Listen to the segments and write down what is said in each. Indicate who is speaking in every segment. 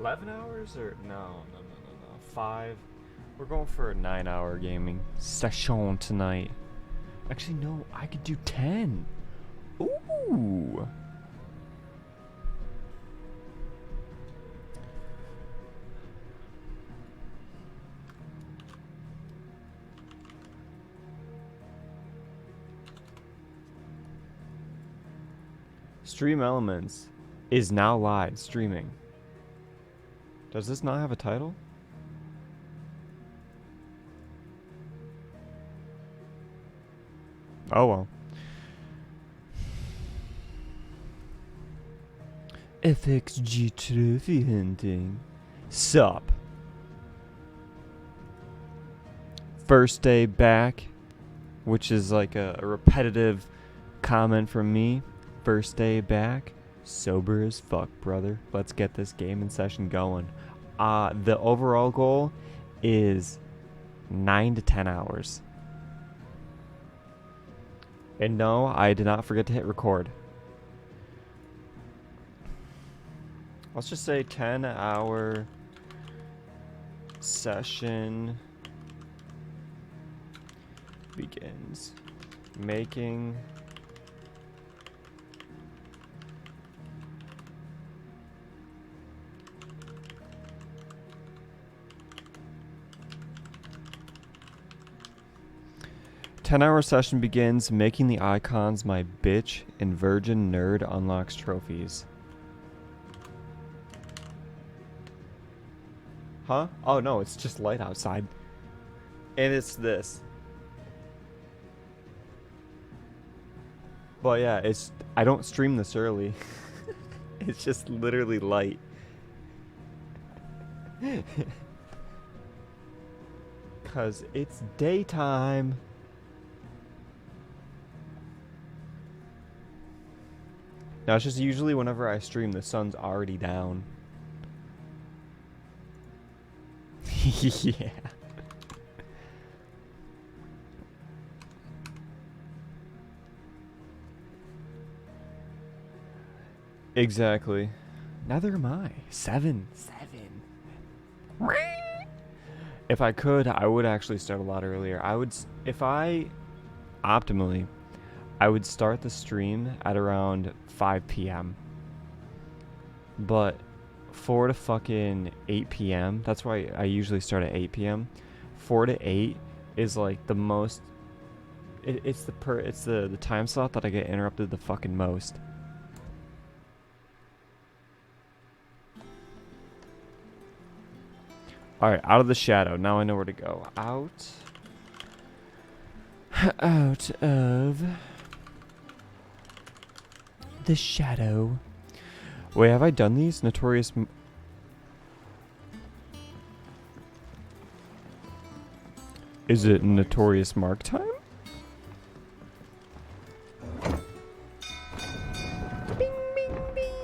Speaker 1: 11 hours or no. 5. We're going for a 9-hour gaming session tonight. Actually, no, I could do 10. Ooh. Stream Elements is now live streaming. Does this not have a title? Oh well. FXG trophy hunting. Sup? First day back, which is like a repetitive comment from me. First day back, sober as fuck, brother. Let's get this gaming session going. The overall goal is 9 to 10 hours. And no, I did not forget to hit record. Let's just say 10-hour session begins. Making "10-hour session begins. Making the icons my bitch and virgin nerd unlocks trophies." Huh? Oh no, it's just light outside. And it's this. But yeah, I don't stream this early. It's just literally light. Cause it's daytime. Now it's just usually whenever I stream the sun's already down. Yeah. Exactly. Neither am I. 7. If I could, I would actually start a lot earlier. Optimally, I would start the stream at around 5 p.m. But 4 to fucking 8 p.m. That's why I usually start at 8 p.m. 4 to 8 is like the most. It's the time slot that I get interrupted the fucking most. All right, out of the shadow. Now I know where to go. Out of the shadow. Wait, have I done these? Notorious... Is it Notorious Mark time? Bing, bing, bing.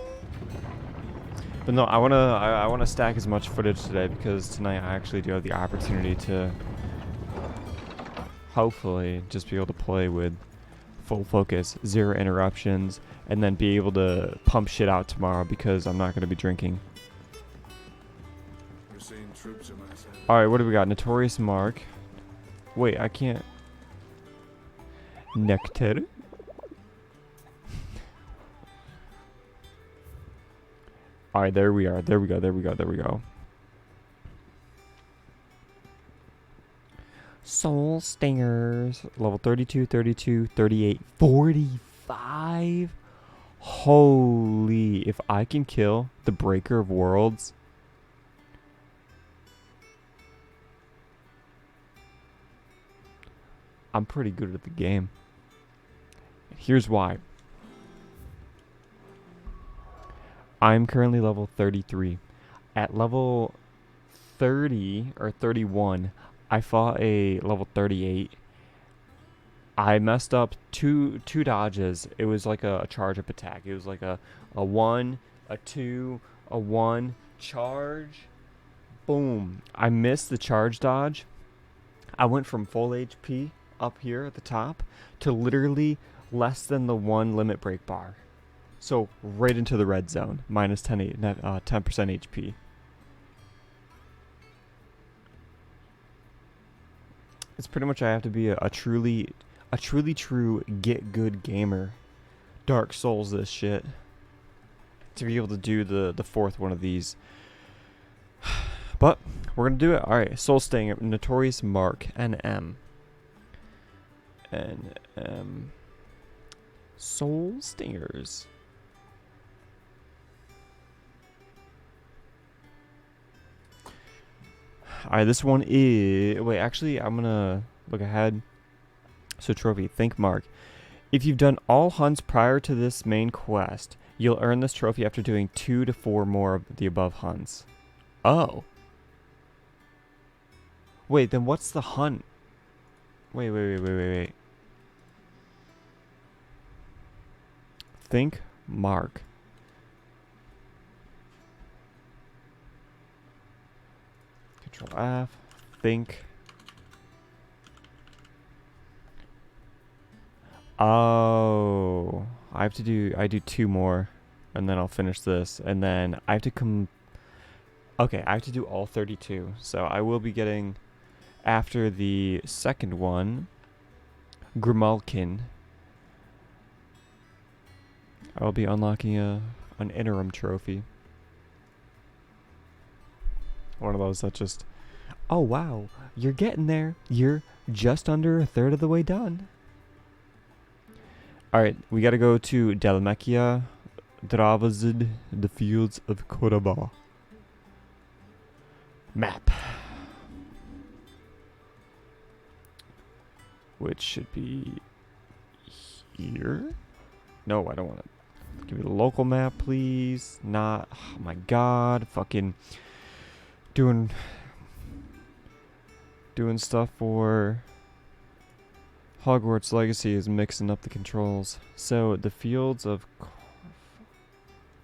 Speaker 1: But no, I wanna stack as much footage today because tonight I actually do have the opportunity to hopefully just be able to play with full focus, 0 interruptions, and then be able to pump shit out tomorrow because I'm not going to be drinking. Alright, what do we got? Notorious Mark. Wait, I can't. Nectar. Alright, there we are. There we go. Soul Stingers. Level 32, 32, 38, 45. Holy. If I can kill the Breaker of Worlds. I'm pretty good at the game. Here's why. I'm currently level 33. At level 30 or 31, I fought a level 38. I messed up two dodges. It was like a charge-up attack. It was like a 1, a 2, a 1, charge. Boom. I missed the charge dodge. I went from full HP up here at the top to literally less than the 1 limit break bar. So right into the red zone, minus 10% HP. It's pretty much I have to be a truly true get good gamer. Dark Souls this shit. To be able to do the fourth one of these. But we're gonna do it. Alright, Soul Stinger, Notorious Mark, NM. NM. Soul Stingers. Alright, this one is... Wait, actually, I'm gonna look ahead. So, trophy. Think Mark. If you've done all hunts prior to this main quest, you'll earn this trophy after doing 2 to 4 more of the above hunts. Oh. Wait, then what's the hunt? Wait. Think Mark. Control F. Think. Oh, I do 2 more and then I'll finish this, and then I have to okay, I have to do all 32. So I will be getting, after the second one, Grimalkin. I'll be unlocking an interim trophy. One of those that just, oh wow, you're getting there. You're just under a third of the way done. Alright, we gotta go to Dalmacia, Dravazid, the Fields of Koraba. Map. Which should be here. No, I don't want to. Give me the local map, please. Not, oh my god, fucking doing stuff for Hogwarts Legacy is mixing up the controls. So the Fields of...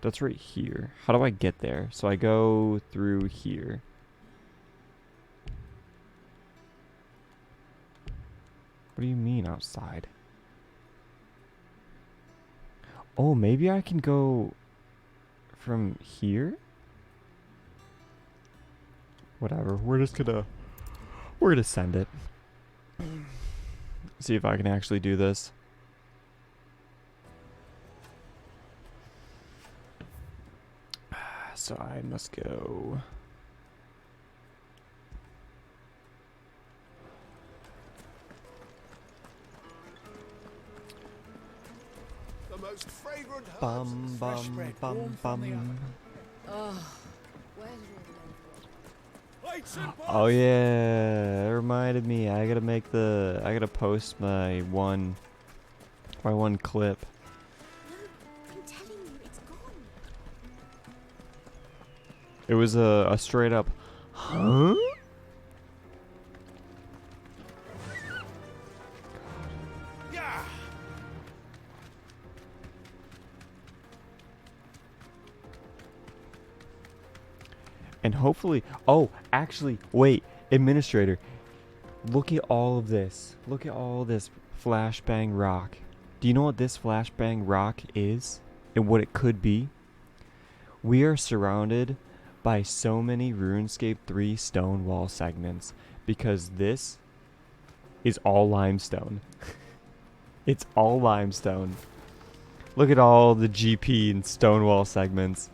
Speaker 1: That's right here. How do I get there? So I go through here. What do you mean outside? Oh, maybe I can go from here? Whatever. We're gonna send it. See if I can actually do this. So I must go.
Speaker 2: The most fragrant herbs
Speaker 1: Bum
Speaker 2: and fresh
Speaker 1: bum
Speaker 2: bread
Speaker 1: bum
Speaker 2: warm from the
Speaker 1: bum.
Speaker 2: oven.
Speaker 3: Oh, where did all the
Speaker 2: Plates and
Speaker 1: Oh
Speaker 2: pots.
Speaker 1: yeah, it reminded me. I gotta post my one clip.
Speaker 3: No, I'm telling you, it's gone.
Speaker 1: It was a straight up, huh?
Speaker 2: Yeah.
Speaker 1: And hopefully, oh, actually, wait, administrator, look at all of this. Look at all of this flashbang rock. Do you know what this flashbang rock is and what it could be? We are surrounded by so many RuneScape 3 stone wall segments because this is all limestone. It's all limestone. Look at all the GP and stone wall segments.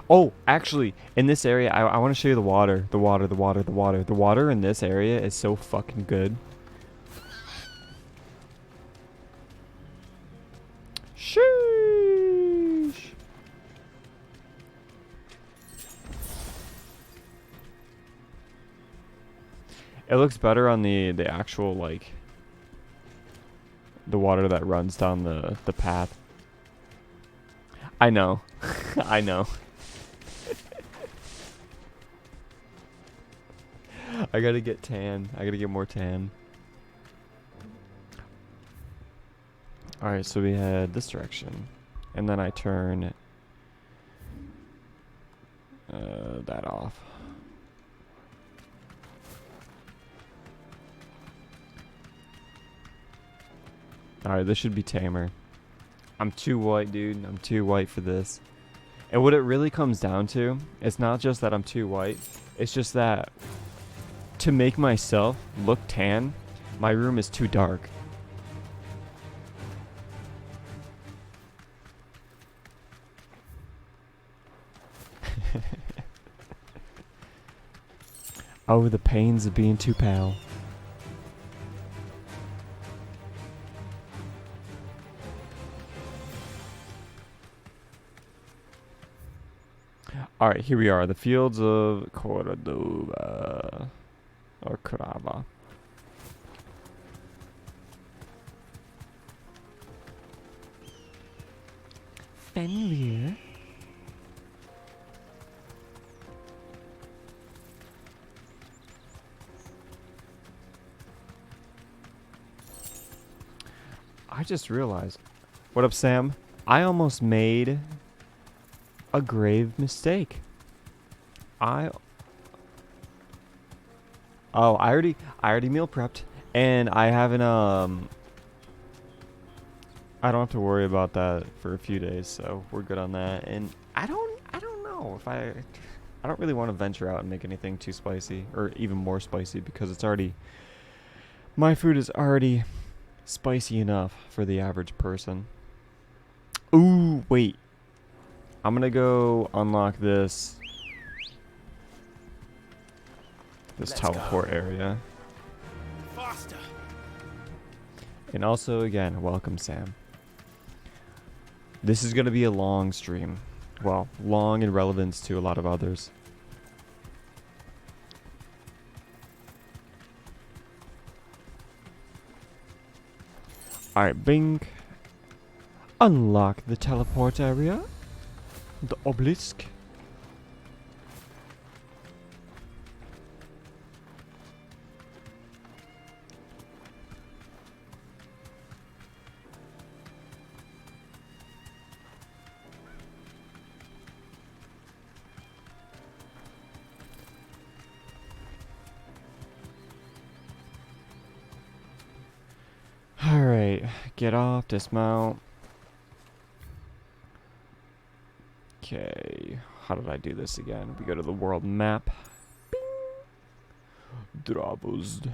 Speaker 1: Oh, actually, in this area, I want to show you the water. The water in this area is so fucking good. Sheesh. It looks better on the actual, like, the water that runs down the path. I know. I know. I gotta get tan. I gotta get more tan. Alright, so we had this direction. And then I turn that off. Alright, this should be tamer. I'm too white, dude. I'm too white for this. And what it really comes down to, it's not just that I'm too white. It's just that to make myself look tan, my room is too dark. Oh, the pains of being too pale. Alright, here we are. The fields of Cordoba. Or Carava. Fenrir. I just realized. What up, Sam? I almost made a grave mistake. I already meal prepped, and I haven't I don't have to worry about that for a few days, so we're good on that. And I don't know if I don't really want to venture out and make anything too spicy or even more spicy because it's already my food is already spicy enough for the average person. Ooh, wait. I'm gonna go unlock this
Speaker 2: Let's
Speaker 1: teleport area.
Speaker 2: Faster.
Speaker 1: And also, again, welcome, Sam. This is gonna be a long stream. Well, long in relevance to a lot of others. Alright, Bing. Unlock the teleport area. The obelisk. Alright, get off, dismount. Okay, how did I do this again? We go to the world map. Bing. Drabuzd.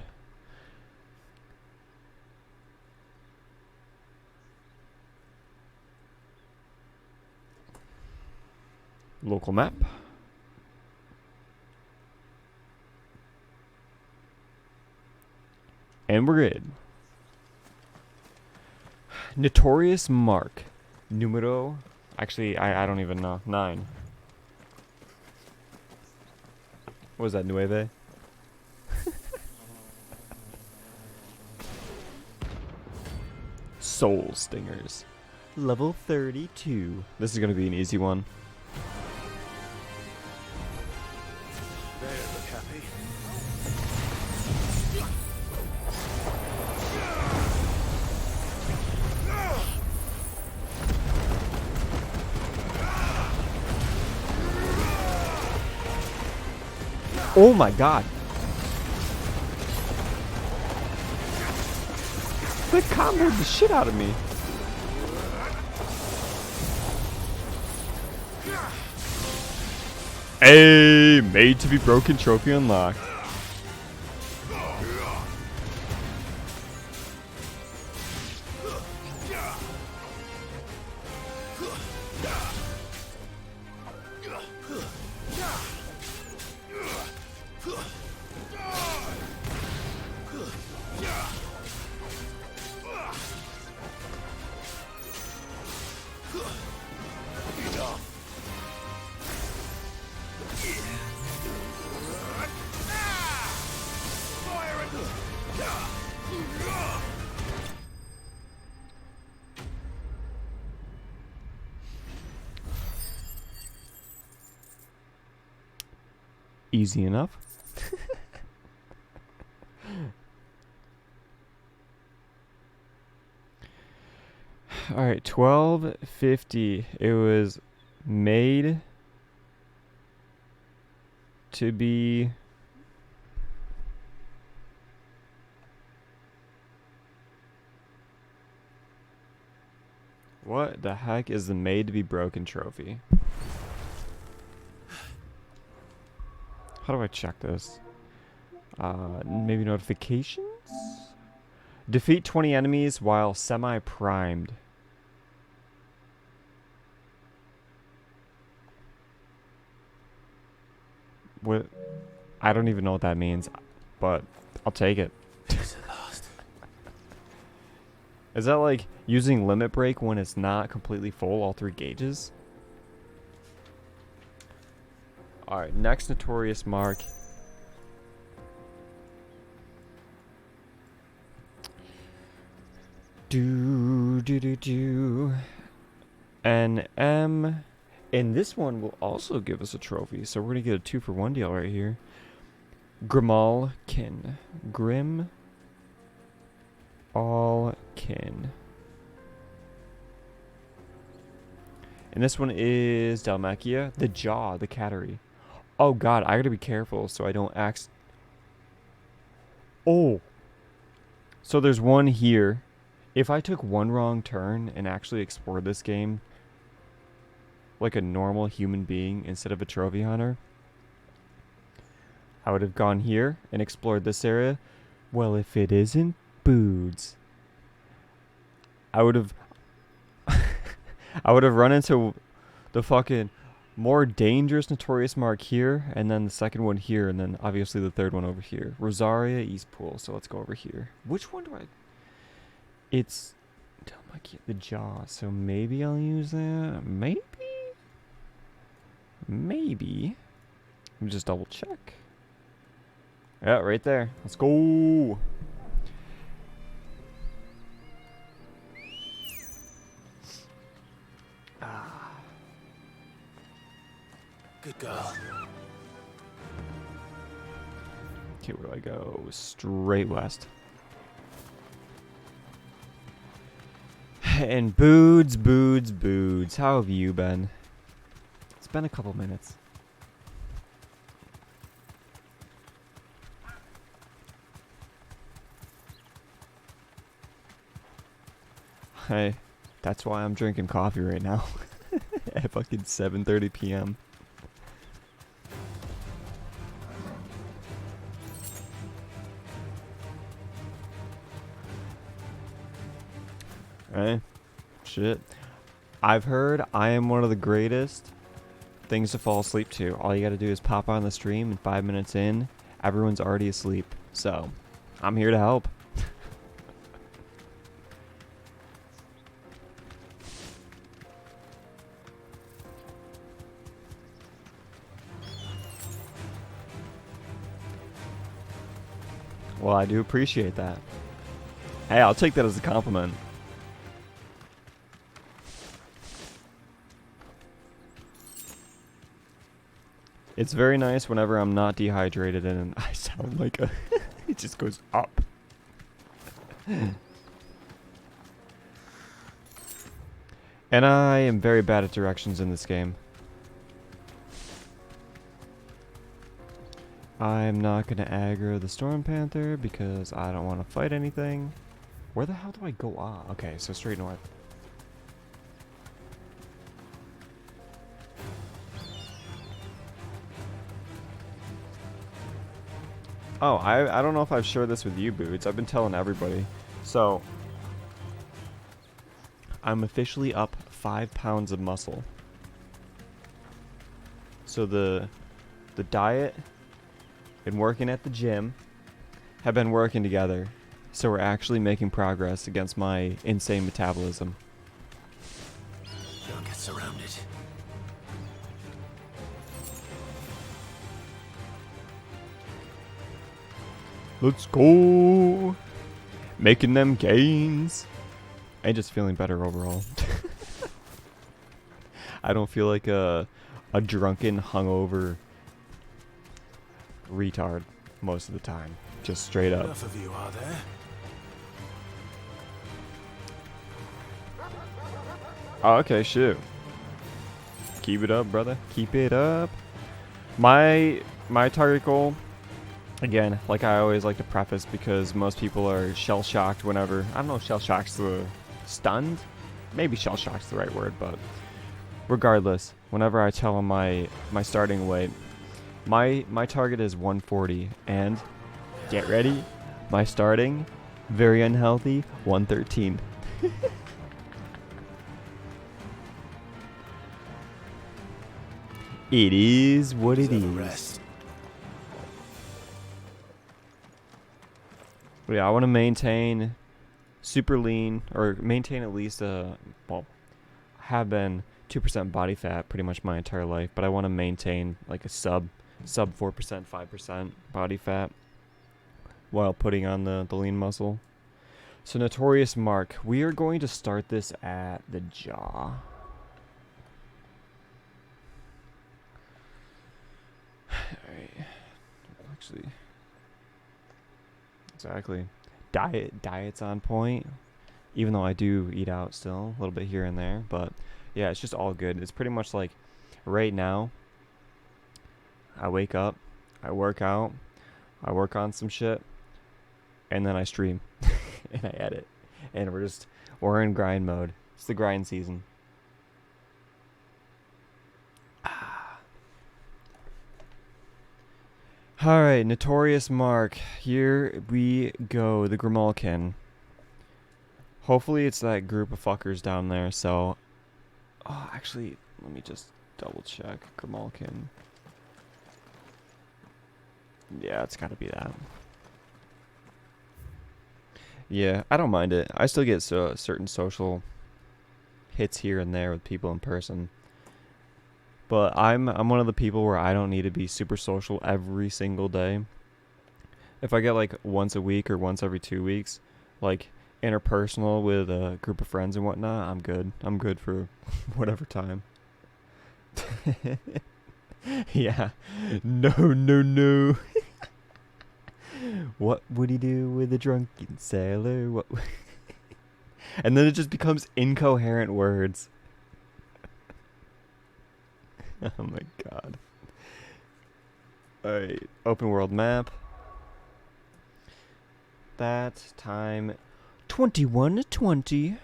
Speaker 1: Local map. And we're good. Notorious mark. Numero. Actually, I don't even know. 9. What was that, nueve? Soul Stingers. Level 32. This is going to be an easy one.
Speaker 2: They look happy.
Speaker 1: Oh my god. They comboed the shit out of me. Hey, made to be broken trophy unlocked. Easy enough. All right, 1250. It was made to be What the heck is the made to be broken trophy? How do I check this? Maybe notifications? Defeat 20 enemies while semi-primed. What? I don't even know what that means, but I'll take it. Is that like using limit break when it's not completely full, all 3 gauges? Alright, next notorious mark. And M. And this one will also give us a trophy, so we're going to get a 2-for-1 deal right here. Grimalkin. Grim. Allkin. And this one is Dalmacia. The Jaw, the Cattery. Oh god, I gotta be careful so I don't Oh! So there's one here. If I took one wrong turn and actually explored this game like a normal human being instead of a trophy hunter, I would have gone here and explored this area. Well, if it isn't Boods, I would have run into the fucking more dangerous notorious mark here, and then the second one here, and then obviously the third one over here. Rosaria, East Pool. So let's go over here. Which one do I? It's the Jaw. So maybe I'll use that. Maybe. Let me just double check. Yeah, right there. Let's go.
Speaker 2: Good girl.
Speaker 1: Okay, where do I go? Straight west. And Boods. How have you been? It's been a couple minutes. Hey, that's why I'm drinking coffee right now. At fucking 7:30 p.m. Right? Shit. I've heard I am one of the greatest things to fall asleep to. All you gotta do is pop on the stream, and 5 minutes in, everyone's already asleep. So, I'm here to help. Well, I do appreciate that. Hey, I'll take that as a compliment. It's very nice whenever I'm not dehydrated and I sound like a... it just goes up. And I am very bad at directions in this game. I'm not going to aggro the Storm Panther because I don't want to fight anything. Where the hell do I go? Ah, okay, so straight north. Oh, I don't know if I've shared this with you, Boots. I've been telling everybody. So, I'm officially up 5 pounds of muscle. So the diet and working at the gym have been working together. So we're actually making progress against my insane metabolism.
Speaker 2: Don't get surrounded.
Speaker 1: Let's go! Making them gains. And just feeling better overall. I don't feel like a drunken, hungover retard most of the time. Just straight up.
Speaker 2: Enough of you, are there?
Speaker 1: Oh, okay, shoot. Keep it up, brother. Keep it up. My target goal, again, like I always like to preface because most people are shell-shocked whenever... I don't know if shell-shocked's the stunned? maybe shell shock's the right word, but regardless, whenever I tell him my starting weight, my target is 140, and get ready, my starting, very unhealthy, 113. It is what it
Speaker 2: Deserve a
Speaker 1: is.
Speaker 2: rest.
Speaker 1: But yeah, I want to maintain super lean, or maintain at least well, have been 2% body fat pretty much my entire life, but I want to maintain like a sub 4%, 5% body fat while putting on the lean muscle. So Notorious Mark, we are going to start this at the jaw. Alright. Actually. Exactly. Diet's on point. Even though I do eat out still, a little bit here and there. But yeah, it's just all good. It's pretty much like right now, I wake up, I work out, I work on some shit, and then I stream. And I edit. And we're in grind mode. It's the grind season. Alright, Notorious Mark. Here we go. The Grimalkin. Hopefully it's that group of fuckers down there, so... Oh, actually, let me just double check. Grimalkin. Yeah, it's gotta be that. Yeah, I don't mind it. I still get certain social hits here and there with people in person. But I'm one of the people where I don't need to be super social every single day. If I get like once a week or once every 2 weeks, like interpersonal with a group of friends and whatnot, I'm good. I'm good for whatever time. Yeah. No. What would he do with a drunken sailor? What? And then it just becomes incoherent words. Oh my god. Alright, open world map. That time 21:20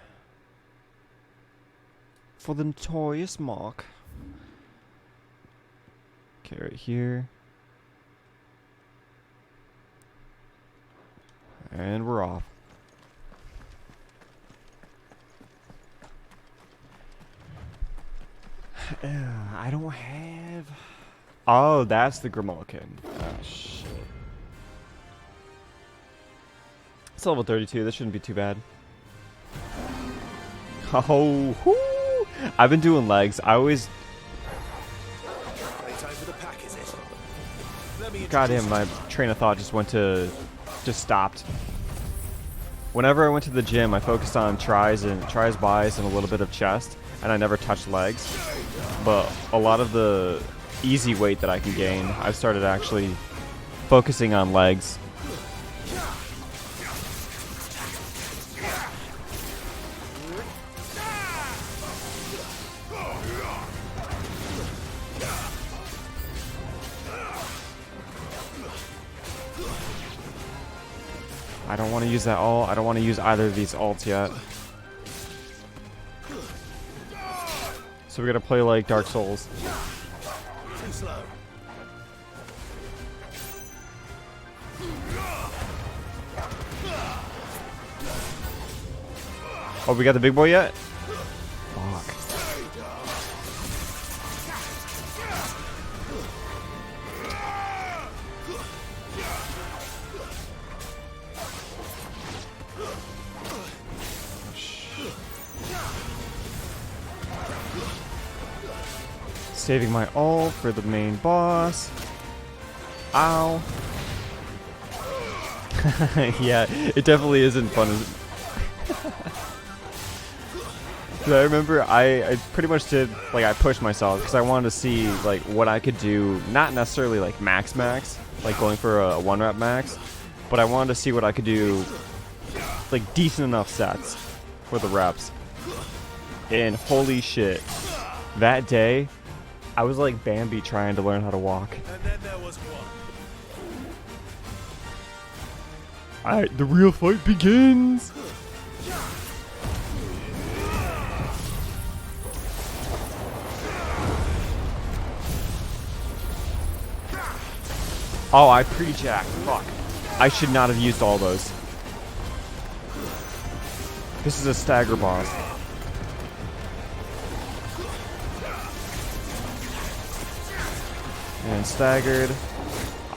Speaker 1: for the Notorious Mark. Okay, right here. And we're off. I don't have... Oh, that's the Grimalkin. Oh, shit. It's level 32. This shouldn't be too bad. Oh, whoo. I've been doing legs. I always...
Speaker 2: Time for the pack, is it? Let me
Speaker 1: Goddamn, my train of thought just stopped. Whenever I went to the gym, I focused on tries, buys, and a little bit of chest, and I never touched legs. But a lot of the easy weight that I can gain, I've started actually focusing on legs. I don't want to use that ult. I don't want to use either of these ults yet. So we gotta play like Dark Souls.
Speaker 2: too slow.
Speaker 1: Oh, we got the big boy yet? Fuck. Saving my ult for the main boss. Ow. Yeah, it definitely isn't fun. I remember I pretty much did, like, I pushed myself because I wanted to see, like, what I could do. Not necessarily, like, max, like going for a 1-rep max, but I wanted to see what I could do, like, decent enough sets for the reps. And holy shit, that day, I was like Bambi trying to learn how to walk.
Speaker 2: And then there was one.
Speaker 1: Alright, the real fight begins! Oh, I pre-jacked. Fuck. I should not have used all those. This is a stagger boss. And staggered.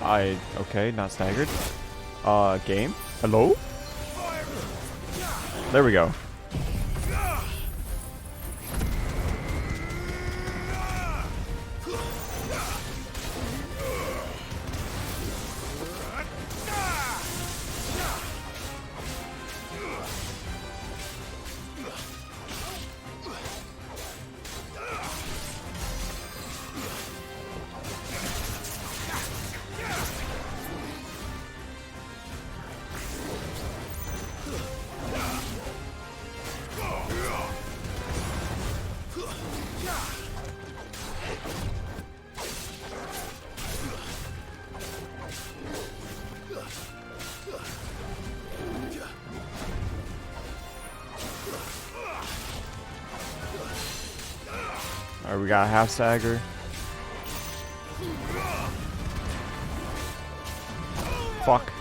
Speaker 1: Okay, not staggered. Game? Hello? There we go. Alright, we got a half stagger. Fuck.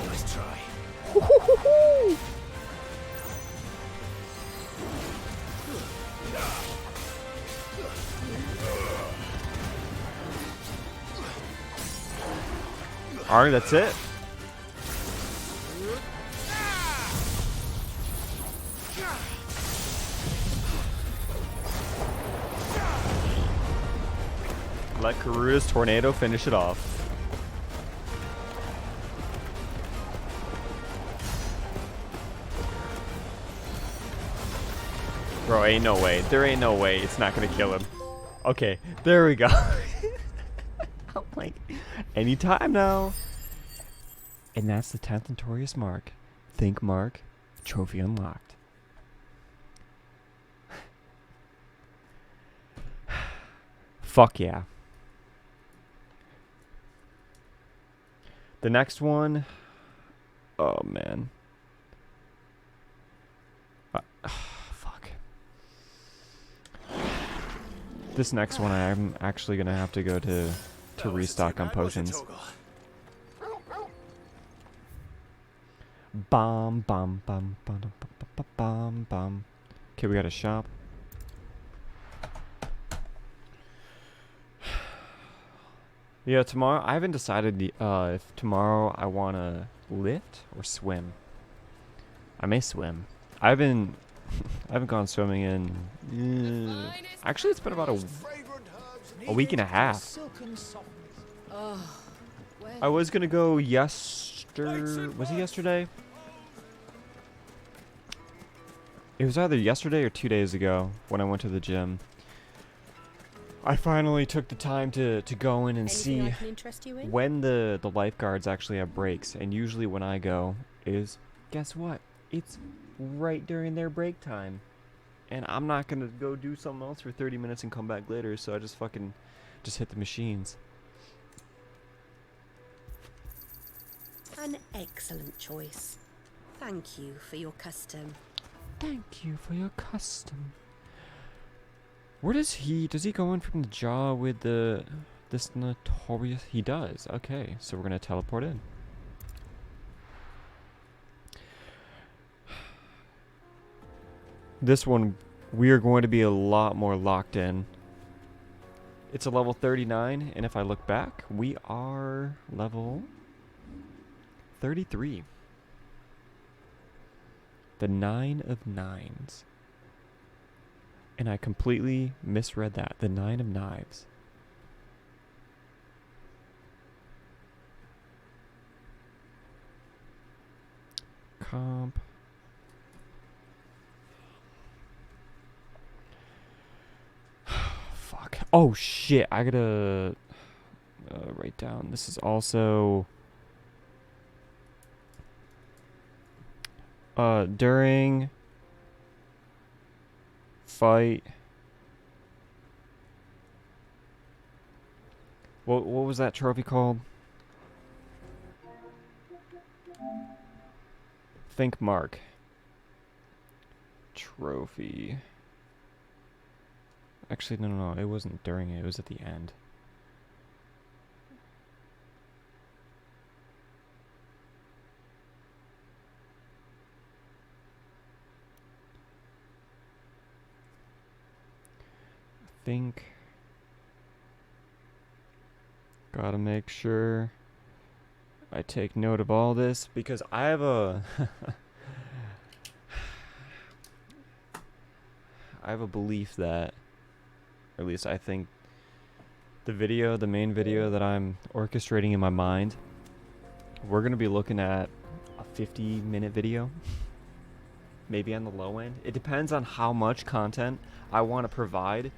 Speaker 2: Nice try.
Speaker 1: Alright, that's it. Let Karura's tornado finish it off. Bro, ain't no way. There ain't no way it's not gonna kill him. Okay, there we go. I'm like, anytime now. And that's the 10th Notorious Mark. Think Mark, trophy unlocked. Fuck yeah. The next one, oh man. Fuck. This next one I'm actually gonna have to go to restock on potions. Bum bum bum bum bum bum bum bum. Okay, we got a shop. Yeah, tomorrow I haven't decided if tomorrow I want to lift or swim. I may swim. I haven't gone swimming in actually it's been about a week and a half. I was gonna go was it yesterday? It was either yesterday or 2 days ago when I went to the gym. I finally took the time to go in and see when the lifeguards actually have breaks. And usually when I go is, guess what? It's right during their break time. And I'm not going to go do something else for 30 minutes and come back later. So I just hit the machines.
Speaker 4: An excellent choice. Thank you for your custom.
Speaker 1: Thank you for your custom. Where does he go in from the jaw with this notorious? He does. Okay, so we're gonna teleport in. This one, we are going to be a lot more locked in. It's a level 39, and if I look back, we are level 33. The 9 of 9s. And I completely misread that. The 9 of Knives. Comp. Fuck. Oh shit. I gotta write down. This is also during fight. What was that trophy called? Think mark. Trophy. Actually, no. It wasn't during it. It was at the end. Think. Gotta make sure I take note of all this because I have a I have a belief that, or at least I think, the main video that I'm orchestrating in my mind, we're gonna be looking at a 50-minute video, maybe on the low end. It depends on how much content I want to provide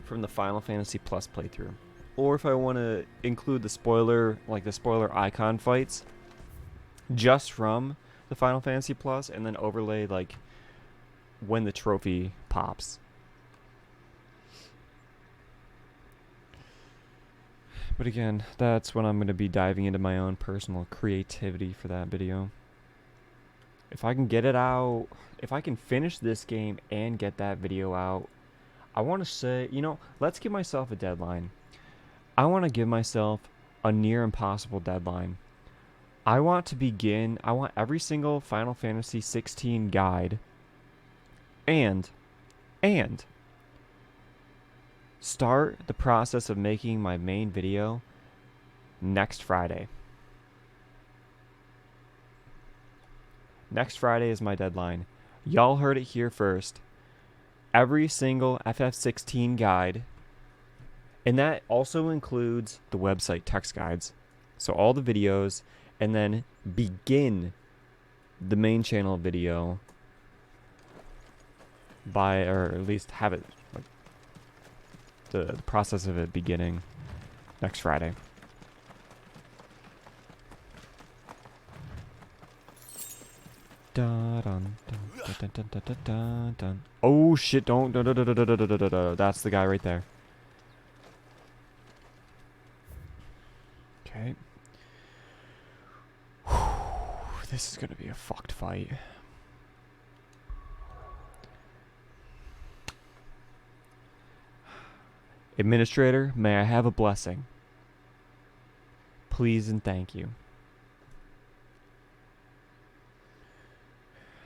Speaker 1: from the Final Fantasy Plus playthrough, or if I want to include the spoiler icon fights just from the Final Fantasy Plus, and then overlay like when the trophy pops. But again, that's when I'm going to be diving into my own personal creativity for that video. If I can get it out, if I can finish this game and get that video out, I want to say, let's give myself a deadline. I want to give myself a near impossible deadline. I want every single Final Fantasy 16 guide and start the process of making my main video next Friday. Next Friday is my deadline. Y'all heard it here first. Every single FF16 guide, and that also includes the website text guides. So all the videos, and then begin the main channel video or at least have it, like, the process of it beginning next Friday. Dun, dun, dun, dun, dun, dun, dun, dun. Oh shit, don't. That's the guy right there. Okay. This is gonna be a fucked fight. Administrator, may I have a blessing? Please and thank you.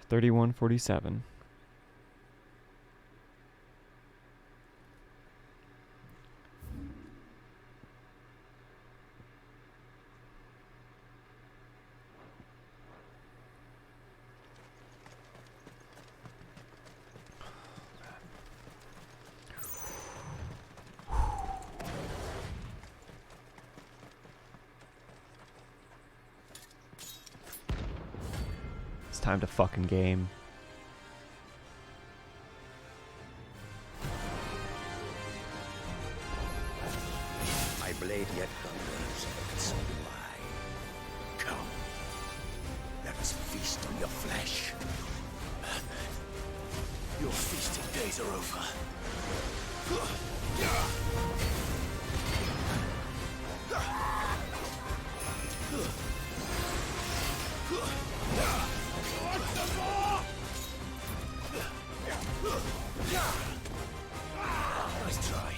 Speaker 1: 3147. It's time to fucking game.
Speaker 2: My blade yet hungers, and so do I. Come, let us feast on your flesh. Your feasting days are over. Nice try.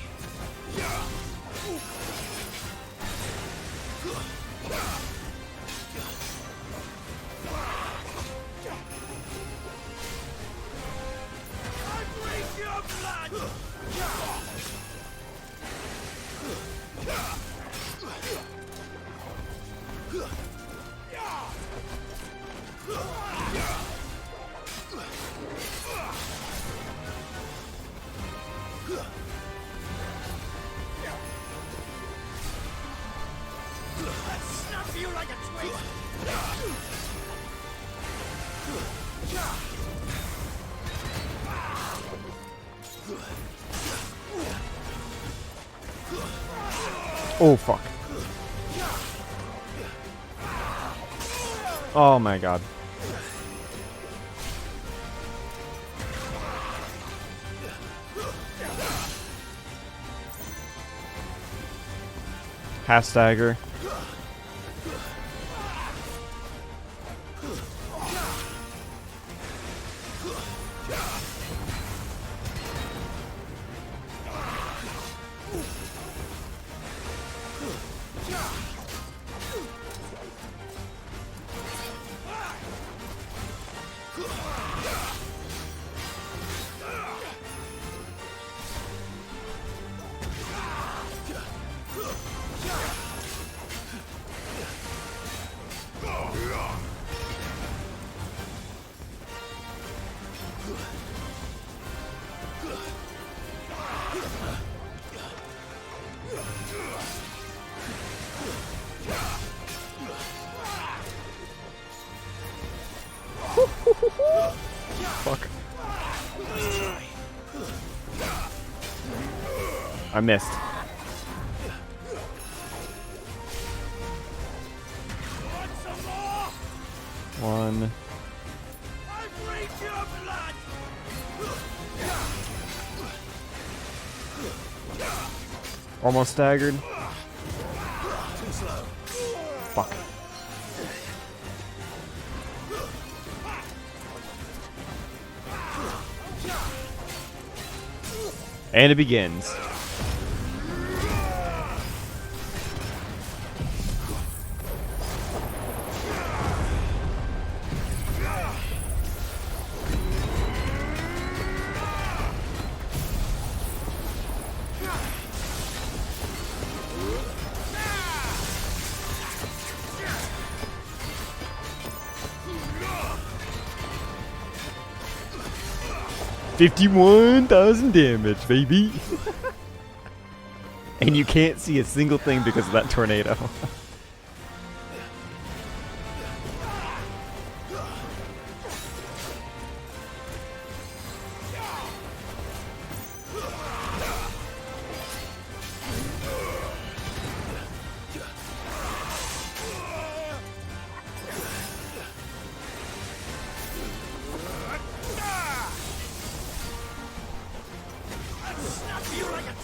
Speaker 2: I breathe your blood! Snap you like a twig!
Speaker 1: Oh fuck. Oh my god. Half stagger. Fuck. I missed. One. Almost staggered. Fuck. And it begins. $51,000 damage, baby. And you can't see a single thing because of that tornado.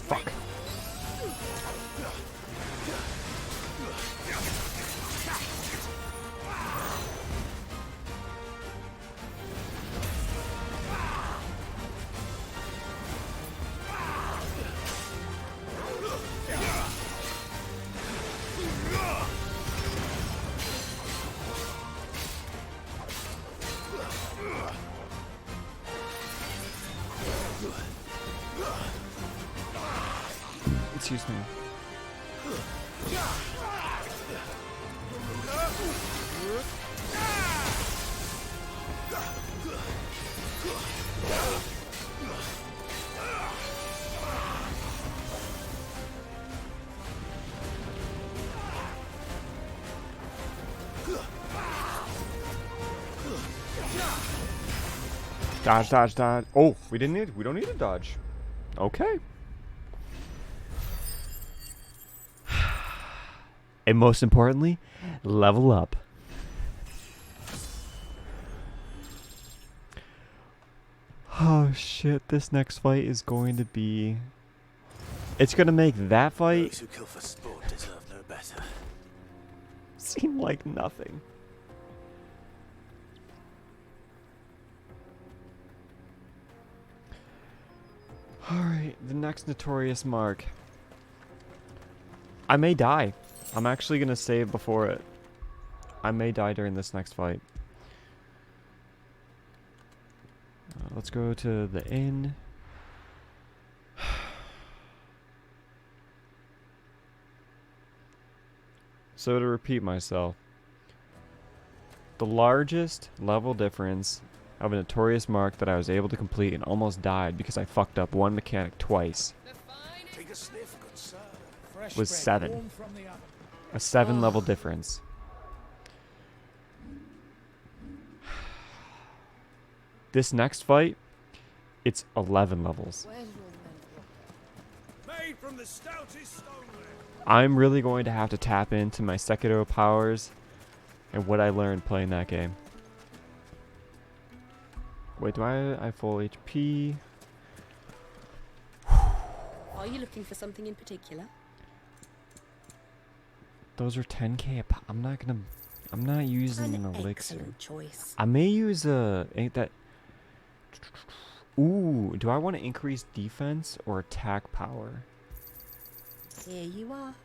Speaker 1: Fuck. Excuse me. Dodge, dodge, dodge. Oh, we don't need a dodge. Okay. And most importantly, level up. Oh shit, this next fight is going to be... It's going to make that fight
Speaker 2: Those who kill for sport deserve no better.
Speaker 1: seem like nothing. Alright, the next notorious mark. I may die. I'm actually going to save before it. I may die during this next fight. Let's go to the inn. So to repeat myself, the largest level difference of a notorious mark that I was able to complete and almost died because I fucked up one mechanic twice
Speaker 2: Take a sniff, good sir.
Speaker 1: was 7. A 7 level difference. This next fight, it's 11 levels.
Speaker 3: Where did all the men
Speaker 2: Made from the stoutest stoneware.
Speaker 1: I'm really going to have to tap into my Sekiro powers and what I learned playing that game. Wait, do I have full HP?
Speaker 4: Are you looking for something in particular?
Speaker 1: Those are 10k a pop. I'm not gonna... I'm not using
Speaker 4: An
Speaker 1: an elixir.
Speaker 4: excellent choice.
Speaker 1: I may use a... Ain't that... Ooh, do I want to increase defense or attack power?
Speaker 4: Here you are.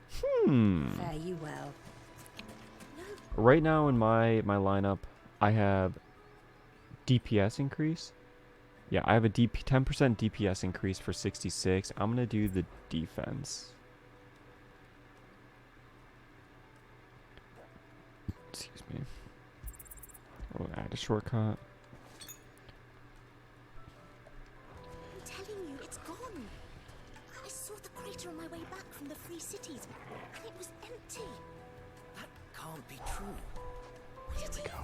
Speaker 4: Fare you well.
Speaker 1: Right now in my lineup, I have DPS increase. Yeah, I have a 10% DPS increase for 66. I'm going to do the defense. Excuse me. We'll add a shortcut.
Speaker 5: I'm telling you, it's gone. I saw the crater on my way back from the Free Cities, and it was empty.
Speaker 2: That can't be true.
Speaker 1: Here we go.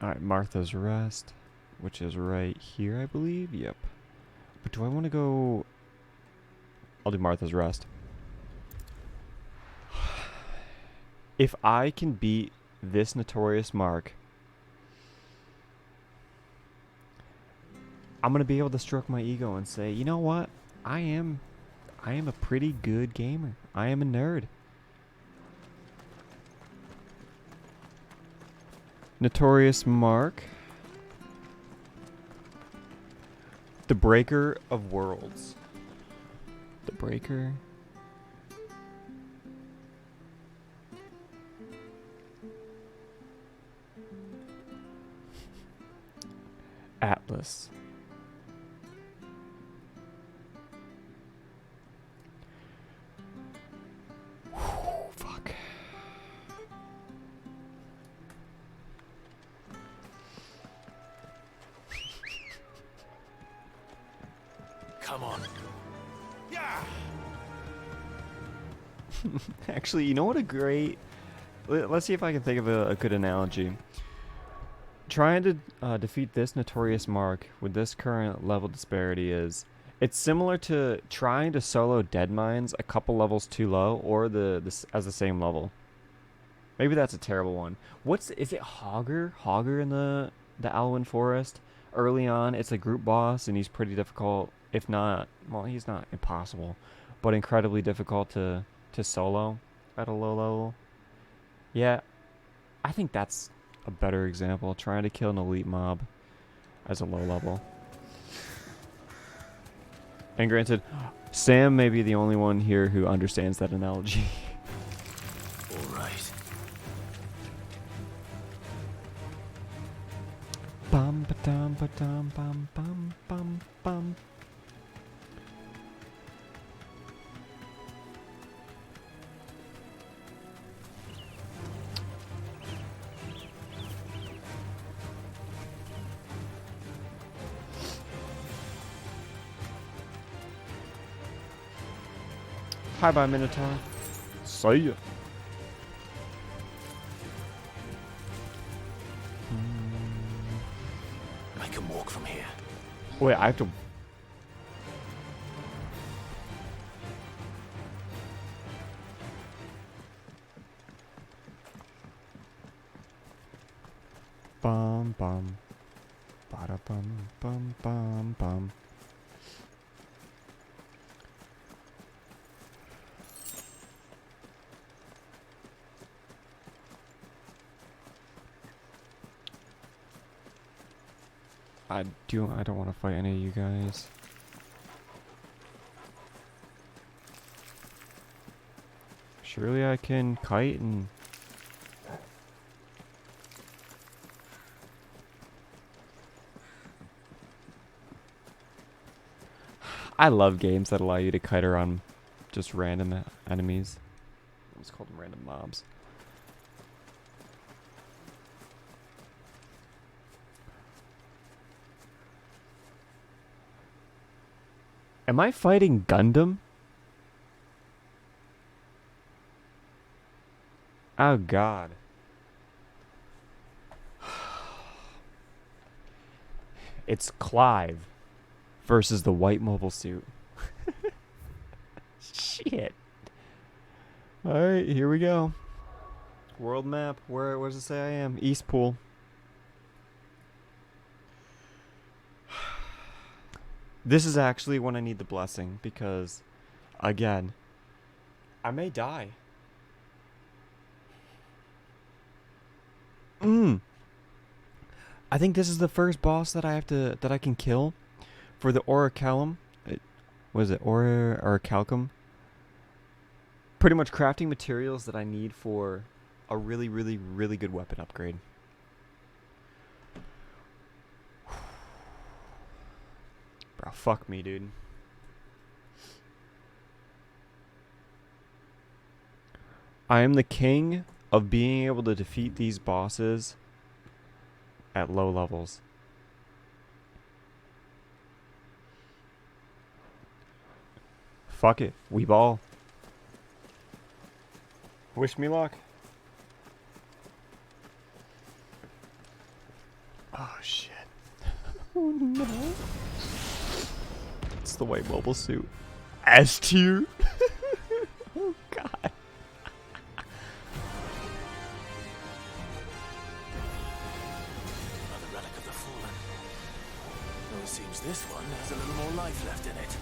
Speaker 1: Alright, Martha's Rest, which is right here, I believe. Yep. But do I want to go... I'll do Martha's Rest. If I can beat this notorious mark, I'm going to be able to stroke my ego and say, you know what? I am a pretty good gamer. I am a nerd. Notorious Mark. The Breaker of Worlds. The Breaker. Atlas. Fuck.
Speaker 2: Come on. Yeah.
Speaker 1: Actually, you know what a great... Let's see if I can think of a good analogy. Trying to defeat this notorious mark with this current level disparity is... It's similar to trying to solo Deadmines a couple levels too low or as the same level. Maybe that's a terrible one. Is it Hogger? Hogger in the Alwyn Forest? Early on, it's a group boss and he's pretty difficult. If not, well, he's not impossible, but incredibly difficult to solo at a low level. Yeah, I think that's a better example. Trying to kill an elite mob as a low level. And granted, Sam may be the only one here who understands that analogy.
Speaker 2: All right.
Speaker 1: Bum ba dum ba dum bum bum bum bum. Hi, bye, Minotaur. See ya.
Speaker 2: I can walk from here.
Speaker 1: Wait, I have to... Bum bum. Bada bum bum bum bum. I don't want to fight any of you guys. Surely I can kite and... I love games that allow you to kite around just random enemies. Let's call them random mobs. Am I fighting Gundam? Oh god. It's Clive versus the white mobile suit. Shit. Alright, here we go. World map. Where does it say I am? East Pool. This is actually when I need the blessing because, again, I may die. I think this is the first boss that I can kill for the Orichalcum. Was it Orichalcum? Pretty much crafting materials that I need for a really, really, really good weapon upgrade. Bro, fuck me, dude. I am the king of being able to defeat these bosses at low levels. Fuck it. We ball. Wish me luck. Oh, shit. Oh, no. It's the white mobile suit. S tier. Oh, God.
Speaker 2: Another relic of the fallen. Well, it seems this one has a little more life left in it.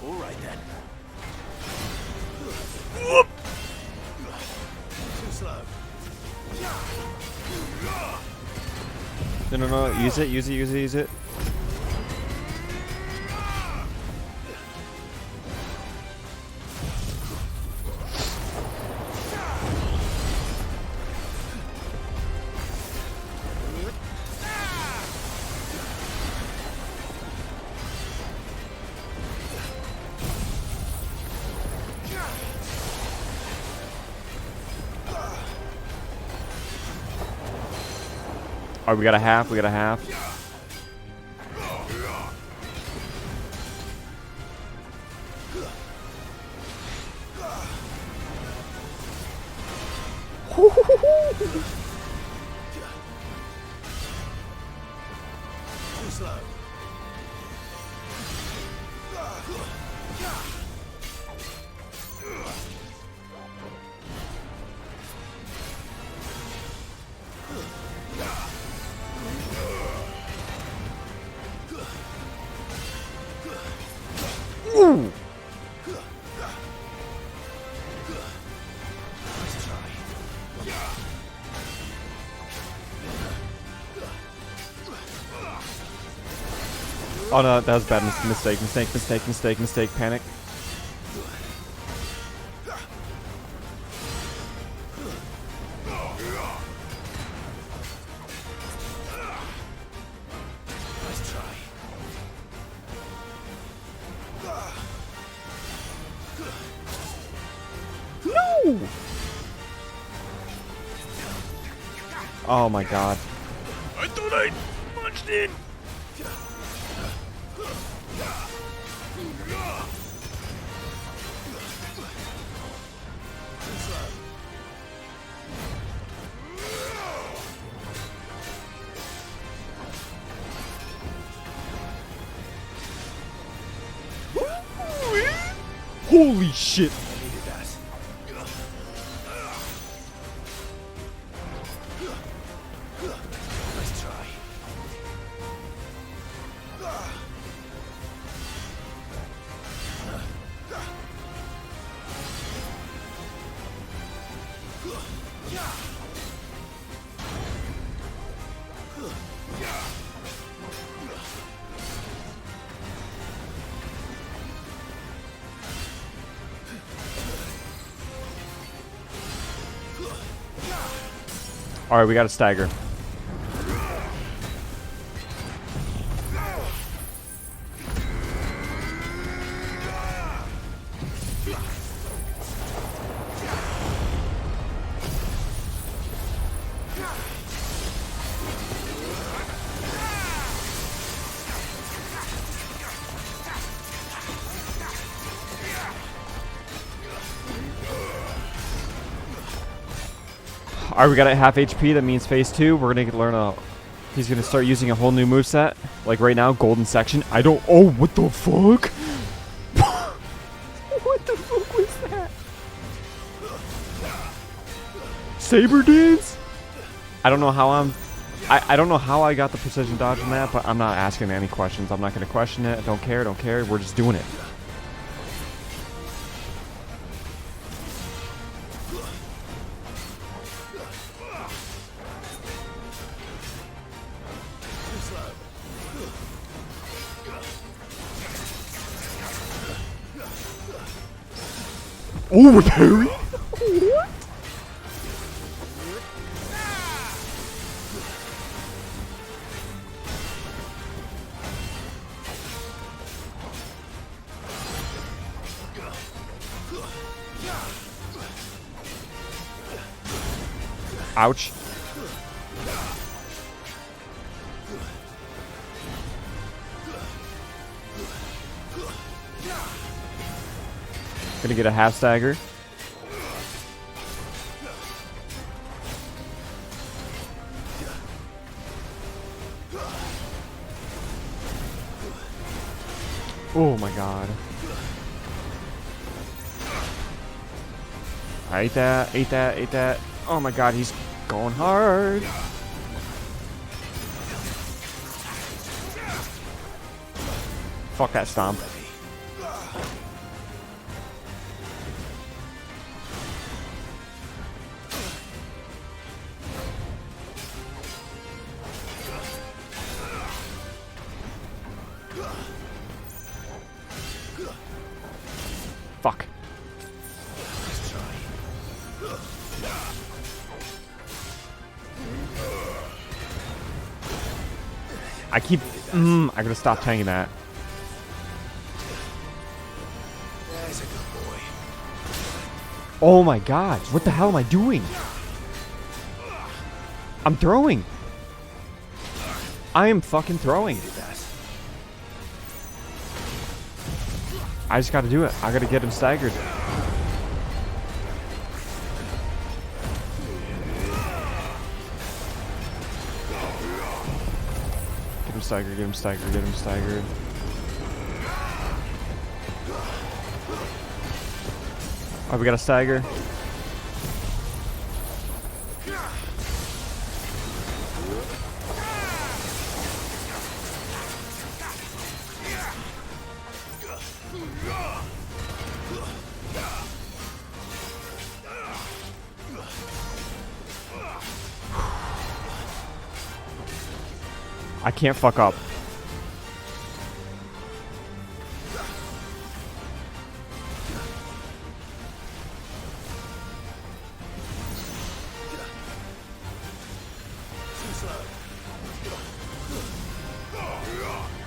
Speaker 2: All right then. Too slow.
Speaker 1: No. Use it. Alright, we got a half.
Speaker 2: Too slow.
Speaker 1: Ooh.
Speaker 2: Let's try.
Speaker 1: Oh no, that was bad. Mistake. Panic.
Speaker 2: Let's try.
Speaker 1: No! Oh my god.
Speaker 2: I thought I punched in.
Speaker 1: Holy shit!
Speaker 2: I needed that. Let's try.
Speaker 1: Alright, we got a stagger. Alright, we got it at half HP. That means phase 2. We're gonna learn a... He's gonna start using a whole new moveset. Like right now, golden section. I don't... Oh, what the fuck? What the fuck was that? Saber dance? I don't know how I'm I don't know how I got the precision dodge in that, but I'm not asking any questions. I'm not going to question it. Don't care, don't care. We're just doing it. Oh, parry? Ouch. Gonna get a half stagger. Oh my god. I ate that, ate that, ate that. Oh my god, he's going hard. Fuck that stomp. Fuck. I keep... I gotta stop tanking that.
Speaker 2: There's a good boy.
Speaker 1: Oh my god, what the hell am I doing? I'm throwing. I am fucking throwing. I just gotta do it. I gotta get him staggered. Get him staggered, get him staggered, get him staggered. Alright, we got a stagger. I can't fuck up.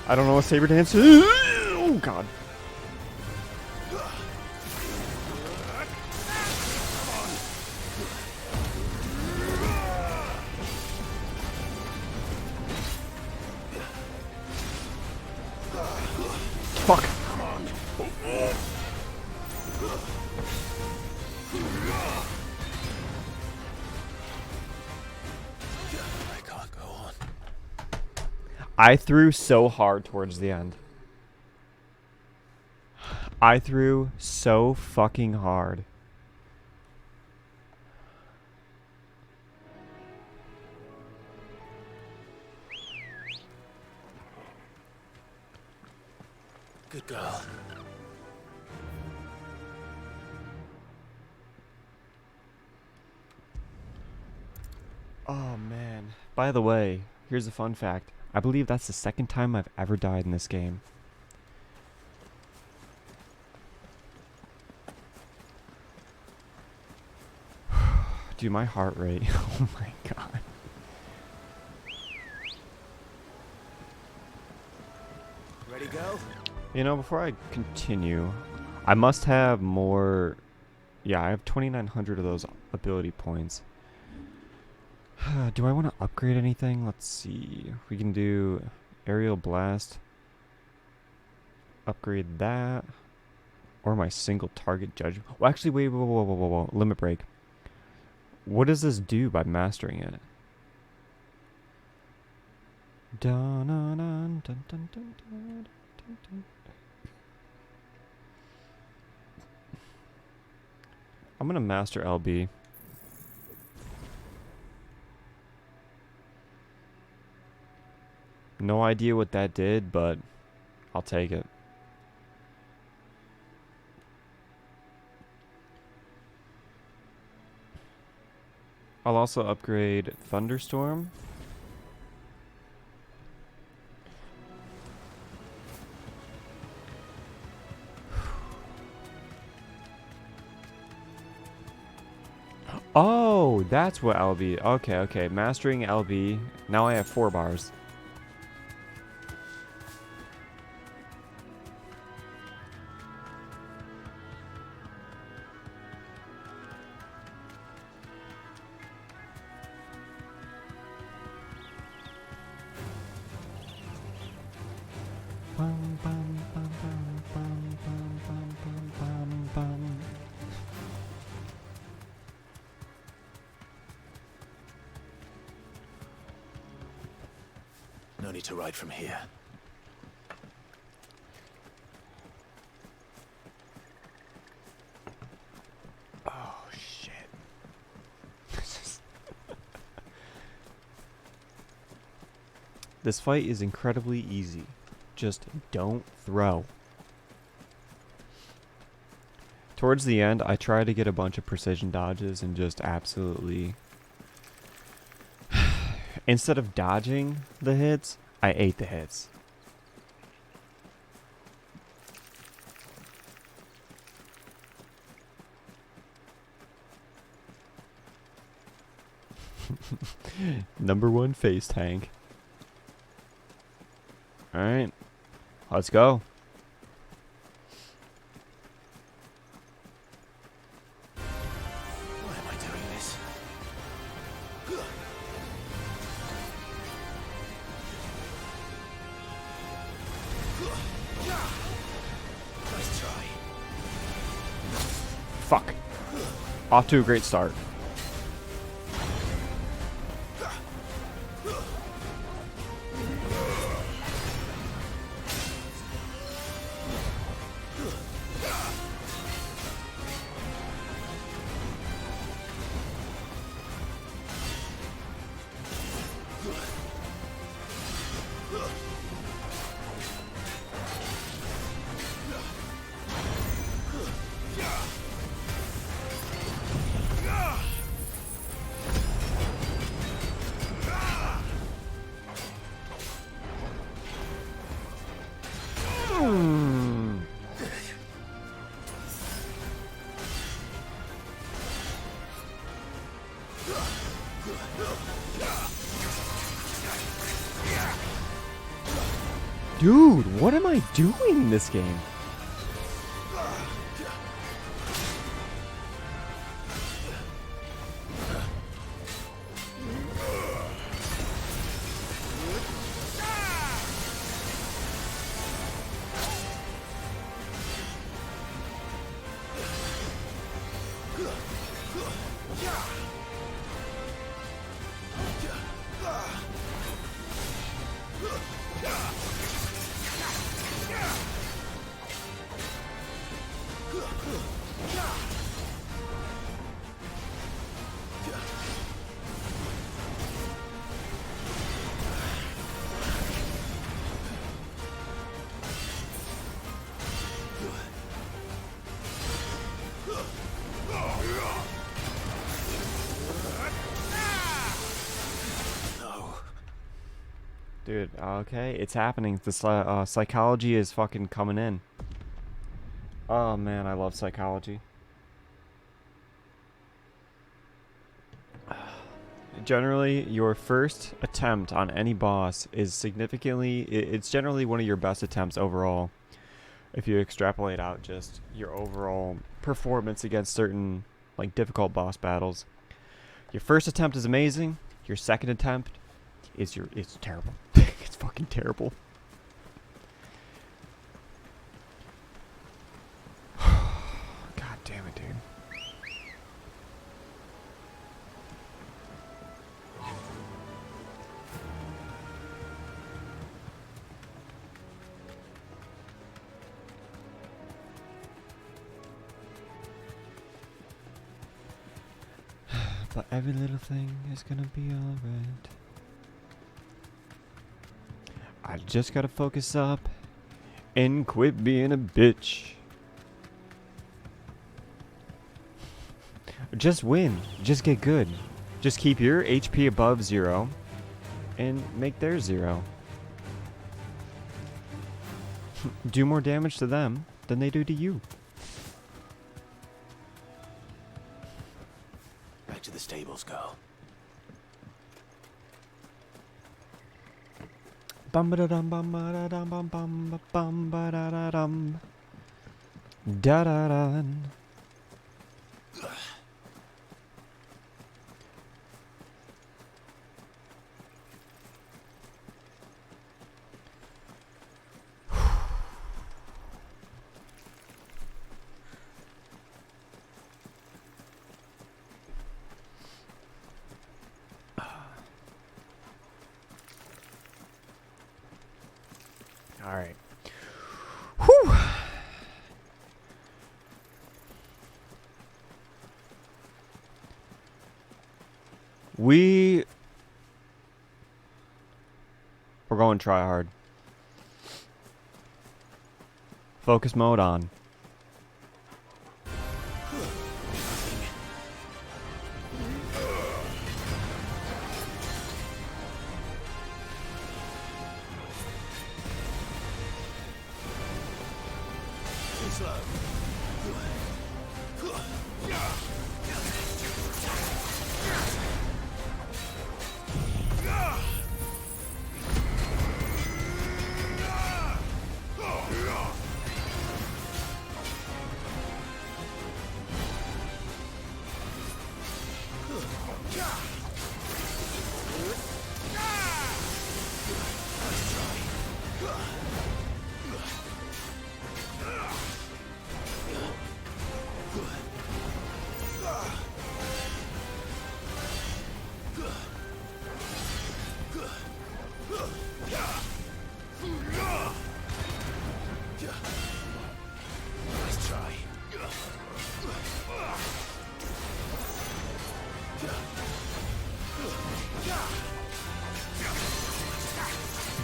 Speaker 1: I don't know what saber dance is. Oh god. Fuck.
Speaker 2: I can't go on.
Speaker 1: I threw so hard towards the end. I threw so fucking hard.
Speaker 2: Good girl.
Speaker 1: Oh man. By the way, here's a fun fact. I believe that's the second time I've ever died in this game. Dude, my heart rate. Oh my god.
Speaker 2: Ready, go?
Speaker 1: You know, before I continue, I must have more... Yeah, I have 2,900 of those ability points. Do I want to upgrade anything? Let's see. We can do aerial blast. Upgrade that. Or my single target judgment. Well, actually, wait, whoa. Limit break. What does this do by mastering it? Dun, dun, dun, dun, dun, dun, dun, dun, dun. I'm gonna master LB. No idea what that did, but I'll take it. I'll also upgrade Thunderstorm. Oh, that's what LB. Okay, okay. Mastering LB. Now I have 4 bars. Bum, bum, bum, bum, bum, bum, bum, bum, bum, bum.
Speaker 2: No need to ride from here. Oh, shit.
Speaker 1: This fight is incredibly easy. Just don't throw. Towards the end, I try to get a bunch of precision dodges and just absolutely... Instead of dodging the hits, I ate the hits. #1 face tank. Alright. Let's go.
Speaker 2: Why am I doing this? Nice try.
Speaker 1: Fuck. Off to a great start. Dude, what am I doing in this game? Dude, okay, it's happening. The psychology is fucking coming in. Oh man, I love psychology. Generally, your first attempt on any boss is significantly... It's generally one of your best attempts overall. If you extrapolate out just your overall performance against certain, like, difficult boss battles. Your first attempt is amazing. Your second attempt is it's terrible. It's fucking terrible. God damn it, dude. But every little thing is gonna be alright. I just gotta focus up and quit being a bitch. Just win. Just get good. Just keep your HP above 0 and make theirs 0. Do more damage to them than they do to you.
Speaker 2: Back to the stables go.
Speaker 1: Bum ba da dum bum ba da dum bum bum ba bum ba da da dum da da dun. All right. Whew. We're going try hard. Focus mode on.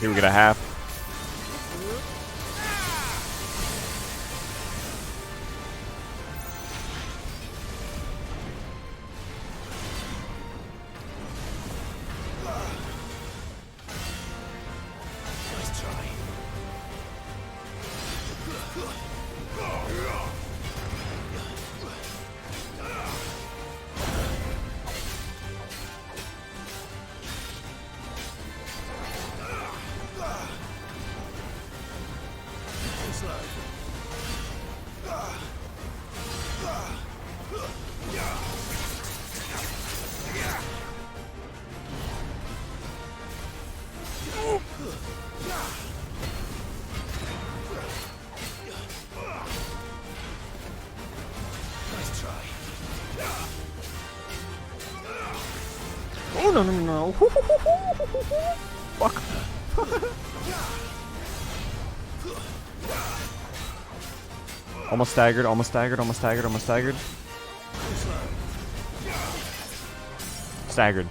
Speaker 1: Here we get a half. Oh, no, no, no, no. Fuck. Almost staggered, almost staggered, almost staggered, almost staggered. Staggered.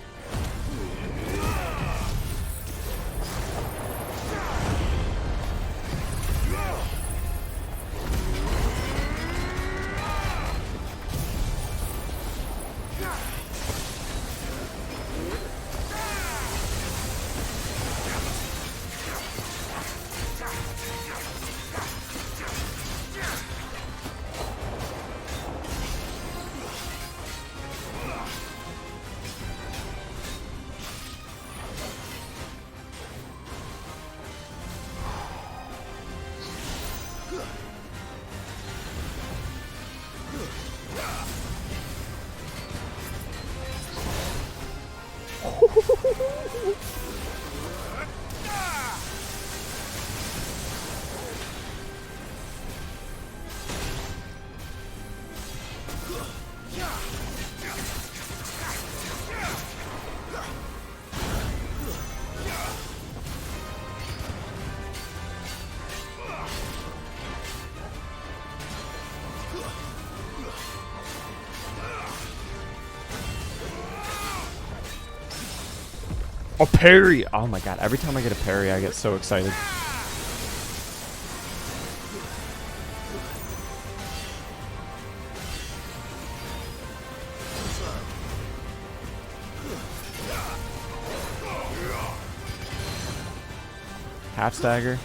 Speaker 1: A parry! Oh my god, every time I get a parry, I get so excited. Half stagger.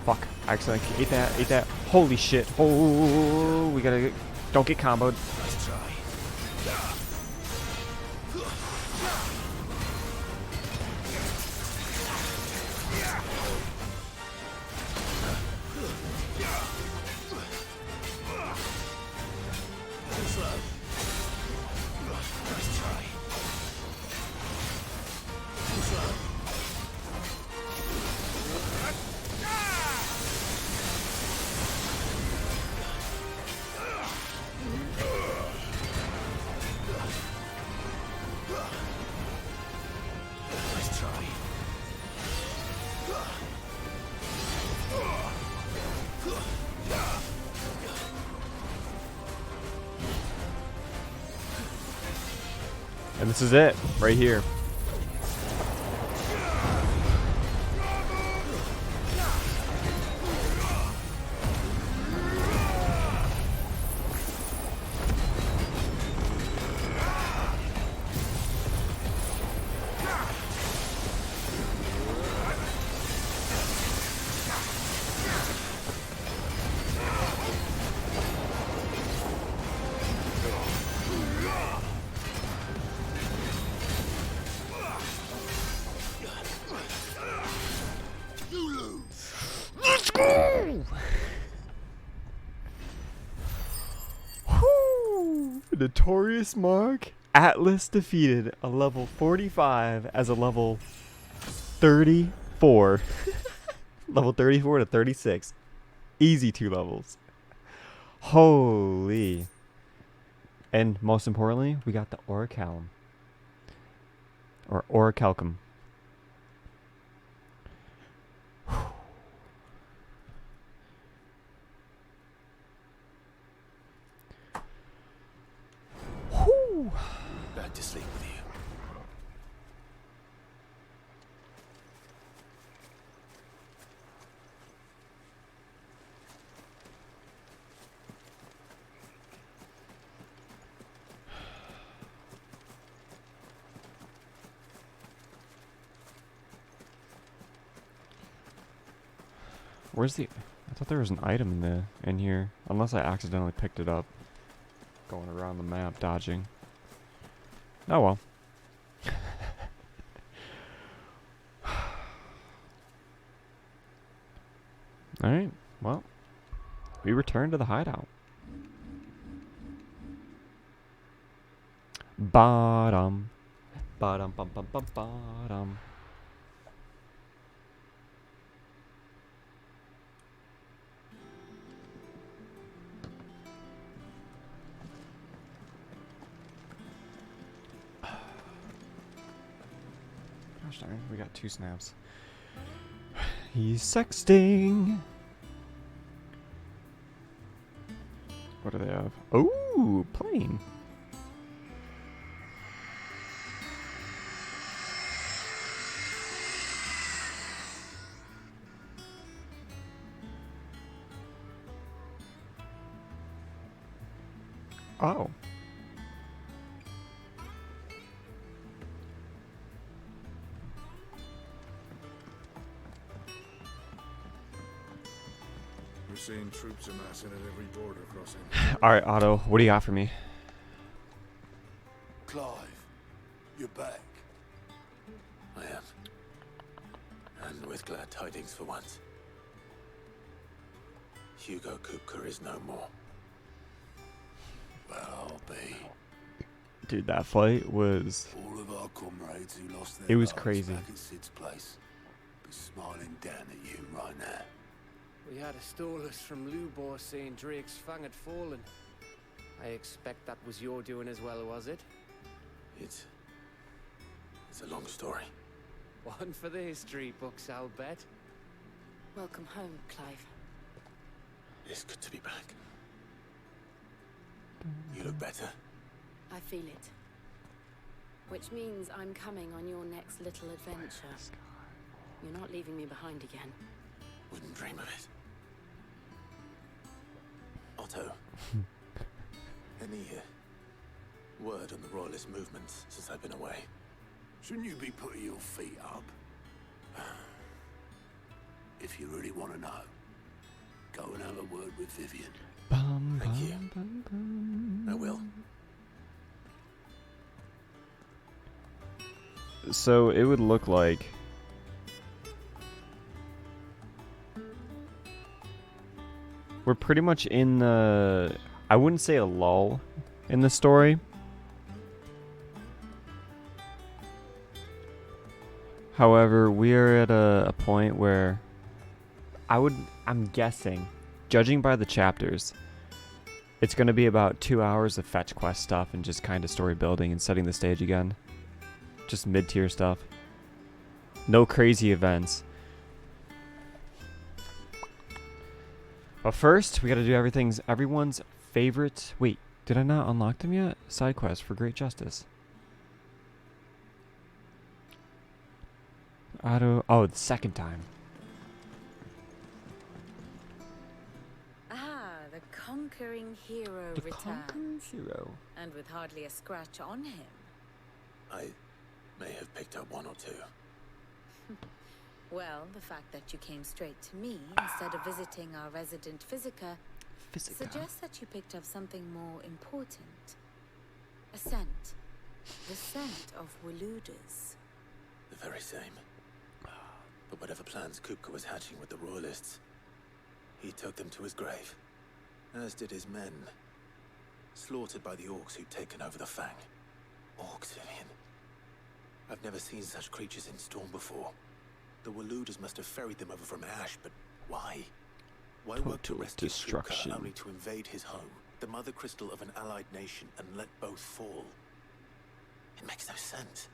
Speaker 1: Fuck. I accidentally ate that. Ate that. Holy shit. Oh, we gotta get, don't get comboed.
Speaker 2: Let's try. Let's try. Let's try.
Speaker 1: And this is it. Right here. Let's go! Whew. Notorious Mark. Atlas defeated a level 45 as a level 34. Level 34 to 36. Easy 2 levels. Holy. And most importantly, we got the Orichalcum. Or Orichalcum. Whew.
Speaker 2: Back to sleep with you.
Speaker 1: Where's the... I thought there was an item in here. Unless I accidentally picked it up. Going around the map, dodging. Oh well. Alright, well. We return to the hideout. Bottom. Bottom, bum, bum, bum, bottom. Gosh darn, we got 2 snaps. He's sexting. What do they have? Oh, plane. Oh.
Speaker 6: We're seeing troops amassing at every border crossing.
Speaker 1: Alright, Otto, what do you got for me?
Speaker 2: Clive, you're back. I am. And with glad tidings for once. Hugo Kupka is no more. Well, I'll be.
Speaker 1: Dude, that fight was...
Speaker 2: All of our comrades who lost their
Speaker 1: It was
Speaker 2: lives
Speaker 1: crazy.
Speaker 2: back at Sid's place be smiling down at you right now.
Speaker 3: We had a stolus from Lubor saying Drake's fang had fallen. I expect that was your doing as well, was it?
Speaker 2: It's a long story.
Speaker 3: One for the history books, I'll bet.
Speaker 4: Welcome home, Clive.
Speaker 2: It's good to be back. You look better.
Speaker 7: I feel it. Which means I'm coming on your next little adventure. You're not leaving me behind again.
Speaker 2: Wouldn't dream of it. Otto. Any word on the royalist movements since I've been away?
Speaker 8: Shouldn't you be putting your feet up? If you really want to know, go and have a word with Vivian.
Speaker 2: Thank you. I will.
Speaker 1: So it would look like we're pretty much in the, I wouldn't say a lull in the story. However, we are at a point where I'm guessing, judging by the chapters, it's going to be about 2 hours of fetch quest stuff and just kind of story building and setting the stage again. Just mid-tier stuff. No crazy events. But first, we gotta do everyone's favorite. Wait, did I not unlock them yet? Side quest for Great Justice. Oh, the second time.
Speaker 7: Ah, the conquering hero
Speaker 1: The
Speaker 7: returns.
Speaker 1: conquering hero.
Speaker 7: And with hardly a scratch on him.
Speaker 2: I may have picked up one or two.
Speaker 7: Well, the fact that you came straight to me instead of visiting our resident Physica suggests that you picked up something more important. A scent. The scent of Waludas.
Speaker 2: The very same. But whatever plans Kupka was hatching with the royalists, he took them to his grave. As did his men. Slaughtered by the orcs who'd taken over the Fang. Orcs, Vivian. I've never seen such creatures in Storm before. The Waludas must have ferried them over from Ash, but why? Why work to
Speaker 1: Total
Speaker 2: rescue
Speaker 1: destruction.
Speaker 2: Kupka only to invade his home, the mother crystal of an allied nation, and let both fall? It makes no sense.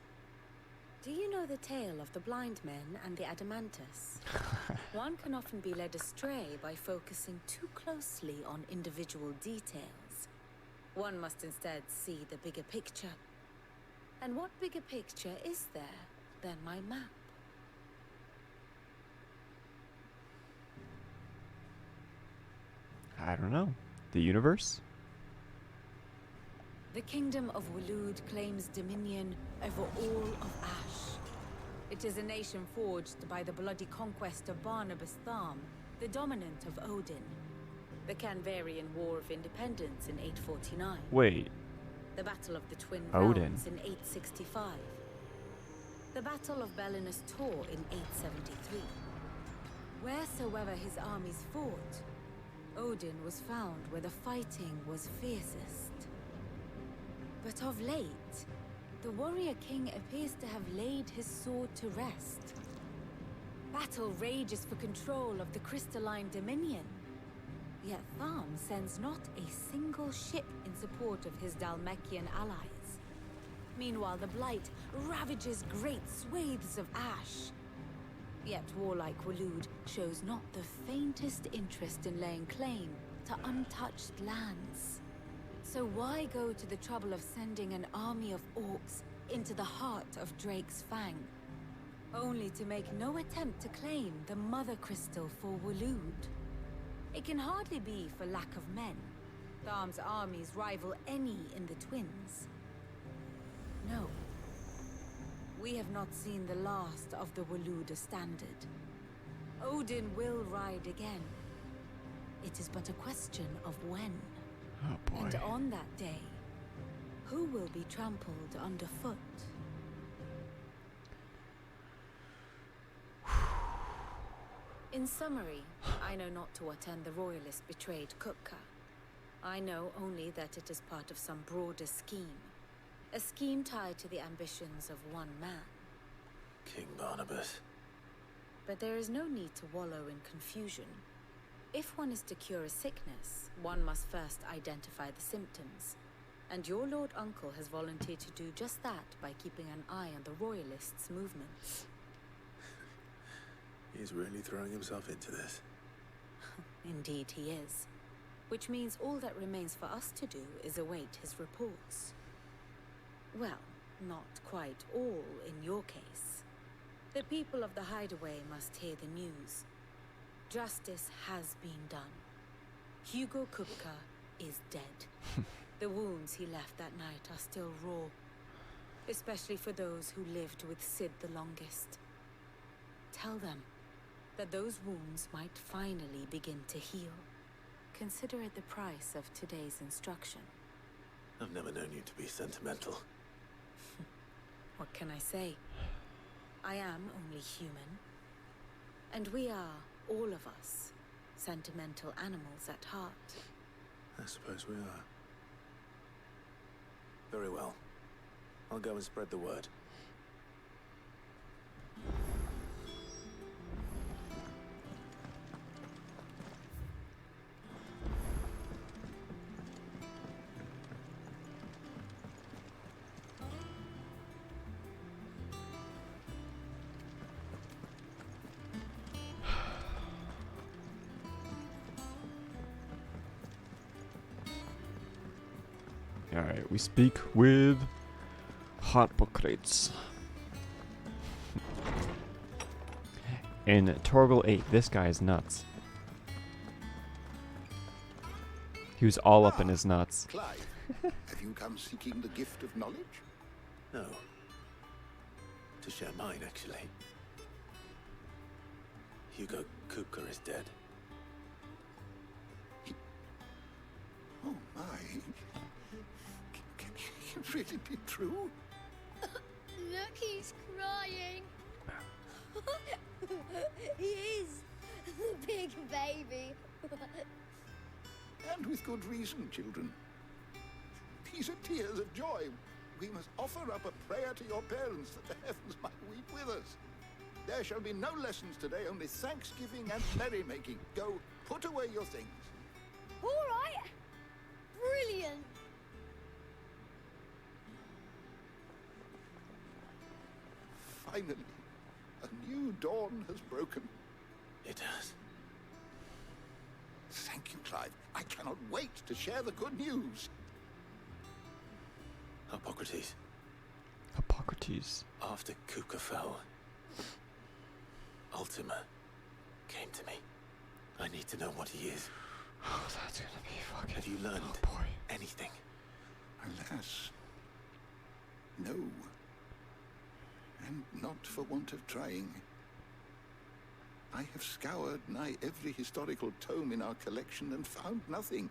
Speaker 7: Do you know the tale of the blind men and the Adamantus? One can often be led astray by focusing too closely on individual details. One must instead see the bigger picture. And what bigger picture is there than my map?
Speaker 1: I don't know. The universe?
Speaker 7: The kingdom of Walud claims dominion over all of Ash. It is a nation forged by the bloody conquest of Barnabas Tharm, the dominant of Odin. The Canvarian War of Independence in 849.
Speaker 1: Wait.
Speaker 7: The Battle of the Twin
Speaker 1: Odin.
Speaker 7: Realms in 865. The Battle of Belinus Tor in 873. Wheresoever his armies fought, Odin was found where the fighting was fiercest. But of late, the warrior king appears to have laid his sword to rest. Battle rages for control of the crystalline dominion. Yet Tharm sends not a single ship in support of his Dalmekian allies. Meanwhile, the Blight ravages great swathes of Ash. Yet warlike Walud shows not the faintest interest in laying claim to untouched lands. So why go to the trouble of sending an army of orcs into the heart of Drake's Fang, only to make no attempt to claim the Mother Crystal for Walud? It can hardly be for lack of men. Tharm's armies rival any in the Twins. No. We have not seen the last of the Waluda standard. Odin will ride again. It is but a question of when.
Speaker 1: Oh boy.
Speaker 7: And on that day, who will be trampled underfoot? In summary, I know not to what end the royalist betrayed Kupka. I know only that it is part of some broader scheme. A scheme tied to the ambitions of one man.
Speaker 2: King Barnabas.
Speaker 7: But there is no need to wallow in confusion. If one is to cure a sickness, one must first identify the symptoms. And your Lord Uncle has volunteered to do just that by keeping an eye on the royalists' movements.
Speaker 2: He's really throwing himself into this.
Speaker 7: Indeed he is. Which means all that remains for us to do is await his reports. Well, not quite all in your case. The people of the Hideaway must hear the news. Justice has been done. Hugo Kupka is dead. The wounds he left that night are still raw, especially for those who lived with Sid the longest. Tell them that those wounds might finally begin to heal. Consider it the price of today's instruction.
Speaker 2: I've never known you to be sentimental.
Speaker 7: What can I say? I am only human. And we are, all of us, sentimental animals at heart.
Speaker 2: I suppose we are. Very well. I'll go and spread the word.
Speaker 1: Alright, we speak with Hippocrates. In Torgal 8, this guy is nuts. He was all up in his nuts.
Speaker 8: Clive, have you come seeking the gift of knowledge?
Speaker 2: No. To share mine, actually. Hugo Kupka is dead.
Speaker 8: Oh my. Can it really be true?
Speaker 5: Look, he's crying. He is. The big baby.
Speaker 8: And with good reason, children. These are tears of joy. We must offer up a prayer to your parents that the heavens might weep with us. There shall be no lessons today, only thanksgiving and merrymaking. Go, put away your things.
Speaker 5: All right. Brilliant.
Speaker 8: Finally, a new dawn has broken.
Speaker 2: It has.
Speaker 8: Thank you, Clive. I cannot wait to share the good news.
Speaker 2: Hippocrates,
Speaker 1: Hippocrates.
Speaker 2: after Kupka fell, Ultima came to me. I need to know what he is.
Speaker 1: Oh, that's gonna be fucking...
Speaker 2: Have you learned
Speaker 1: Oh boy.
Speaker 2: anything?
Speaker 8: Alas, no. And not for want of trying. I have scoured nigh every historical tome in our collection and found nothing.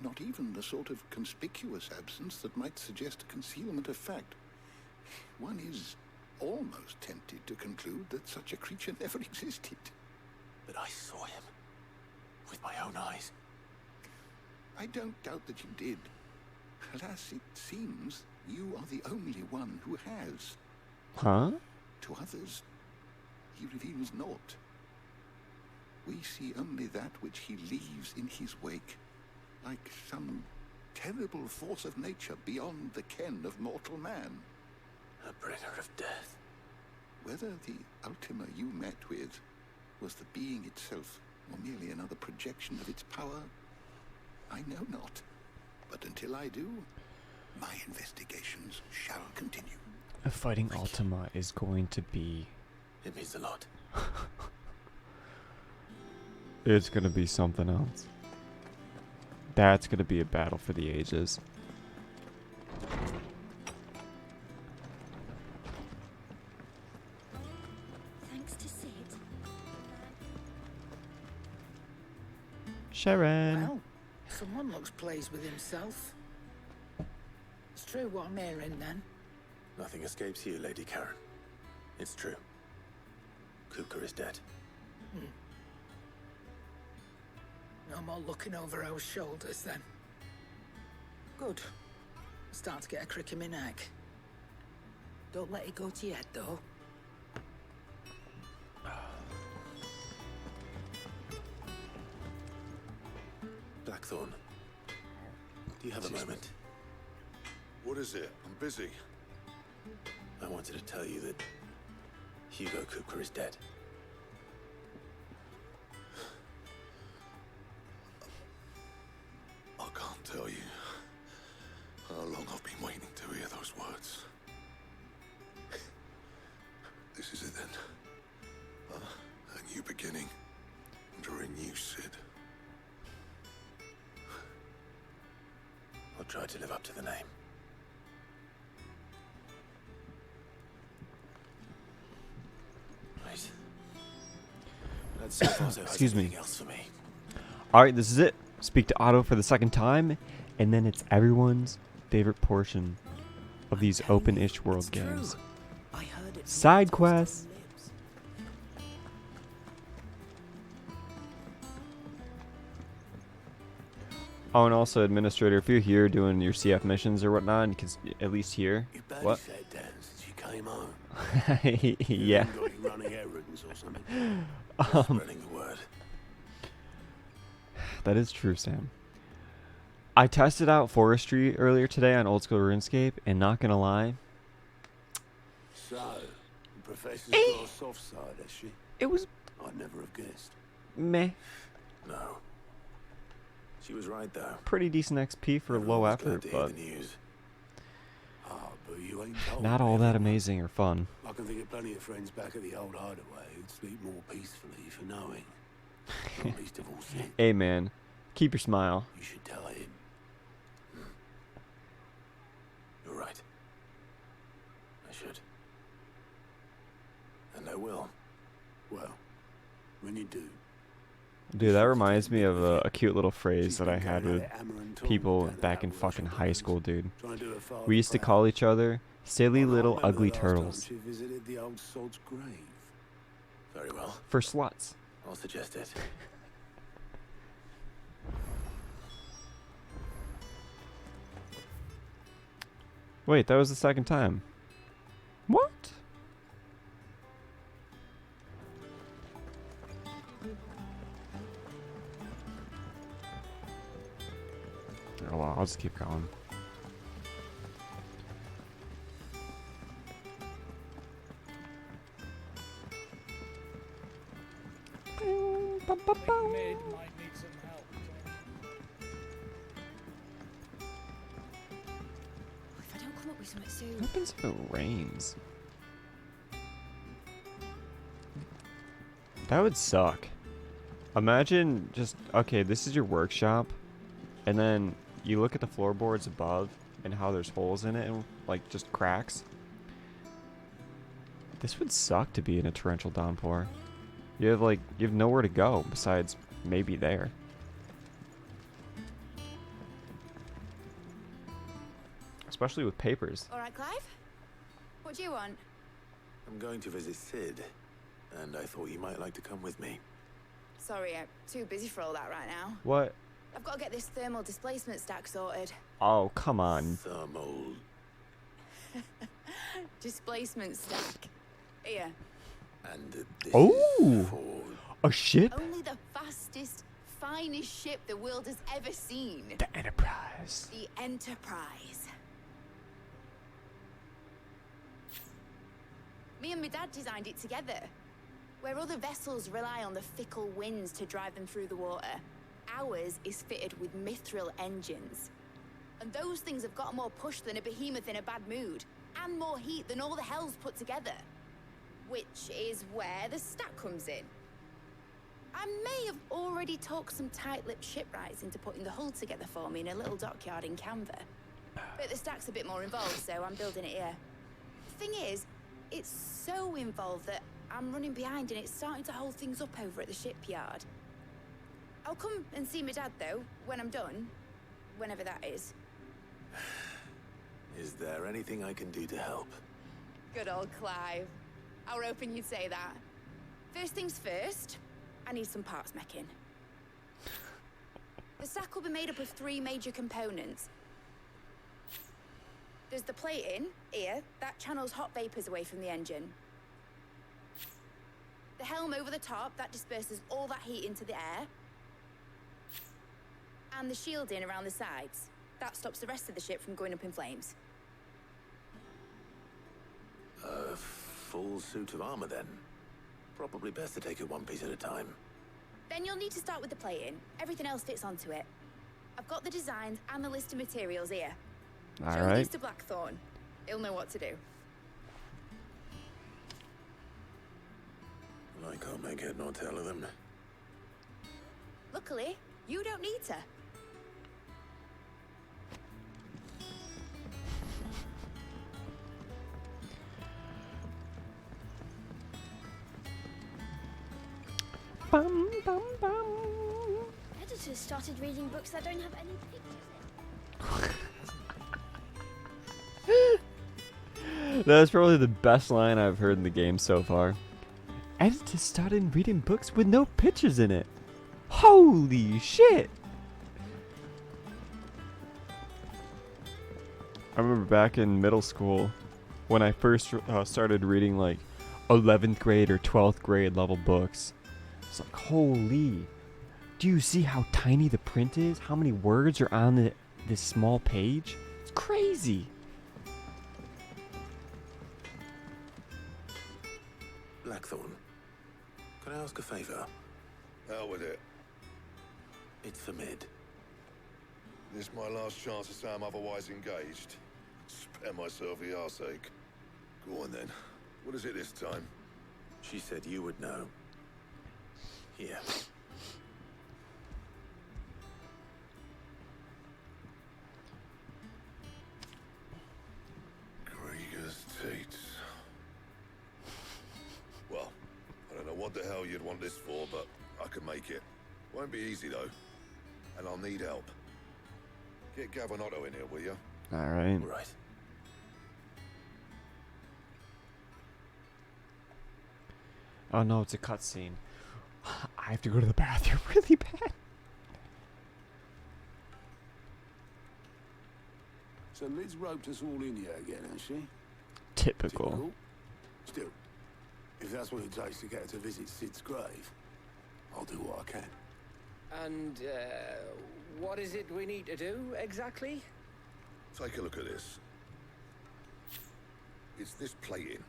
Speaker 8: Not even the sort of conspicuous absence that might suggest concealment of fact. One is almost tempted to conclude that such a creature never existed.
Speaker 2: But I saw him. With my own eyes.
Speaker 8: I don't doubt that you did. Alas, it seems you are the only one who has.
Speaker 1: Huh?
Speaker 8: To others, he reveals naught. We see only that which he leaves in his wake, like some terrible force of nature beyond the ken of mortal man.
Speaker 2: A bringer of death.
Speaker 8: Whether the Ultima you met with was the being itself, or merely another projection of its power, I know not. But until I do, my investigations shall continue.
Speaker 1: Fighting Ultima is going to be...
Speaker 2: It means a lot.
Speaker 1: It's gonna be something else. That's gonna be a battle for the ages.
Speaker 4: Thanks to Sid.
Speaker 1: Sharon!
Speaker 9: Well, someone looks pleased with himself. It's true what I'm hearing then.
Speaker 2: Nothing escapes you, Lady Karen. It's true. Kupka is dead.
Speaker 9: No more looking over our shoulders then. Good. Start to get a crick in my neck. Don't let it go to your head though.
Speaker 2: Blackthorn, do you have a moment?
Speaker 6: What is it? I'm busy.
Speaker 2: I wanted to tell you that Hugo Kupka is dead.
Speaker 6: beginning. Under a new Sid.
Speaker 2: I'll try to live up to the name. Right. Let's see if Otto has
Speaker 1: Excuse me.
Speaker 2: anything else for me.
Speaker 1: Alright, this is it. Speak to Otto for the second time, and then it's everyone's favorite portion of these open-ish world games. Side quests. Oh, and also, Administrator, if you're here doing your CF missions or whatnot, you can at least hear.
Speaker 2: You barely
Speaker 1: What?
Speaker 2: sat down since you came home.
Speaker 1: Yeah.
Speaker 2: You got any running errands or something? Just spreading the word.
Speaker 1: That is true, Sam. I tested out Forestry earlier today on Old School RuneScape, and not gonna lie,
Speaker 2: So, the professor's got a soft side, has she?
Speaker 1: it was
Speaker 2: I'd never have guessed.
Speaker 1: meh.
Speaker 2: No. She was right, though.
Speaker 1: Pretty decent XP for
Speaker 2: Everyone
Speaker 1: low
Speaker 2: was glad
Speaker 1: effort,
Speaker 2: to hear
Speaker 1: but
Speaker 2: the news. Ah, but you ain't told
Speaker 1: not
Speaker 2: me
Speaker 1: all that
Speaker 2: everyone.
Speaker 1: amazing or fun.
Speaker 2: I can think of plenty of friends back at the old hideaway who'd sleep more peacefully for knowing. Not least of all Sid.
Speaker 1: Hey, man, keep your smile.
Speaker 2: You should tell him. You're right. I should. And I will. Well, when you do.
Speaker 1: Dude, that reminds me of a cute little phrase that I had with people back in fucking high school, dude. We used to call each other silly little ugly turtles.
Speaker 2: She visited the old sod's grave. Very well.
Speaker 1: For sluts.
Speaker 2: I'll suggest it.
Speaker 1: Wait, that was the second time. What? Oh well, I'll just keep going.
Speaker 10: Mid might need some help.
Speaker 4: If I don't come up with something soon.
Speaker 1: What happens if it rains? That would suck. Imagine just, okay, this is your workshop, and then you look at the floorboards above and how there's holes in it and like just cracks. This would suck to be in a torrential downpour. You have nowhere to go besides maybe there. Especially with papers.
Speaker 11: All right, Clive. What do you want?
Speaker 2: I'm going to visit Sid, and I thought you might like to come with me.
Speaker 11: Sorry, I'm too busy for all that right now.
Speaker 1: What?
Speaker 11: I've got to get this thermal displacement stack sorted.
Speaker 1: Oh, come on.
Speaker 2: Thermal.
Speaker 11: Displacement stack. Here.
Speaker 2: And this
Speaker 1: Oh!
Speaker 2: is for...
Speaker 1: A ship?
Speaker 11: Only the fastest, finest ship the world has ever seen.
Speaker 1: The Enterprise.
Speaker 11: The Enterprise. Me and my dad designed it together. Where other vessels rely on the fickle winds to drive them through the water, ours is fitted with mithril engines. And those things have got more push than a behemoth in a bad mood, and more heat than all the hells put together. Which is where the stack comes in. I may have already talked some tight-lipped shipwrights into putting the hull together for me in a little dockyard in Canva. But the stack's a bit more involved, so I'm building it here. The thing is, it's so involved that I'm running behind and it's starting to hold things up over at the shipyard. I'll come and see my dad, though, when I'm done. Whenever that is.
Speaker 2: Is there anything I can do to help?
Speaker 11: Good old Clive. I were hoping you'd say that. First things first, I need some parts meching. The stack will be made up of 3 major components. There's the plating, here, that channels hot vapors away from the engine. The helm over the top, that disperses all that heat into the air. And the shielding around the sides. That stops the rest of the ship from going up in flames.
Speaker 2: A full suit of armor, then. Probably best to take it one piece at a time.
Speaker 11: Then you'll need to start with the plating. Everything else fits onto it. I've got the designs and the list of materials here. Show
Speaker 1: Alright.
Speaker 11: these to Blackthorn. He'll know what to do.
Speaker 2: Like can't make head nor tail of them.
Speaker 11: Luckily, you don't need to.
Speaker 1: Bum, bum, bum.
Speaker 5: Editors started reading books that don't have any pictures in.
Speaker 1: That's probably the best line I've heard in the game so far. Editors started reading books with no pictures in it. Holy shit! I remember back in middle school when I first started reading like 11th grade or 12th grade level books. It's like, holy, do you see how tiny the print is? How many words are on this small page? It's crazy.
Speaker 2: Blackthorn, can I ask a favor?
Speaker 6: Out with it.
Speaker 2: It's for Mid.
Speaker 6: This my last chance to say I'm otherwise engaged. Spare myself the arseache. Go on then. What is it this time?
Speaker 2: She said you would know. Here.
Speaker 6: Krieger's Tates. Well, I don't know what the hell you'd want this for, but I can make it. Won't be easy though. And I'll need help. Get Gavin-Otto in here, will you?
Speaker 1: Alright.
Speaker 2: Right.
Speaker 1: Oh no, it's a cutscene. I have to go to the bathroom really bad.
Speaker 12: So Liz roped us all in here again, has she?
Speaker 1: Typical.
Speaker 12: Still, if that's what it takes to get her to visit Sid's grave, I'll do what I can.
Speaker 3: And, what is it we need to do, exactly?
Speaker 6: Take a look at this. It's this plating.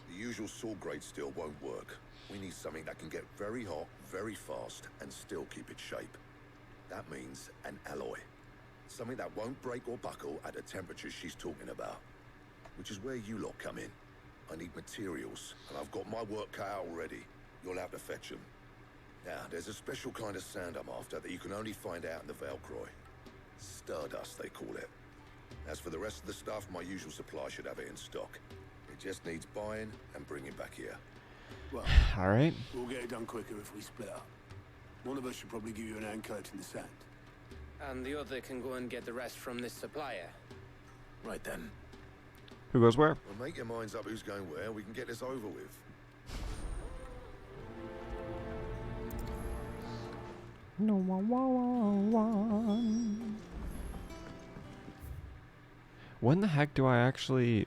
Speaker 6: The usual saw grade steel won't work. We need something that can get very hot, very fast, and still keep its shape. That means an alloy. Something that won't break or buckle at the temperatures she's talking about. Which is where you lot come in. I need materials, and I've got my work cut out already. You'll have to fetch them. Now, there's a special kind of sand I'm after that you can only find out in the Valcroy. Stardust, they call it. As for the rest of the stuff, my usual supply should have it in stock. It just needs buying and bringing back here.
Speaker 12: Well,
Speaker 1: alright.
Speaker 12: We'll get it done quicker if we split up. One of us should probably give you an hand coating the sand.
Speaker 3: And the other can go and get the rest from this supplier.
Speaker 2: Right then.
Speaker 1: Who goes where?
Speaker 6: Well, make your minds up who's going where. We can get this over with.
Speaker 1: No one. When the heck do I actually...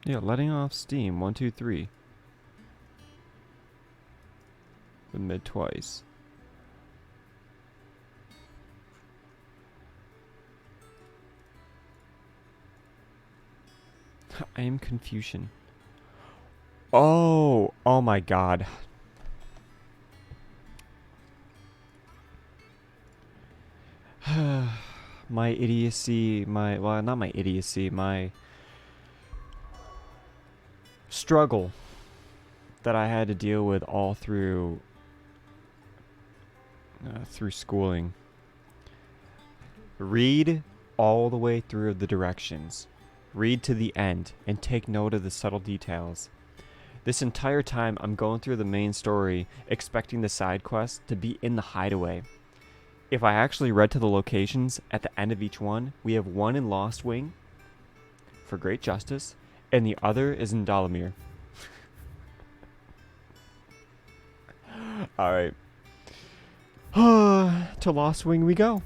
Speaker 1: Yeah, letting off steam. 1, 2, 3. With mid twice. I am confusion. Oh my god. My idiocy, well, not my idiocy, my struggle that I had to deal with all through schooling. Read all the way through the directions. Read to the end and take note of the subtle details. This entire time I'm going through the main story expecting the side quest to be in the hideaway. If I actually read to the locations at the end of each one, we have one in Lost Wing for Great Justice and the other is in Dalamir. Alright. To Lost Wing we go.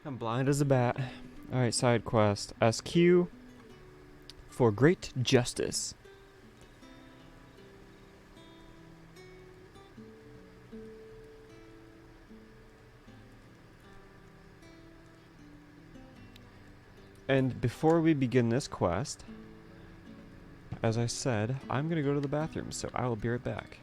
Speaker 1: I'm blind as a bat. Alright, side quest. SQ for Great Justice. And before we begin this quest, as I said, I'm gonna go to the bathroom, so I will be right back.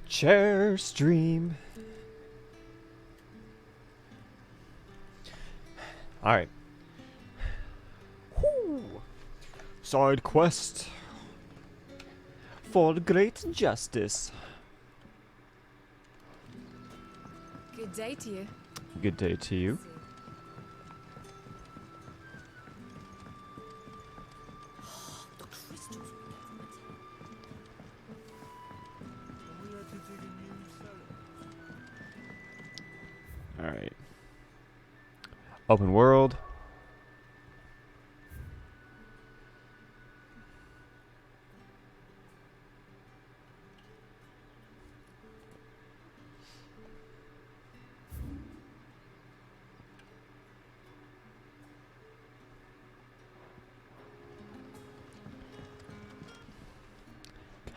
Speaker 1: Chair stream. Alright. Side quest for great justice.
Speaker 7: Good day to you.
Speaker 1: Good day to you.
Speaker 5: The crystals.
Speaker 1: Alright. Open world.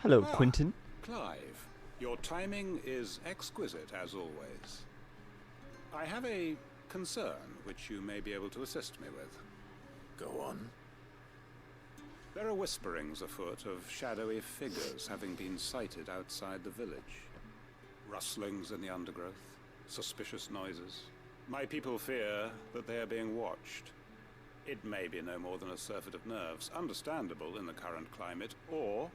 Speaker 1: Hello, Quentin.
Speaker 10: Clive, your timing is exquisite as always. I have a concern which you may be able to assist me with.
Speaker 2: Go on.
Speaker 10: There are whisperings afoot of shadowy figures having been sighted outside the village. Rustlings in the undergrowth, suspicious noises. My people fear that they are being watched. It may be no more than a surfeit of nerves, understandable in the current climate, or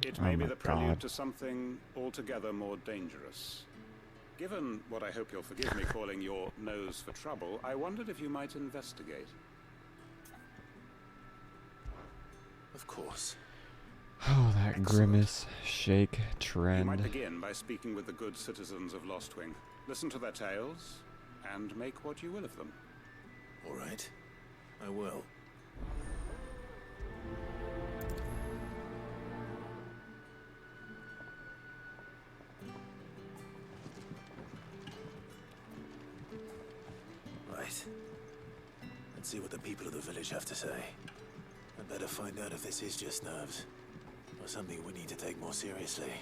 Speaker 10: it may be the prelude to something altogether more dangerous. Given what I hope you'll forgive me calling your nose for trouble, I wondered if you might investigate.
Speaker 2: Of course.
Speaker 1: Oh, that grimace, shake,
Speaker 10: You might
Speaker 1: trend.
Speaker 10: begin by speaking with the good citizens of Lostwing. Listen to their tales, and make what you will of them.
Speaker 2: All right. I will. Right. Let's see what the people of the village have to say. I'd better find out if this is just nerves, or something we need to take more seriously.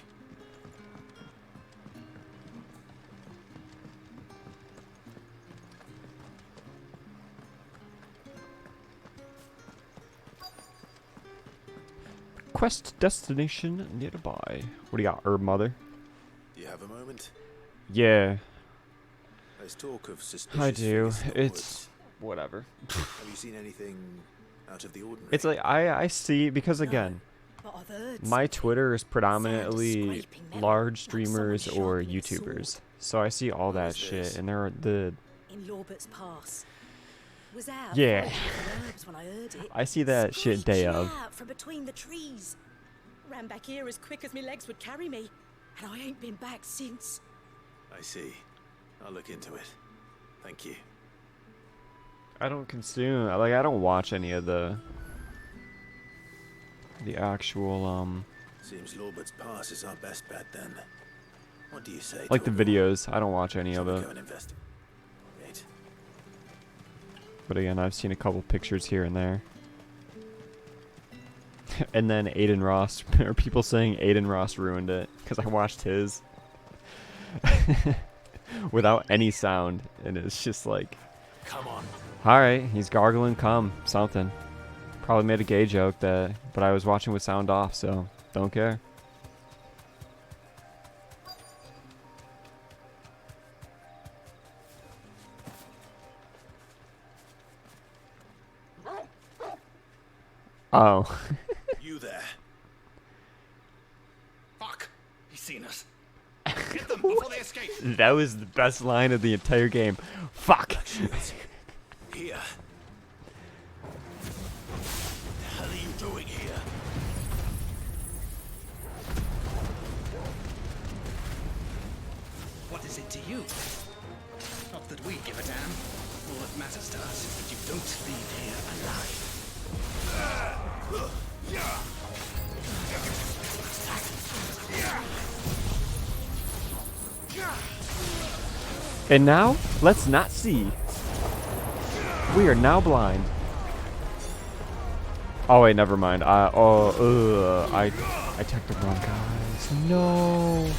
Speaker 1: Quest destination nearby. What do you got, Herb Mother?
Speaker 2: Do you have a moment?
Speaker 1: Yeah,
Speaker 2: There's talk of suspicious
Speaker 1: I do.
Speaker 2: figures in the
Speaker 1: It's
Speaker 2: woods.
Speaker 1: whatever.
Speaker 2: Have you seen anything out of the ordinary?
Speaker 1: It's like I see, because again,
Speaker 5: But I've heard
Speaker 1: my
Speaker 5: something.
Speaker 1: Twitter is predominantly
Speaker 5: scraping metal,
Speaker 1: large
Speaker 5: like someone
Speaker 1: streamers or
Speaker 5: sharpening a sword.
Speaker 1: YouTubers, so I see all
Speaker 2: What
Speaker 1: that
Speaker 2: is
Speaker 1: shit,
Speaker 2: this?
Speaker 1: and they're the
Speaker 5: In Lorbert's Pass. Was out
Speaker 1: Yeah.
Speaker 5: foraging for herbs when I heard it.
Speaker 1: I see that shit day
Speaker 5: Screeching
Speaker 1: of.
Speaker 5: out from between the trees. Ran back here as quick as my legs would carry me, and I ain't been back since.
Speaker 2: I see. I'll look into it. Thank you.
Speaker 1: I don't consume, like, I don't watch any of the actual
Speaker 2: Seems Lorbert's Pass is our best bet then. What do you say?
Speaker 1: like the
Speaker 2: Torgal?
Speaker 1: videos. I don't watch any
Speaker 2: Shall
Speaker 1: of
Speaker 2: we
Speaker 1: it.
Speaker 2: go and investigate?
Speaker 1: But again, I've seen a couple pictures here and there. And then Aiden Ross, or people saying Aiden Ross ruined it because I watched his without any sound, and it's just like,
Speaker 2: Come on.
Speaker 1: all right, he's gargling cum, something. Probably made a gay joke but I was watching with sound off, so don't care. Oh.
Speaker 2: You there.
Speaker 13: Fuck! He's seen us. Get them before they escape.
Speaker 1: That was the best line of the entire game. Fuck.
Speaker 2: Here. What the hell are you doing here?
Speaker 13: What is it to you? Not that we give a damn. All that matters to us is that you don't leave here alive.
Speaker 1: And now, let's not see. We are now blind. Oh wait, never mind. I took the wrong guys. No.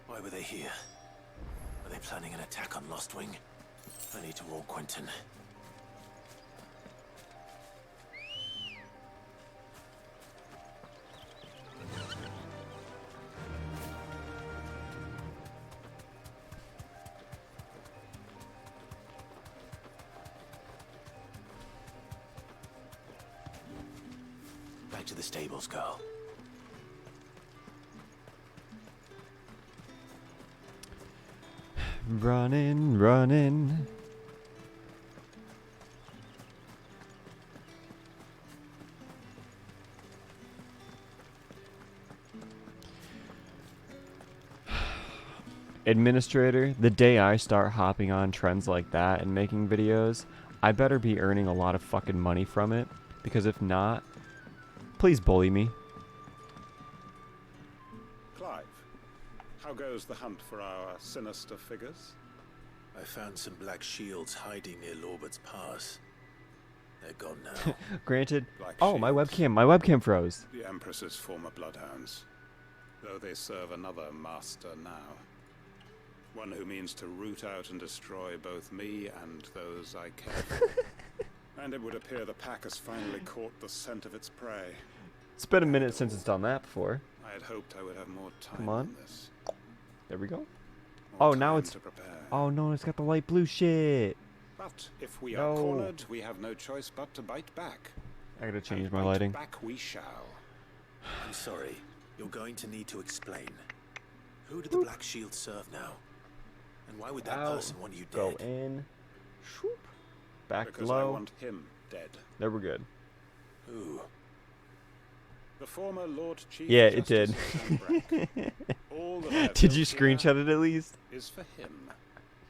Speaker 2: Why were they here? Are they planning an attack on Lostwing? I need to warn Quentin. Back to the stables, girl.
Speaker 1: Running, running. Administrator, the day I start hopping on trends like that and making videos, I better be earning a lot of fucking money from it, because if not, please bully me.
Speaker 10: Clive, how goes the hunt for our sinister figures?
Speaker 2: I found some black shields hiding near Lorbert's Pass. They're gone now.
Speaker 1: Granted.
Speaker 10: Black
Speaker 1: Oh,
Speaker 10: shields.
Speaker 1: my webcam froze.
Speaker 10: The Empress's former bloodhounds, though they serve another master now. One who means to root out and destroy both me and those I care for. And it would appear the pack has finally caught the scent of its prey.
Speaker 1: It's been a minute since it's done that before.
Speaker 10: I had hoped I would have more time
Speaker 1: Come on.
Speaker 10: on this.
Speaker 1: There we go.
Speaker 10: More
Speaker 1: Oh, now
Speaker 10: time
Speaker 1: it's...
Speaker 10: to prepare.
Speaker 1: Oh, no, it's got the light blue shit.
Speaker 10: But if we
Speaker 1: No.
Speaker 10: are cornered, we have no choice but to bite back.
Speaker 1: I gotta change
Speaker 10: And
Speaker 1: my
Speaker 10: bite
Speaker 1: lighting.
Speaker 10: back we shall.
Speaker 2: I'm sorry. You're going to need to explain. Who do the black shields serve now? And why would that person want you
Speaker 1: Go
Speaker 2: dead?
Speaker 1: in. Shoop. Back
Speaker 10: Because
Speaker 1: low.
Speaker 10: I want him dead.
Speaker 1: There we're good.
Speaker 2: Who?
Speaker 10: The former Lord Chief
Speaker 1: Yeah, it did.
Speaker 10: Justice of Sanbreque. All that I have
Speaker 1: Did you
Speaker 10: built here
Speaker 1: screenshot it at least?
Speaker 10: is for him.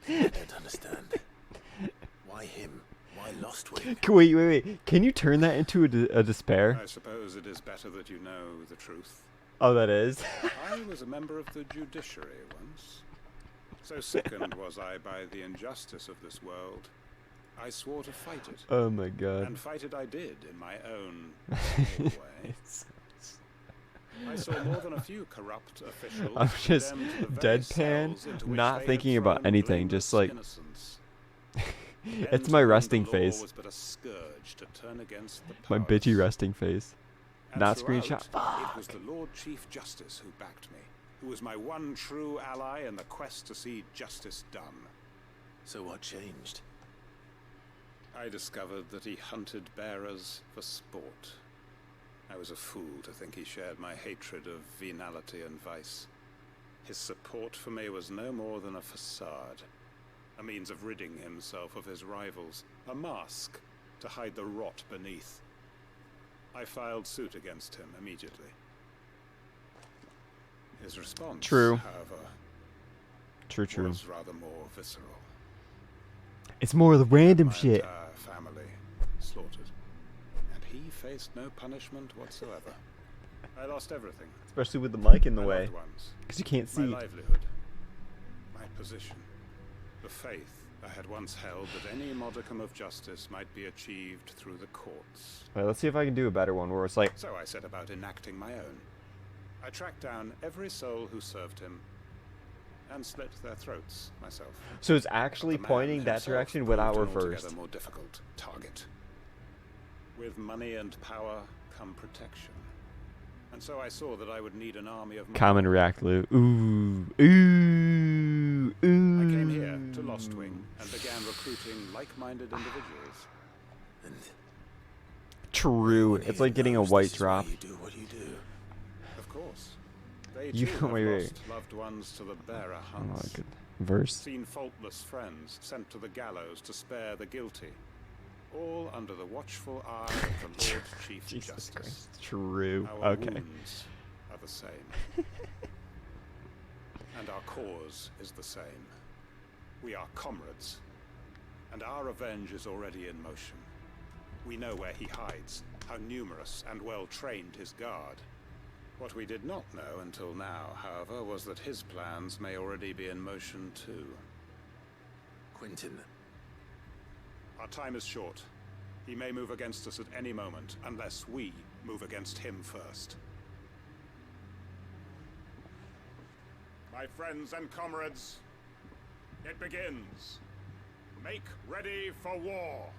Speaker 2: I don't understand. Why him? Why Lostwing?
Speaker 1: Wait. Can you turn that into a despair?
Speaker 10: I suppose it is better that you know the truth.
Speaker 1: Oh, that is?
Speaker 10: I was a member of the judiciary once. So sickened was I by the injustice of this world, I swore to fight it.
Speaker 1: Oh my god.
Speaker 10: And fight it I did in my own small way. I saw more than a few corrupt officials
Speaker 1: I'm just
Speaker 10: condemned to the very
Speaker 1: deadpan,
Speaker 10: cells into which
Speaker 1: not
Speaker 10: they had
Speaker 1: thinking about
Speaker 10: thrown
Speaker 1: anything, just like...
Speaker 10: innocence.
Speaker 1: It's my
Speaker 10: Men
Speaker 1: resting
Speaker 10: to whom the law
Speaker 1: face.
Speaker 10: was but a scourge to turn against the
Speaker 1: My
Speaker 10: powers.
Speaker 1: bitchy resting face.
Speaker 10: And
Speaker 1: Not
Speaker 10: throughout,
Speaker 1: screenshot.
Speaker 10: It was the Lord Chief Justice who backed me, who was my one true ally in the quest to see justice done.
Speaker 2: So what changed?
Speaker 10: I discovered that he hunted bearers for sport. I was a fool to think he shared my hatred of venality and vice. His support for me was no more than a facade, a means of ridding himself of his rivals, a mask to hide the rot beneath. I filed suit against him immediately. His response,
Speaker 1: True.
Speaker 10: however,
Speaker 1: True.
Speaker 10: was rather more visceral.
Speaker 1: It's more of the random
Speaker 10: My
Speaker 1: shit.
Speaker 10: entire family slaughtered, and he faced no punishment whatsoever. I lost everything.
Speaker 1: Especially with the mic in the
Speaker 10: My
Speaker 1: way.
Speaker 10: loved ones,
Speaker 1: Because you can't see.
Speaker 10: my livelihood, my position, the faith I had once held that any modicum of justice might be achieved through the courts.
Speaker 1: Wait, let's see if I can do a better one where it's like...
Speaker 10: So I set about enacting my own. I tracked down every soul who served him and slit their throats myself.
Speaker 1: So it's actually
Speaker 10: But the man
Speaker 1: pointing that
Speaker 10: himself
Speaker 1: direction
Speaker 10: proved
Speaker 1: without
Speaker 10: an
Speaker 1: reversed.
Speaker 10: altogether more difficult target. With money and power come protection. And so I saw that I would need an army of men.
Speaker 1: Common react loot. Ooh. Ooh. Ooh.
Speaker 10: I came here to Lostwing and began recruiting like-minded individuals.
Speaker 2: And
Speaker 1: True. It's like getting a white drop.
Speaker 2: you do what you do.
Speaker 10: Of course. They
Speaker 1: You-
Speaker 10: too have
Speaker 1: wait.
Speaker 10: lost loved ones to the bearer
Speaker 1: Oh,
Speaker 10: hunts.
Speaker 1: good verse.
Speaker 10: Seen faultless friends sent to the gallows to spare the guilty. All under the watchful eye of the Lord Chief
Speaker 1: Jesus
Speaker 10: Justice.
Speaker 1: Christ. True.
Speaker 10: Our
Speaker 1: Okay.
Speaker 10: wounds are the same. And our cause is the same. We are comrades. And our revenge is already in motion. We know where he hides, how numerous and well trained his guard. What we did not know until now, however, was that his plans may already be in motion too.
Speaker 2: Quentin.
Speaker 10: Our time is short. He may move against us at any moment, unless we move against him first. My friends and comrades, it begins. Make ready for war.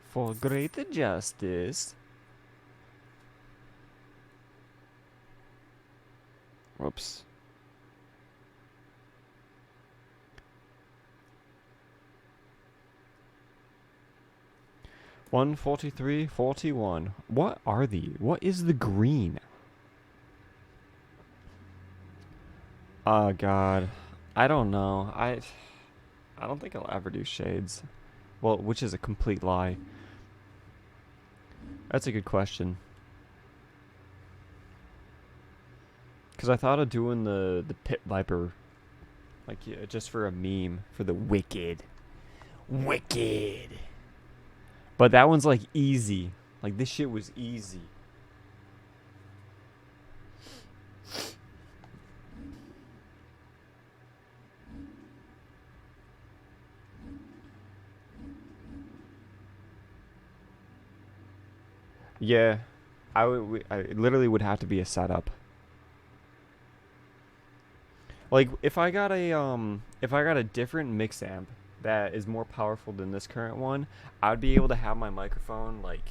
Speaker 1: For greater justice. Whoops. $143.41. What are the? What is the green? Oh God, I don't know. I don't think I'll ever do shades. Well, which is a complete lie. That's a good question. Cause I thought of doing the pit viper, like yeah, just for a meme for the wicked. But that one's like easy. Like this shit was easy. Yeah, I literally would have to be a setup. Like if I got a different mix amp that is more powerful than this current one, I'd be able to have my microphone like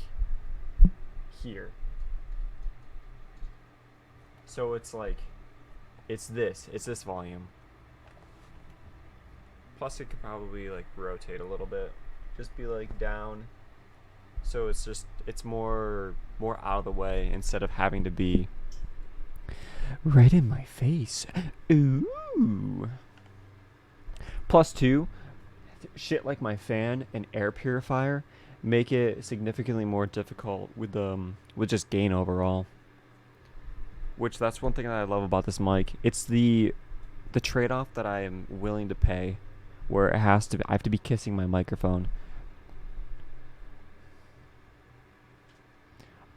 Speaker 1: here. So it's like it's this volume. Plus it could probably like rotate a little bit. Just be like down. So it's more out of the way instead of having to be right in my face. Ooh. Plus two, shit like my fan and air purifier make it significantly more difficult with just gain overall. Which that's one thing that I love about this mic. It's the trade-off that I am willing to pay, where I have to be kissing my microphone.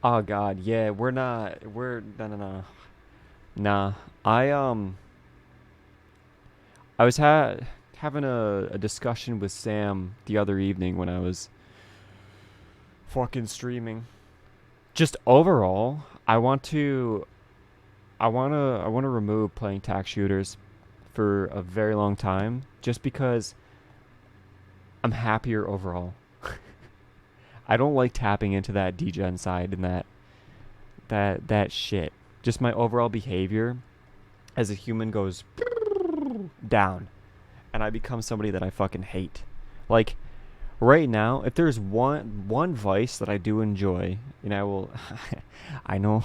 Speaker 1: Oh God, yeah, no. Nah, I was having a discussion with Sam the other evening when I was fucking streaming. Just overall, I want to remove playing tac shooters for a very long time, just because I'm happier overall. I don't like tapping into that degen side and that shit. Just my overall behavior as a human goes down, and I become somebody that I fucking hate. Like right now, if there's one vice that I do enjoy, and I will, I know,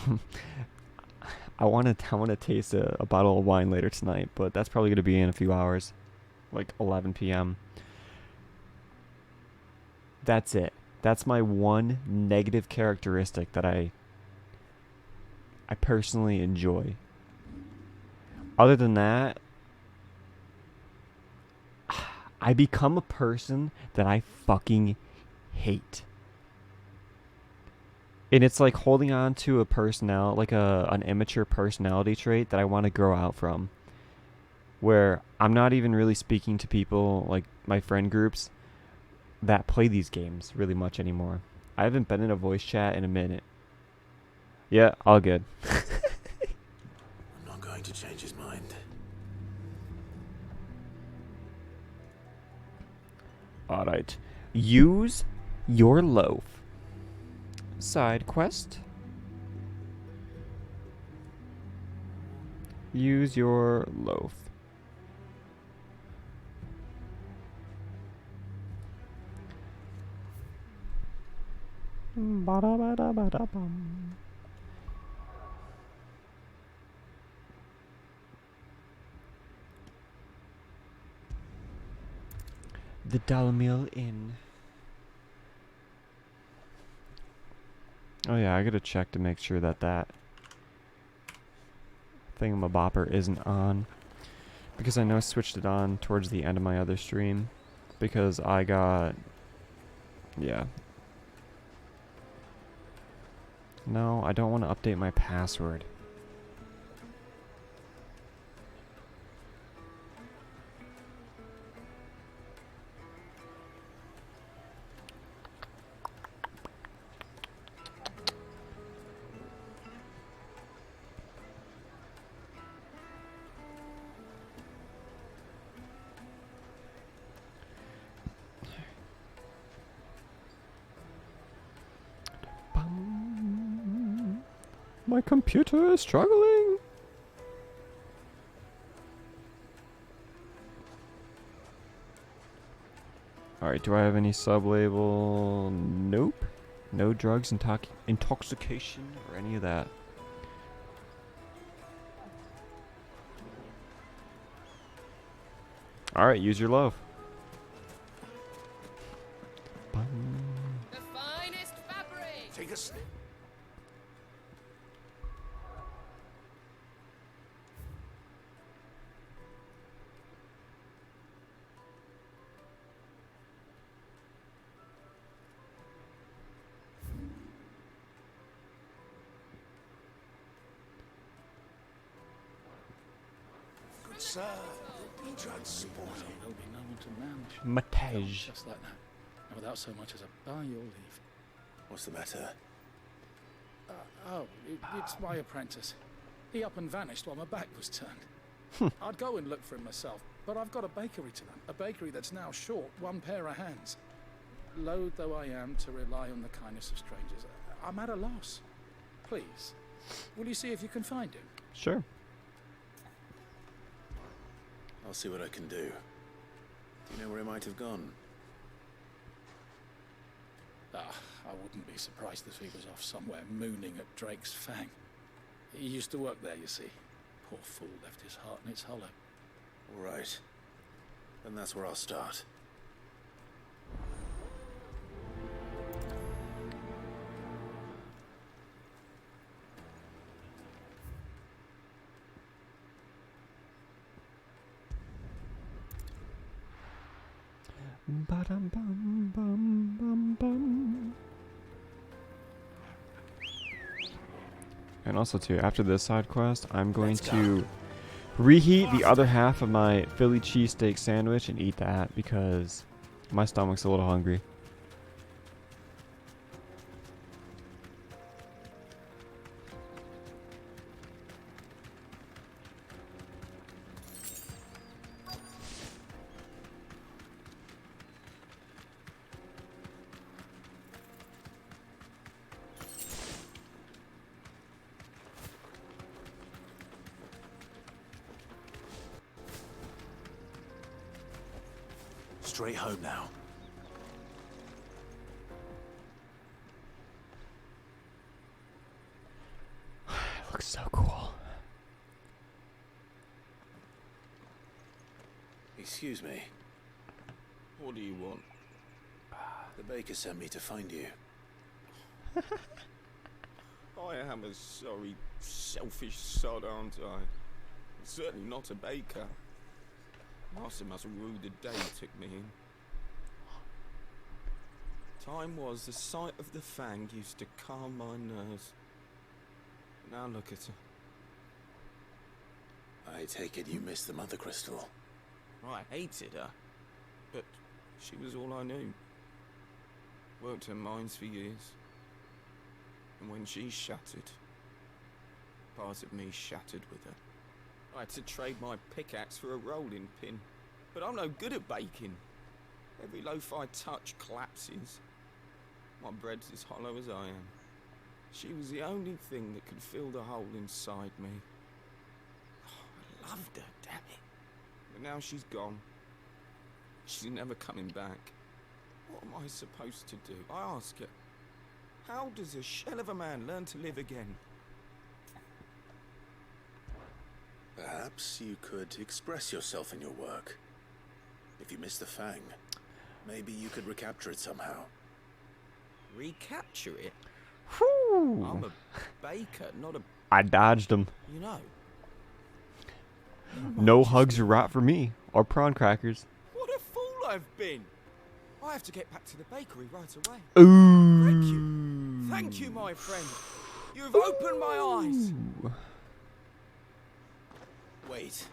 Speaker 1: I want to taste a bottle of wine later tonight, but that's probably gonna be in a few hours, like 11 p.m. That's it. That's my one negative characteristic that I personally enjoy. Other than that, I become a person that I fucking hate. And it's like holding on to a personality, like an immature personality trait that I want to grow out from. Where I'm not even really speaking to people, like my friend groups, that play these games really much anymore. I haven't been in a voice chat in a minute. Yeah, all good.
Speaker 2: I'm not going to change his mind.
Speaker 1: Alright. Use your loaf. Side quest. Use your loaf. Ba-da-ba-da-ba-da-bum. The Dalmill Inn. Oh yeah, I gotta check to make sure that thingamabopper isn't on. Because I know I switched it on towards the end of my other stream. Because I got... Yeah. No, I don't want to update my password. My computer is struggling. Alright, do I have any sub-label? Nope. No drugs, intoxication, or any of that. Alright, use your love.
Speaker 3: The finest fabric!
Speaker 12: Take a sip. Good sir, you'll be transported.
Speaker 13: There'll be no one to manage.
Speaker 1: Matage.
Speaker 13: Just like that. And without so much as a by your leave.
Speaker 2: What's the matter?
Speaker 13: It's my apprentice. He up and vanished while my back was turned. I'd go and look for him myself, but I've got a bakery to run. A bakery that's now short one pair of hands. Loath though I am to rely on the kindness of strangers, I'm at a loss. Please, will you see if you can find him?
Speaker 1: Sure.
Speaker 2: I'll see what I can do. Do you know where he might have gone?
Speaker 13: I wouldn't be surprised if he was off somewhere mooning at Drake's Fang. He used to work there, you see. Poor fool left his heart in its hollow.
Speaker 2: All right. Then that's where I'll start.
Speaker 1: Ba-dum bum bum bum bum. And also too, after this side quest, I'm going to reheat the other half of my Philly cheesesteak sandwich and eat that because my stomach's a little hungry.
Speaker 2: Straight home now.
Speaker 1: It looks so cool.
Speaker 2: Excuse me.
Speaker 14: What do you want?
Speaker 2: The baker sent me to find you.
Speaker 14: I am a sorry, selfish sod, aren't I? Certainly not a baker. Master must have ruled the day he took me in. Time was the sight of the Fang used to calm my nerves. Now look at her.
Speaker 2: I take it you missed the Mother Crystal.
Speaker 14: I hated her, but she was all I knew. Worked her mines for years. And when she shattered, part of me shattered with her. I had to trade my pickaxe for a rolling pin. But I'm no good at baking. Every loaf I touch collapses. My bread's as hollow as I am. She was the only thing that could fill the hole inside me. Oh, I loved her, damn it. But now she's gone. She's never coming back. What am I supposed to do? I ask her. How does a shell of a man learn to live again?
Speaker 2: Perhaps you could express yourself in your work. If you miss the Fang, maybe you could recapture it somehow.
Speaker 14: Recapture it?
Speaker 1: Whew.
Speaker 14: I'm a baker, not a...
Speaker 1: I dodged him.
Speaker 14: You know.
Speaker 1: No hugs or rot for me. Or prawn crackers.
Speaker 14: What a fool I've been! I have to get back to the bakery right away.
Speaker 1: Ooh.
Speaker 14: Thank you. Thank you, my friend. You've opened my eyes.
Speaker 2: Wait.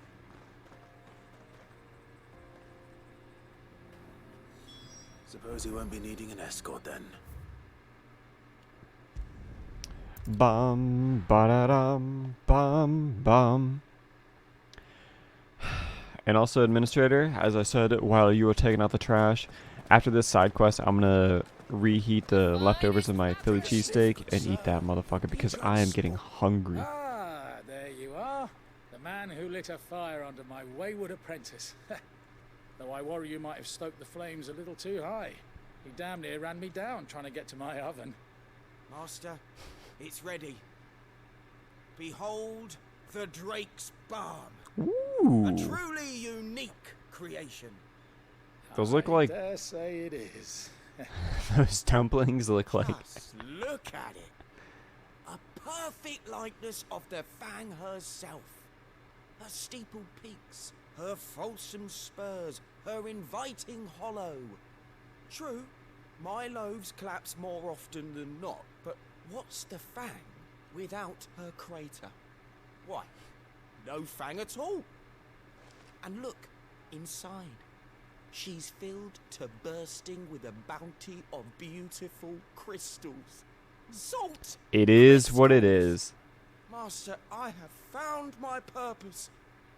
Speaker 2: Suppose you won't be needing an escort then.
Speaker 1: Bum ba-da-dum bum bum. And also, administrator, as I said while you were taking out the trash, after this side quest, I'm gonna reheat the leftovers of my Philly cheesesteak and eat that motherfucker because I am getting hungry.
Speaker 13: Ah, there you are. The man who lit a fire under my wayward apprentice. Though I worry you might have stoked the flames a little too high. He damn near ran me down trying to get to my oven.
Speaker 14: Master, it's ready. Behold the Drake's Balm.
Speaker 1: Ooh.
Speaker 14: A truly unique creation.
Speaker 1: Those look like...
Speaker 13: I dare say it is.
Speaker 1: Those dumplings look like...
Speaker 14: Just look at it. A perfect likeness of the Fang herself. Her steepled peaks, her fulsome spurs, her inviting hollow. True, my loaves collapse more often than not, but what's the Fang without her crater? Why, no Fang at all. And look, inside. She's filled to bursting with a bounty of beautiful crystals. Salt!
Speaker 1: It is what it is.
Speaker 14: Master, I have found my purpose.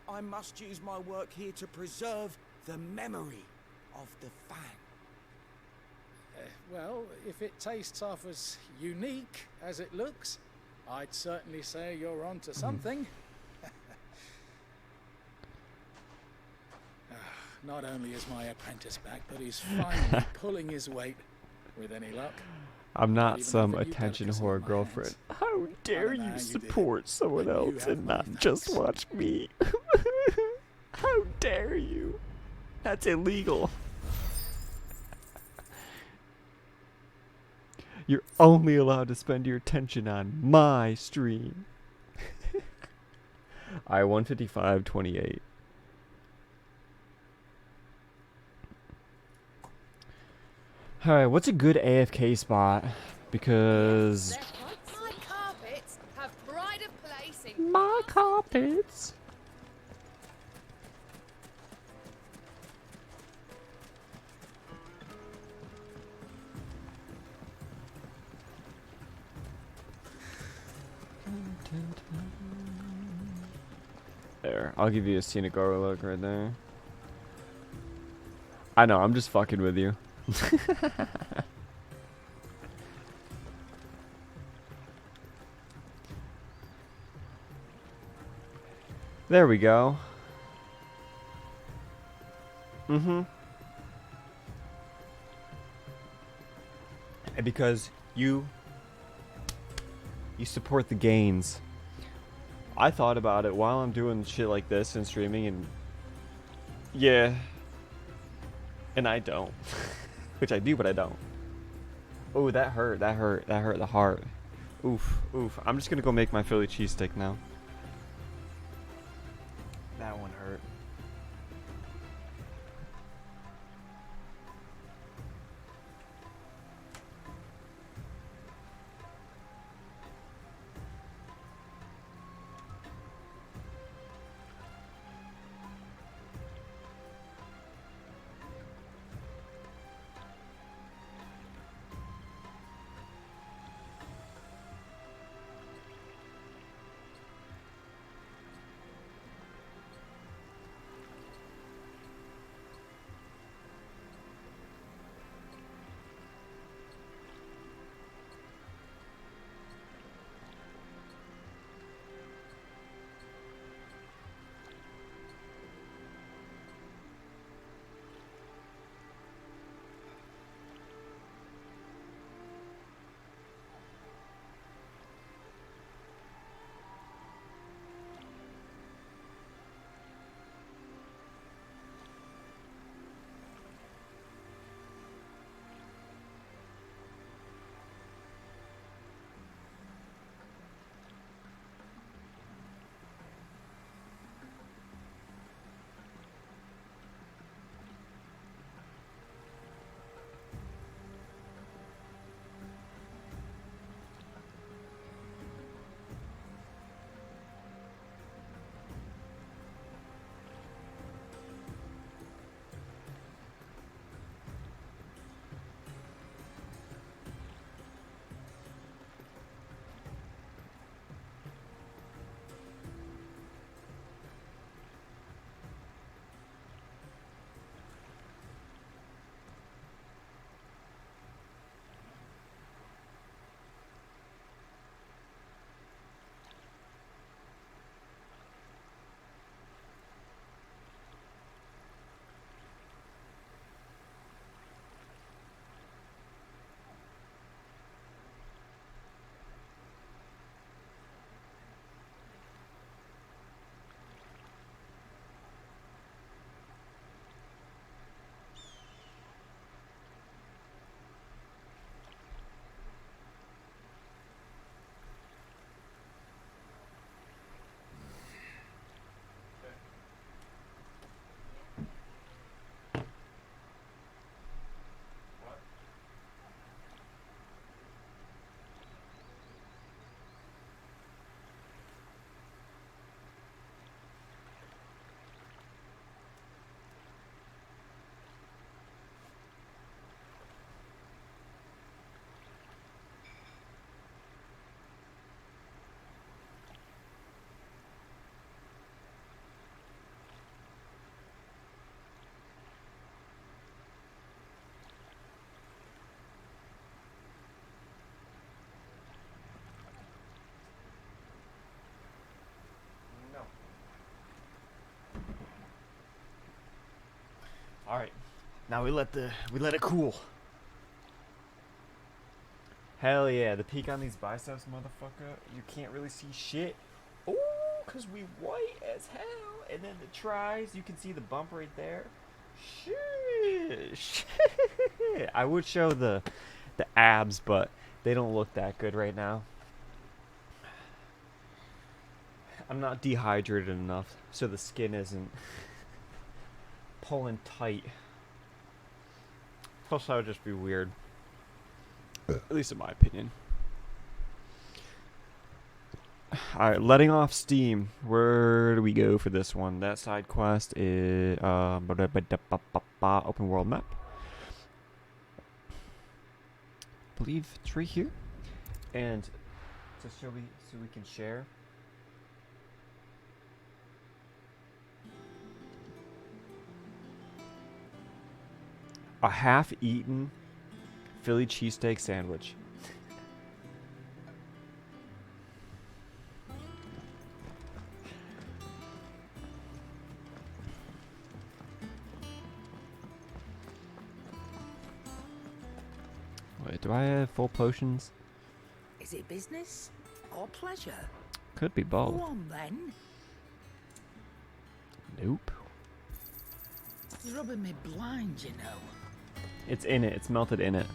Speaker 14: I must use my work here to preserve the memory of the Fang.
Speaker 13: Well, if it tastes half as unique as it looks, I'd certainly say you're onto something. Not only is my apprentice back, but he's finally pulling his weight. With any luck.
Speaker 1: I'm not some attention whore girlfriend. How dare you support someone else and not just watch me? How dare you? That's illegal. You're only allowed to spend your attention on my stream. I 155.28. Alright, what's a good AFK spot? Because...
Speaker 11: My carpets have pride of place in...
Speaker 1: My carpets! There, I'll give you a scenic overlook right there. I know, I'm just fucking with you. There we go. And because you support the gains. I thought about it while I'm doing shit like this and streaming, and yeah, and I don't. Which I do, but I don't. Oh, that hurt. That hurt the heart. Oof. I'm just gonna go make my Philly cheesesteak now. That one hurt. All right. Now we let it cool. Hell yeah, the peak on these biceps, motherfucker. You can't really see shit. Ooh, cause we white as hell. And then the tries, you can see the bump right there. Shit. I would show the abs, but they don't look that good right now. I'm not dehydrated enough, so the skin isn't pulling tight. Plus, that would just be weird. At least in my opinion. Alright, letting off steam. Where do we go for this one? That side quest is open world map. I believe it's right here. And just so we can share. A half-eaten Philly cheesesteak sandwich. Wait, do I have full potions?
Speaker 9: Is it business or pleasure?
Speaker 1: Could be both.
Speaker 9: Go on then.
Speaker 1: Nope.
Speaker 9: It's rubbing me blind, you know.
Speaker 1: It's in it. It's melted in it.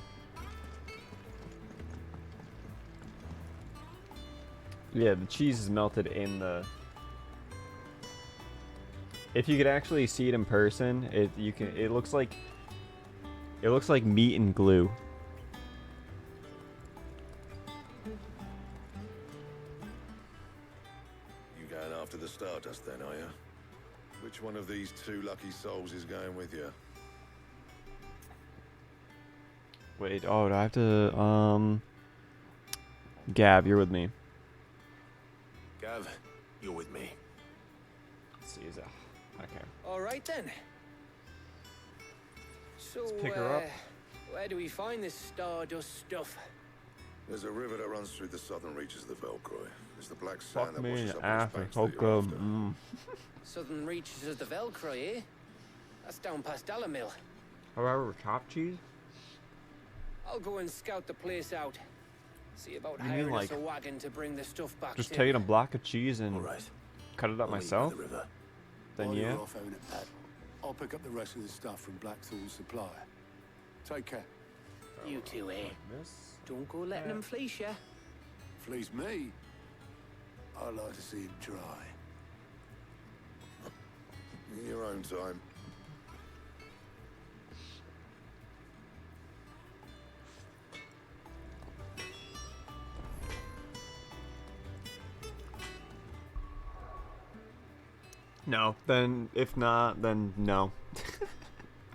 Speaker 1: Yeah, the cheese is melted in the... If you could actually see it in person, it looks like meat and glue.
Speaker 6: You going after the Stardust then, are you? Which one of these two lucky souls is going with you?
Speaker 1: Wait, oh, do I have to, Gab, you're with me.
Speaker 2: Gav, you're with me.
Speaker 1: Let's see, is that... Okay.
Speaker 3: All right then. So,
Speaker 1: Let's pick her up.
Speaker 3: Where do we find this Stardust stuff?
Speaker 6: There's a river that runs through the southern reaches of the Velcroy. There's the black sand
Speaker 1: Fuck
Speaker 6: that
Speaker 1: me,
Speaker 6: washes up
Speaker 1: after
Speaker 6: those banks that you're after.
Speaker 3: Southern reaches of the Velcroy, eh? That's down past Dallamil.
Speaker 1: However, chopped cheese?
Speaker 3: I'll go and scout the place out. See about
Speaker 1: You mean
Speaker 3: hiring us
Speaker 1: like
Speaker 3: a wagon to bring the stuff back.
Speaker 1: Just
Speaker 3: to.
Speaker 1: taking a block of cheese and cut it up
Speaker 12: I'll
Speaker 1: myself?
Speaker 12: meet you by the river.
Speaker 1: Then
Speaker 12: While
Speaker 1: yeah.
Speaker 12: you're off owning that, I'll pick up the rest of the stuff from Blackthorn's supplier. Take care.
Speaker 3: You two, eh? Don't go letting them fleece ya.
Speaker 12: Fleece me? I like to see him try.
Speaker 6: In your own time.
Speaker 1: No. Then, if not, then no.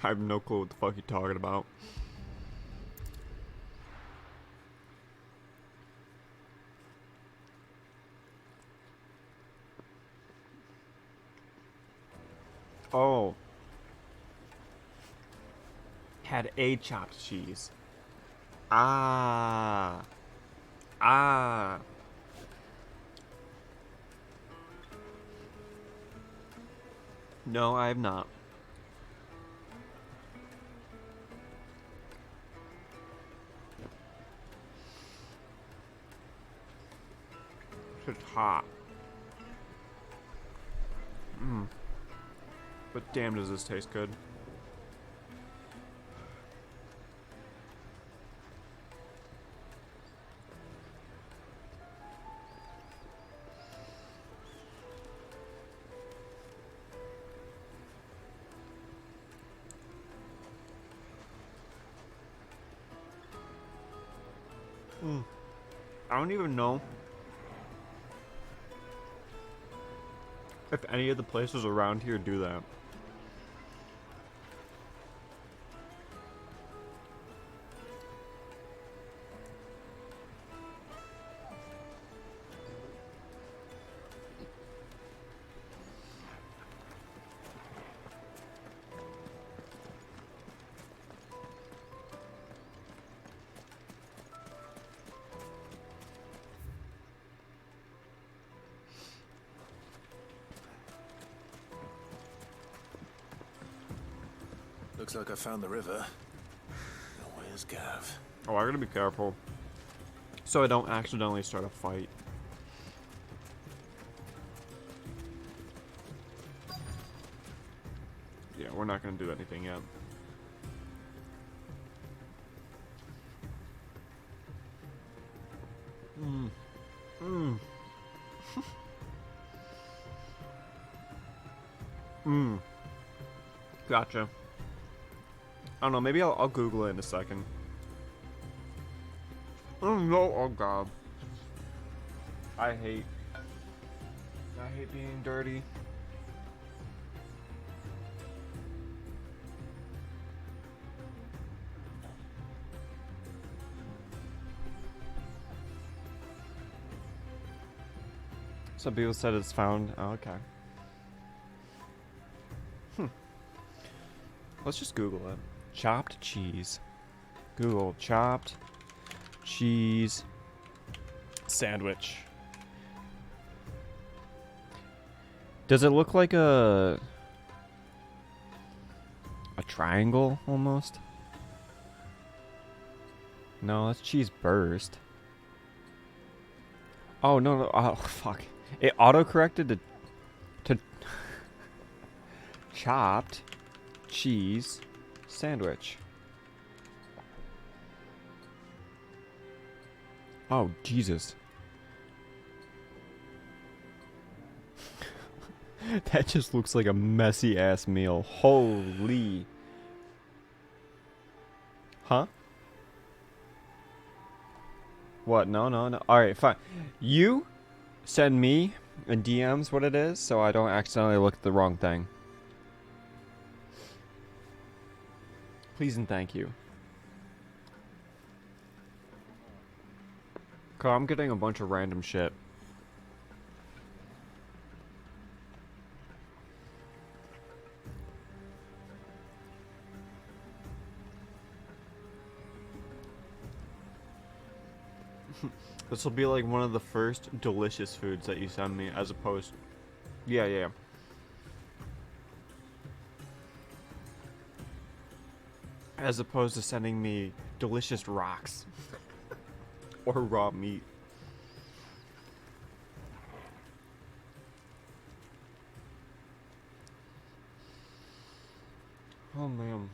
Speaker 1: I have no clue what the fuck you're talking about. Oh. Had a chopped cheese. Ah. Ah. No, I have not. It's hot. Mmm. But damn, does this taste good. I don't even know if any of the places around here do that.
Speaker 2: Looks like I found the river. Now where's Gav?
Speaker 1: Oh, I gotta be careful, so I don't accidentally start a fight. Yeah, we're not gonna do anything yet. Gotcha. I don't know, maybe I'll Google it in a second. Oh no, oh god. I hate being dirty. Some people said it's found. Oh, okay. Let's just Google it. Chopped cheese. Google chopped cheese sandwich. Does it look like a triangle almost? No, that's cheese burst. Oh no, oh fuck. It auto-corrected to chopped cheese sandwich. Oh, Jesus. That just looks like a messy ass meal. Holy. Huh? What? No, no, no. Alright, fine. You send me in DMs what it is so I don't accidentally look at the wrong thing. Please and thank you. Cause I'm getting a bunch of random shit. This will be like one of the first delicious foods that you send me, as opposed... Yeah, yeah. As opposed to sending me delicious rocks. Or raw meat. Oh, man.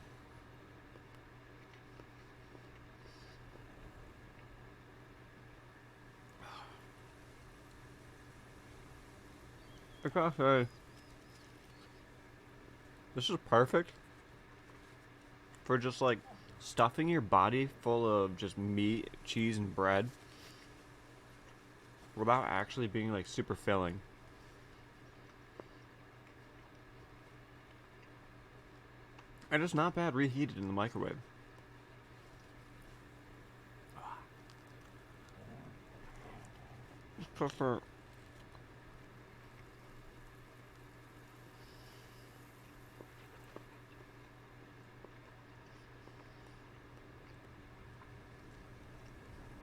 Speaker 1: I gotta say, this is perfect for just like stuffing your body full of just meat, cheese, and bread without actually being like super filling. And it's not bad reheated in the microwave. Just prefer.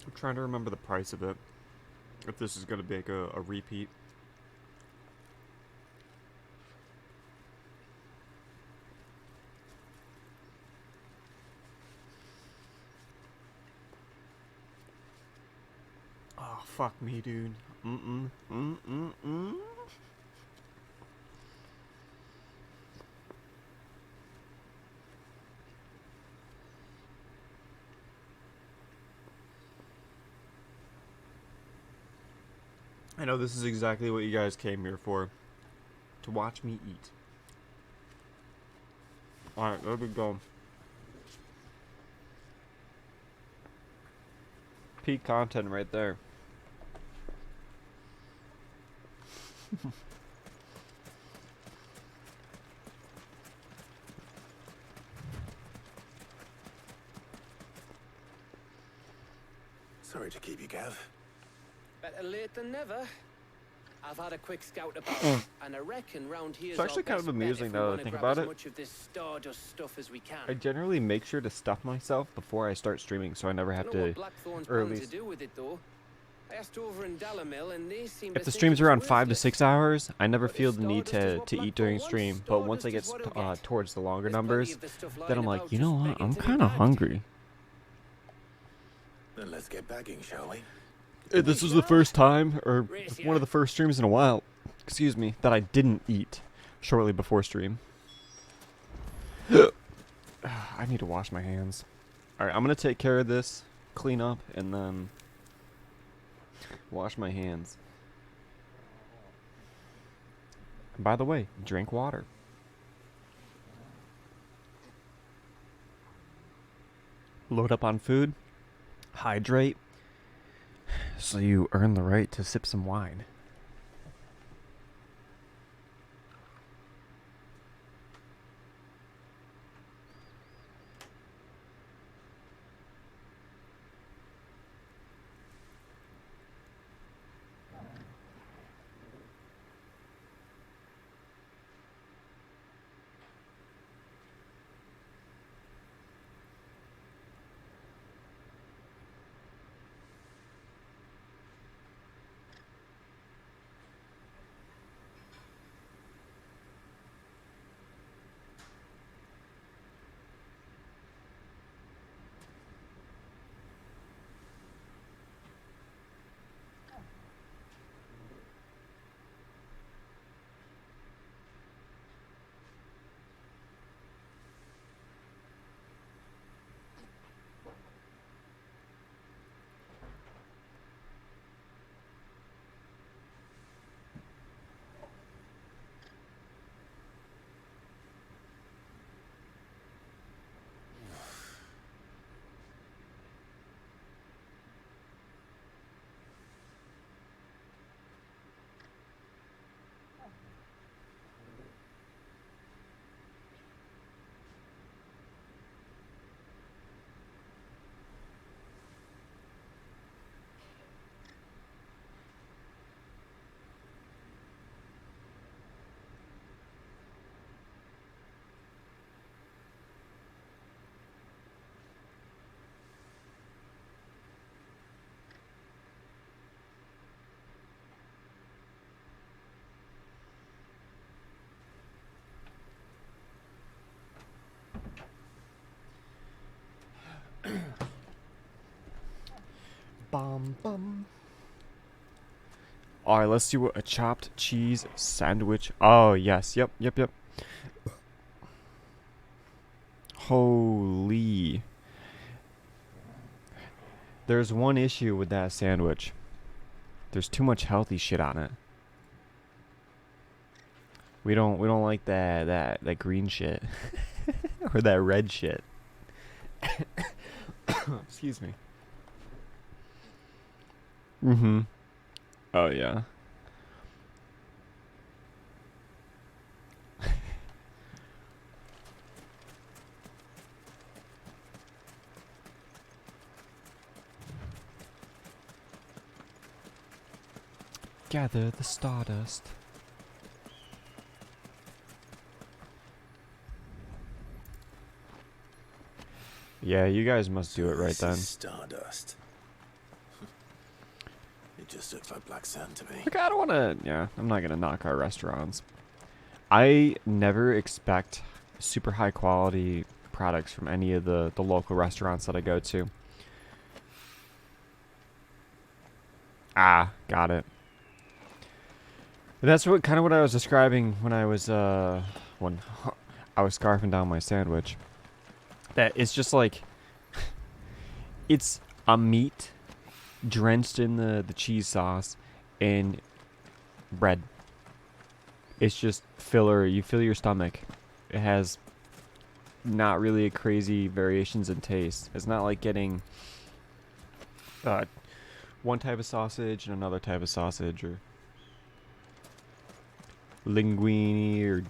Speaker 1: I'm trying to remember the price of it. If this is going to be like a repeat. Oh, fuck me, dude. I know this is exactly what you guys came here for. To watch me eat. Alright, there we go. Peak content right there.
Speaker 2: Sorry to keep you, Gav.
Speaker 3: Better late than never. I've had a quick scout about, and I reckon round here's
Speaker 1: It's actually kind of amusing now that I think about it.
Speaker 3: much of this stardust stuff as we can.
Speaker 1: I generally make sure to stuff myself before I start streaming, so I never have to,
Speaker 3: Blackthorn's
Speaker 1: or at
Speaker 3: planning
Speaker 1: least
Speaker 3: to do with it though. I asked over in Dallamil, and they seem
Speaker 1: If
Speaker 3: to
Speaker 1: the
Speaker 3: think
Speaker 1: stream's
Speaker 3: it's
Speaker 1: around 5 to
Speaker 3: worthless.
Speaker 1: 6 hours, I never
Speaker 3: But if
Speaker 1: feel the need
Speaker 3: Stardust is
Speaker 1: to
Speaker 3: what
Speaker 1: eat
Speaker 3: Blackpool
Speaker 1: during
Speaker 3: wants,
Speaker 1: stream. But once I get
Speaker 3: Stardust is what he'll get.
Speaker 1: towards the longer
Speaker 3: There's plenty
Speaker 1: numbers,
Speaker 3: of the stuff
Speaker 1: then
Speaker 3: lying
Speaker 1: I'm like,
Speaker 3: about
Speaker 1: you know
Speaker 3: just
Speaker 1: what?
Speaker 3: begging
Speaker 1: I'm
Speaker 3: to be
Speaker 1: kind of
Speaker 3: bagged.
Speaker 1: hungry.
Speaker 2: Then let's get bagging, shall we?
Speaker 1: This was the first time, or
Speaker 3: Race,
Speaker 1: one of the first streams in a while, excuse me, that I didn't eat shortly before stream. I need to wash my hands. Alright, I'm going to take care of this, clean up, and then wash my hands. And by the way, drink water. Load up on food. Hydrate. So you earn the right to sip some wine. Bum bum. Alright, let's do a chopped cheese sandwich. Oh, yes. Yep. Holy. There's one issue with that sandwich. There's too much healthy shit on it. We don't like that green shit. Or that red shit. Excuse me. Mm-hmm. Oh, yeah. Gather the stardust. Yeah, you guys must do it right then.
Speaker 2: Stardust. It just looks like black sand to me.
Speaker 1: Look, I don't want to. Yeah, I'm not gonna knock our restaurants. I never expect super high quality products from any of the local restaurants that I go to. Ah, got it. And that's what kind of what I was describing when I was when I was scarfing down my sandwich. That it's just like it's a meat drenched in the cheese sauce and bread. It's just filler. You fill your stomach. It has not really crazy variations in taste. It's not like getting one type of sausage and another type of sausage, or linguine, or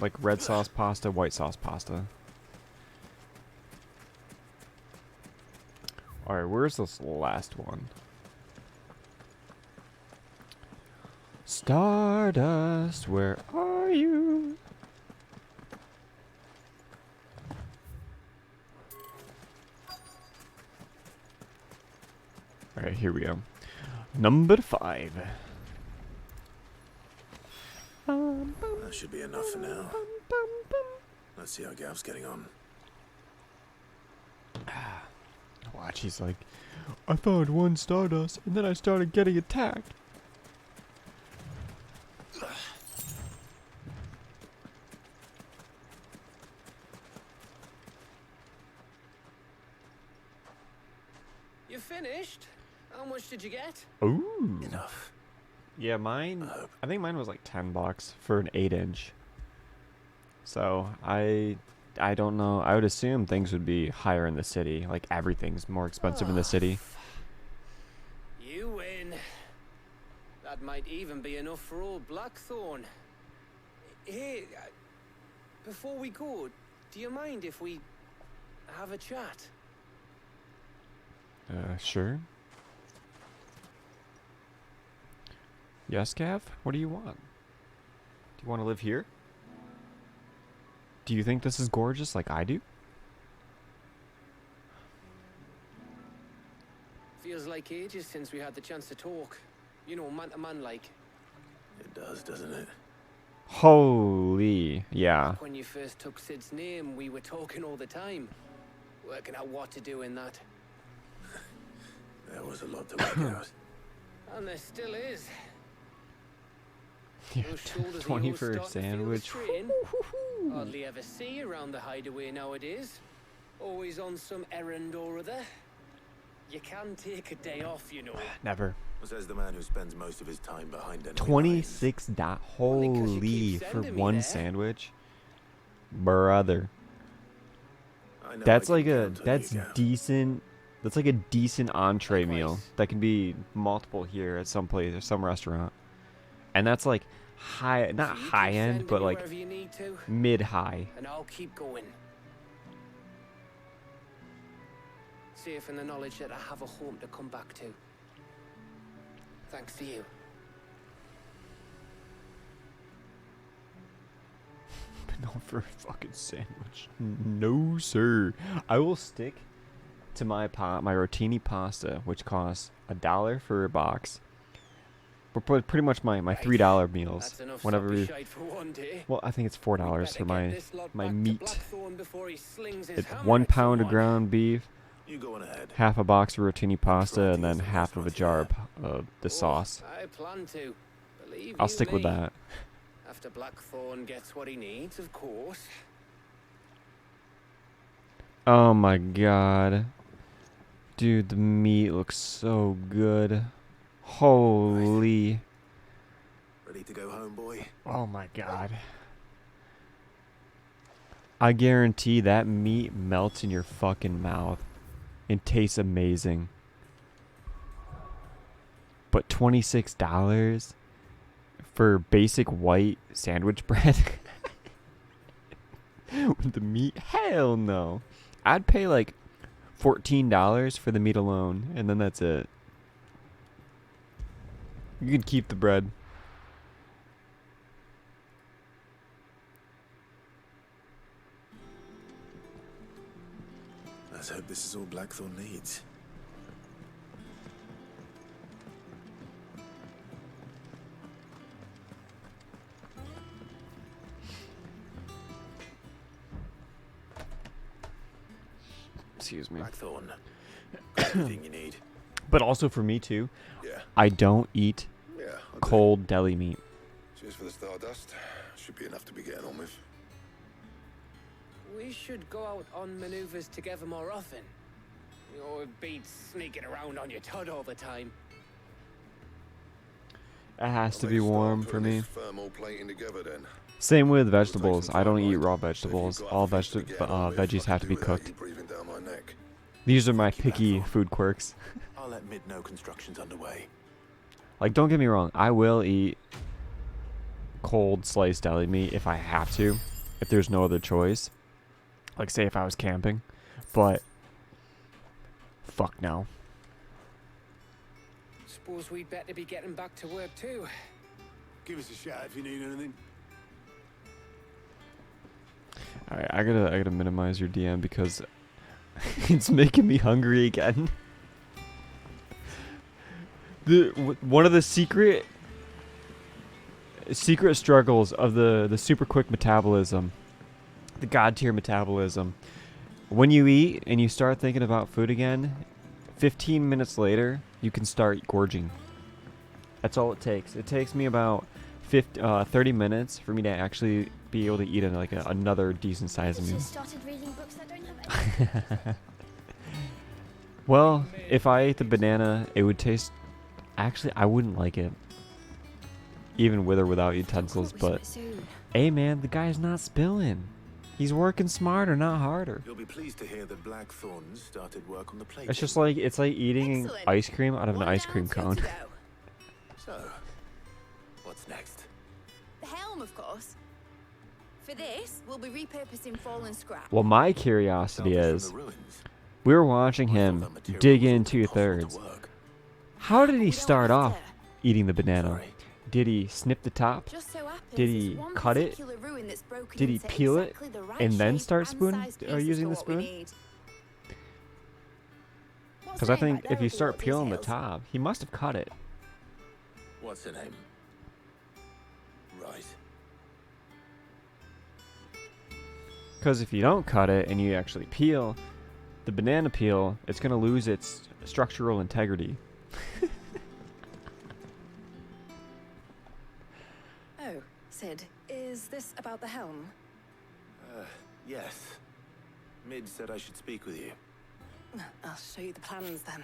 Speaker 1: like red sauce pasta, white sauce pasta. Alright, where's this last one? Stardust, where are you? Alright, here we go. Number 5.
Speaker 2: That should be enough for now. Let's see how Gav's getting on.
Speaker 1: Watch, he's like, I found one Stardust, and then I started getting attacked.
Speaker 3: You finished? How much did you get?
Speaker 1: Ooh.
Speaker 2: Enough.
Speaker 1: Yeah, mine, I think mine was like $10 for an 8-inch. So, I don't know. I would assume things would be higher in the city. Like, everything's more expensive in the city.
Speaker 3: You win. That might even be enough for old Blackthorn. Hey, before we go, do you mind if we have a chat?
Speaker 1: Sure. Yes, Gav? What do you want? Do you want to live here? Do you think this is gorgeous like I do?
Speaker 3: Feels like ages since we had the chance to talk. You know, man to man like.
Speaker 2: It does, doesn't it?
Speaker 1: Holy, yeah.
Speaker 3: Back when you first took Sid's name, we were talking all the time. Working out what to do in that.
Speaker 2: There was a lot to work out.
Speaker 3: And there still is.
Speaker 1: Yeah,
Speaker 3: Those shoulders of
Speaker 1: 20
Speaker 3: yours
Speaker 1: for a
Speaker 3: starting to feel the
Speaker 1: sandwich.
Speaker 3: strain. Hardly ever see you around the hideaway nowadays. Always on some errand or other. You can take a day off, you know.
Speaker 1: Never.
Speaker 2: Says the man who spends most of his time behind enemy
Speaker 1: 26 dot. Holy, for one sandwich, brother. That's like that's decent. That's like a decent entree meal that can be multiple here at some place or some restaurant, and that's like high, not high end, but like mid high.
Speaker 3: And I'll keep going. Safe in the knowledge that I have a home to come back to. Thanks to you.
Speaker 1: But not for a fucking sandwich. No, sir. I will stick to my rotini pasta, which costs $1 for a box. But pretty much my $3 meals. Whenever we, well, I think it's $4 for my meat. It's 1 pound of ground beef.
Speaker 2: You go on ahead.
Speaker 1: Half a box of rotini pasta, and then half of a jar of the sauce.
Speaker 3: I plan to. Believe
Speaker 1: I'll
Speaker 3: you
Speaker 1: stick with
Speaker 3: me.
Speaker 1: that.
Speaker 3: After Blackthorn gets what he needs, of course.
Speaker 1: Oh my god. Dude, the meat looks so good. Holy.
Speaker 2: Ready to go home, boy?
Speaker 1: Oh my god. I guarantee that meat melts in your fucking mouth and tastes amazing. But $26 for basic white sandwich bread with the meat? Hell no. I'd pay like $14 for the meat alone, and then that's it. You can keep the bread.
Speaker 2: Let's hope this is all Blackthorn needs.
Speaker 1: Excuse me.
Speaker 2: Blackthorn. Got everything you need.
Speaker 1: But also for me too.
Speaker 6: Yeah.
Speaker 1: I don't eat
Speaker 6: I
Speaker 1: cold deli meat.
Speaker 6: Cheers for the Stardust. Should be enough to be getting on with.
Speaker 3: We should go out on maneuvers together more often. You know, it beats sneaking around on your tud all the time.
Speaker 1: It has to be warm for me.
Speaker 6: Thermal plating together then.
Speaker 1: Same with vegetables. I don't eat raw vegetables. All veggies have to be cooked. These are my picky food quirks.
Speaker 2: I'll let Mid know construction's underway.
Speaker 1: Like, don't get me wrong. I will eat cold sliced deli meat if I have to. If there's no other choice. Like, say if I was camping. But, fuck no.
Speaker 3: Suppose we'd better be getting back to work too.
Speaker 12: Give us a shout if you need anything.
Speaker 1: Alright, I gotta minimize your DM because it's making me hungry again. One of the secret struggles of the super quick metabolism, the god tier metabolism. When you eat and you start thinking about food again, 15 minutes later, you can start gorging. That's all it takes. It takes me about 30 minutes for me to actually be able to eat another decent size meal.
Speaker 4: Started reading books that don't have any.
Speaker 1: Well, if I ate the banana, it would taste... Actually, I wouldn't like it. Even with or without utensils, but... Hey man, the guy's not spilling. He's working smarter, not harder.
Speaker 2: You'll be pleased to hear that Blackthorn started work on the plate.
Speaker 1: It's just like, it's like eating
Speaker 11: Excellent.
Speaker 1: ice cream out of an
Speaker 11: One
Speaker 1: ice
Speaker 11: down,
Speaker 1: cream
Speaker 11: two
Speaker 1: cone.
Speaker 11: to go.
Speaker 2: So, what's next?
Speaker 11: The helm, of course. For this, we'll be repurposing fallen scrap.
Speaker 1: Well, my curiosity
Speaker 2: Salvage
Speaker 1: is,
Speaker 2: from the ruins.
Speaker 1: we were watching him dig in 2/3. How did he start off eating the banana? Did he snip the top?
Speaker 11: Just so happens
Speaker 1: Did
Speaker 11: there's
Speaker 1: he
Speaker 11: one
Speaker 1: cut it?
Speaker 11: particular ruin that's broken
Speaker 1: Did he
Speaker 11: into
Speaker 1: peel it
Speaker 11: exactly the right
Speaker 1: and then
Speaker 11: shape
Speaker 1: start
Speaker 11: and
Speaker 1: spoon
Speaker 11: size pieces
Speaker 1: using
Speaker 11: for
Speaker 1: the
Speaker 11: what we
Speaker 1: spoon?
Speaker 11: need. What's
Speaker 1: Because I
Speaker 11: her name
Speaker 1: think
Speaker 11: back
Speaker 1: if
Speaker 11: there
Speaker 1: you
Speaker 11: with all
Speaker 1: start
Speaker 11: the
Speaker 1: peeling the
Speaker 11: details?
Speaker 1: top, he must have cut it.
Speaker 2: What's her name? Right.
Speaker 1: Because if you don't cut it and you actually peel the banana peel, it's going to lose its structural integrity.
Speaker 15: Oh, Sid, is this about the helm?
Speaker 2: Yes. Mid said I should speak with you.
Speaker 15: I'll show you the plans then.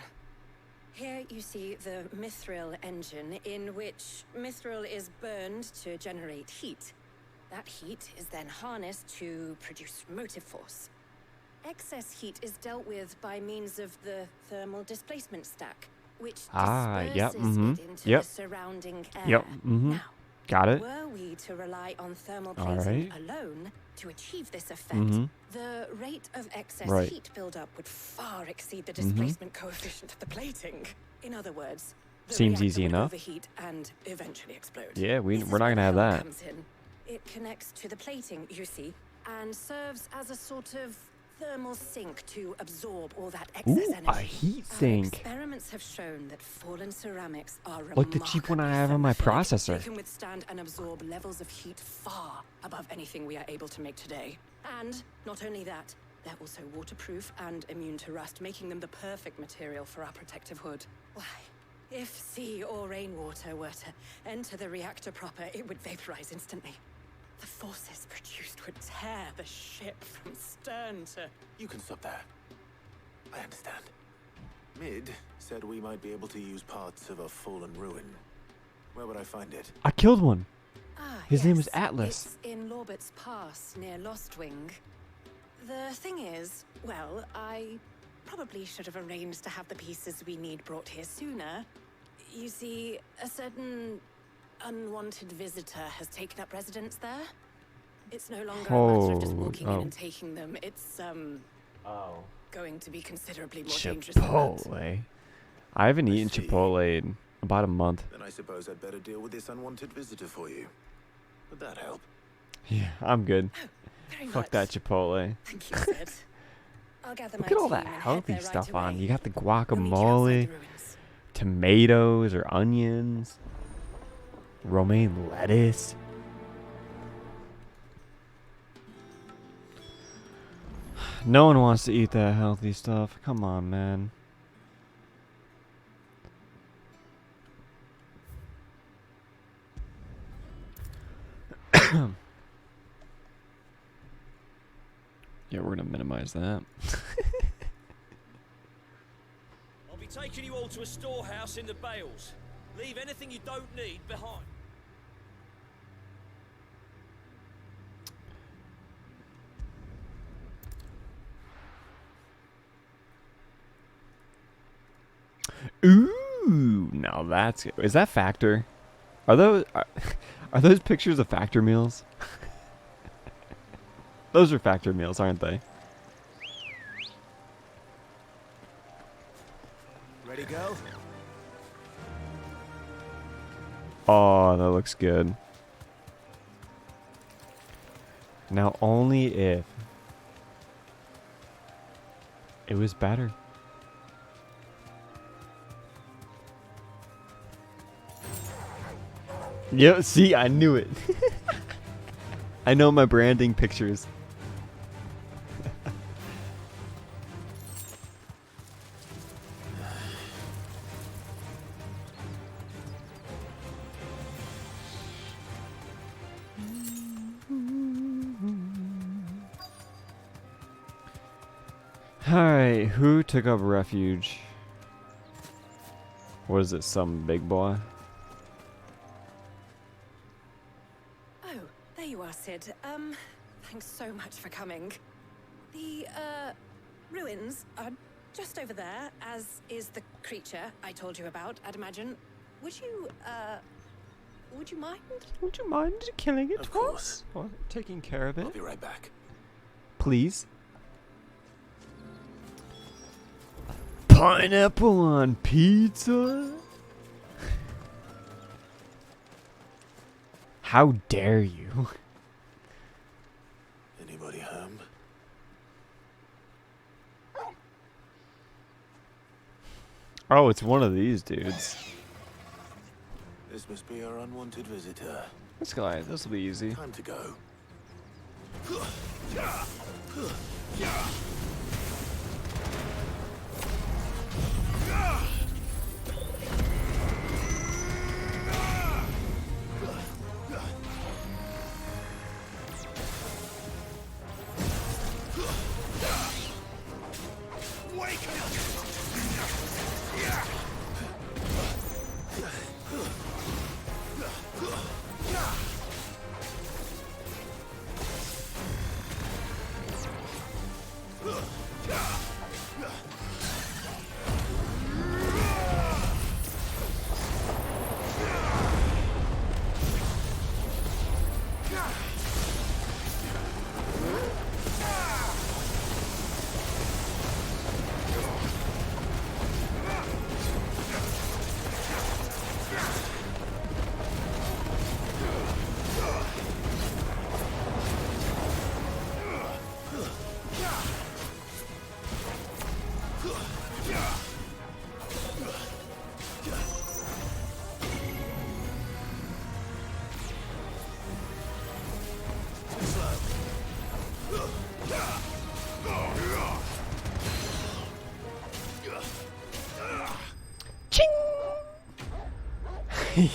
Speaker 15: Here you see the mithril engine, in which mithril is burned to generate heat. That heat is then harnessed to produce motive force. Excess heat is dealt with by means of the thermal displacement stack, which disperses
Speaker 1: yep,
Speaker 15: it into
Speaker 1: yep.
Speaker 15: the surrounding air.
Speaker 1: Yep,
Speaker 15: Now,
Speaker 1: got it.
Speaker 15: were we to rely on thermal
Speaker 1: All
Speaker 15: plating
Speaker 1: right.
Speaker 15: alone to achieve this effect, the rate of excess
Speaker 1: Right.
Speaker 15: heat buildup would far exceed the displacement coefficient of the plating. In other words, the
Speaker 1: Seems
Speaker 15: reactor
Speaker 1: easy
Speaker 15: would
Speaker 1: enough.
Speaker 15: overheat and eventually explode.
Speaker 1: Yeah, we're
Speaker 15: This is
Speaker 1: not
Speaker 15: where
Speaker 1: going to have
Speaker 15: the helm
Speaker 1: that.
Speaker 15: comes in. It connects to the plating, you see, and serves as a sort of thermal sink to absorb all that excess
Speaker 1: Ooh,
Speaker 15: energy.
Speaker 1: a heat
Speaker 15: Our
Speaker 1: sink.
Speaker 15: experiments have shown that fallen ceramics are
Speaker 1: Like the cheap one I have on my
Speaker 15: thermophilic.
Speaker 1: processor.
Speaker 15: They can withstand and absorb levels of heat far above anything we are able to make today. And not only that, they're also waterproof and immune to rust, making them the perfect material for our protective hood. Why, if sea or rainwater were to enter the reactor proper, it would vaporize instantly. The forces produced would tear the ship from stern to...
Speaker 2: You can stop there. I understand. Mid said we might be able to use parts of a fallen ruin. Where would I find it?
Speaker 1: I killed one.
Speaker 15: Ah,
Speaker 1: His name
Speaker 15: yes,
Speaker 1: was Atlas.
Speaker 15: It's in Lorbert's Pass, near Lostwing. The thing is, well, I probably should have arranged to have the pieces we need brought here sooner. You see, a certain unwanted visitor has taken up residence there. It's no longer a matter of just walking in and taking them. It's, going to be considerably more dangerous than that.
Speaker 1: Chipotle. I haven't eaten Chipotle in about a month.
Speaker 2: Then I suppose I'd better deal with this unwanted visitor for you. Would that help?
Speaker 1: Yeah, I'm good.
Speaker 15: Very
Speaker 1: Fuck
Speaker 15: much.
Speaker 1: that Chipotle.
Speaker 15: Thank you, Sid. I'll gather
Speaker 1: Look
Speaker 15: my
Speaker 1: at all
Speaker 15: team
Speaker 1: that
Speaker 15: and head
Speaker 1: healthy
Speaker 15: there right
Speaker 1: stuff on.
Speaker 15: away.
Speaker 1: You got the
Speaker 15: We'll meet you outside
Speaker 1: guacamole,
Speaker 15: the ruins.
Speaker 1: tomatoes or onions, romaine lettuce. No one wants to eat that healthy stuff. Come on, man. Yeah, we're gonna minimize that.
Speaker 16: I'll be taking you all to a storehouse in the Bales. Leave anything you don't need behind.
Speaker 1: Ooh, now that's good. Is that Factor? Are those pictures of Factor meals? Those are Factor meals, aren't they?
Speaker 2: Ready, go?
Speaker 1: Oh, that looks good. Now only if it was better. Yep, see, I knew it. I know my branding pictures. Alright, who took up refuge? What is it, some big boy?
Speaker 15: Oh, there you are, Sid. Thanks so much for coming. The, ruins are just over there, as is the creature I told you about, I'd imagine. Would you mind?
Speaker 1: Would you mind killing it
Speaker 2: Of
Speaker 1: for
Speaker 2: course.
Speaker 1: us? Or taking care of it?
Speaker 2: I'll be right back.
Speaker 1: Please. Pineapple on pizza? How dare you?
Speaker 2: Anybody home?
Speaker 1: Oh, it's one of these dudes.
Speaker 2: This must be our unwanted visitor.
Speaker 1: This guy, this will be easy.
Speaker 2: Time to go.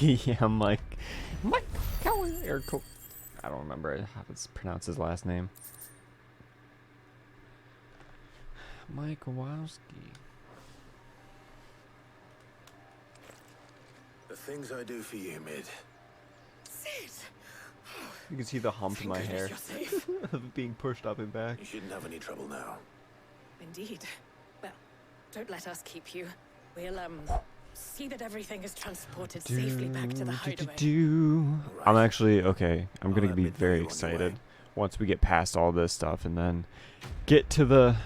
Speaker 1: Yeah, Mike. I don't remember how to pronounce his last name. Mike Wowski.
Speaker 2: The things I do for you, Mid.
Speaker 15: Sid!
Speaker 1: You can see the hump in my hair of being pushed up and back.
Speaker 2: You shouldn't have any trouble now.
Speaker 15: Indeed. Well, don't let us keep you. We'll, see that everything is transported safely back to the hideaway.
Speaker 1: I'm actually, okay, I'm gonna be very excited once we get past all this stuff and then get to the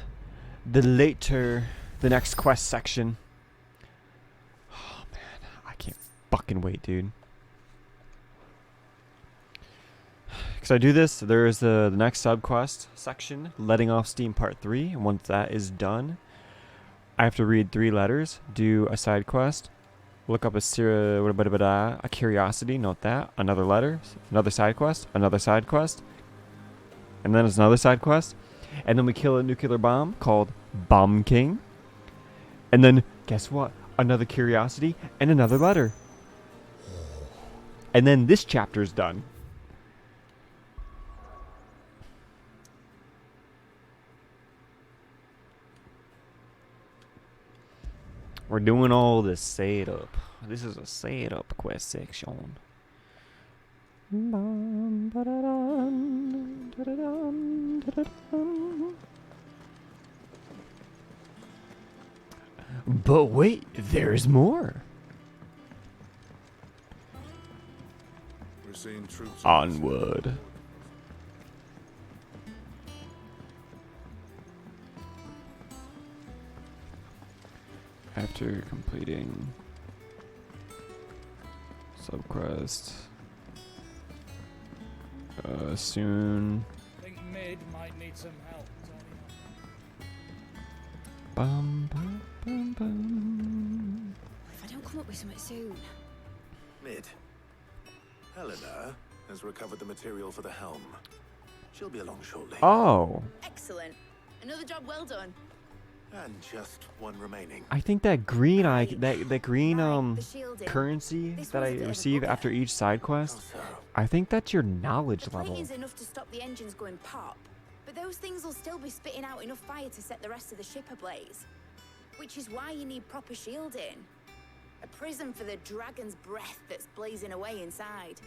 Speaker 1: next quest section. Oh man, I can't fucking wait, dude. Because I do this, there is the next subquest section, Letting Off Steam Part 3, and once that is done, I have to read 3 letters, do a side quest, look up a curiosity, note that, another letter, another side quest, and then there's another side quest, and then we kill a nuclear bomb called Bomb King, and then, guess what, another curiosity, and another letter. And then this chapter's done. We're doing all this setup. This is a setup quest section. But wait, there's more.
Speaker 8: We're seeing troops
Speaker 1: Onward. After completing subquest, soon.
Speaker 13: I think Mid might need some help.
Speaker 1: Bum, bum, bum, bum.
Speaker 4: If I don't come up with something soon.
Speaker 2: Mid. Helena has recovered the material for the helm. She'll be along shortly.
Speaker 1: Oh.
Speaker 11: Excellent. Another job well done.
Speaker 2: And just one remaining.
Speaker 1: I think that green that green
Speaker 11: the shielding.
Speaker 1: currency
Speaker 11: This
Speaker 1: that
Speaker 11: was
Speaker 1: I
Speaker 11: a bit of a
Speaker 1: receive
Speaker 11: bugger.
Speaker 1: after each side quest,
Speaker 2: So,
Speaker 1: I think that's your knowledge
Speaker 11: The
Speaker 1: level.
Speaker 11: plating's enough to stop the engines going pop, but those things will still be spitting out enough fire to set the rest of the ship ablaze. Which is why you need proper shielding. A prison for the dragon's breath that's blazing away inside.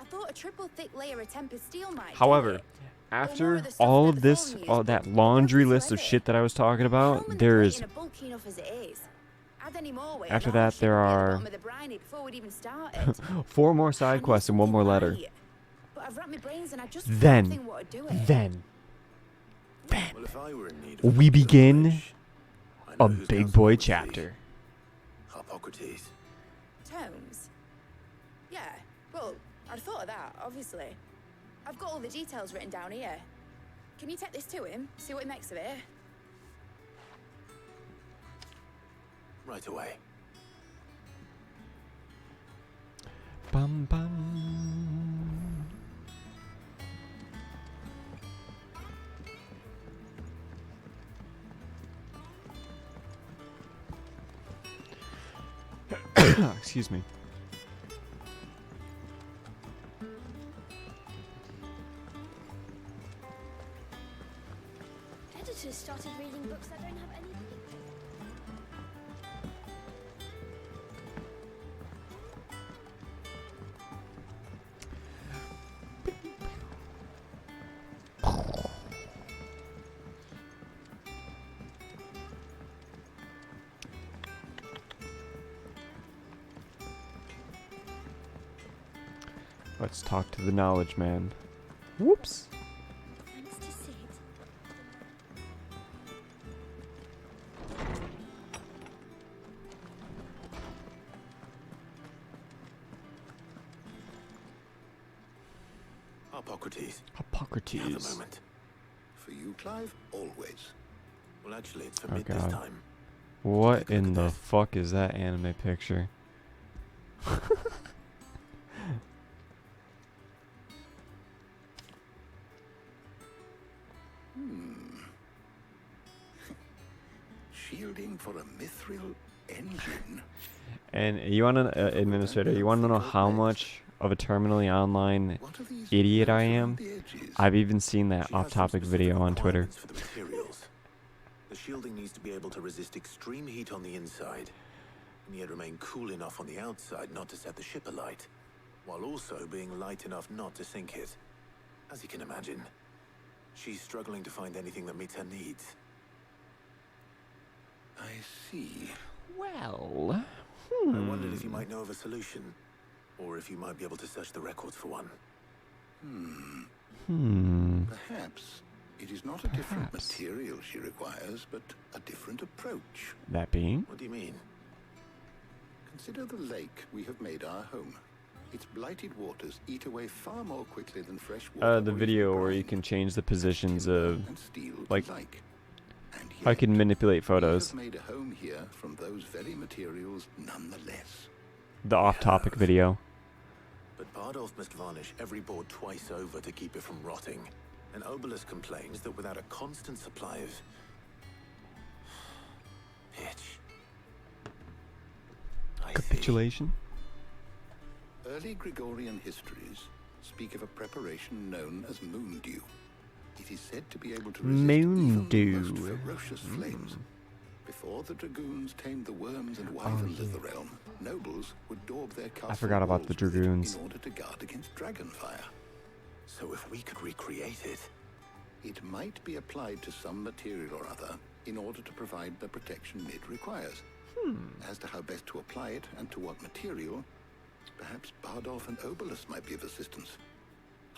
Speaker 11: I thought a triple thick layer of tempered steel might do
Speaker 1: However,
Speaker 11: it.
Speaker 1: after all of this, all that laundry list of shit that I was talking about, there's
Speaker 11: Plating are bulky enough as it is. Add any more weight
Speaker 1: after
Speaker 11: and the whole
Speaker 1: that
Speaker 11: ship
Speaker 1: there
Speaker 11: would be at the
Speaker 1: are
Speaker 11: bottom of the briny before we'd even started.
Speaker 1: 4 more side quests and 1 more letter.
Speaker 11: Right. But I've racked my brains and I just
Speaker 1: Then,
Speaker 11: can't think what to do it.
Speaker 1: then
Speaker 2: well, if I were in need of
Speaker 1: we begin
Speaker 2: knowledge, I know
Speaker 1: a
Speaker 2: whose
Speaker 1: big
Speaker 2: counsel
Speaker 1: boy
Speaker 2: would be.
Speaker 1: chapter.
Speaker 2: Hippocrates.
Speaker 11: Tomes? Yeah, well, I'd thought of that, obviously. I've got all the details written down here. Can you take this to him, see what he makes of it?
Speaker 2: Right away.
Speaker 1: Bum bum. Excuse me.
Speaker 4: Editors started reading books that don't have any.
Speaker 1: Let's talk to the knowledge man. Whoops.
Speaker 4: Thanks to Sid.
Speaker 2: Hippocrates.
Speaker 1: Hippocrates.
Speaker 2: Have a moment.
Speaker 8: For you, Clive, always.
Speaker 2: Well, actually, it's for
Speaker 1: Oh,
Speaker 2: mid this
Speaker 1: God.
Speaker 2: time.
Speaker 1: What in the fuck is that anime picture?
Speaker 8: Shielding for a mithril engine.
Speaker 1: And you want to, administrator, you want to know how much of a terminally online idiot I am? I've even seen that off-topic video on Twitter.
Speaker 2: For the materials. The shielding needs to be able to resist extreme heat on the inside, and yet remain cool enough on the outside not to set the ship alight, while also being light enough not to sink it. As you can imagine, she's struggling to find anything that meets her needs.
Speaker 8: I see.
Speaker 1: Well,
Speaker 2: I wondered if you might know of a solution, or if you might be able to search the records for one.
Speaker 8: Perhaps it is not a different material she requires, but a different approach.
Speaker 1: That being?
Speaker 2: What do you mean?
Speaker 8: Consider the lake we have made our home. Its blighted waters eat away far more quickly than fresh water.
Speaker 1: The video where you can change the positions of,
Speaker 8: and steel
Speaker 1: like,
Speaker 8: alike. And
Speaker 1: I can manipulate
Speaker 8: we
Speaker 1: photos.
Speaker 8: have made a home here from those very materials nonetheless.
Speaker 1: The off-topic video.
Speaker 2: But Bardolph must varnish every board twice over to keep it from rotting. And Obelisk complains that without a constant supply of pitch.
Speaker 1: Capitulation?
Speaker 8: Early Gregorian histories speak of a preparation known as moon dew. It is said to be able to resist even the most ferocious flames. Before the dragoons tamed the worms and wyverns of the realm, nobles would daub their castle
Speaker 1: I forgot about the
Speaker 8: walls with it
Speaker 1: dragoons.
Speaker 8: in order to guard against dragon fire.
Speaker 2: So if we could recreate it,
Speaker 8: it might be applied to some material or other in order to provide the protection it requires. As to how best to apply it and to what material, perhaps Bardolph and Obelisk might be of assistance.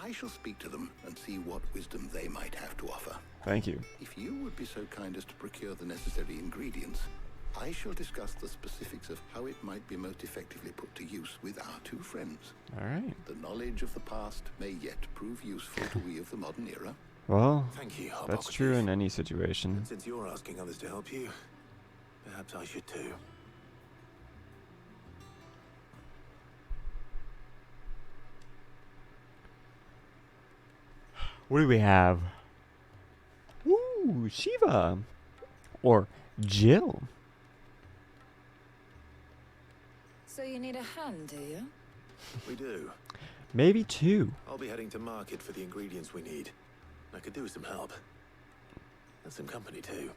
Speaker 8: I shall speak to them and see what wisdom they might have to offer.
Speaker 1: Thank you.
Speaker 8: If you would be so kind as to procure the necessary ingredients, I shall discuss the specifics of how it might be most effectively put to use with our two friends.
Speaker 1: All right.
Speaker 8: The knowledge of the past may yet prove useful to we of the modern era.
Speaker 1: Well,
Speaker 2: thank you,
Speaker 1: that's true in any situation.
Speaker 2: and since you're asking others to help you, perhaps I should too.
Speaker 1: What do we have? Ooh, Shiva. Or Jill.
Speaker 7: So you need a hand, do you?
Speaker 2: We do.
Speaker 1: Maybe two.
Speaker 2: I'll be heading to market for the ingredients we need. I could do with some help. And some company, too.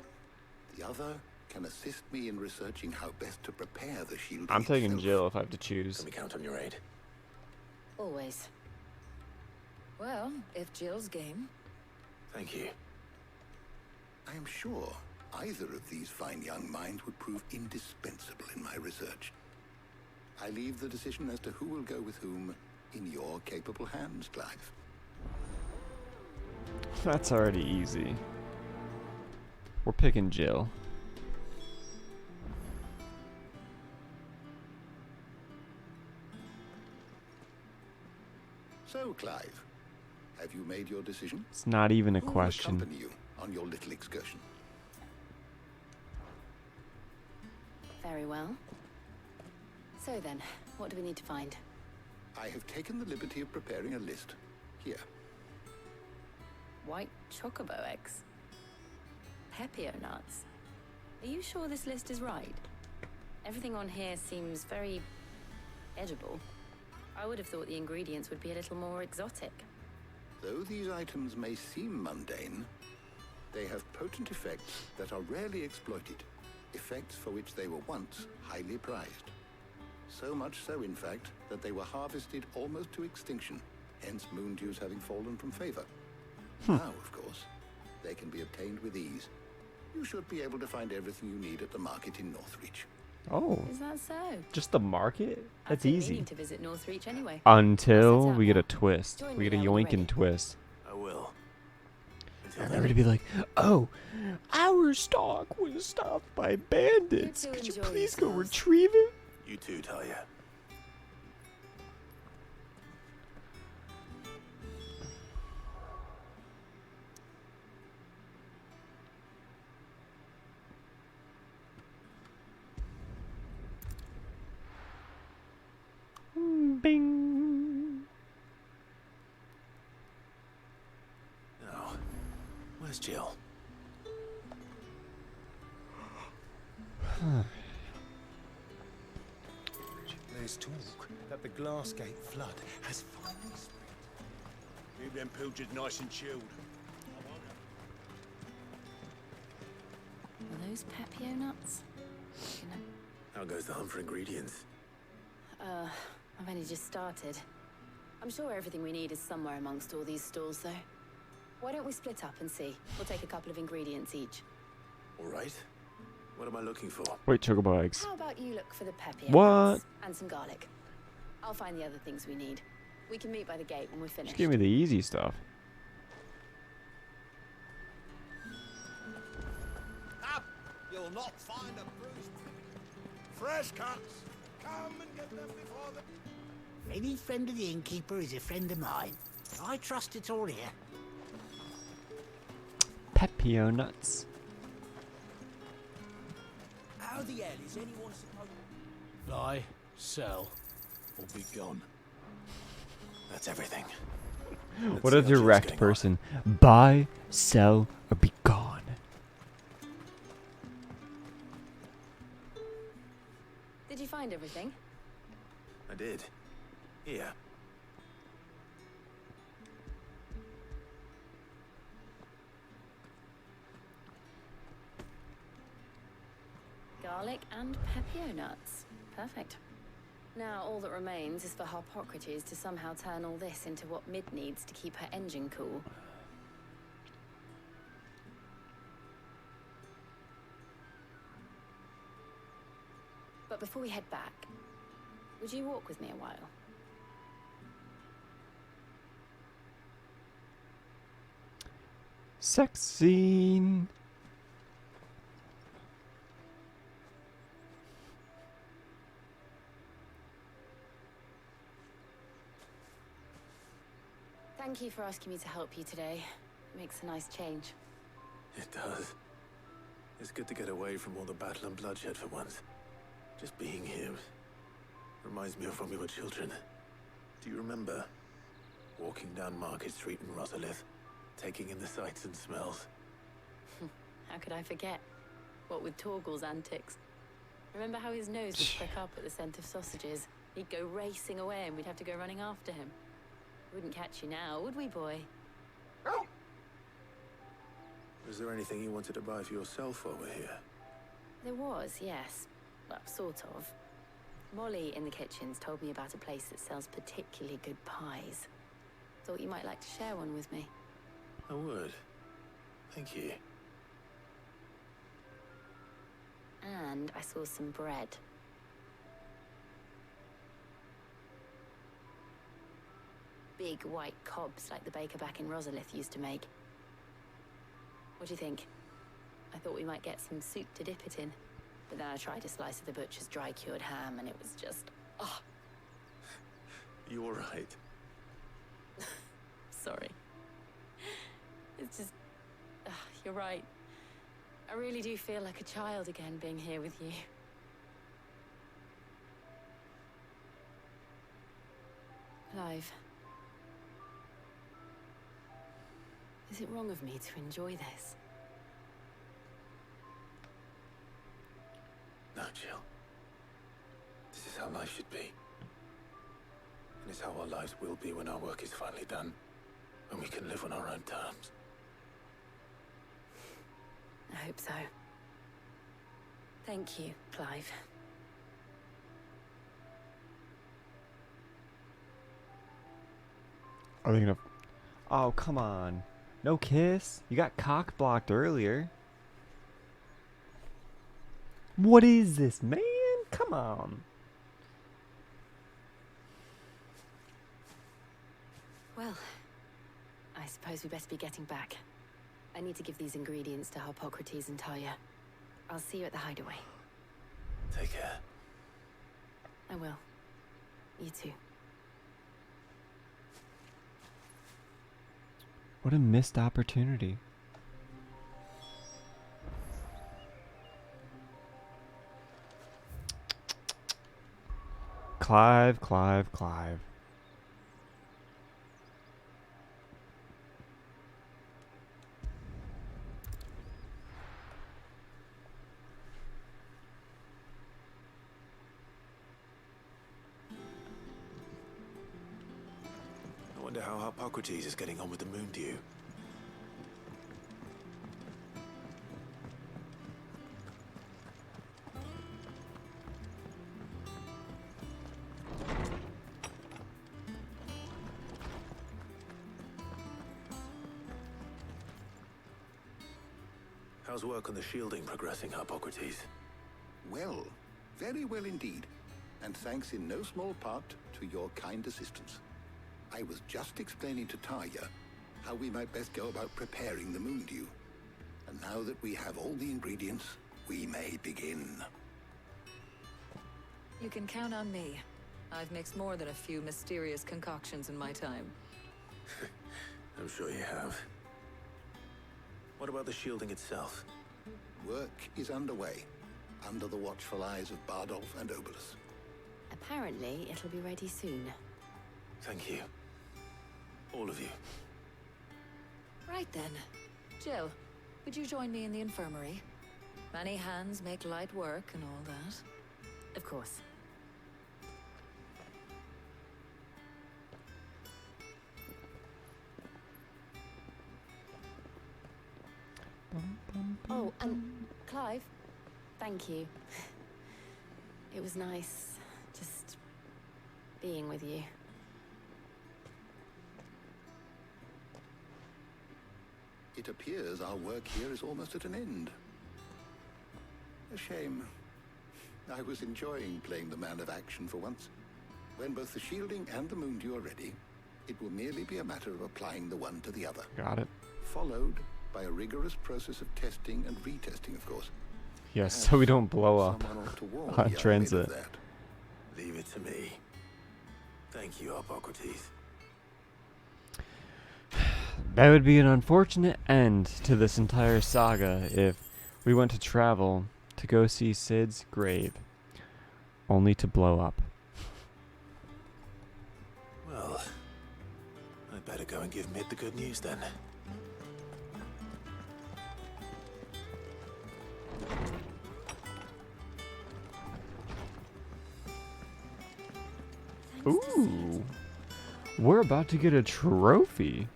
Speaker 8: The other can assist me in researching how best to prepare the shield.
Speaker 1: I'm taking Jill if I have to choose.
Speaker 2: Can we count on your aid?
Speaker 7: Always. Well, if Jill's game.
Speaker 2: Thank you.
Speaker 8: I am sure either of these fine young minds would prove indispensable in my research. I leave the decision as to who will go with whom in your capable hands, Clive.
Speaker 1: That's already easy. We're picking Jill.
Speaker 8: So, Clive, have you made your decision?
Speaker 1: It's not even a
Speaker 8: Who will
Speaker 1: question.
Speaker 8: accompany you on your little excursion?
Speaker 7: Very well. So then, what do we need to find?
Speaker 8: I have taken the liberty of preparing a list. Here.
Speaker 7: White chocobo eggs. Pepio nuts. Are you sure this list is right? Everything on here seems very edible. I would have thought the ingredients would be a little more exotic.
Speaker 8: Though these items may seem mundane, they have potent effects that are rarely exploited. Effects for which they were once highly prized. So much so, in fact, that they were harvested almost to extinction, hence moon dews having fallen from favor. Now, of course, they can be obtained with ease. You should be able to find everything you need at the market in Northreach.
Speaker 1: Oh.
Speaker 7: Is that so?
Speaker 1: Just the market? That's
Speaker 7: I've been
Speaker 1: easy.
Speaker 7: meaning to visit Northreach anyway.
Speaker 1: Until we get a twist.
Speaker 7: Join
Speaker 1: We
Speaker 7: me
Speaker 1: get a
Speaker 7: there when you're
Speaker 1: yoinking twist.
Speaker 2: I will.
Speaker 1: And they're gonna be like, oh, our stock was stopped by bandits.
Speaker 7: You two
Speaker 1: Could you
Speaker 7: enjoy
Speaker 1: please go
Speaker 7: yourselves.
Speaker 1: retrieve it?
Speaker 2: You too, Talia.
Speaker 1: Bing.
Speaker 2: Now, where's Jill?
Speaker 17: There's talk that the Glassgate flood has finally spread.
Speaker 12: Keep them pilgers nice and chilled.
Speaker 7: Are those Pepio nuts? You know,
Speaker 2: How goes the hunt for ingredients?
Speaker 7: I've only just started. I'm sure everything we need is somewhere amongst all these stalls, though. Why don't we split up and see? We'll take a couple of ingredients each.
Speaker 2: All right. What am I looking for?
Speaker 1: Wait, chocobo eggs.
Speaker 7: How about you look for the Pepio
Speaker 1: What?
Speaker 7: nuts and some garlic? I'll find the other things we need. We can meet by the gate when we're finished.
Speaker 1: Just give me the easy stuff.
Speaker 12: Up! You'll not find a bruised fresh cuts. Come and get them before the...
Speaker 18: Any friend of the innkeeper is a friend of mine. I trust it's all here.
Speaker 1: Pepio nuts.
Speaker 18: How the hell is anyone supposed to...
Speaker 12: Buy, sell, or be gone. That's everything.
Speaker 1: What a direct person. Buy, sell, or be gone.
Speaker 7: Did you find everything?
Speaker 2: I did. Here.
Speaker 7: Garlic and Pepio nuts. Perfect. Now all that remains is for Harpocrates to somehow turn all this into what Mid needs to keep her engine cool. But before we head back, would you walk with me a while?
Speaker 1: Sex scene.
Speaker 7: Thank you for asking me to help you today. It makes a nice change.
Speaker 2: It does. It's good to get away from all the battle and bloodshed for once. Just being here reminds me of when we were children. Do you remember walking down Market Street in Rosalith? taking in the sights and smells.
Speaker 19: How could I forget? What with Torgal's antics. Remember how his nose would prick up at the scent of sausages? He'd go racing away and we'd have to go running after him. Wouldn't catch you now, would we, boy?
Speaker 2: Was there anything you wanted to buy for yourself while we're here?
Speaker 19: There was, yes. Well, sort of. Molly in the kitchens told me about a place that sells particularly good pies. Thought you might like to share one with me.
Speaker 2: I would. Thank you.
Speaker 19: And I saw some bread. Big white cobs like the baker back in Rosalith used to make. What do you think? I thought we might get some soup to dip it in. But then I tried a slice of the butcher's dry-cured ham and it was just... oh.
Speaker 2: You all right?
Speaker 19: Sorry. It's just... you're right. I really do feel like a child again being here with you. Clive. Is it wrong of me to enjoy this?
Speaker 2: No, Jill. This is how life should be. And it's how our lives will be when our work is finally done. When we can live on our own terms.
Speaker 19: I hope so. Thank you, Clive.
Speaker 1: Are they gonna... Oh, come on. No kiss? You got cock blocked earlier. What is this, man? Come on.
Speaker 19: Well, I suppose we best be getting back. I need to give these ingredients to Harpocrates and Talia. I'll see you at the hideaway.
Speaker 2: Take care.
Speaker 19: I will. You too.
Speaker 1: What a missed opportunity. Clive.
Speaker 2: I wonder how Harpocrates is getting on with the moon dew. How's work on the shielding progressing, Harpocrates?
Speaker 8: Well, very well indeed. And thanks in no small part to your kind assistance. I was just explaining to Tarja how we might best go about preparing the moon dew. And now that we have all the ingredients, we may begin.
Speaker 20: You can count on me. I've mixed more than a few mysterious concoctions in my time.
Speaker 2: I'm sure you have. What about the shielding itself?
Speaker 8: Work is underway, under the watchful eyes of Bardolph and Obolus.
Speaker 19: Apparently, it'll be ready soon.
Speaker 2: Thank you. All of you.
Speaker 20: Right then. Jill, would you join me in the infirmary? Many hands make light work and all that.
Speaker 19: Of course. Oh, and Clive, thank you. It was nice just being with you.
Speaker 8: It appears our work here is almost at an end. A shame. I was enjoying playing the man of action for once. When both the shielding and the moon dew are ready, it will merely be a matter of applying the one to the other.
Speaker 1: Got it.
Speaker 8: Followed by a rigorous process of testing and retesting, of course.
Speaker 1: Yes, so we don't blow up
Speaker 8: Someone ought to warn
Speaker 1: on
Speaker 8: the
Speaker 1: transit.
Speaker 8: of that.
Speaker 2: Leave it to me. Thank you, Harpocrates.
Speaker 1: That would be an unfortunate end to this entire saga if we went to travel to go see Sid's grave, only to blow up.
Speaker 2: Well, I'd better go and give Mid the good news then.
Speaker 1: Ooh. We're about to get a trophy.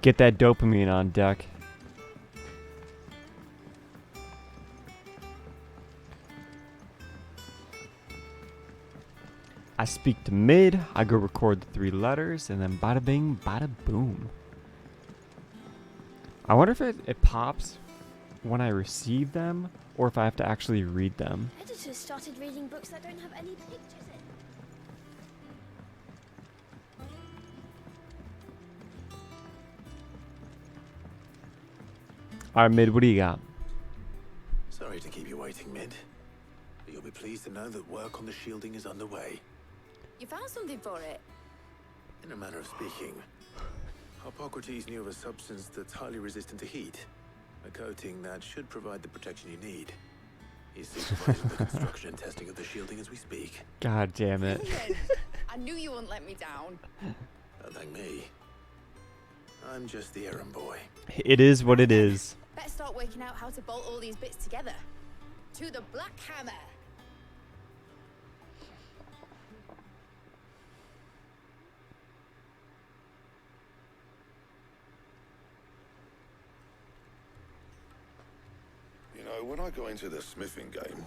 Speaker 1: Get that dopamine on deck. I speak to mid, I go record the 3 letters, and then bada bing, bada boom. I wonder if it pops when I receive them, or if I have to actually read them.
Speaker 4: Editors started reading books that don't have any pictures in.
Speaker 1: Alright, mid, what do you got?
Speaker 2: Sorry to keep you waiting, Mid. But you'll be pleased to know that work on the shielding is underway.
Speaker 11: You found something for it?
Speaker 2: In a manner of speaking, Hippocrates knew of a substance that's highly resistant to heat. A coating that should provide the protection you need. He's supervising the construction and testing of the shielding as we speak.
Speaker 1: God damn it.
Speaker 11: Brilliant. I knew you wouldn't let me down.
Speaker 2: Don't thank me. I'm just the errand boy.
Speaker 1: It is what it is.
Speaker 11: Better start working out how to bolt all these bits together. To the Black Hammer.
Speaker 6: You know, when I got into the smithing game,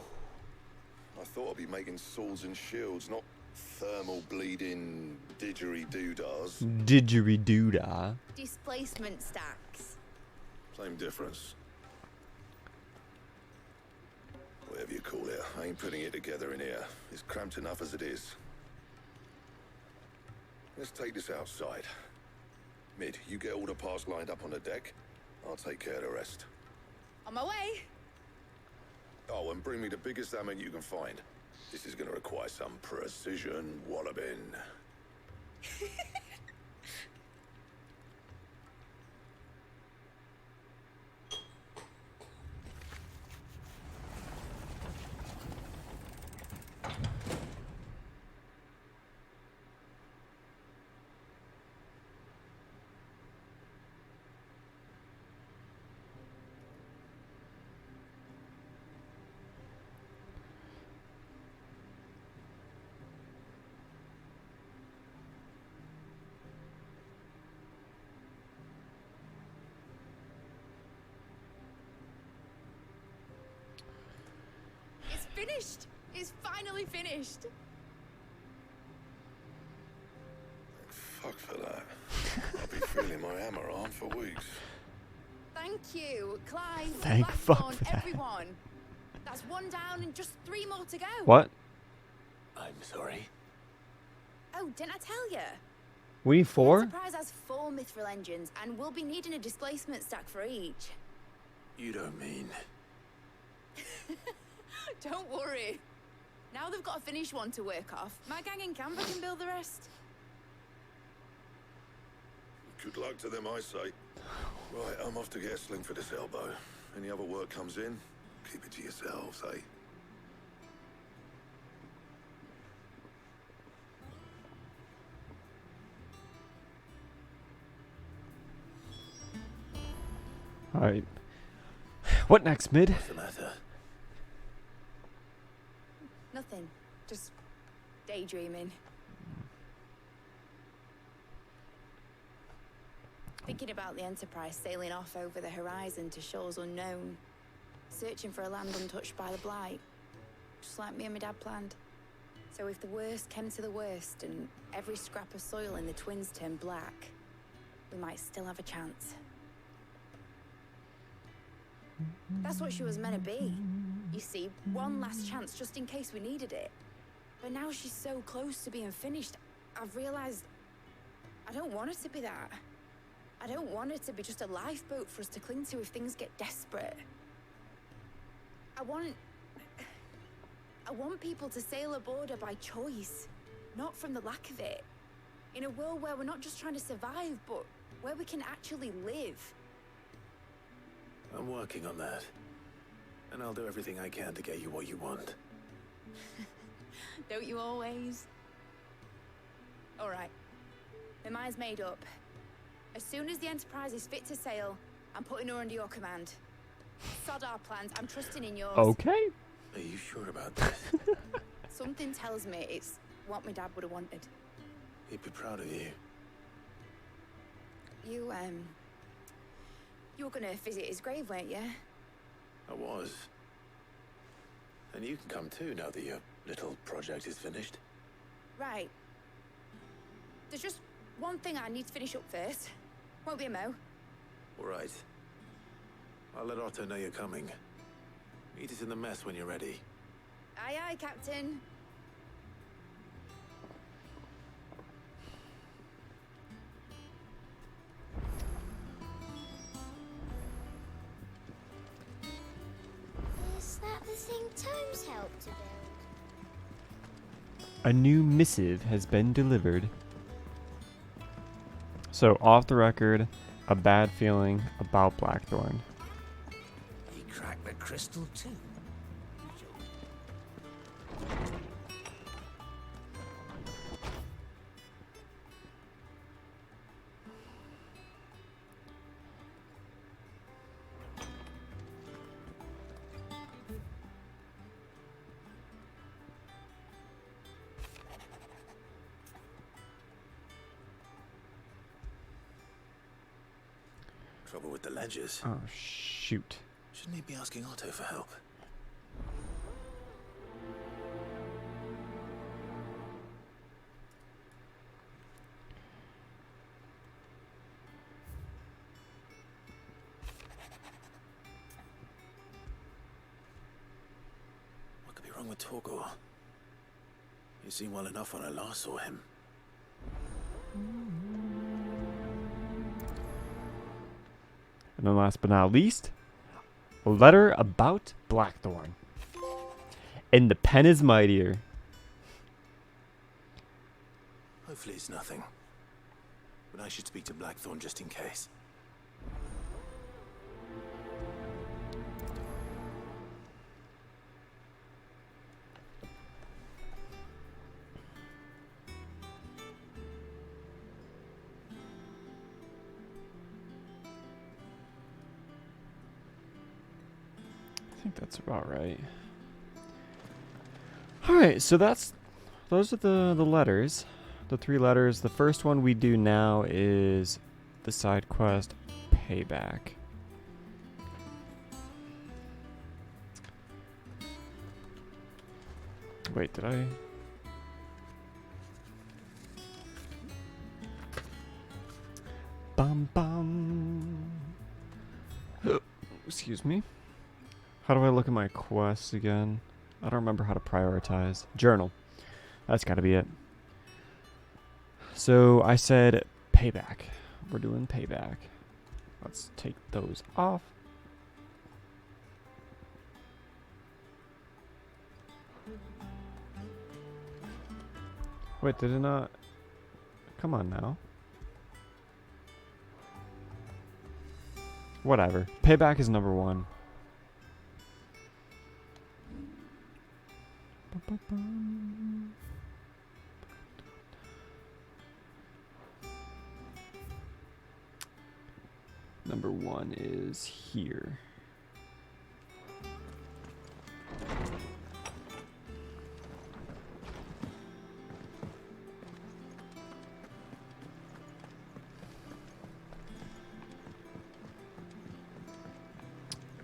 Speaker 6: I thought I'd be making swords and shields, not thermal bleeding didgeridoo-dahs.
Speaker 1: Didgeridoo-dah.
Speaker 11: Displacement stacks.
Speaker 6: Same difference. Whatever you call it, I ain't putting it together in here. It's cramped enough as it is. Let's take this outside. Mid, you get all the parts lined up on the deck. I'll take care of the rest.
Speaker 11: On my way.
Speaker 6: Oh, and bring me the biggest hammer you can find. This is gonna require some precision walloping.
Speaker 11: It's finished. It's finally finished.
Speaker 6: Fuck for that. I'll be feeling my hammer arm for weeks.
Speaker 11: Thank you, Clive,
Speaker 1: Thank fuck
Speaker 11: Blackthorn,
Speaker 1: for that.
Speaker 11: everyone. That's 1 down and just 3 more to go.
Speaker 1: What?
Speaker 2: I'm sorry.
Speaker 11: Oh, didn't I tell you?
Speaker 1: We need 4?
Speaker 11: Enterprise has 4 mithril engines, and we'll be needing a displacement stack for each.
Speaker 2: You don't mean...
Speaker 11: Don't worry. Now they've got a finished one to work off. My gang in Canberra can build the rest.
Speaker 6: Good luck to them, I say. Right, I'm off to get a sling for this elbow. Any other work comes in, keep it to yourselves, eh?
Speaker 1: Alright. What next, mid?
Speaker 2: What's the matter?
Speaker 11: Nothing. Just daydreaming. Thinking about the Enterprise sailing off over the horizon to shores unknown. Searching for a land untouched by the Blight. Just like me and my dad planned. So if the worst came to the worst and every scrap of soil in the Twins turned black, we might still have a chance. That's what she was meant to be. You see, one last chance just in case we needed it. But now she's so close to being finished, I've realized I don't want her to be that. I don't want her to be just a lifeboat for us to cling to if things get desperate. I want people to sail aboard her by choice, not from the lack of it. In a world where we're not just trying to survive, but where we can actually live.
Speaker 2: I'm working on that. And I'll do everything I can to get you what you want.
Speaker 11: Don't you always? All right. My mind's made up. As soon as the Enterprise is fit to sail, I'm putting her under your command. Sod our plans. I'm trusting in yours.
Speaker 1: Okay.
Speaker 2: Are you sure about this?
Speaker 11: Something tells me it's what my dad would have wanted.
Speaker 2: He'd be proud of you.
Speaker 11: You were gonna visit his grave, weren't you?
Speaker 2: I was. And you can come too now that your little project is finished.
Speaker 11: Right. There's just one thing I need to finish up first. Won't be a mo.
Speaker 2: All right. I'll let Otto know you're coming. Meet us in the mess when you're ready.
Speaker 11: Aye, aye, Captain.
Speaker 4: Is that the thing Tomes helped to build?
Speaker 1: A new missive has been delivered. So, off the record, a bad feeling about Blackthorn.
Speaker 18: He cracked the crystal too.
Speaker 2: Trouble with the ledgers.
Speaker 1: Oh, shoot.
Speaker 2: Shouldn't he be asking Otto for help? What could be wrong with Torgor? He seemed well enough when I last saw him.
Speaker 1: And then last but not least, a letter about Blackthorn. And the pen is mightier.
Speaker 2: Hopefully it's nothing. But I should speak to Blackthorn just in case.
Speaker 1: I think that's about right. Alright, so those are the letters. The 3 letters. The first one we do now is the side quest Payback. Wait, did I? Bum bum. Excuse me. How do I look at my quests again? I don't remember how to prioritize. Journal. That's gotta be it. So I said Payback. We're doing Payback. Let's take those off. Wait, did it not? Come on now. Whatever. Payback is number 1. Number 1 is here.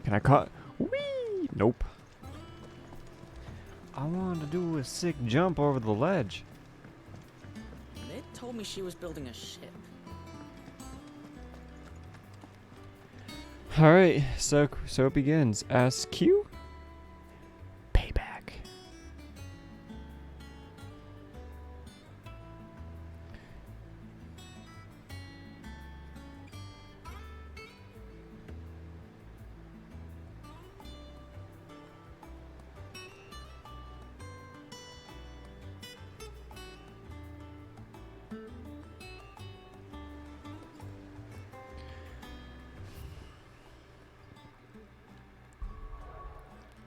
Speaker 1: Can I cut? Whee! Nope. I wanted to do a sick jump over the ledge.
Speaker 21: Ned told me she was building a ship.
Speaker 1: Alright, so it begins. SQ? Payback.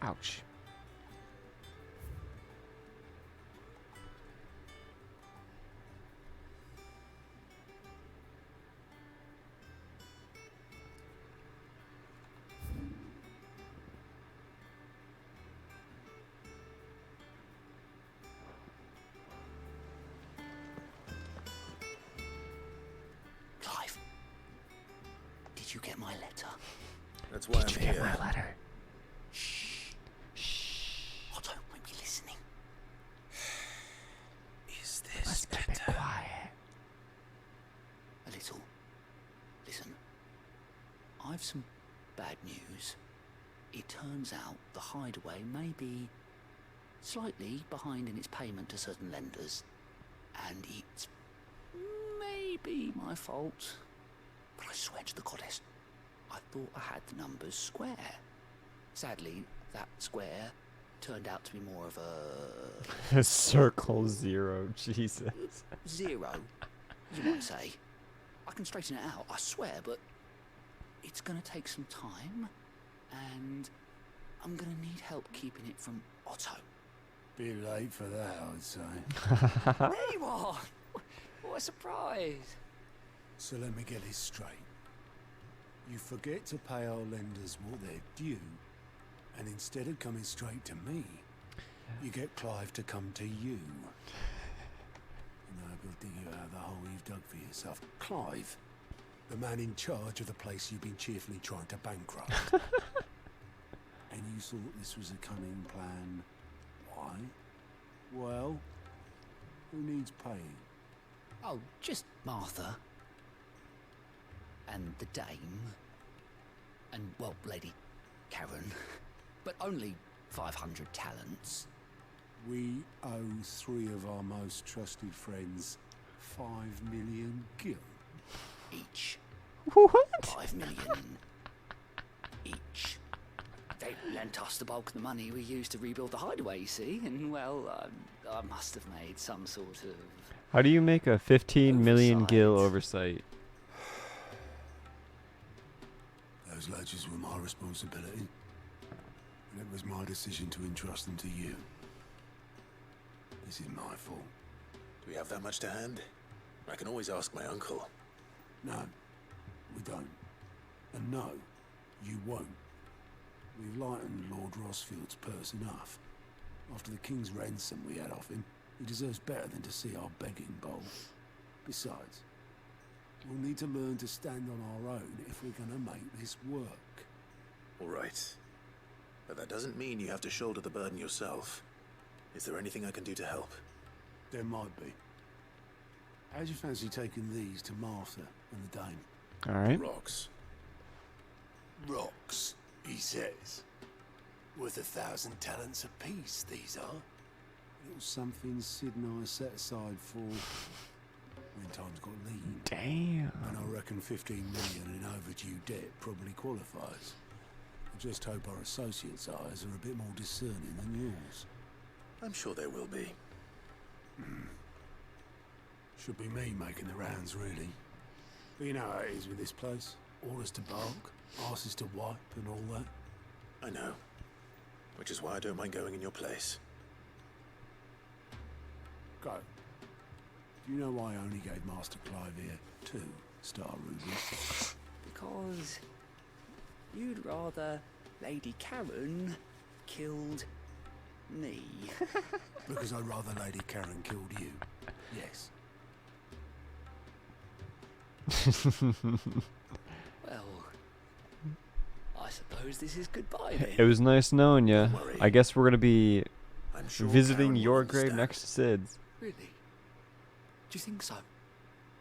Speaker 1: Ouch.
Speaker 18: you get my letter?
Speaker 2: That's why
Speaker 1: Did
Speaker 2: I'm
Speaker 1: you get
Speaker 2: here.
Speaker 1: my letter?
Speaker 18: Otto won't be listening.
Speaker 2: Is
Speaker 1: Let's keep it quiet.
Speaker 18: A little. Listen, I've some bad news. It turns out the hideaway may be slightly behind in its payment to certain lenders, and it's maybe my fault. But I swear to the goddess, I thought I had the numbers square. Sadly, that square turned out to be more of a
Speaker 1: Circle 0, Jesus.
Speaker 18: zero, you might say. I can straighten it out, I swear, but it's gonna take some time, and I'm gonna need help keeping it from Otto.
Speaker 12: Bit late for that, I'd say.
Speaker 18: There you are! What a surprise!
Speaker 12: So let me get this straight. You forget to pay our lenders what they're due, and instead of coming straight to me, you get Clive to come to you. And I will dig you out of the hole you've dug for yourself. Clive, the man in charge of the place you've been cheerfully trying to bankrupt. And you thought this was a cunning plan. Why? Well, who needs paying?
Speaker 18: Oh, just Martha. And the Dame. And, well, Lady Karen. But only 500 talents.
Speaker 12: We owe 3 of our most trusted friends 5 million gil.
Speaker 18: Each.
Speaker 1: What?
Speaker 18: 5 million each. They lent us the bulk of the money we used to rebuild the hideaway, you see, and, well, I must have made some sort of...
Speaker 1: How do you make a 15 million gil oversight?
Speaker 12: Those ledgers were my responsibility, and it was my decision to entrust them to you. This is my fault.
Speaker 2: Do we have that much to hand? I can always ask my uncle.
Speaker 12: No, we don't. And no, you won't. We've lightened Lord Rosfield's purse enough. After the king's ransom we had off him, he deserves better than to see our begging bowl. Besides, we'll need to learn to stand on our own if we're gonna make this work.
Speaker 2: All right. But that doesn't mean you have to shoulder the burden yourself. Is there anything I can do to help?
Speaker 12: There might be. How'd you fancy taking these to Martha and the Dame?
Speaker 1: All right.
Speaker 2: Rocks.
Speaker 12: Rocks, he says. Worth 1,000 talents apiece, these are. Little something Sid and I set aside for when times got lean.
Speaker 1: Damn.
Speaker 12: And I reckon 15 million in overdue debt probably qualifies. I just hope our associates' eyes are a bit more discerning than yours.
Speaker 2: I'm sure there will be.
Speaker 12: Should be me making the rounds, really. But you know how it is with this place. Orders to bark, asses to wipe and all that.
Speaker 2: I know. Which is why I don't mind going in your place.
Speaker 12: Go. Do you know why I only gave Master Clive here 2 star rubies?
Speaker 18: Because you'd rather Lady Karen killed me.
Speaker 12: Because I'd rather Lady Karen killed you. Yes.
Speaker 18: Well, I suppose this is goodbye then.
Speaker 1: It was nice knowing you.
Speaker 2: worry.
Speaker 1: I guess we're gonna be
Speaker 2: I'm sure
Speaker 1: visiting
Speaker 2: Karen will
Speaker 1: your grave
Speaker 2: understand.
Speaker 1: next to Sid's.
Speaker 18: Really? Do you think so?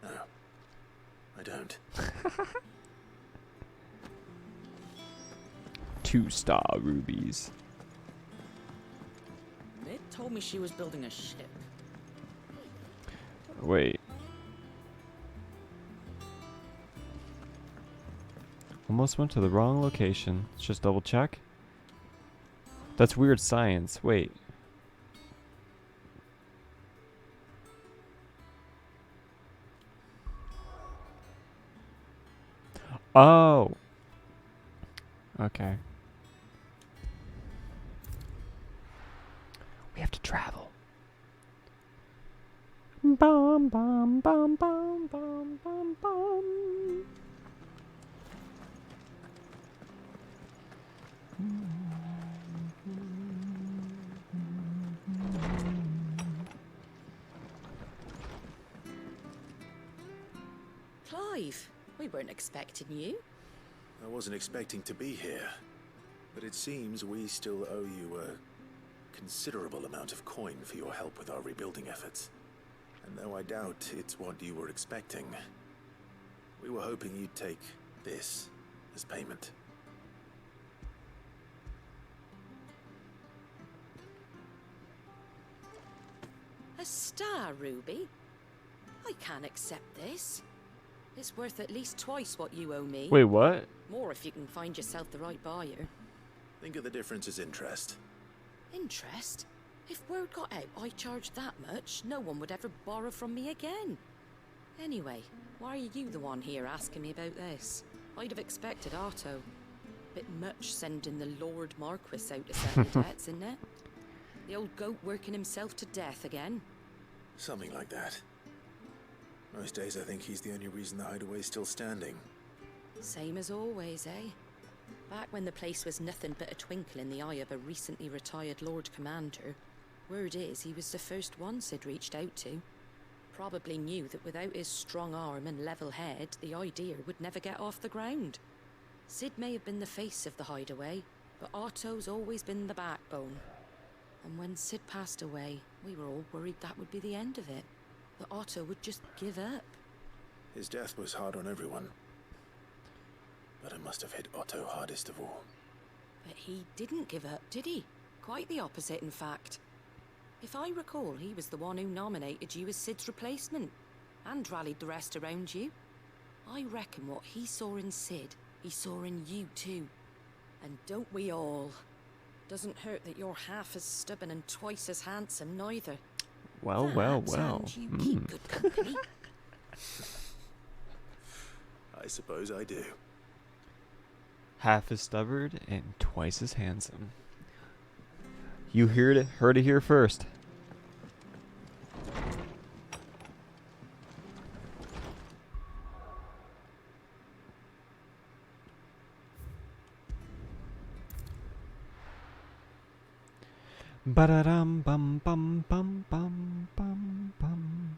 Speaker 2: No. I don't.
Speaker 1: 2 star rubies.
Speaker 21: They told me she was building a ship.
Speaker 1: Wait. Almost went to the wrong location. Let's just double check. That's weird science. Wait. Oh. Okay. We have to travel. Bum bum bum bum bum bum bum.
Speaker 21: Clive, we weren't expecting you.
Speaker 2: I wasn't expecting to be here, but it seems we still owe you a considerable amount of coin for your help with our rebuilding efforts. And though I doubt it's what you were expecting, we were hoping you'd take this as payment.
Speaker 5: A star ruby? I can't accept this. It's worth at least twice what you owe me.
Speaker 1: Wait, what?
Speaker 5: More if you can find yourself the right buyer.
Speaker 2: Think of the difference as interest.
Speaker 5: Interest? If word got out I charged that much, no one would ever borrow from me again. Anyway, why are you the one here asking me about this? I'd have expected Otto. Bit much sending the Lord Marquis out to settle debts, isn't it? The old goat working himself to death again.
Speaker 2: Something like that. Most days I think he's the only reason the hideaway's still standing.
Speaker 5: Same as always, eh? Back when the place was nothing but a twinkle in the eye of a recently retired Lord Commander, word is he was the first one Sid reached out to. Probably knew that without his strong arm and level head, the idea would never get off the ground. Sid may have been the face of the hideaway, but Otto's always been the backbone. And when Sid passed away, we were all worried that would be the end of it. That Otto would just give up.
Speaker 2: His death was hard on everyone. But it must have hit Otto hardest of all.
Speaker 5: But he didn't give up, did he? Quite the opposite, in fact. If I recall, he was the one who nominated you as Sid's replacement. And rallied the rest around you. I reckon what he saw in Sid, he saw in you too. And don't we all? Doesn't hurt that you're half as stubborn and twice as handsome, neither.
Speaker 1: Well,
Speaker 5: And you keep good company.
Speaker 2: I suppose I do.
Speaker 1: Half as stubborn and twice as handsome. You heard it here first. Ba-da-dum bum bum bum bum bum bum.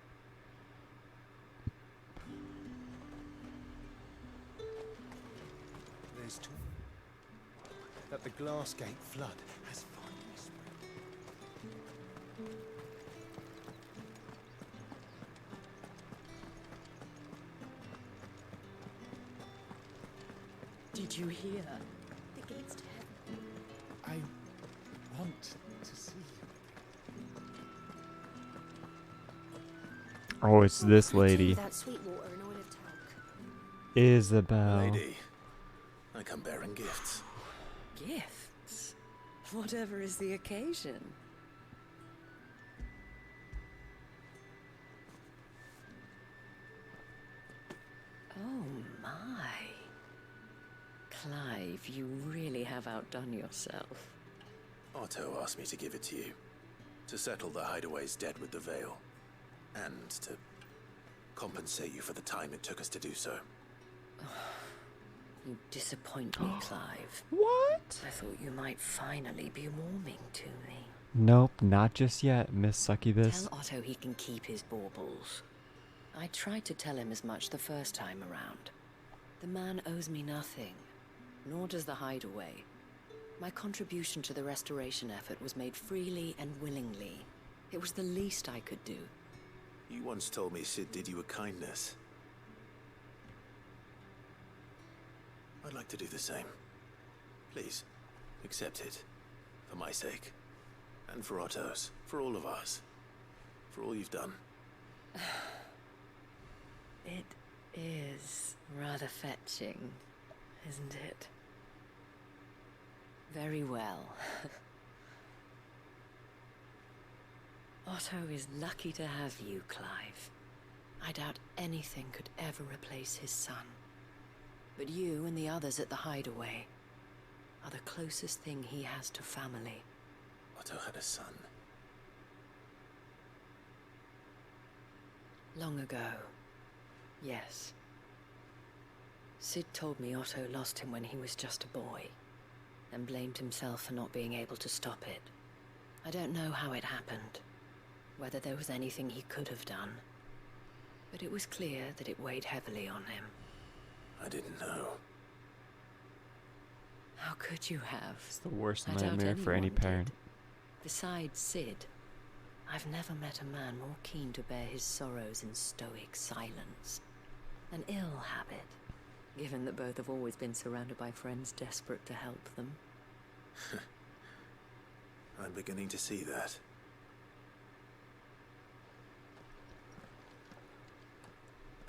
Speaker 17: There's talk that the Glassgate flood has finally spread.
Speaker 9: Did you hear?
Speaker 4: The gates to heaven.
Speaker 12: I want to see you.
Speaker 1: Oh, it's this lady.
Speaker 4: That sweet water and oil of talc.
Speaker 1: Isabel.
Speaker 2: Lady, I come bearing gifts.
Speaker 20: Gifts? Whatever is the occasion. Oh my. Clive, you really have outdone yourself.
Speaker 2: Otto asked me to give it to you. To settle the hideaway's debt with the Veil. And to compensate you for the time it took us to do so.
Speaker 20: You disappoint me, Clive.
Speaker 1: What?
Speaker 20: I thought you might finally be warming to me.
Speaker 1: Nope, not just yet, Miss Succubus.
Speaker 20: Tell Otto he can keep his baubles. I tried to tell him as much the first time around. The man owes me nothing, nor does the hideaway. My contribution to the restoration effort was made freely and willingly. It was the least I could do.
Speaker 2: You once told me Sid did you a kindness. I'd like to do the same. Please, accept it. For my sake. And for Otto's. For all of us. For all you've done.
Speaker 20: It is rather fetching, isn't it? Very well. Otto is lucky to have you, Clive. I doubt anything could ever replace his son. But you and the others at the hideaway are the closest thing he has to family.
Speaker 2: Otto had a son.
Speaker 20: Long ago, yes. Sid told me Otto lost him when he was just a boy, and blamed himself for not being able to stop it. I don't know how it happened, whether there was anything he could have done, but it was clear that it weighed heavily on him.
Speaker 2: I didn't know.
Speaker 20: How could you have?
Speaker 1: It's the worst
Speaker 20: I doubt
Speaker 1: nightmare for any
Speaker 20: anyone did.
Speaker 1: parent.
Speaker 20: Besides Sid, I've never met a man more keen to bear his sorrows in stoic silence. An ill habit, given that both have always been surrounded by friends desperate to help them.
Speaker 2: I'm beginning to see that.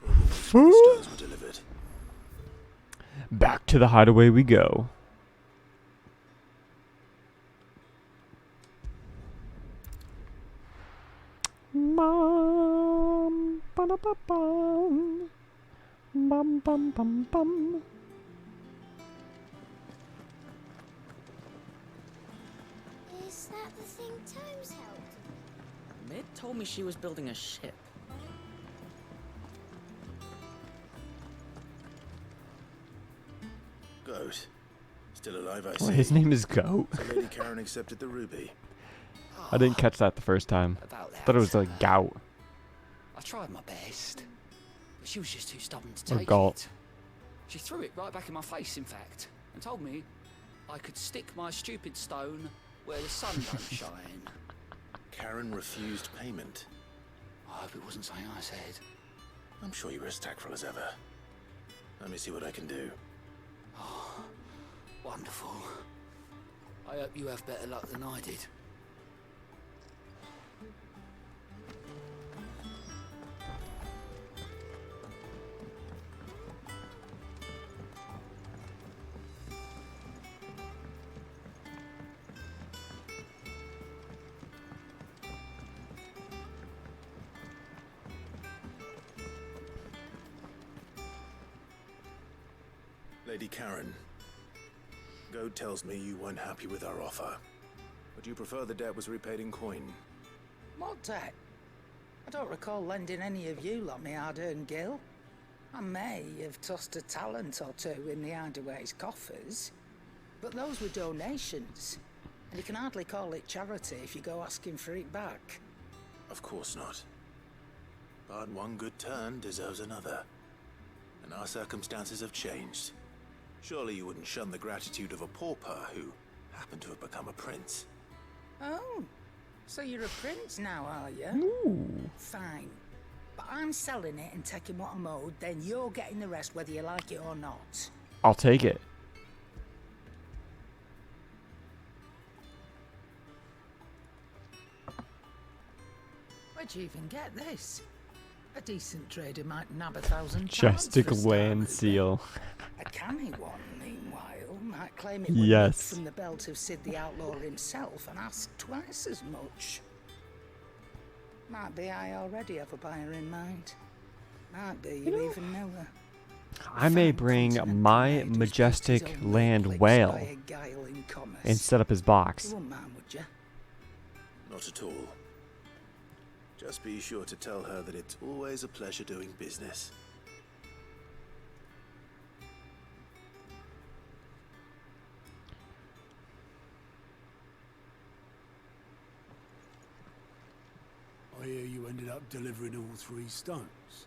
Speaker 2: The stones were delivered.
Speaker 1: Back to the hideaway we go. Bum, ba-da-ba-bum. Bum, bum, bum, bum.
Speaker 4: Is that the thing Tomes held?
Speaker 21: Mid told me she was building a ship.
Speaker 2: Goat. Still alive, I
Speaker 1: Oh,
Speaker 2: see.
Speaker 1: his name is Goat.
Speaker 2: So Lady Karen accepted the ruby.
Speaker 1: I didn't catch that the first time.
Speaker 18: About that.
Speaker 1: Thought it was like gout.
Speaker 18: I tried my best, but she was just too stubborn to
Speaker 1: Or
Speaker 18: take
Speaker 1: galt.
Speaker 18: it. She threw it right back in my face, in fact, and told me I could stick my stupid stone where the sun don't shine.
Speaker 2: Karen refused payment.
Speaker 18: I hope it wasn't something I said.
Speaker 2: I'm sure you were as tactful as ever. Let me see what I can do.
Speaker 18: Oh, wonderful. I hope you have better luck than I did.
Speaker 2: Lady Karen, Goad tells me you weren't happy with our offer. Would you prefer the debt was repaid in coin?
Speaker 9: What debt? I don't recall lending any of you lot me hard-earned gil. I may have tossed a talent or two in the Hideaway's coffers, but those were donations, and you can hardly call it charity if you go asking for it back.
Speaker 2: Of course not. But one good turn deserves another. And our circumstances have changed. Surely you wouldn't shun the gratitude of a pauper who happened to have become a prince.
Speaker 9: Oh, so you're a prince now, are you?
Speaker 1: Ooh.
Speaker 9: Fine. But I'm selling it and taking what I'm owed, then you're getting the rest whether you like it or not.
Speaker 1: I'll take it.
Speaker 9: Where'd you even get this? A decent trader might nab £1,000
Speaker 1: Majestic
Speaker 9: for a
Speaker 1: land
Speaker 9: star
Speaker 1: seal.
Speaker 9: A canny one, meanwhile, might claim it was
Speaker 1: Yes.
Speaker 9: from the belt of Sid the Outlaw himself and ask twice as much. Might be I already have a buyer in mind. Might be you even know her.
Speaker 1: I may bring my majestic land whale and set up his box.
Speaker 9: You wouldn't mind, would you?
Speaker 2: Not at all. Just be sure to tell her that it's always a pleasure doing business.
Speaker 12: I hear you ended up delivering all 3 stones.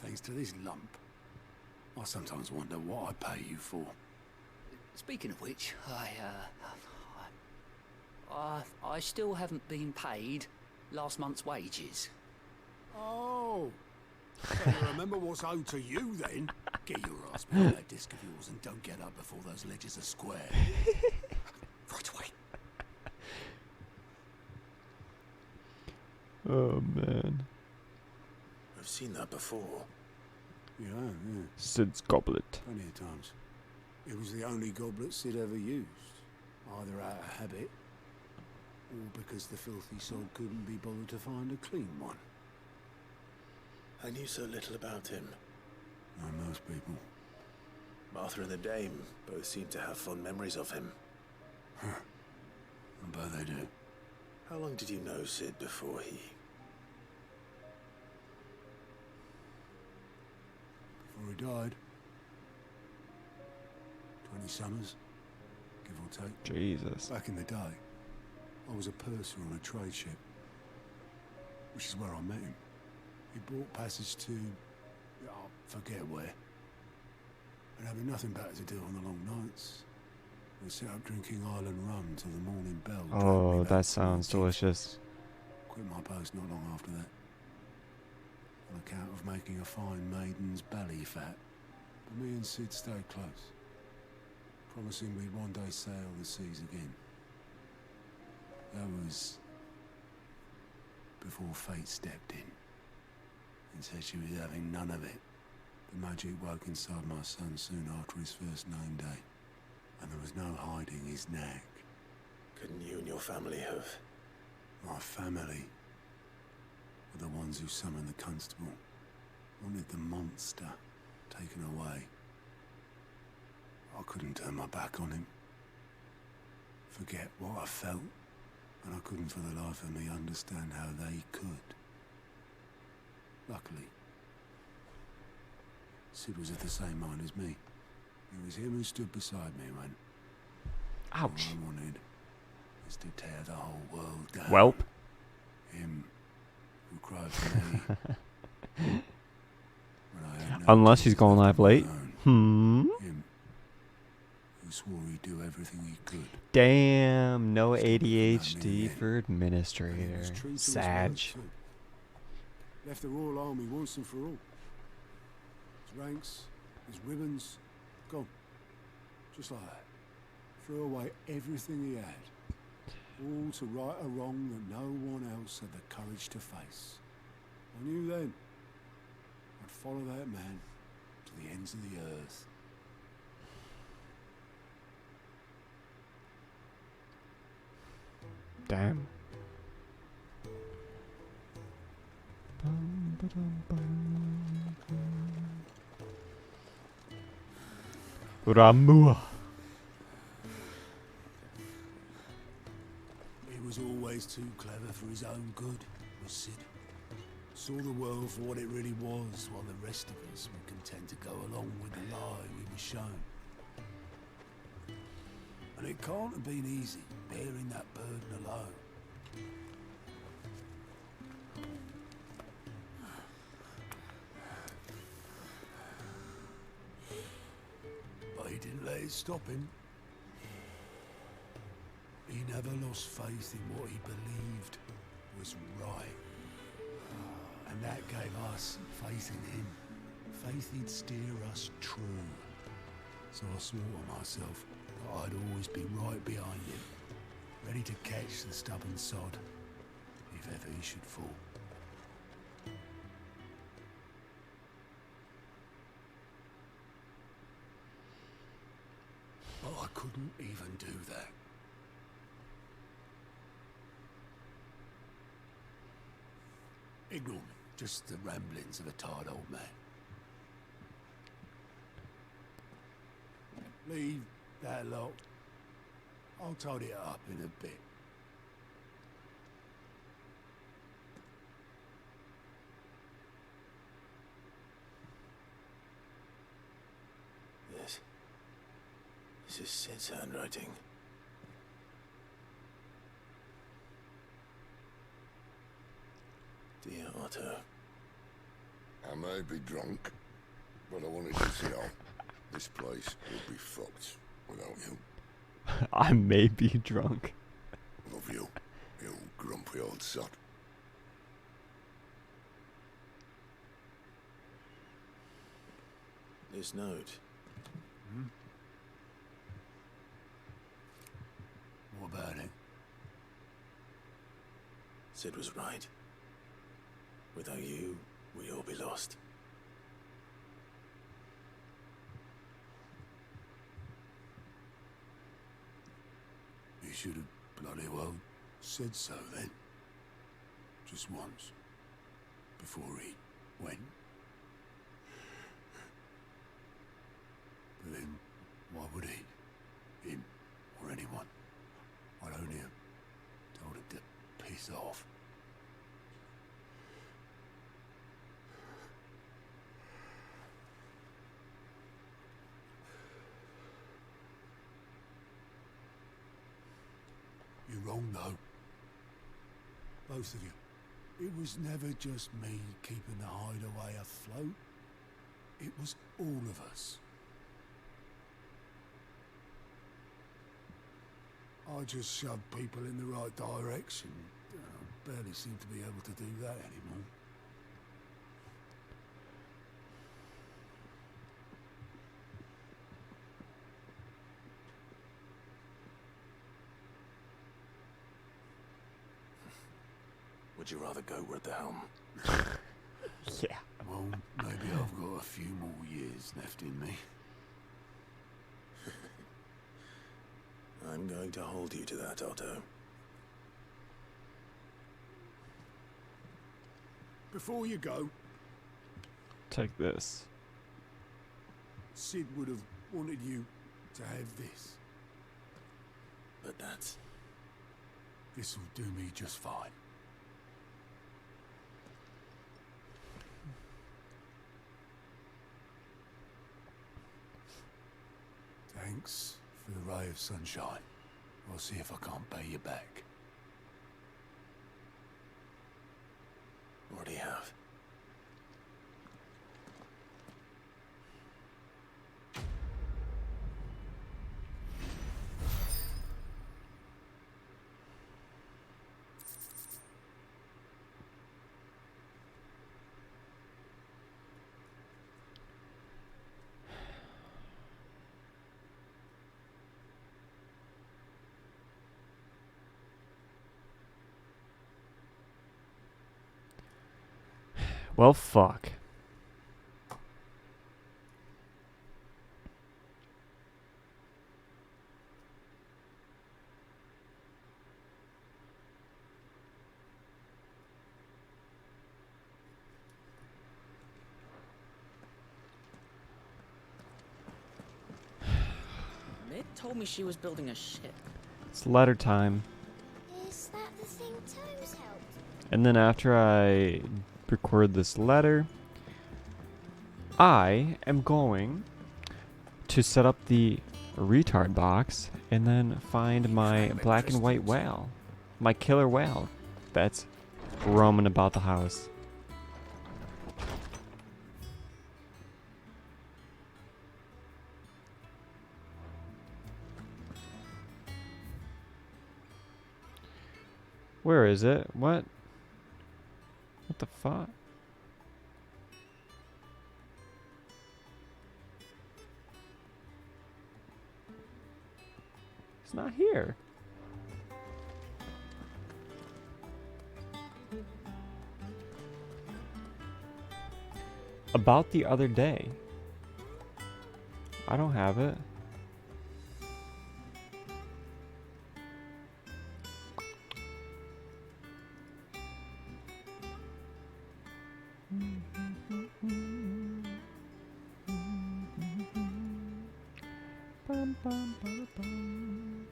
Speaker 12: Thanks to this lump. I sometimes wonder what I pay you for.
Speaker 18: Speaking of which, I still haven't been paid last month's wages.
Speaker 12: Oh! So you remember what's owed to you then? Get your ass behind that disc of yours and don't get up before those ledgers are square. Right away.
Speaker 1: Oh man.
Speaker 2: I've seen that before.
Speaker 12: Yeah.
Speaker 1: Sid's goblet.
Speaker 12: Plenty of times. It was the only goblet Sid ever used. Either out of habit, or because the filthy soul couldn't be bothered to find a clean one.
Speaker 2: I knew so little about him.
Speaker 12: Like most people.
Speaker 2: Martha and the Dame both seem to have fond memories of him.
Speaker 12: Huh. I bet they do.
Speaker 2: How long did you know Sid before he...
Speaker 12: Before he died. 20 summers, give or take.
Speaker 1: Jesus.
Speaker 12: Back in the day, I was a purser on a trade ship, which is where I met him. He bought passage to, I forget where. And having nothing better to do on the long nights, we sit up drinking Island rum till the morning bell.
Speaker 1: Oh, that sounds delicious.
Speaker 12: Quit my post not long after that, on account of making a fine maiden's belly fat. But me and Sid stayed close, promising we'd one day sail the seas again. That was before fate stepped in and said she was having none of it. The magic woke inside my son soon after his first name day, and there was no hiding his knack.
Speaker 2: Couldn't you and your family have?
Speaker 12: My family were the ones who summoned the constable, wanted the monster taken away. I couldn't turn my back on him, forget what I felt, and I couldn't for the life of me understand how they could. Luckily, Sid was of the same mind as me. It was him who stood beside me when...
Speaker 1: Ouch.
Speaker 12: All I wanted was to tear the whole world down.
Speaker 1: Welp.
Speaker 12: Him who cried for me. When I had no
Speaker 1: Unless he's
Speaker 12: tears
Speaker 1: going
Speaker 12: left
Speaker 1: live late.
Speaker 12: of my own.
Speaker 1: Hmm.
Speaker 12: Him who swore he'd do everything he could.
Speaker 1: Damn, no ADHD for administrator. Sag.
Speaker 12: Left the Royal Army once and for all. His ranks, his ribbons, gone. Just like that. Threw away everything he had. All to right a wrong that no one else had the courage to face. I knew then I'd follow that man to the ends of the earth.
Speaker 1: Damn. Ramua.
Speaker 12: He was always too clever for his own good, was Sid. Saw the world for what it really was, while the rest of us were content to go along with the lie we were shown. And it can't have been easy, bearing that burden alone. But he didn't let it stop him. He never lost faith in what he believed was right. And that gave us faith in him. Faith he'd steer us true. So I swore to myself that I'd always be right behind him, ready to catch the stubborn sod, if ever he should fall. But I couldn't even do that. Ignore me. Just the ramblings of a tired old man. Leave that lot. I'll tidy it up in a bit.
Speaker 2: This is Sid's handwriting. Dear Otto.
Speaker 6: I may be drunk, but I wanted to see how this place would be fucked without you.
Speaker 1: I may be drunk.
Speaker 6: Love you, you grumpy old sod.
Speaker 2: This note.
Speaker 12: What about it?
Speaker 2: Sid was right. Without you, we'd all be lost.
Speaker 12: He should have bloody well said so then. Just once. Before he went. But then, why would he? Him or anyone? I'd only have told him to piss off. You're wrong, though. Both of you. It was never just me keeping the hideaway afloat. It was all of us. I just shove people in the right direction. I barely seem to be able to do that anymore.
Speaker 2: Would you rather go at the helm?
Speaker 1: Yeah.
Speaker 12: Well, maybe I've got a few more years left in me.
Speaker 2: I'm going to hold you to that, Otto.
Speaker 12: Before you go,
Speaker 1: Take this.
Speaker 12: Sid would have wanted you to have this.
Speaker 2: But that's...
Speaker 12: This'll do me just fine. Thanks for the ray of sunshine. I'll see if I can't pay you back.
Speaker 2: Already have.
Speaker 1: Well, fuck.
Speaker 21: Mid told me she was building a ship.
Speaker 1: It's letter time.
Speaker 4: Is that the thing Tomes helped?
Speaker 1: And then after I record this letter, I am going to set up the retard box and then find my black and white whale. My killer whale that's roaming about the house. Where is it? What? What the fuck? It's not here. About the other day. I don't have it. Bum, bum, bum, bum.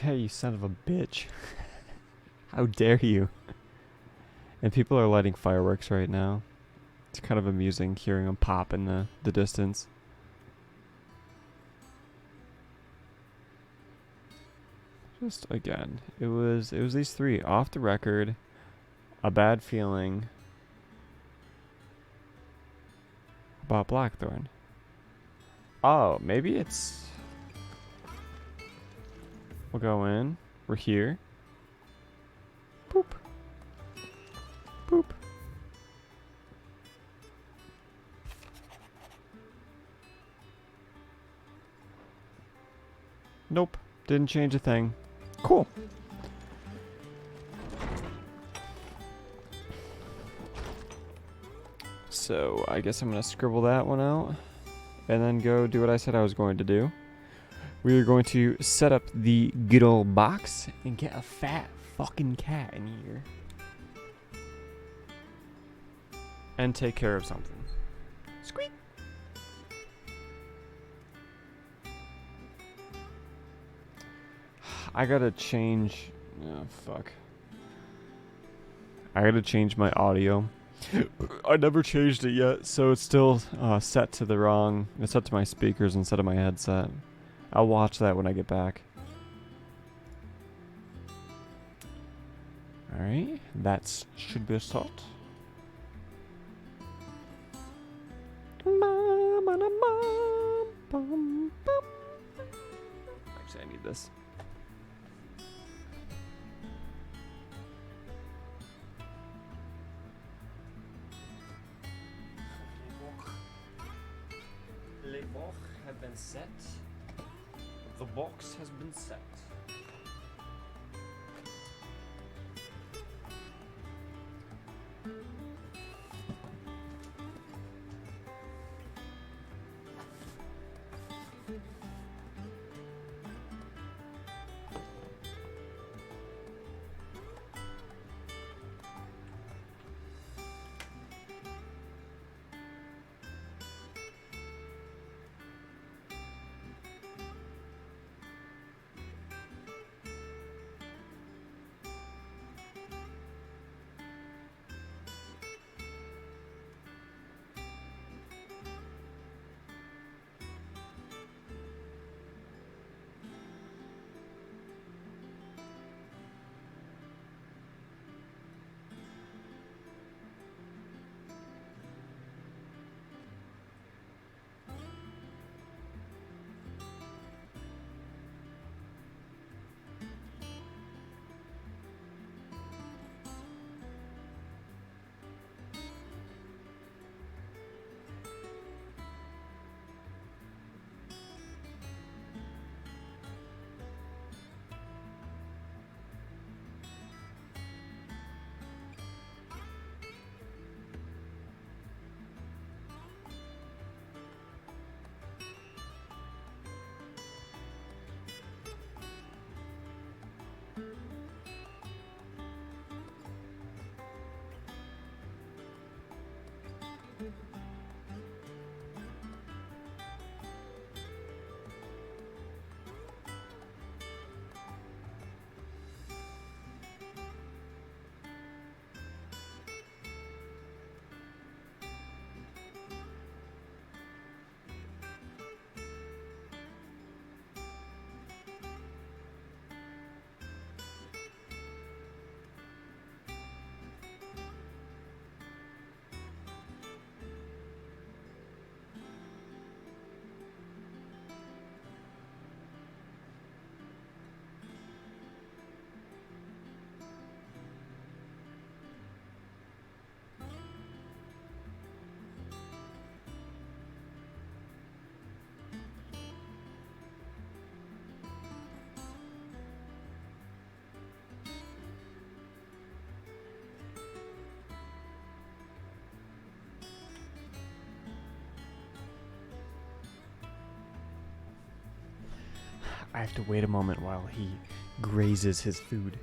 Speaker 1: Hey, you son of a bitch. How dare you? And people are lighting fireworks right now. It's kind of amusing hearing them pop in the distance. Just again, it was these three off the record, a bad feeling about Blackthorn. Oh, maybe it's. We'll go in. We're here. Boop. Boop. Nope. Didn't change a thing. Cool. So I guess I'm going to scribble that one out and then go do what I said I was going to do. We are going to set up the good old box and get a fat fucking cat in here. And take care of something. Squeak! I gotta change. Oh, fuck. I gotta change my audio. I never changed it yet, so it's still set to the wrong. It's set to my speakers instead of my headset. I'll watch that when I get back. Alright, that should be a start. Actually, I need this. Les box have been set. The box has been set. I have to wait a moment while he grazes his food.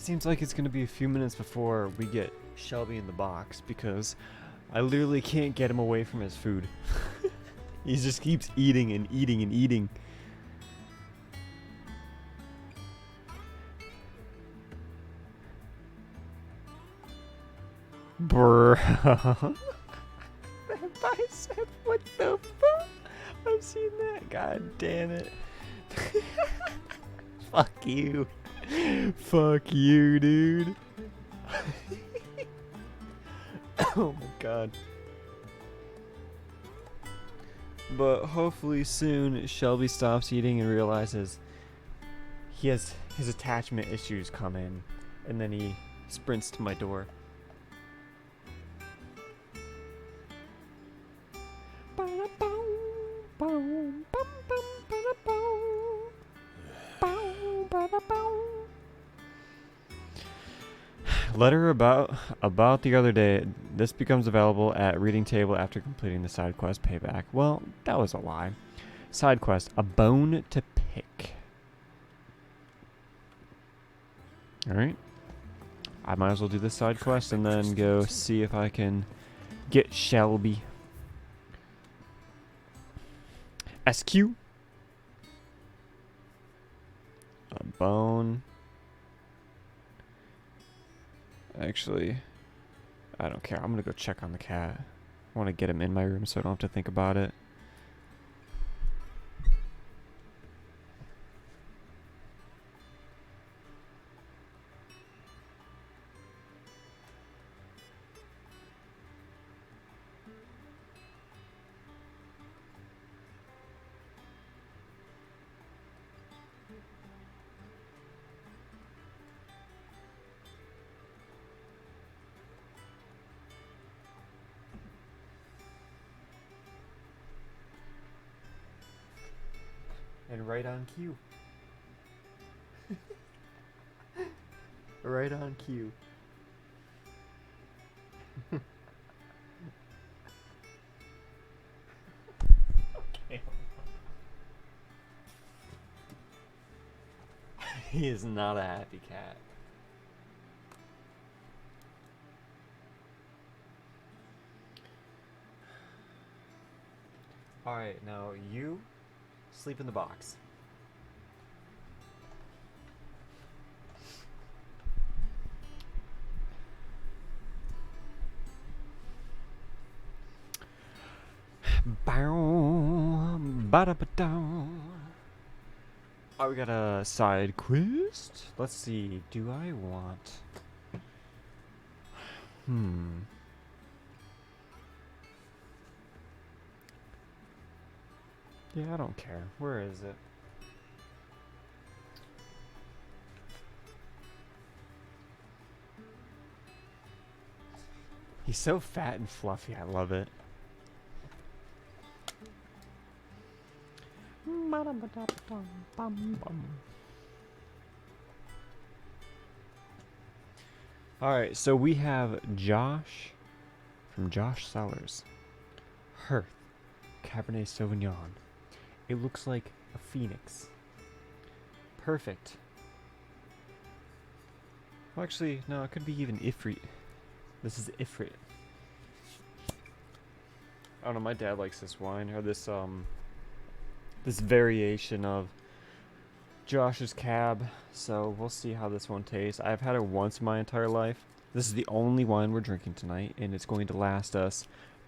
Speaker 1: seems like it's gonna be a few minutes before we get Shelby in the box because I literally can't get him away from his food. He just keeps eating and eating and eating. Brr. That bicep, what the fuck? I've seen that. God damn it. Fuck you. Fuck you, dude. Oh my god. But hopefully soon Shelby stops eating and realizes he has his attachment issues come in, and then he sprints to my door. Letter about the other day. This becomes available at reading table after completing the side quest payback. Well, that was a lie. Side quest, a bone to pick. Alright. I might as well do this side quest and then go see if I can get Shelby. SQ. A bone. Actually, I don't care. I'm gonna go check on the cat. I want to get him in my room so I don't have to think about it. And right on cue. Right on cue. Okay. He is not a happy cat. Alright, now you sleep in the box. Bow, ba-da-ba-dow. Oh, we got a side quest. Let's see. Do I want? Yeah, I don't care. Where is it? He's so fat and fluffy. I love it. Alright, so we have Josh from Josh Sellers. Hearth, Cabernet Sauvignon. It looks like a phoenix. Perfect. Well, actually, no, it could be even Ifrit. This is Ifrit. I don't know, my dad likes this wine, or this variation of Josh's Cab, so we'll see how this one tastes. I've had it once in my entire life. This is the only wine we're drinking tonight, and it's going to last us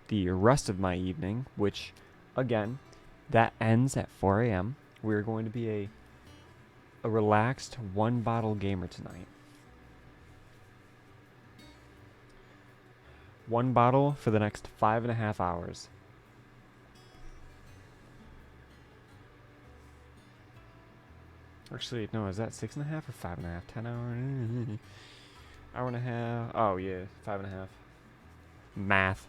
Speaker 1: the rest of my evening, which, again, that ends at 4 a.m. We're going to be a relaxed one-bottle gamer tonight. One bottle for the next 5.5 hours. Actually, no, is that 6.5 or 5.5? 10 hours? Hour and a half. Oh, yeah, 5.5. Math.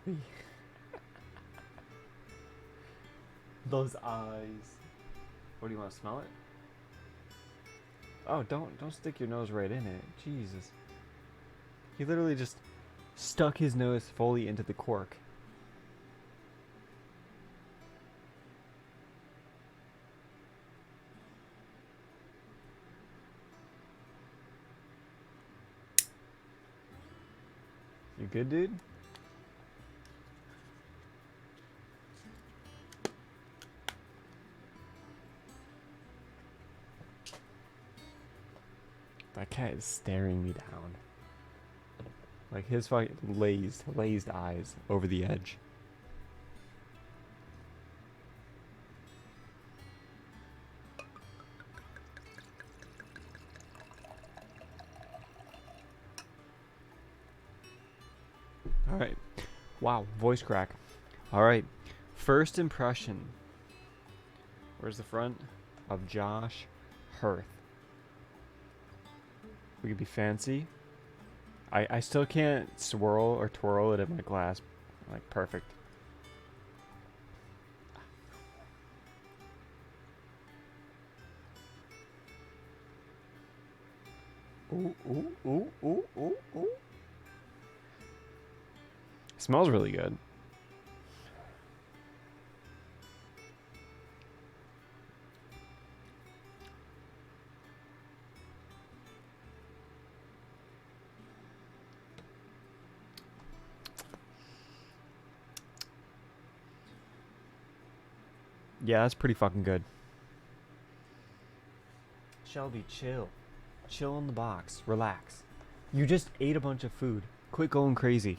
Speaker 1: Shelby. Those eyes. What do you want to smell it? Oh, don't stick your nose right in it. Jesus. He literally just stuck his nose fully into the cork. You good, dude? That cat is staring me down. Like his fucking glazed eyes over the edge. Alright. Wow, voice crack. Alright. First impression. Where's the front? Of Josh Hirth. We could be fancy. I still can't swirl or twirl it in my glass. Like, perfect. Ooh, ooh, ooh, ooh, ooh, ooh. Smells really good. Yeah, that's pretty fucking good. Shelby, chill. Chill in the box. Relax. You just ate a bunch of food. Quit going crazy.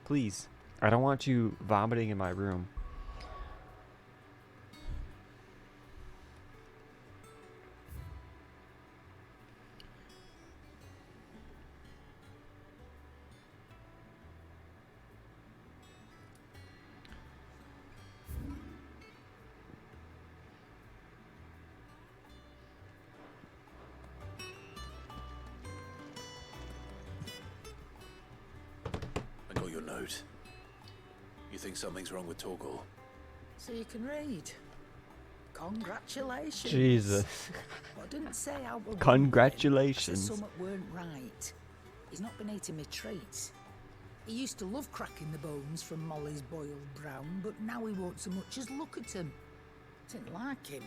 Speaker 1: Please. I don't want you vomiting in my room.
Speaker 2: I got your note. You think something's wrong with Torgal?
Speaker 9: So you can read. Congratulations.
Speaker 1: Jesus.
Speaker 9: Well, I didn't say how we're
Speaker 1: Congratulations.
Speaker 9: something weren't right. He's not been eating me treats. He used to love cracking the bones from Molly's boiled brown, but now he won't so much as look at them. Didn't like him.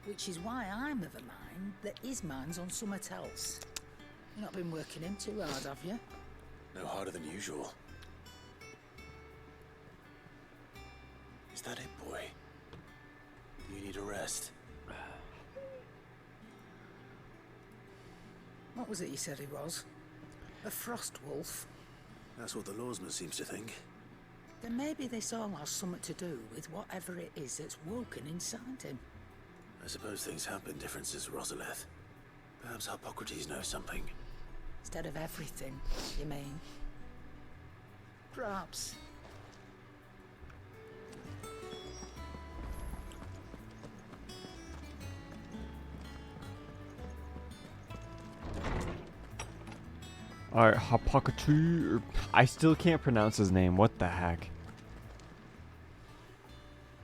Speaker 9: Which is why I'm of a mind that his mind's on something else. You've not been working him too hard, have you?
Speaker 2: No harder than usual. Is that it, boy? You need a rest.
Speaker 9: What was it you said he was? A frost wolf?
Speaker 2: That's what the lawsman seems to think.
Speaker 9: Then maybe this all has something to do with whatever it is that's woken inside him.
Speaker 2: I suppose things have been different since Rosalith. Perhaps Hippocrates knows something.
Speaker 9: Instead of everything, you mean? Perhaps.
Speaker 1: Alright, Hippocrates. I still can't pronounce his name. What the heck?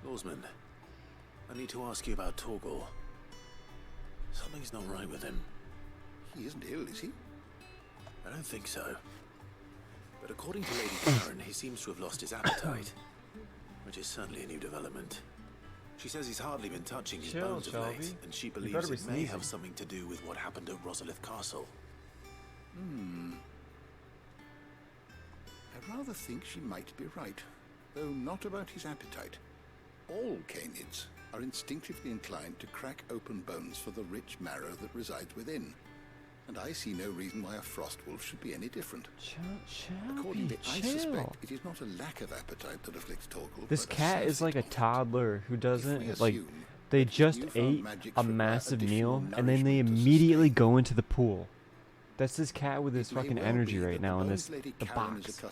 Speaker 2: Lawsman, I need to ask you about Torgal. Something's not right with him.
Speaker 8: He isn't ill, is he?
Speaker 2: I don't think so. But according to Lady Karen, he seems to have lost his appetite, which is certainly a new development. She says he's hardly been touching his
Speaker 1: Chill,
Speaker 2: bones of
Speaker 1: Shelby.
Speaker 2: late, and she
Speaker 1: You
Speaker 2: believes
Speaker 1: better be
Speaker 2: it may
Speaker 1: sneezing.
Speaker 2: have something to do with what happened at Rosalith Castle.
Speaker 8: I rather think she might be right, though not about his appetite. All canids are instinctively inclined to crack open bones for the rich marrow that resides within. And I see no reason why a frost wolf should be any different. Accordingly, I suspect it is not a lack of appetite that afflicts Torgal.
Speaker 1: This
Speaker 8: but a
Speaker 1: cat is like a toddler who doesn't like. They just ate a massive meal and then they immediately go into the pool. That's this cat with his fucking energy right now in this the box.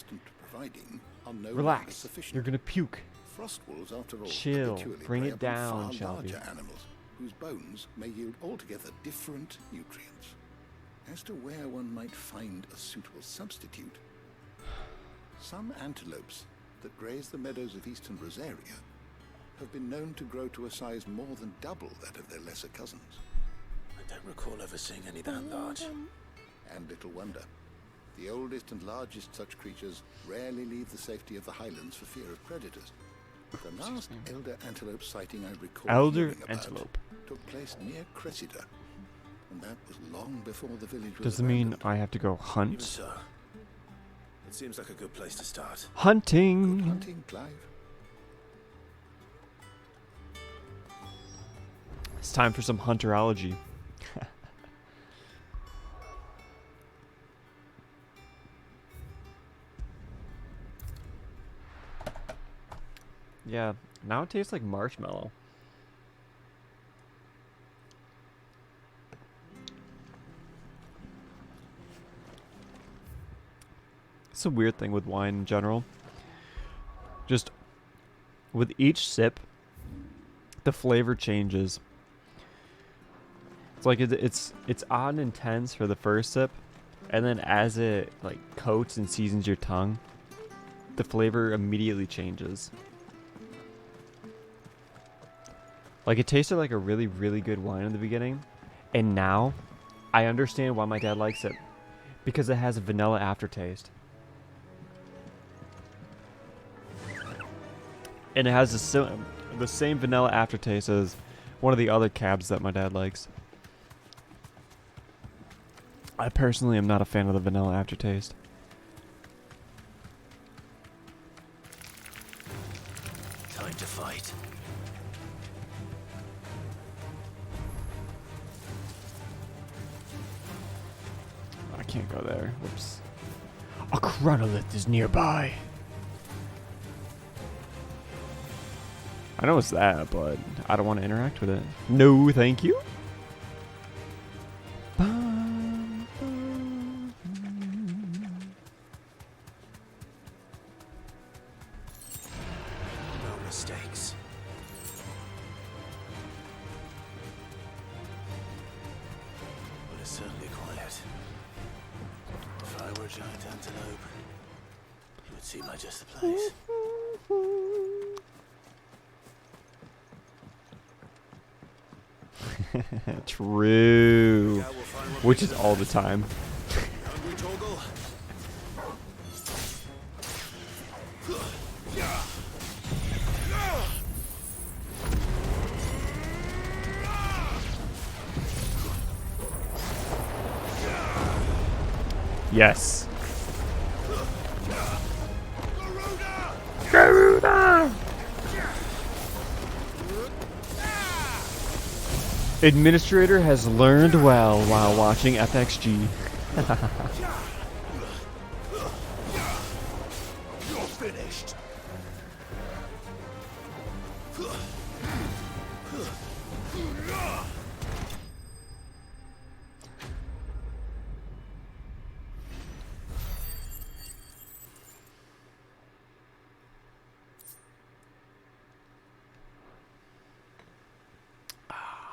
Speaker 1: Relax. You're gonna puke.
Speaker 8: Frost wolves, after all,
Speaker 1: Chill.
Speaker 8: habitually
Speaker 1: Bring
Speaker 8: prey
Speaker 1: it
Speaker 8: upon
Speaker 1: down,
Speaker 8: far
Speaker 1: Shelby.
Speaker 8: larger animals, whose bones may yield altogether different nutrients. As to where one might find a suitable substitute, some antelopes that graze the meadows of eastern Rosaria have been known to grow to a size more than double that of their lesser cousins.
Speaker 2: I don't recall ever seeing any that large.
Speaker 8: And little wonder. The oldest and largest such creatures rarely leave the safety of the highlands for fear of predators. The last elder antelope sighting I recall
Speaker 1: Elder
Speaker 8: hearing about
Speaker 1: antelope.
Speaker 8: took place near Cressida, and that was long before the village was
Speaker 1: Does it mean I have to go
Speaker 2: Even
Speaker 1: hunt?
Speaker 2: so, it seems like a good place to start.
Speaker 1: Hunting!
Speaker 8: Good hunting, Clive.
Speaker 1: It's time for some hunterology. Yeah, now it tastes like marshmallow. It's a weird thing with wine in general. Just with each sip, the flavor changes. It's like it's odd and intense for the first sip, and then as it like coats and seasons your tongue, the flavor immediately changes. Like it tasted like a really, really good wine in the beginning, and now I understand why my dad likes it, because it has a vanilla aftertaste. And it has the same vanilla aftertaste as one of the other cabs that my dad likes. I personally am not a fan of the vanilla aftertaste.
Speaker 2: Time to fight.
Speaker 1: I can't go there. Whoops. A chronolith is nearby. I know it's that, but I don't want to interact with it. No, thank you.
Speaker 2: No mistakes. But it's certainly quiet. If I were a giant antelope, it would seem like just the place.
Speaker 1: True. Which is all the time.
Speaker 2: Hungry, Torgal?
Speaker 1: Yes. Garuda! Administrator has learned well while watching FXG.
Speaker 2: You're finished.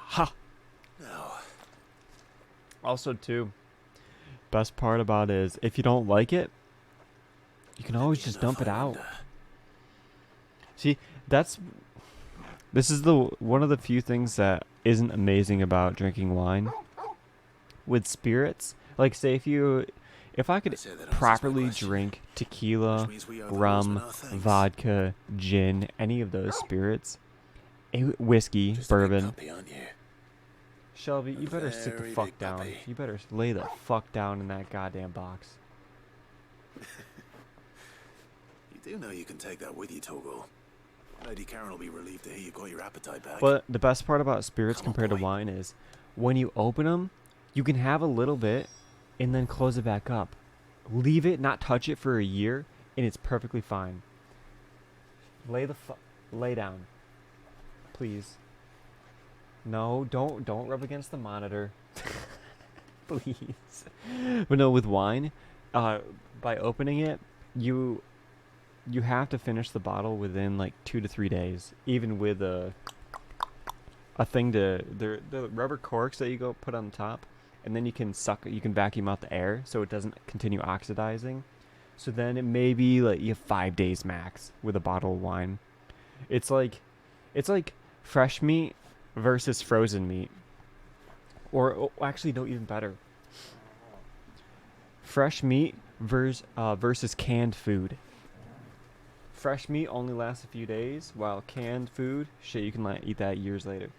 Speaker 1: Ha!
Speaker 2: Now,
Speaker 1: Also, too, best part about it is if you don't like it, you can always just dump it out. See, this is one of the few things that isn't amazing about drinking wine. With spirits, like say if I could properly drink tequila, rum, vodka, gin, any of those spirits, whiskey, bourbon. Shelby, you better sit the fuck down. You better lay the fuck down in that goddamn box.
Speaker 2: you do know you can take that with you, Torgal. Lady Karen will be relieved to hear you got your appetite back.
Speaker 1: But the best part about spirits compared to wine is when you open them, you can have a little bit and then close it back up. Leave it, not touch it for a year, and it's perfectly fine. Lay down. Please. No, don't rub against the monitor. Please. But no, with wine, by opening it, you have to finish the bottle within like 2 to 3 days, even with a thing to the rubber corks that you go put on the top, and then you can vacuum out the air so it doesn't continue oxidizing. So then it may be like you have 5 days max with a bottle of wine. It's like fresh meat versus frozen meat. Or actually, no, even better. Fresh meat versus canned food. Fresh meat only lasts a few days, while canned food, shit, you can eat that years later.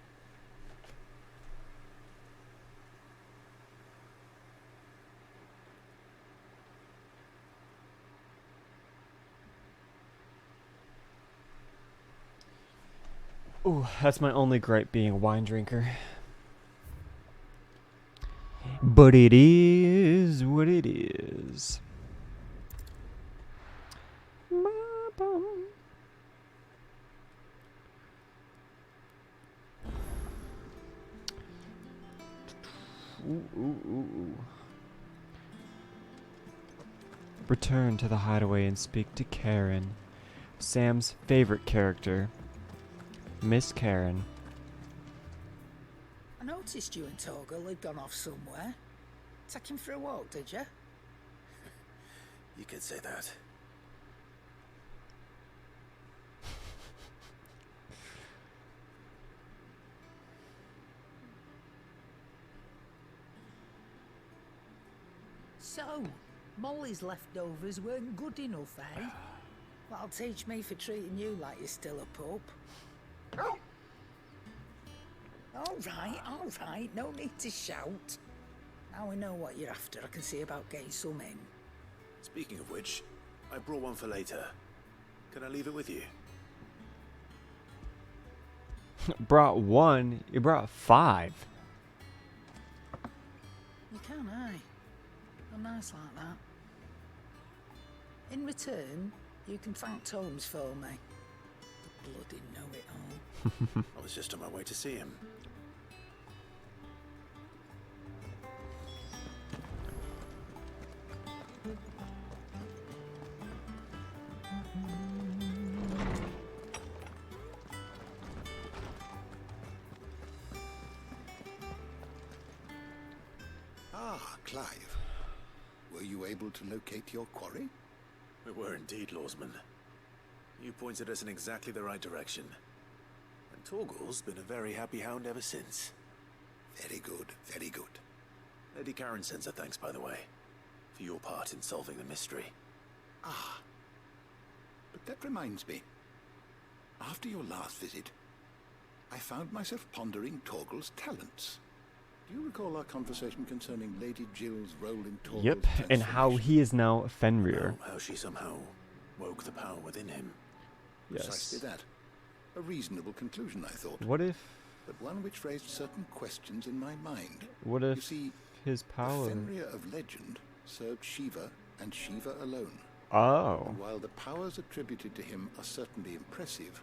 Speaker 1: Ooh, that's my only gripe being a wine drinker. But it is what it is. Ooh. Return to the hideaway and speak to Karen, Sam's favorite character, Miss Karen.
Speaker 9: I noticed you and Torgal had gone off somewhere. Take him for a walk, did you?
Speaker 2: You could say that.
Speaker 9: So, Molly's leftovers weren't good enough, eh? That'll teach me for treating you like you're still a pup. All right, no need to shout. Now we know what you're after, I can see about getting some in.
Speaker 2: Speaking of which, I brought one for later. Can I leave it with you?
Speaker 1: Brought one, you brought 5.
Speaker 9: You can, eh? I'm nice like that. In return, you can thank Tomes for me. The bloody know-it-all.
Speaker 2: I was just on my way to see him.
Speaker 8: Ah, Clive. Were you able to locate your quarry?
Speaker 2: We were indeed, Lawsman. You pointed us in exactly the right direction. And Torgal's been a very happy hound ever since.
Speaker 8: Very good, very good.
Speaker 2: Lady Karen sends her thanks, by the way, for your part in solving the mystery.
Speaker 8: Ah. But that reminds me. After your last visit, I found myself pondering Torgal's talents. Do you recall our conversation concerning Lady Jill's role in Torgal's
Speaker 1: Yep, and how he is now Fenrir.
Speaker 2: How she somehow woke the power within him.
Speaker 1: Yes.
Speaker 8: Precisely that. A reasonable conclusion, I thought.
Speaker 1: What if...
Speaker 8: But one which raised certain questions in my mind.
Speaker 1: What if
Speaker 8: you see,
Speaker 1: his power...
Speaker 8: the Fenrir of legend served Shiva and Shiva alone.
Speaker 1: Oh.
Speaker 8: And while the powers attributed to him are certainly impressive,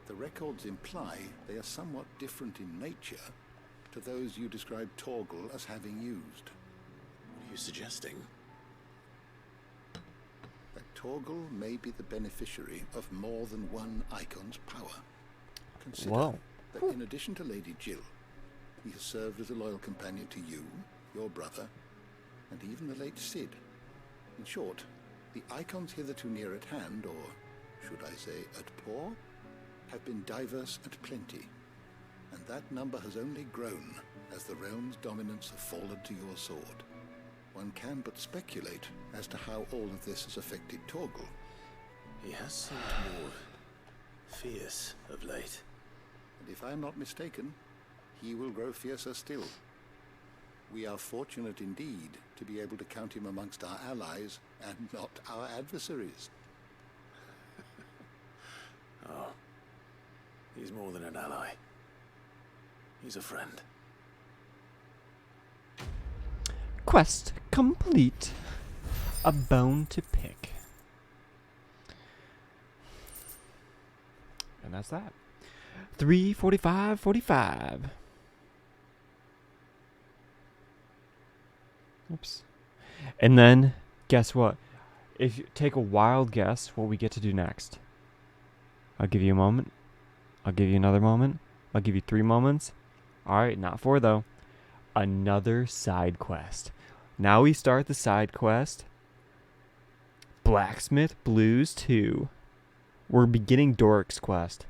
Speaker 8: the records imply they are somewhat different in nature to those you described Torgal as having used.
Speaker 2: What are you suggesting?
Speaker 8: That Torgal may be the beneficiary of more than one icon's power. Consider that in addition to Lady Jill, he has served as a loyal companion to you, your brother, and even the late Cid. In short, the icons hitherto near at hand, or should I say at paw, have been diverse and plenty, and that number has only grown as the realm's dominance have fallen to your sword. One can but speculate as to how all of this has affected Torgal.
Speaker 2: He has seemed more fierce of late.
Speaker 8: And if I am not mistaken, he will grow fiercer still. We are fortunate indeed to be able to count him amongst our allies and not our adversaries.
Speaker 2: Oh, he's more than an ally. He's a friend.
Speaker 1: Quest complete. A bone to pick. And that's that. 3:45:45. Oops. And then, guess what? If you take a wild guess what we get to do next. I'll give you a moment. I'll give you another moment. I'll give you 3 moments. Alright, not 4 though. Another side quest. Now we start the side quest Blacksmith Blues 2. We're beginning Doric's quest.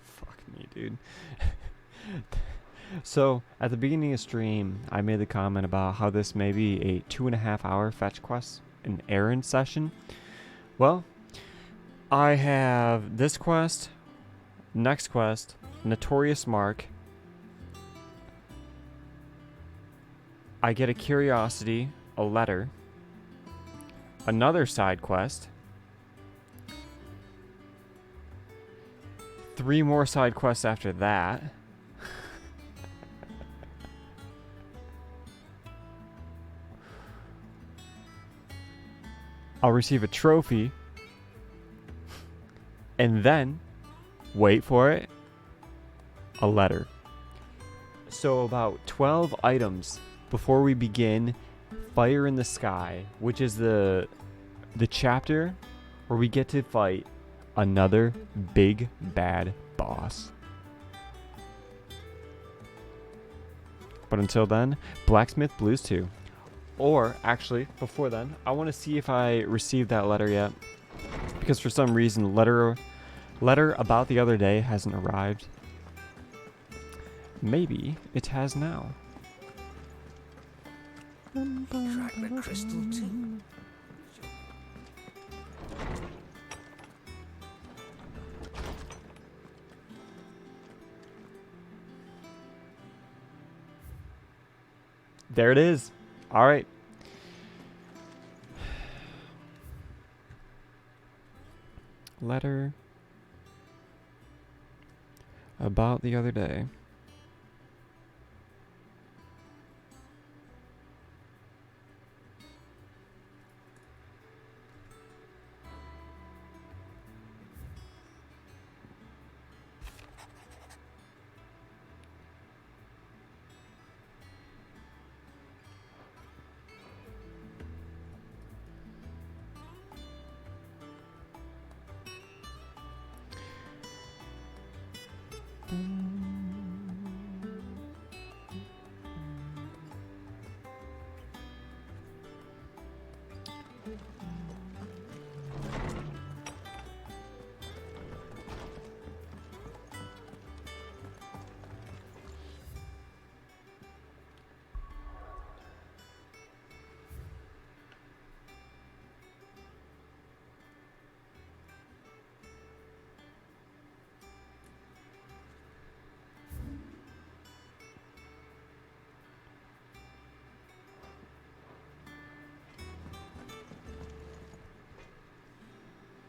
Speaker 1: Fuck me, dude. So, at the beginning of stream, I made the comment about how this may be a 2.5 hour fetch quest, an errand session. Well, I have this quest, next quest, Notorious Mark. I get a curiosity, a letter, another side quest, 3 more side quests after that. I'll receive a trophy. And then, wait for it, a letter. So about 12 items before we begin Fire in the Sky, which is the chapter where we get to fight another big bad boss. But until then, Blacksmith Blues 2. Or, actually, before then, I want to see if I received that letter yet. Because for some reason, letter about the other day hasn't arrived. Maybe it has now.
Speaker 17: Crack the crystal too.
Speaker 1: There it is. All right. Letter about the other day.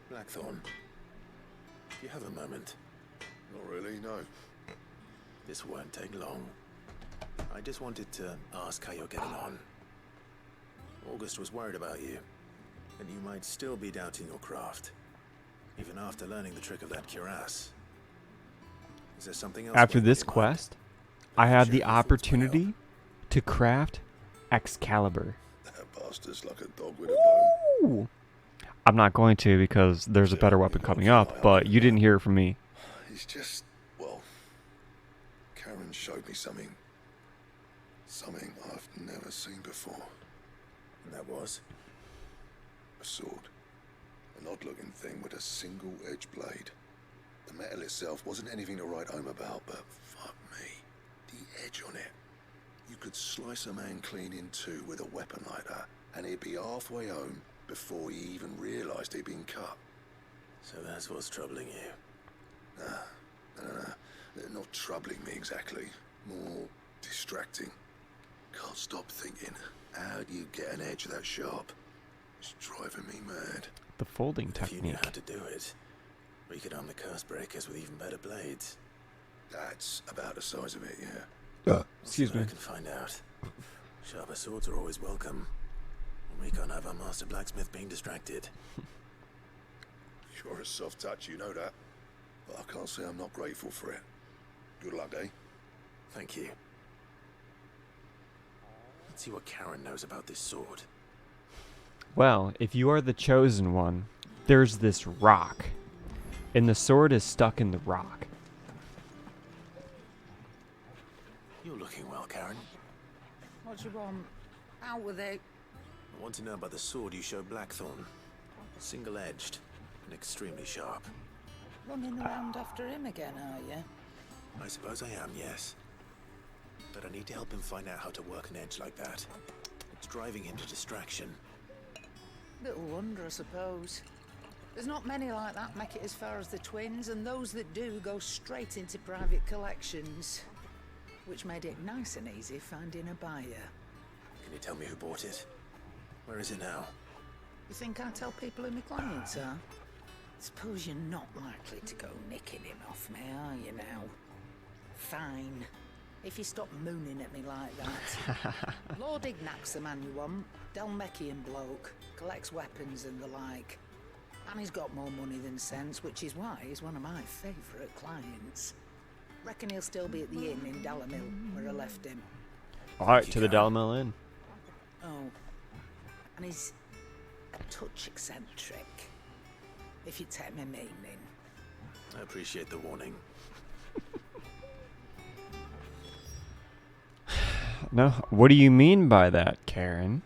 Speaker 2: Blackthorn, do you have a moment?
Speaker 6: Not really, no.
Speaker 2: This won't take long. I just wanted to ask how you're getting on. August was worried about you, and you might still be doubting your craft, even after learning the trick of that cuirass. Is there something else?
Speaker 1: After this quest, I had the opportunity to craft Excalibur.
Speaker 6: That bastard's like a dog with a bone.
Speaker 1: Ooh. I'm not going to because there's a better weapon coming up, but you didn't hear it from me.
Speaker 6: It's just, well, Karen showed me something I've never seen before.
Speaker 2: And that was?
Speaker 6: A sword. An odd-looking thing with a single-edged blade. The metal itself wasn't anything to write home about, but fuck me, the edge on it. You could slice a man clean in two with a weapon like that, and he'd be halfway home before he even realised he'd been cut.
Speaker 2: So that's what's troubling you?
Speaker 6: Nah, not troubling me exactly. More distracting. Can't stop thinking, how do you get an edge that sharp? It's driving me mad.
Speaker 1: The folding
Speaker 2: If you knew
Speaker 1: technique.
Speaker 2: how to do it, we could arm the curse breakers with even better blades.
Speaker 6: That's about the size of it, yeah.
Speaker 1: Excuse me.
Speaker 2: I can find out. Sharper swords are always welcome. We can't have our master blacksmith being distracted.
Speaker 6: You're a soft touch, you know that. But I can't say I'm not grateful for it. Good luck, eh?
Speaker 2: Thank you. Let's see what Karen knows about this sword.
Speaker 1: Well, if you are the chosen one, there's this rock, and the sword is stuck in the rock.
Speaker 2: You're looking well, Karen.
Speaker 9: What do you want? Out with it.
Speaker 2: I want to know about the sword you showed Blackthorn. Single-edged and extremely sharp.
Speaker 9: Running around after him again, are you?
Speaker 2: I suppose I am, yes. But I need to help him find out how to work an edge like that. It's driving him to distraction.
Speaker 9: Little wonder, I suppose. There's not many like that make it as far as the twins, and those that do go straight into private collections. Which made it nice and easy finding a buyer.
Speaker 2: Can you tell me who bought it? Where is it now?
Speaker 9: You think I tell people who my clients are? Suppose you're not likely to go nicking him off me, are you now? Fine. If you stop mooning at me like that. Lord Ignac's the man you want. Dalmecian bloke. Collects weapons and the like. And he's got more money than sense, which is why he's one of my favourite clients. Reckon he'll still be at the inn in Dalamil, where I left him.
Speaker 1: Alright, to the Dalamil Inn.
Speaker 9: Oh. And he's a touch eccentric. If you take my meaning.
Speaker 2: I appreciate the warning.
Speaker 1: No, what do you mean by that, Karen?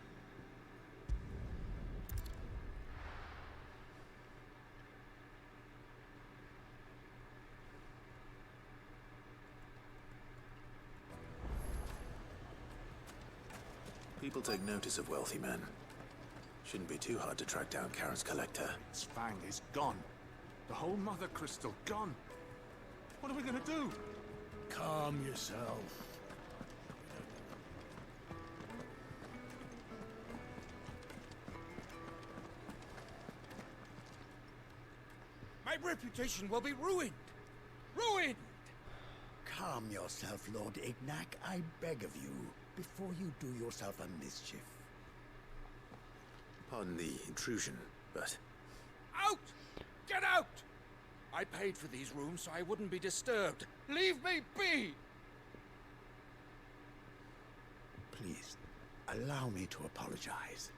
Speaker 2: People take notice of wealthy men. Shouldn't be too hard to track down Karen's collector.
Speaker 10: Svang is gone. The whole mother crystal gone. What are we gonna do?
Speaker 12: Calm yourself.
Speaker 17: My reputation will be ruined. Ruined!
Speaker 22: Calm yourself, Lord Ignac, I beg of you, before you do yourself a mischief.
Speaker 2: Pardon the intrusion, but...
Speaker 17: Out! Get out! I paid for these rooms so I wouldn't be disturbed. Leave me be!
Speaker 22: Please, allow me to apologize.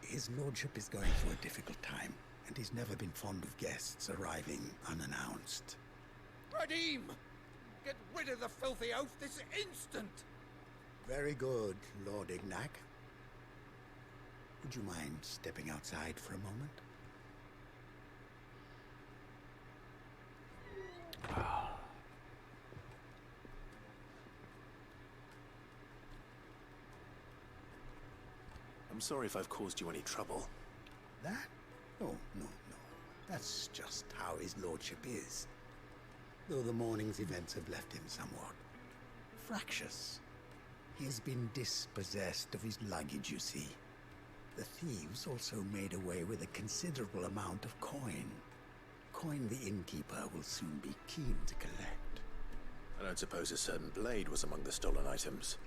Speaker 22: His lordship is going through a difficult time, and he's never been fond of guests arriving unannounced.
Speaker 17: Radim! Get rid of the filthy oaf this instant!
Speaker 22: Very good, Lord Ignac. Would you mind stepping outside for a moment?
Speaker 2: I'm sorry if I've caused you any trouble.
Speaker 22: That? Oh, no. That's just how his lordship is. Though the morning's events have left him somewhat fractious. He has been dispossessed of his luggage, you see. The thieves also made away with a considerable amount of coin. Coin the innkeeper will soon be keen to collect.
Speaker 2: I don't suppose a certain blade was among the stolen items.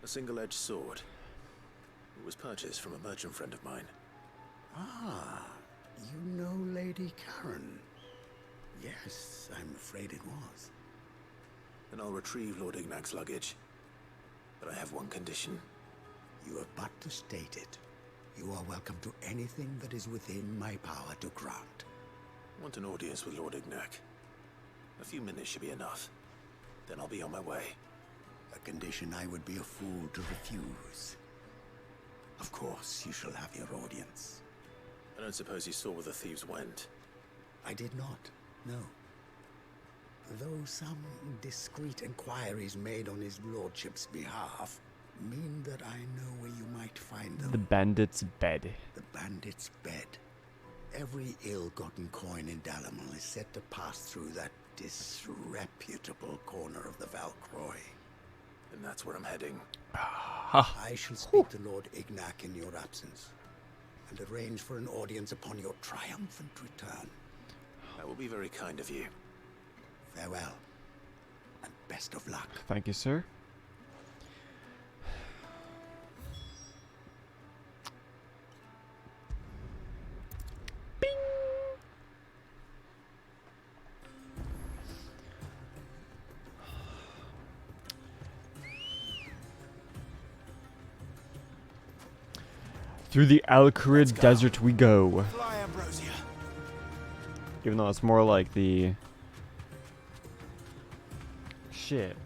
Speaker 2: A single-edged sword. It was purchased from a merchant friend of mine.
Speaker 22: Ah, you know Lady Karen. Yes, I'm afraid it was.
Speaker 2: Then I'll retrieve Lord Ignac's luggage. But I have one condition.
Speaker 22: You have but to state it. You are welcome to anything that is within my power to grant.
Speaker 2: I want an audience with Lord Ignac. A few minutes should be enough. Then I'll be on my way.
Speaker 22: A condition I would be a fool to refuse. Of course, you shall have your audience.
Speaker 2: I don't suppose you saw where the thieves went.
Speaker 22: I did not, no. Though some discreet inquiries made on his lordship's behalf mean that I know where you might find them.
Speaker 1: The bandit's bed.
Speaker 22: The bandit's bed. Every ill-gotten coin in Dalamil is said to pass through that disreputable corner of the Valcroy.
Speaker 2: And that's where I'm heading.
Speaker 22: I shall speak to Lord Ignac in your absence, and arrange for an audience upon your triumphant return.
Speaker 2: That will be very kind of you.
Speaker 22: Farewell, and best of luck.
Speaker 1: Thank you, sir. Bing! Through the Alcarid Desert we go.
Speaker 17: Fly, Ambrosia.
Speaker 1: Even though it's more like the... Shit.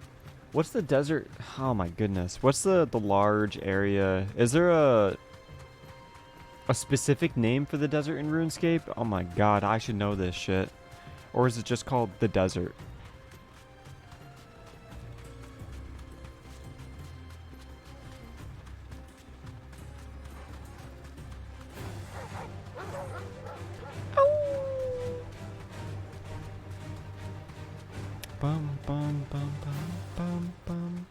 Speaker 1: What's the desert? Oh my goodness. What's the large area? Is there a specific name for the desert in RuneScape? Oh my god, I should know this shit. Or is it just called the desert? Bum bum bum bum bum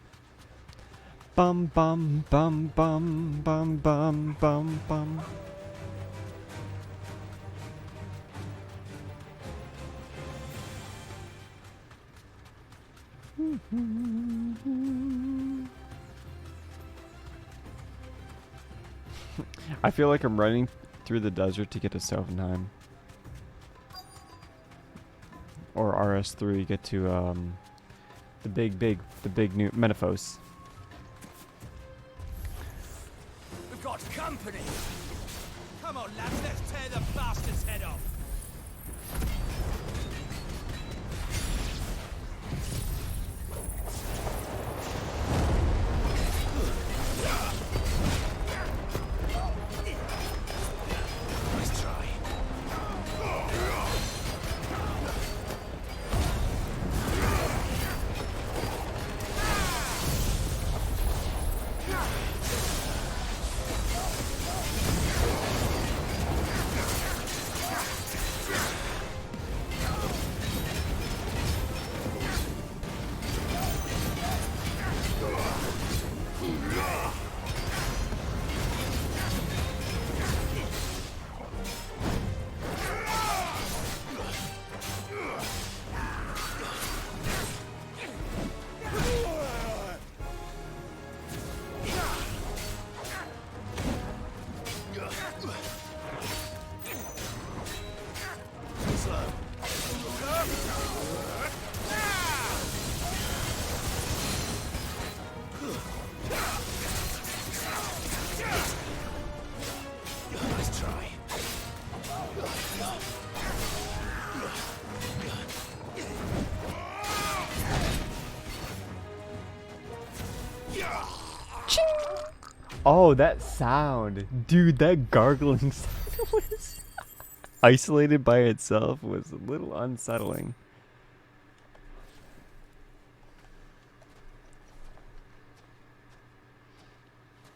Speaker 1: bum bum bum bum bum bum bum bum. I feel like I'm running through the desert to get to Selvenheim. Or RS3, get to the big new Menaphos.
Speaker 17: We've got company. Come on, lads, let's tear the bastard's head off.
Speaker 2: Nice try. Nice try.
Speaker 1: Oh, that sound. Dude, that gargling sound was isolated by itself was a little unsettling.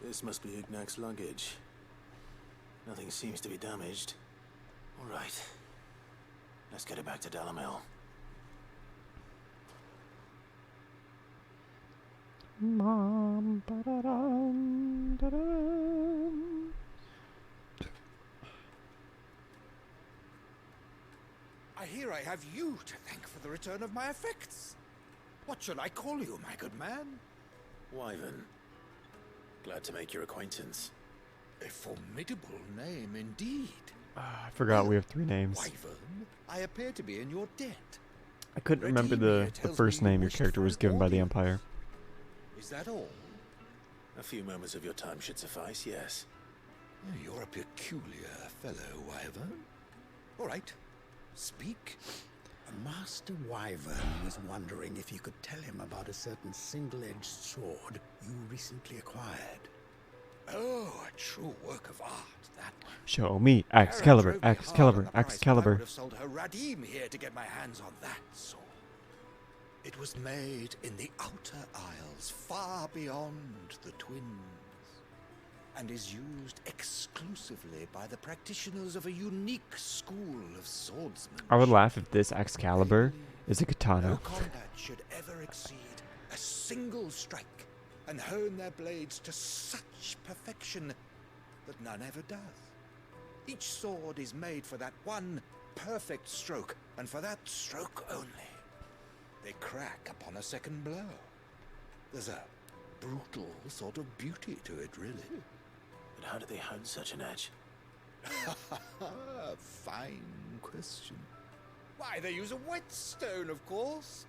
Speaker 2: This must be Ignac's luggage. Nothing seems to be damaged. All right. Let's get it back to Dalamil.
Speaker 1: Mom, ba-da-dum, da-dum.
Speaker 17: I hear I have you to thank for the return of my effects. What should I call you, my good man?
Speaker 2: Wyvern. Glad to make your acquaintance.
Speaker 17: A formidable name indeed.
Speaker 1: I forgot we have 3 names.
Speaker 17: Wyvern, I appear to be in your debt.
Speaker 1: I couldn't remember the first name your character was given by the Empire.
Speaker 17: Is that all?
Speaker 2: A few moments of your time should suffice, yes.
Speaker 17: You're a peculiar fellow, Wyvern. All right, speak.
Speaker 22: Master Wyvern was wondering if you could tell him about a certain single-edged sword you recently acquired.
Speaker 17: Oh, a true work of art, that one.
Speaker 1: Show me Excalibur,
Speaker 17: Hera drove me hard on
Speaker 1: Excalibur,
Speaker 17: the price, but I
Speaker 1: Excalibur.
Speaker 17: would have sold her Radim here to get my hands on that sword. It was made in the Outer Isles, far beyond the Twins, and is used exclusively by the practitioners of a unique school of swordsmanship.
Speaker 1: I would laugh if this Excalibur is a
Speaker 17: No
Speaker 1: katana.
Speaker 17: combat should ever exceed a single strike and hone their blades to such perfection that none ever does. Each sword is made for that one perfect stroke, and for that stroke only. They crack upon a second blow. There's a brutal sort of beauty to it, really.
Speaker 2: But how do they hone such an edge?
Speaker 17: Fine question. Why, they use a whetstone, of course.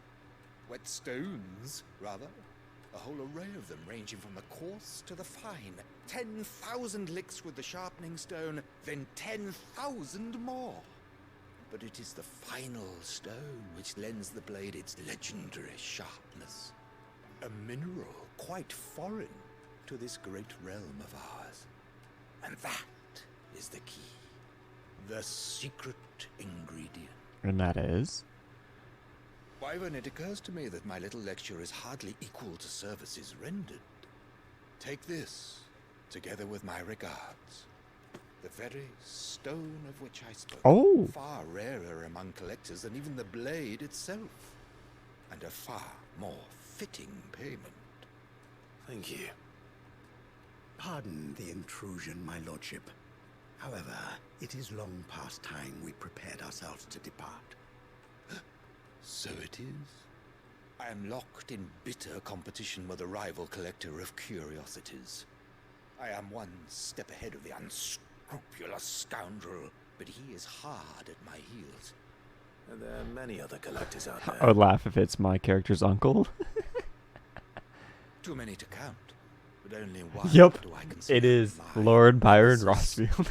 Speaker 17: Whetstones, rather. A whole array of them, ranging from the coarse to the fine. 10,000 licks with the sharpening stone, then 10,000 more. but it is the final stone which lends the blade its legendary sharpness. A mineral quite foreign to this great realm of ours. And that is the key. The secret ingredient.
Speaker 1: And that is?
Speaker 17: Wyvern, it occurs to me that my little lecture is hardly equal to services rendered. Take this, together with my regards. The very stone of which I spoke.
Speaker 1: Oh!
Speaker 17: Far rarer among collectors than even the blade itself. And a far more fitting payment.
Speaker 2: Thank you.
Speaker 22: Pardon the intrusion, my lordship. However, it is long past time we prepared ourselves to depart.
Speaker 17: So it is. I am locked in bitter competition with a rival collector of curiosities. I am one step ahead of the unscrupulous scoundrel, but he is hard at my heels.
Speaker 2: And there are many other collectors out
Speaker 1: I
Speaker 2: there.
Speaker 1: would laugh if it's my character's uncle.
Speaker 17: Too many to count, but only one
Speaker 1: Yep,
Speaker 17: do I consider
Speaker 1: it is
Speaker 17: my
Speaker 1: Lord Byron
Speaker 17: nemesis.
Speaker 1: Rossfield.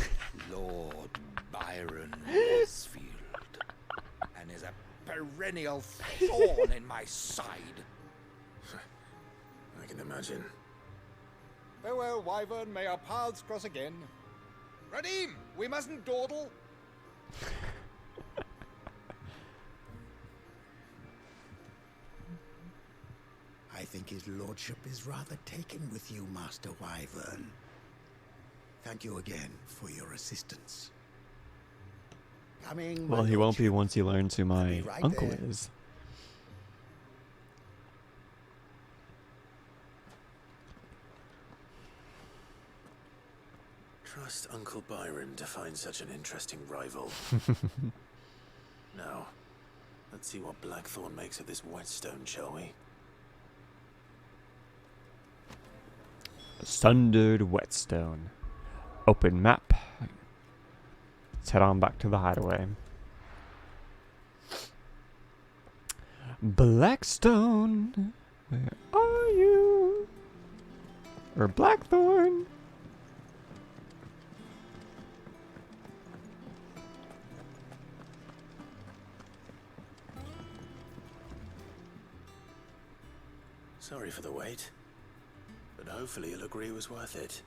Speaker 17: Lord Byron Rossfield. And is a perennial thorn in my side.
Speaker 2: I can imagine.
Speaker 17: Farewell, Wyvern. May our paths cross again. Radim, we mustn't dawdle.
Speaker 22: I think his lordship is rather taken with you, Master Wyvern. Thank you again for your assistance. Coming,
Speaker 1: Well,
Speaker 22: my
Speaker 1: he won't be
Speaker 22: lordship.
Speaker 1: once he learns who
Speaker 22: I'll
Speaker 1: my
Speaker 22: be right
Speaker 1: uncle
Speaker 22: there.
Speaker 1: is.
Speaker 2: Trust Uncle Byron to find such an interesting rival. Now, let's see what Blackthorn makes of this whetstone, shall we?
Speaker 1: Sundered Whetstone. Open map. Let's head on back to the hideaway. Blackstone, where are you? Or Blackthorn?
Speaker 2: Sorry for the wait, but hopefully you'll agree it was worth it.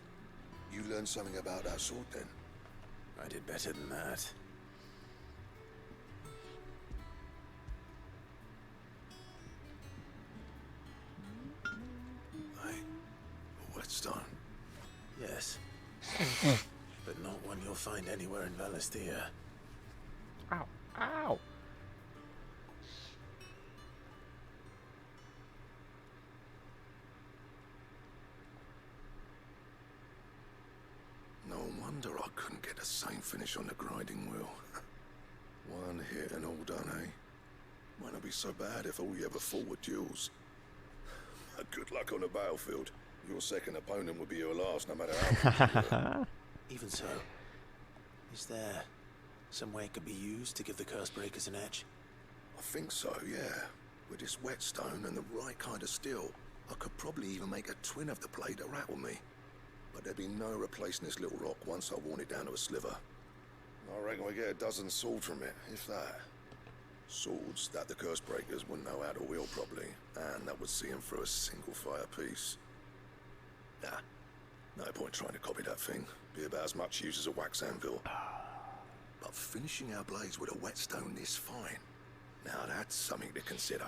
Speaker 6: You learned something about that sword then?
Speaker 2: I did better than that.
Speaker 6: A whetstone?
Speaker 2: Yes. But not one you'll find anywhere in Valisthea.
Speaker 1: Ow. Ow.
Speaker 6: No wonder I couldn't get the same finish on the grinding wheel. One hit and all done, eh? Might not be so bad if all you ever fought were duels. Good luck on the battlefield. Your second opponent would be your last, no matter how good you were.
Speaker 2: Even so, is there some way it could be used to give the curse breakers an edge?
Speaker 6: I think so, yeah. With this whetstone and the right kind of steel, I could probably even make a twin of the blade to rattle me. But there'd be no replacing this little rock once I worn it down to a sliver. I reckon we get a dozen swords from it, if that. Swords that the curse breakers wouldn't know how to wield properly, and that would see them through a single fire piece. Nah, no point trying to copy that thing. Be about as much use as a wax anvil. But finishing our blades with a whetstone this fine, now that's something to consider.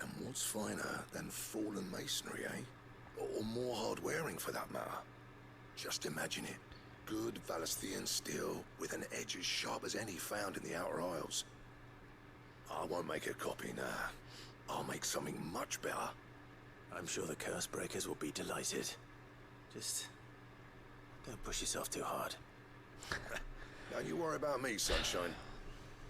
Speaker 6: And what's finer than fallen masonry, eh? Or more hard-wearing for that matter. Just imagine it. Good Valisthean steel with an edge as sharp as any found in the Outer Isles. I won't make a copy, nah. I'll make something much better.
Speaker 2: I'm sure the curse breakers will be delighted. Just don't push yourself too hard.
Speaker 6: Don't you worry about me, sunshine.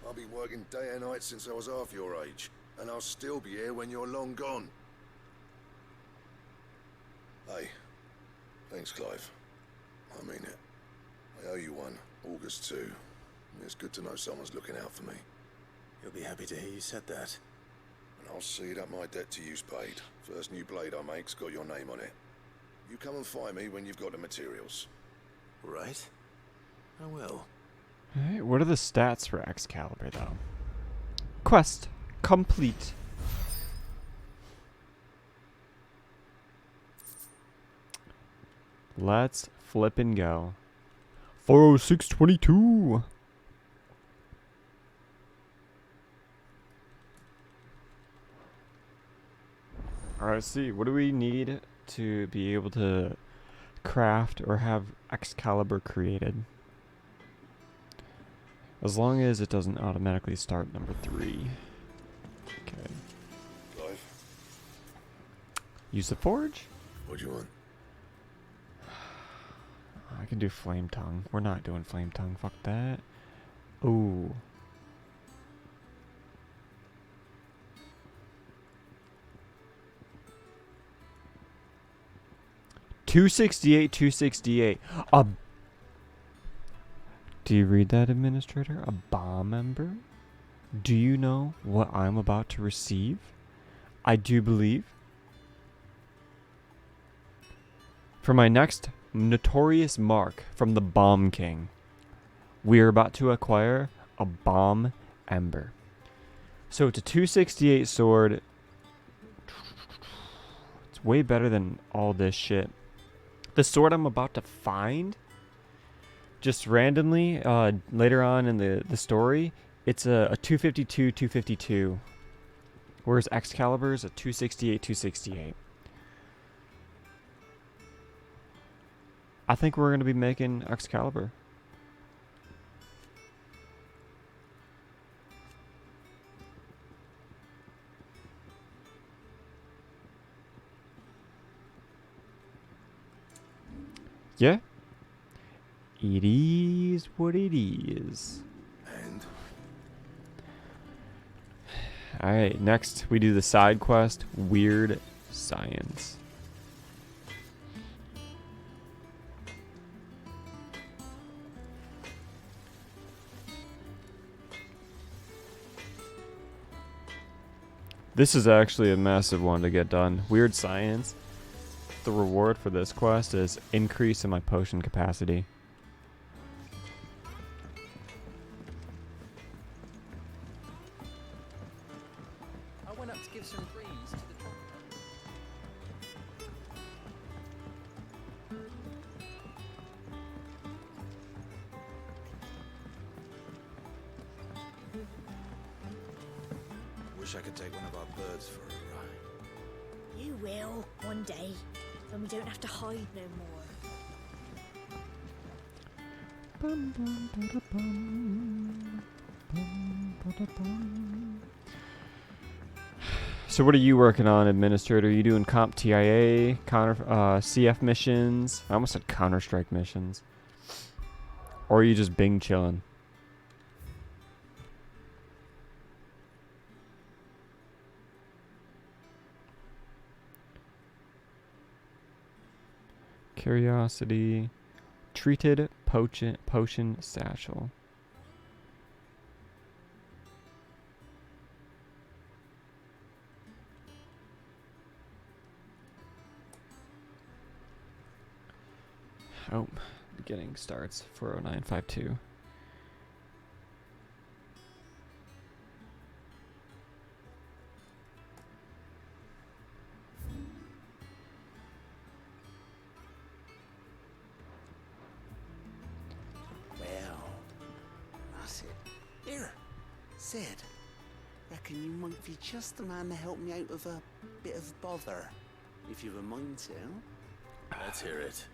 Speaker 6: I've been working day and night since I was half your age, and I'll still be here when you're long gone. Hey, thanks, Clive. I mean it. I owe you one, August too. It's good to know someone's looking out for me.
Speaker 2: You'll be happy to hear you said that.
Speaker 6: And I'll see that my debt to you's paid. First new blade I make's got your name on it. You come and find me when you've got the materials.
Speaker 2: Right. I will.
Speaker 1: Alright, what are the stats for Excalibur, though? Quest complete. Let's flip and go. 40622. Alright, let's see. What do we need to be able to craft or have Excalibur created? As long as it doesn't automatically start number 3. Okay.
Speaker 6: Clive,
Speaker 1: Use the forge?
Speaker 6: what do you want?
Speaker 1: I can do flame tongue. We're not doing flame tongue. Fuck that. Ooh. $268. Do you read that, Administrator? A bomb member? Do you know what I'm about to receive? I do believe. For my next notorious mark from the Bomb King, we are about to acquire a bomb ember. So it's a 268 sword. It's way better than all this shit. The sword I'm about to find, just randomly, later on in the story, it's a 252, 252. Whereas Excalibur is a 268, 268. I think we're going to be making Excalibur. Yeah. It is what it is.
Speaker 6: And?
Speaker 1: Alright, next we do the side quest, Weird Science. This is actually a massive one to get done. Weird Science. The reward for this quest is increase in my potion capacity.
Speaker 3: I went up to give some greens to the
Speaker 17: Wish I could take one of our birds for a ride.
Speaker 4: You will, one day. Then we don't have to hide no more.
Speaker 1: So what are you working on, Administrator? Are you doing comp TIA, CF missions? I almost said Counter-Strike missions. Or are you just Bing chilling? Curiosity. Treated potion satchel. Oh, beginning starts 40952.
Speaker 18: Well, that's it. Here, Sid. Reckon you might be just the man to help me out of a bit of bother, if you've a mind to.
Speaker 2: Let's hear it.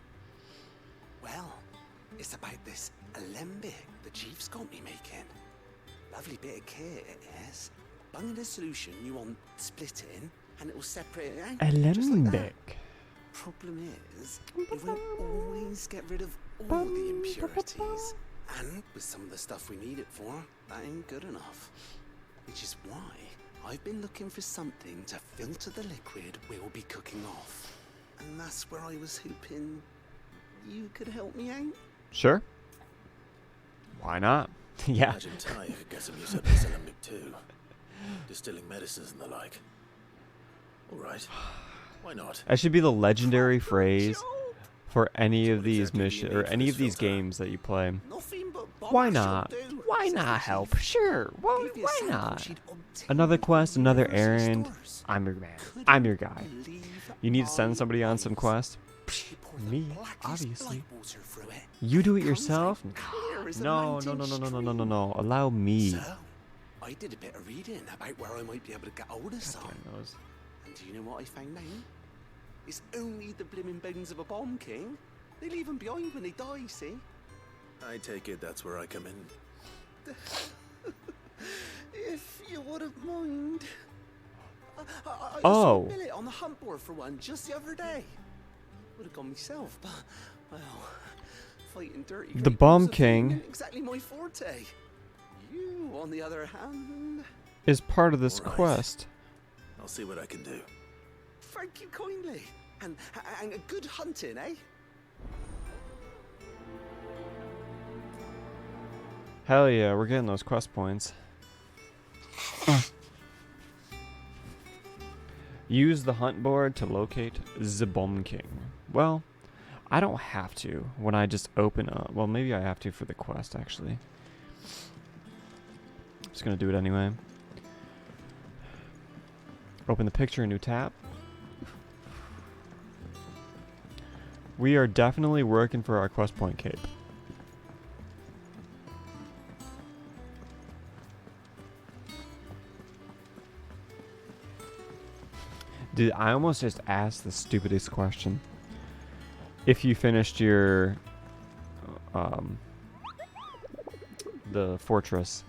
Speaker 18: Well, it's about this alembic the chief's got me making. Lovely bit of kit it is. Bunging a solution you want splitting, and it'll separate it out. Just like that.
Speaker 1: Alembic.
Speaker 18: Problem is, it won't always get rid of all the impurities. And with some of the stuff we need it for, that ain't good enough. Which is why I've been looking for something to filter the liquid we'll be cooking off. And that's where I was hoping you could help me out.
Speaker 1: Sure. Why not? Yeah.
Speaker 2: Imagine Ty could get some use of this alembic too. Distilling medicines and the like. Alright. Why not?
Speaker 1: That should be the legendary phrase for any of these missions or any of these games that you play.
Speaker 18: Nothing but
Speaker 1: Why not? Why not help? Sure. Well, why not? Another quest, another errand. I'm your man. I'm your guy. You need to send somebody on some quest? Me, obviously. You do it yourself? No, no, no, no, no, no, no, no, no. Allow me.
Speaker 14: So, I did a bit of reading about where I might be able to get hold of some. And do you know what I found out? It's only the blimmin' bones of a bomb king. They leave them behind when they die, see?
Speaker 2: I take it that's where I come in.
Speaker 14: If you wouldn't mind. I
Speaker 1: Oh.
Speaker 14: saw Billet on the hunt board for one just the other day. Would have gone myself, but, well, fighting dirty
Speaker 1: The
Speaker 14: great
Speaker 1: Bomb
Speaker 14: balls of
Speaker 1: King
Speaker 14: isn't exactly my forte. You, on the other hand,
Speaker 1: is part of this quest.
Speaker 2: I'll see what I can do.
Speaker 14: thank you kindly. And a good hunting, eh?
Speaker 1: Hell yeah, we're getting those quest points. Use the hunt board to locate the Bomb King. Well, I don't have to when I just open up. Well, maybe I have to for the quest, actually. Just gonna do it anyway. Open the picture, new tab. We are definitely working for our quest point cape. Dude, I almost just asked the stupidest question. If you finished your the fortress.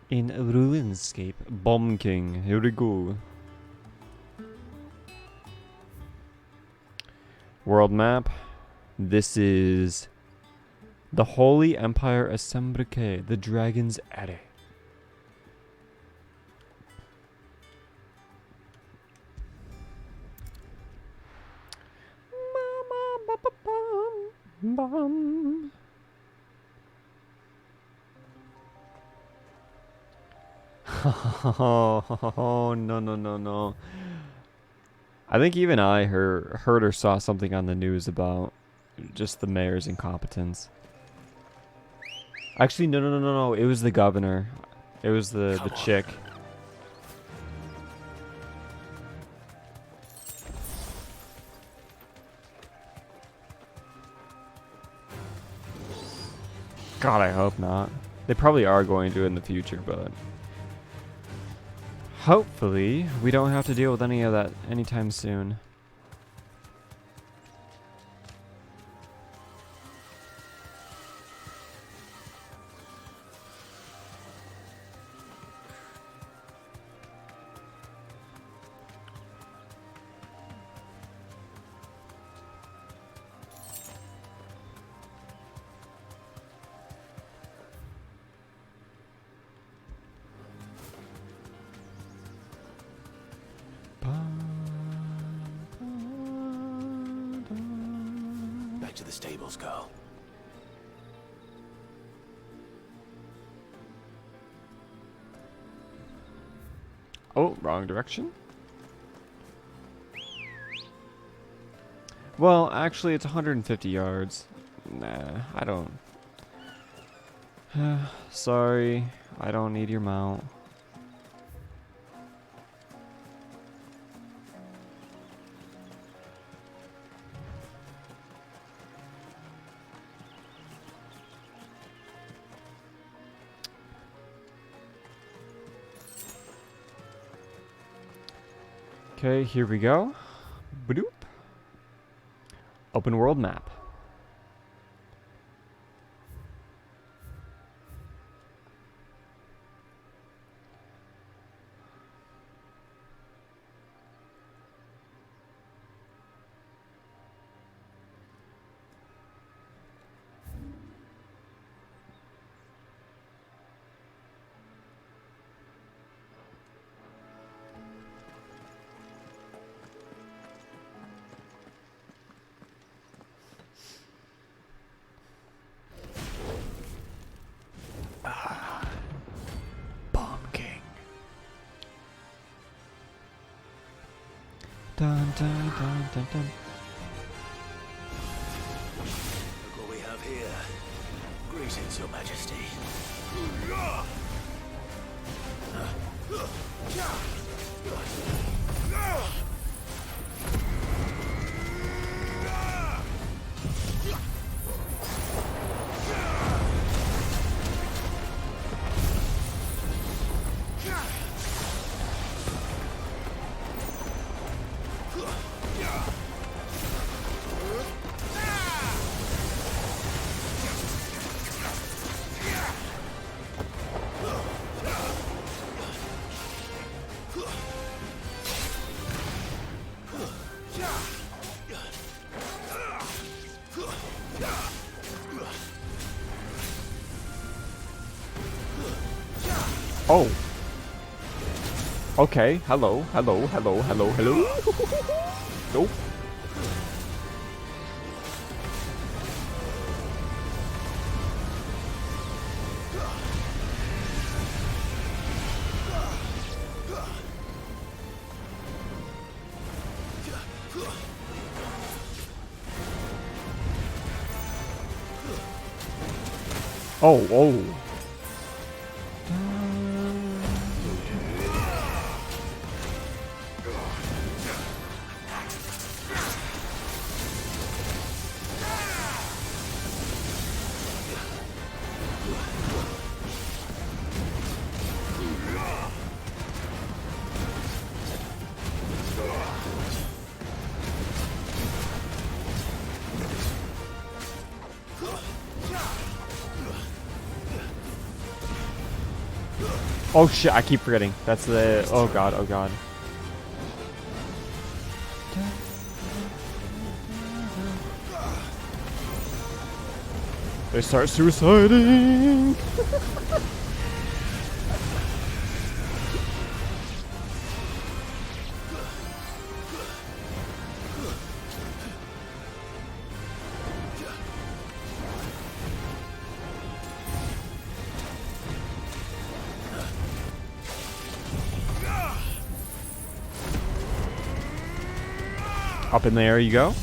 Speaker 1: In Ruinscape, Bomb King. Here we go. World map. This is the Holy Empire Assemblée, the Dragon's Eddy. Bum. Oh, no, no, no, no. I think even I heard or saw something on the news about just the mayor's incompetence. Actually, no, no, no, no, no. It was the governor. It was the chick. God, I hope not. They probably are going to in the future, but hopefully we don't have to deal with any of that anytime soon.
Speaker 2: Back to the stables, Carl.
Speaker 1: Oh, wrong direction. Well, actually, it's 150 yards. Nah, I don't. Sorry, I don't need your mount. Okay, here we go. Badoop. Open world map. Dun, dun, dun, dun, dun.
Speaker 2: Look what we have here. Greetings, Your Majesty.
Speaker 1: Oh. Okay. Hello. Hello. Hello. Hello. Hello. Nope. Oh, oh. Oh shit, I keep forgetting. That's the... Oh god, oh god. They start suiciding! Up in there you go.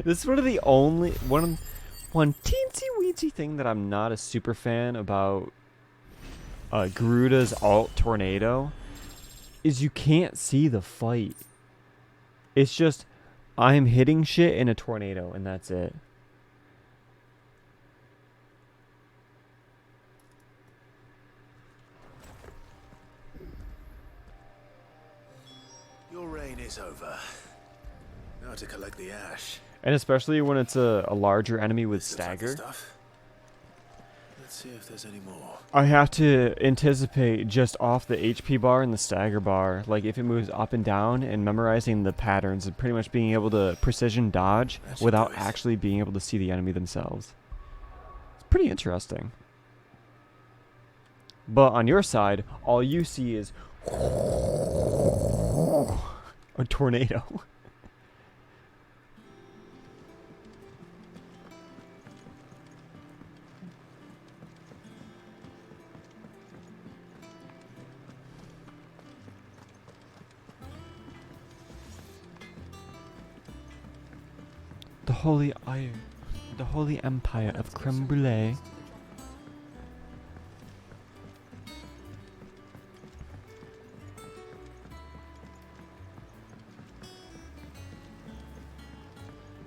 Speaker 1: This is one of the only one teensy weensy thing that I'm not a super fan about Garuda's alt tornado is you can't see the fight. It's just I'm hitting shit in a tornado and that's it.
Speaker 2: Your reign is over. Now to collect the ash.
Speaker 1: And especially when it's a larger enemy with stagger.
Speaker 2: Let's see if there's any more.
Speaker 1: I have to anticipate just off the HP bar and the stagger bar, like if it moves up and down, and memorizing the patterns and pretty much being able to precision dodge without actually being able to see the enemy themselves. It's pretty interesting. But on your side, all you see is a tornado. The holy iron, the holy empire of creme brulee.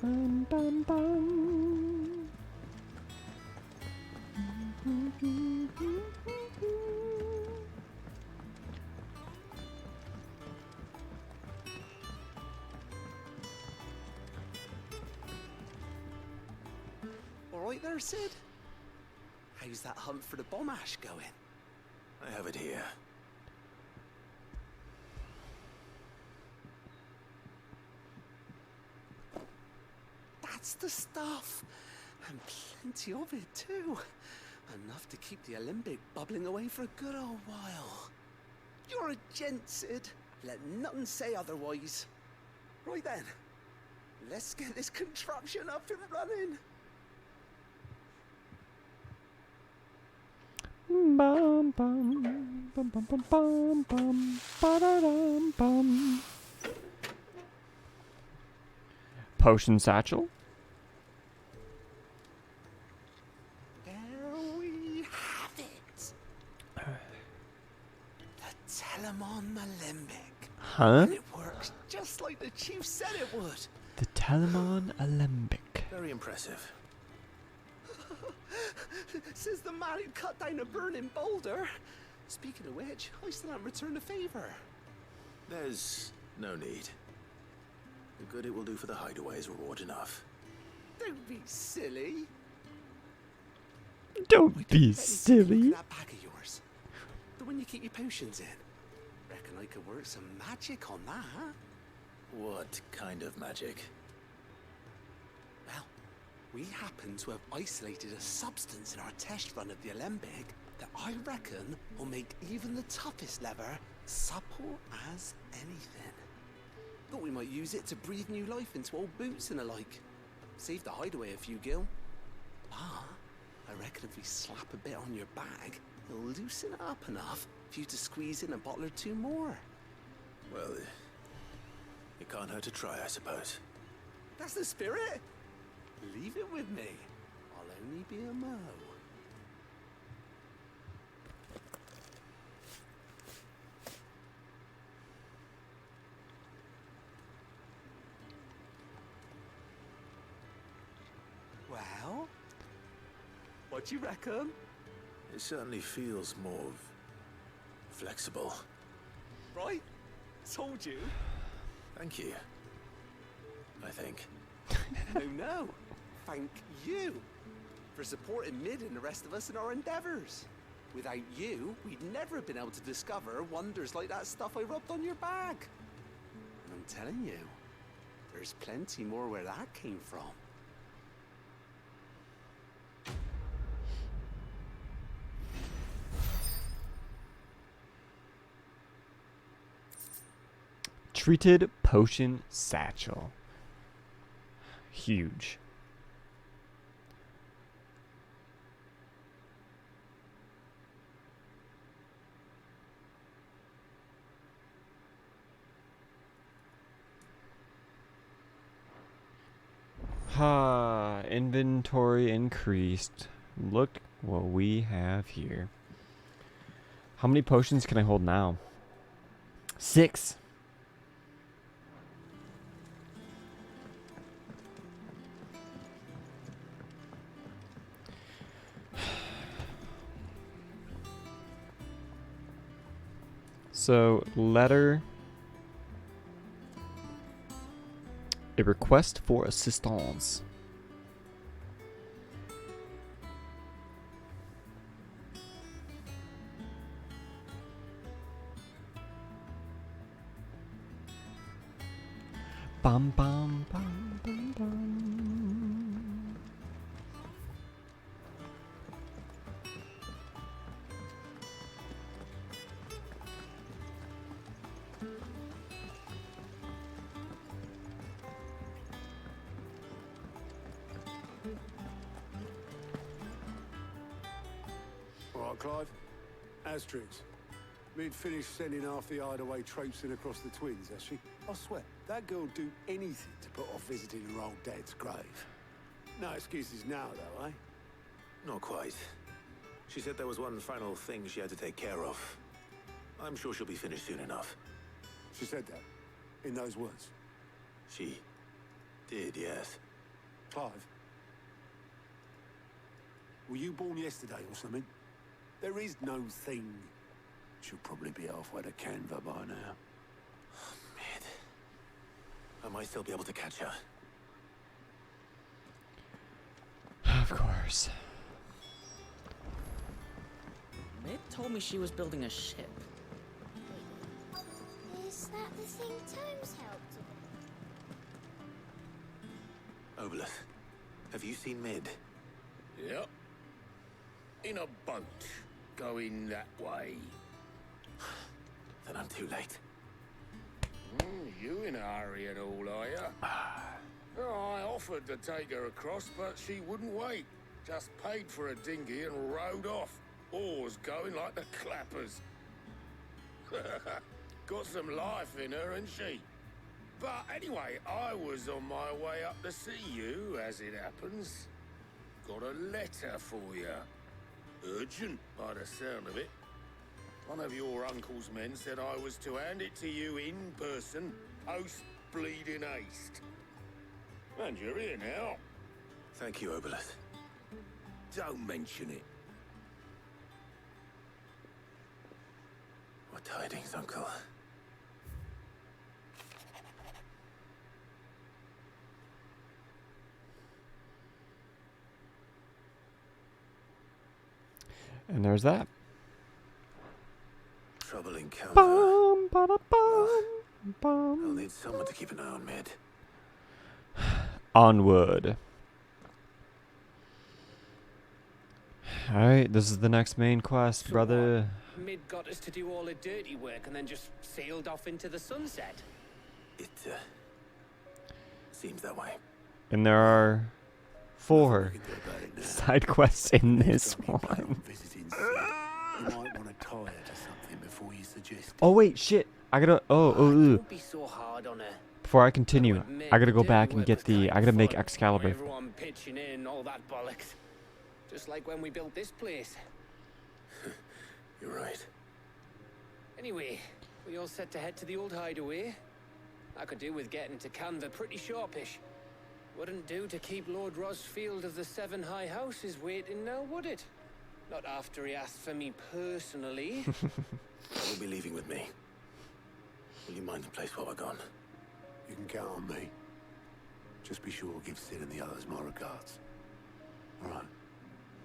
Speaker 1: Bum, bum, bum.
Speaker 14: Alright there, Sid? How's that hunt for the bomb ash going?
Speaker 2: I have it here.
Speaker 14: That's the stuff! And plenty of it, too. Enough to keep the Olympic bubbling away for a good old while. You're a gent, Sid. Let nothing say otherwise. Right then, let's get this contraption up and running.
Speaker 1: Bum bum bum bum bum bum bum ba-da-dum, bum. Potion satchel.
Speaker 14: There we have it. The Telemon Alembic.
Speaker 1: Huh?
Speaker 14: And it works just like the chief said it would.
Speaker 1: The Telemon Alembic.
Speaker 2: Very impressive.
Speaker 14: Says the man who cut down a burning boulder. Speaking of which, I still haven't returned the favor.
Speaker 2: There's no need. The good it will do for the hideaway is reward enough.
Speaker 14: Don't be silly.
Speaker 1: Don't be silly.
Speaker 14: That bag of yours, the one you keep your potions in. Reckon I could work some magic on that.
Speaker 2: What kind of magic?
Speaker 14: Well, we happen to have isolated a substance in our test run of the Alembic that I reckon will make even the toughest leather supple as anything. Thought we might use it to breathe new life into old boots and the like. Save the hideaway a few gil. Ah, I reckon if we slap a bit on your bag, it'll loosen it up enough for you to squeeze in a bottle or two more.
Speaker 2: Well, it can't hurt to try, I suppose.
Speaker 14: That's the spirit. Leave it with me. I'll only be a mo. Well, what do you reckon?
Speaker 2: It certainly feels more flexible.
Speaker 14: Right? Told you.
Speaker 2: Thank you. I think.
Speaker 14: No. Thank you for supporting Mid and the rest of us in our endeavors. Without you, we'd never have been able to discover wonders like that stuff I rubbed on your bag. And I'm telling you, there's plenty more where that came from.
Speaker 1: Treated potion satchel. Huge. Inventory increased. Look what we have here. How many potions can I hold now? 6. So, letter. A request for assistance. Bum bum bum bum bum.
Speaker 12: All right, Clive. Asterix. We'd finished sending half the hideaway traipsing across the twins, has she? I swear, that girl'd do anything to put off visiting her old dad's grave. No excuses now, though, eh?
Speaker 2: Not quite. She said there was one final thing she had to take care of. I'm sure she'll be finished soon enough.
Speaker 12: She said that? In those words?
Speaker 2: She did, yes.
Speaker 12: Clive? Were you born yesterday or something? There is no thing. She'll probably be halfway to Canva by now.
Speaker 2: Mid. I might still be able to catch her.
Speaker 1: Of course.
Speaker 21: Mid told me she was building a ship.
Speaker 4: Is that the thing Tomes helped with?
Speaker 2: Obelith, have you seen Mid?
Speaker 15: Yep. In a boat, going that way.
Speaker 2: Then I'm too late.
Speaker 15: You in a hurry at all, are you? Oh, I offered to take her across, but she wouldn't wait. Just paid for a dinghy and rowed off. Oars going like the clappers. Got some life in her, ain't she? But anyway, I was on my way up to see you, as it happens. Got a letter for you. Urgent, by the sound of it. One of your uncle's men said I was to hand it to you in person, post-bleeding haste. And you're here now.
Speaker 2: Thank you, Obelith.
Speaker 15: Don't mention it.
Speaker 2: What tidings, Uncle?
Speaker 1: And there's that.
Speaker 2: Trouble encounter.
Speaker 1: Bum, ba-da, bum,
Speaker 2: I'll
Speaker 1: bum.
Speaker 2: need someone to keep an eye on Mid.
Speaker 1: Onward. Alright, this is the next main quest,
Speaker 3: So
Speaker 1: brother.
Speaker 3: Mid got us to do all the dirty work and then just sailed off into the sunset.
Speaker 2: It seems that way.
Speaker 1: And there are 4 side quests in this one.
Speaker 12: You might want to tie her to something before you suggest.
Speaker 1: Oh wait, shit. I gotta.
Speaker 3: Don't be so hard on her.
Speaker 1: Before I continue, I gotta go back and get the. I gotta make
Speaker 3: Fun.
Speaker 1: Excalibur.
Speaker 3: Everyone pitching in, all that bollocks. Just like when we built this place.
Speaker 2: You're right.
Speaker 3: Anyway, we all set to head to the old hideaway. I could do with getting to Canva pretty sharpish. Wouldn't do to keep Lord Rosfield of the Seven High Houses waiting now, would it? Not after he asked for me personally.
Speaker 2: You'll be leaving with me. Will you mind the place while we're gone?
Speaker 12: You can count on me. Just be sure to give Sid and the others my regards. All right.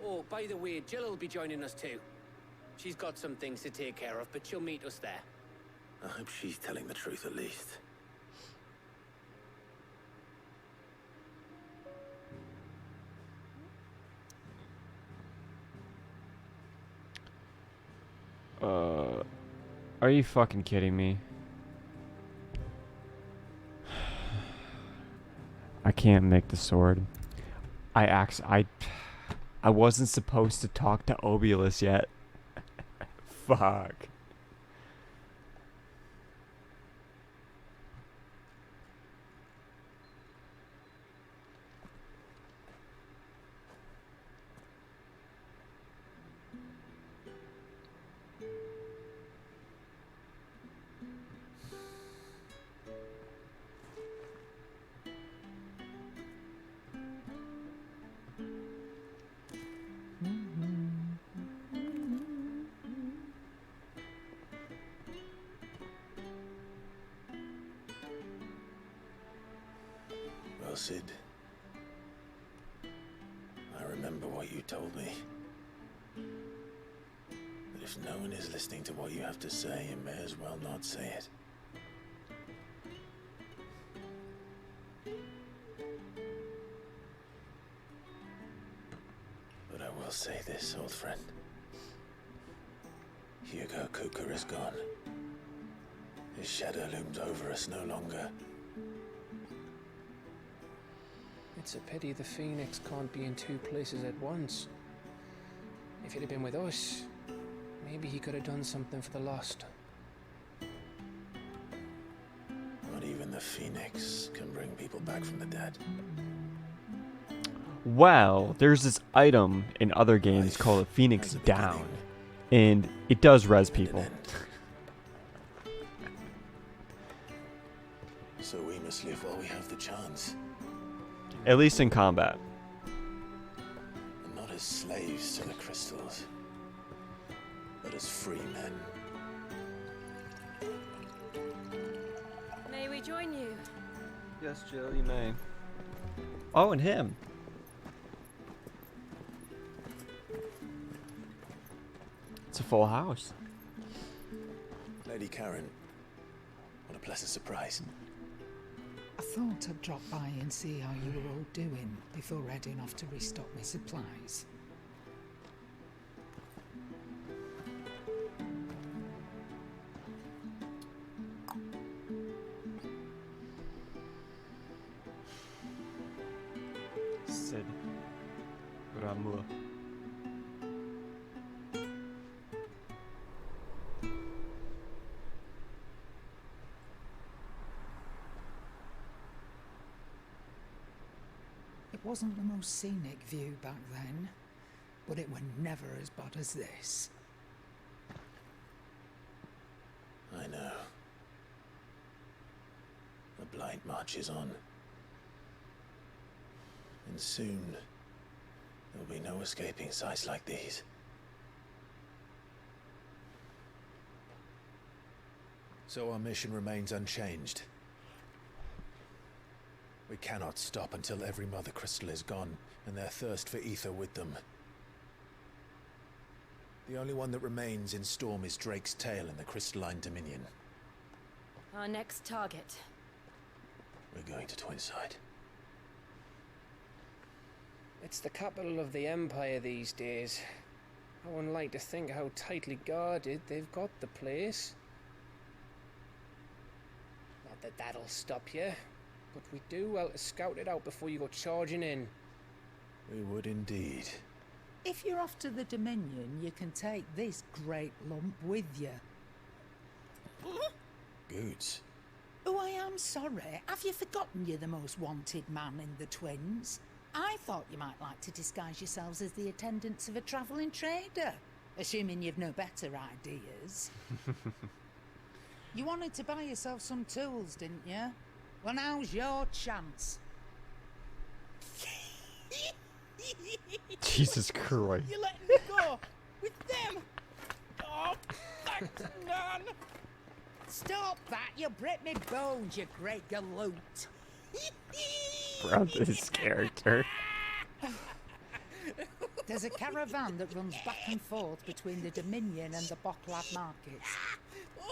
Speaker 3: Oh, by the way, Jill will be joining us too. She's got some things to take care of, but she'll meet us there.
Speaker 2: I hope she's telling the truth at least.
Speaker 1: Are you fucking kidding me? I can't make the sword. I wasn't supposed to talk to Obulus yet. Fuck.
Speaker 2: Well, Sid, I remember what you told me. That if no one is listening to what you have to say, you may as well not say it. But I will say this, old friend. Hugo Kuka is gone. His shadow looms over us no longer.
Speaker 3: It's a pity the Phoenix can't be in 2 places at once. If he'd have been with us, maybe he could have done something for the lost.
Speaker 2: Not even the Phoenix can bring people back from the dead.
Speaker 1: Well, there's this item in other games called a Phoenix Down, and it does res people.
Speaker 2: So we must live while we have the chance.
Speaker 1: At least in combat.
Speaker 2: And not as slaves to the crystals, but as free men.
Speaker 4: May we join you?
Speaker 1: Yes, Jill, you may. Oh, and him. It's a full house.
Speaker 2: Lady Karen, what a pleasant surprise.
Speaker 9: I thought I'd drop by and see how you were all doing before heading off to restock my supplies.
Speaker 1: Ramla.
Speaker 9: It wasn't the most scenic view back then, but it were never as bad as this.
Speaker 2: I know. The blight marches on. And soon, there'll be no escaping sights like these. So our mission remains unchanged. We cannot stop until every Mother Crystal is gone, and their thirst for ether with them. The only one that remains in Storm is Drake's tail in the Crystalline Dominion.
Speaker 5: Our next target.
Speaker 2: We're going to Twinside.
Speaker 3: It's the capital of the Empire these days. I wouldn't like to think how tightly guarded they've got the place. Not that that'll stop you, but we do well to scout it out before you go charging in.
Speaker 2: We would indeed.
Speaker 9: If you're off to the Dominion, you can take this great lump with you.
Speaker 2: Goods.
Speaker 9: Oh, I am sorry. Have you forgotten you're the most wanted man in the Twins? I thought you might like to disguise yourselves as the attendants of a travelling trader, assuming you've no better ideas. You wanted to buy yourself some tools, didn't you? Well, now's your chance.
Speaker 1: Jesus Christ.
Speaker 9: You're letting me go with them. Oh, thanks, Nan. Stop that. You'll break me bones, you great galoot.
Speaker 1: Bro, this character.
Speaker 9: There's a caravan that runs back and forth between the Dominion and the Bocklad markets.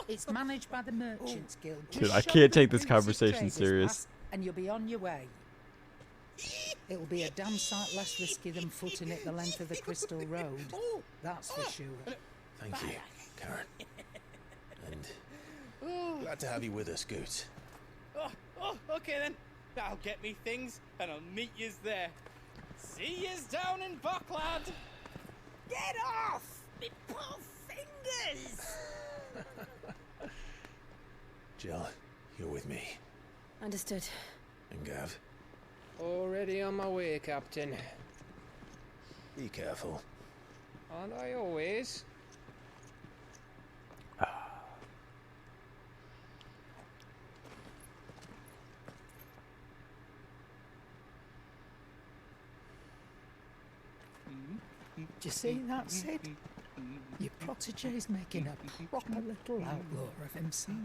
Speaker 9: It's managed by the Merchants Guild.
Speaker 1: Dude, I can't take this conversation serious.
Speaker 9: And you'll be on your way. It'll be a damn sight less risky than footing it the length of the Crystal Road. That's for sure.
Speaker 2: Thank you, Karen. And glad to have you with us, Goots.
Speaker 13: Oh, okay then. I'll get me things and I'll meet yous there. See yous down in Bocklad.
Speaker 9: Get off! Me poor fingers!
Speaker 2: Jill, you're with me.
Speaker 5: Understood.
Speaker 2: And Gav,
Speaker 3: Already on my way, Captain.
Speaker 2: be careful.
Speaker 3: Aren't I always?
Speaker 9: Do you see that, Sid? Your protege's making a proper little outlaw of himself.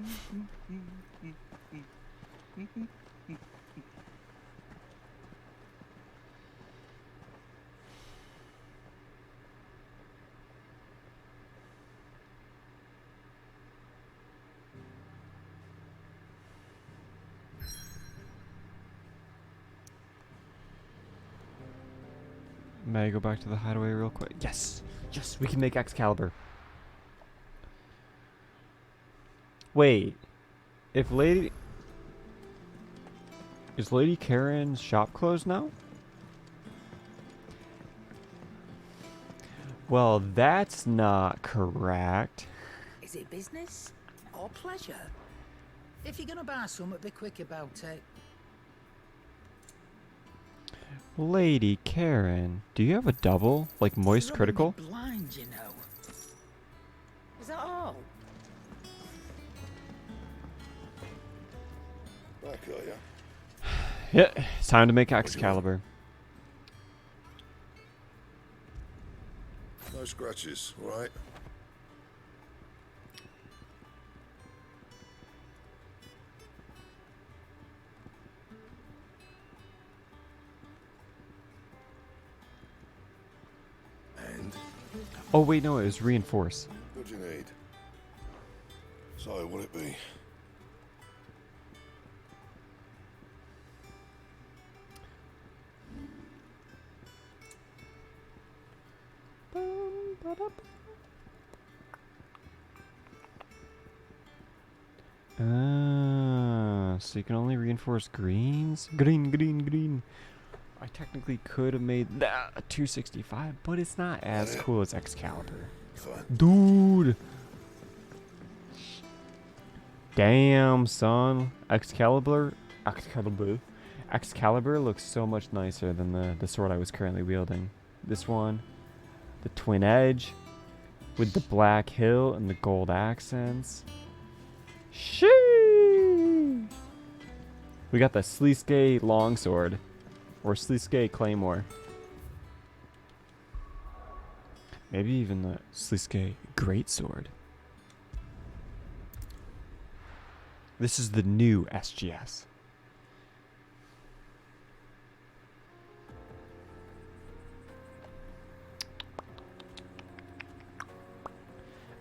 Speaker 1: May I go back to the hideaway real quick? Yes! Yes, we can make Excalibur. Wait. If Lady... Is Lady Karen's shop closed now? Well, that's not correct.
Speaker 9: Is it business or pleasure? If you're gonna buy something, be quick about it.
Speaker 1: Lady Karen, do you have a double? Like Moist Critical?
Speaker 9: Blind, you know. Is that all?
Speaker 6: Back, are ya?
Speaker 1: Yeah, it's time to make Excalibur.
Speaker 6: No scratches, right? And?
Speaker 1: Oh wait, no, it was reinforce.
Speaker 6: What do you need? So, what'll it be?
Speaker 1: Ah, so you can only reinforce greens? Green, green, green. I technically could have made that a 265, but it's not as cool as Excalibur. Dude! Damn, son. Excalibur looks so much nicer than the sword I was currently wielding. This one, the twin edge, with the black hilt and the gold accents. Sheesh! We got the Sleeske longsword, or Sleeske claymore. Maybe even the Sleeske greatsword. This is the new SGS.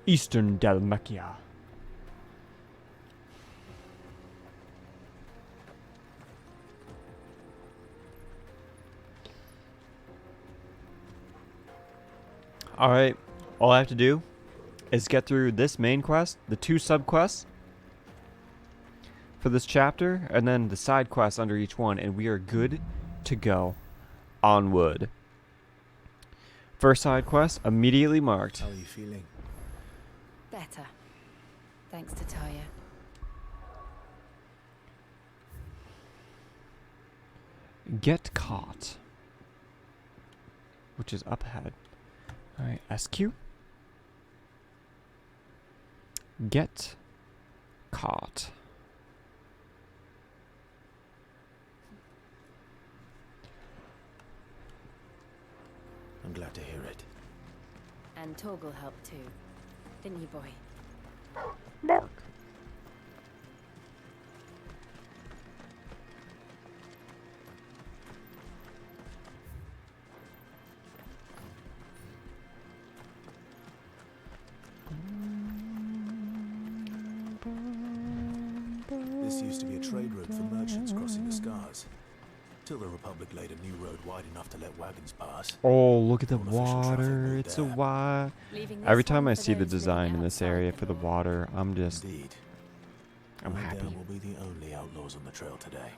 Speaker 1: Eastern Dalmatia. Alright, all I have to do is get through this main quest, the 2 sub-quests for this chapter, and then the side quests under each one, and we are good to go. Onward. First side quest, immediately marked.
Speaker 2: How are you feeling?
Speaker 5: Better. Thanks to Taya.
Speaker 1: Get caught. Which is up ahead. Alright, SQ. Get caught.
Speaker 2: I'm glad to hear it.
Speaker 5: And Torgal helped too. Didn't you, boy?
Speaker 1: Mark.
Speaker 2: This used to be a trade route for merchants crossing the Scars. Till the Republic laid a new road wide enough to let wagons pass.
Speaker 1: Oh, look at the water. It's a wide. Every time I see the design in this area for the water, I'm just...
Speaker 2: Indeed.
Speaker 1: I'm happy.
Speaker 2: We'll be the only outlaws on the trail today.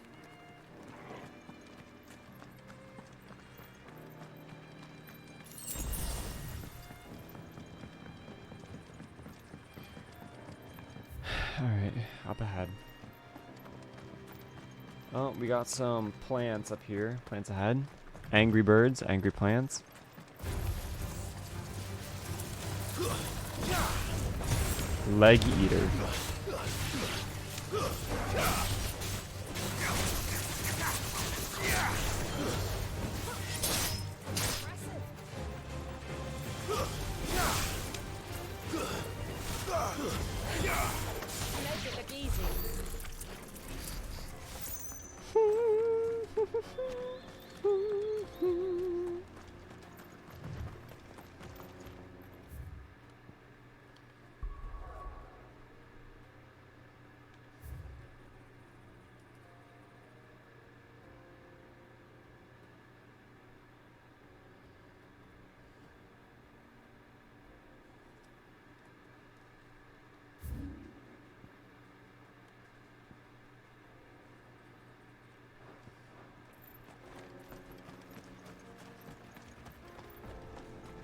Speaker 1: Alright, up ahead. Oh, we got some plants up here. Plants ahead. Angry birds, angry plants. Leg eater.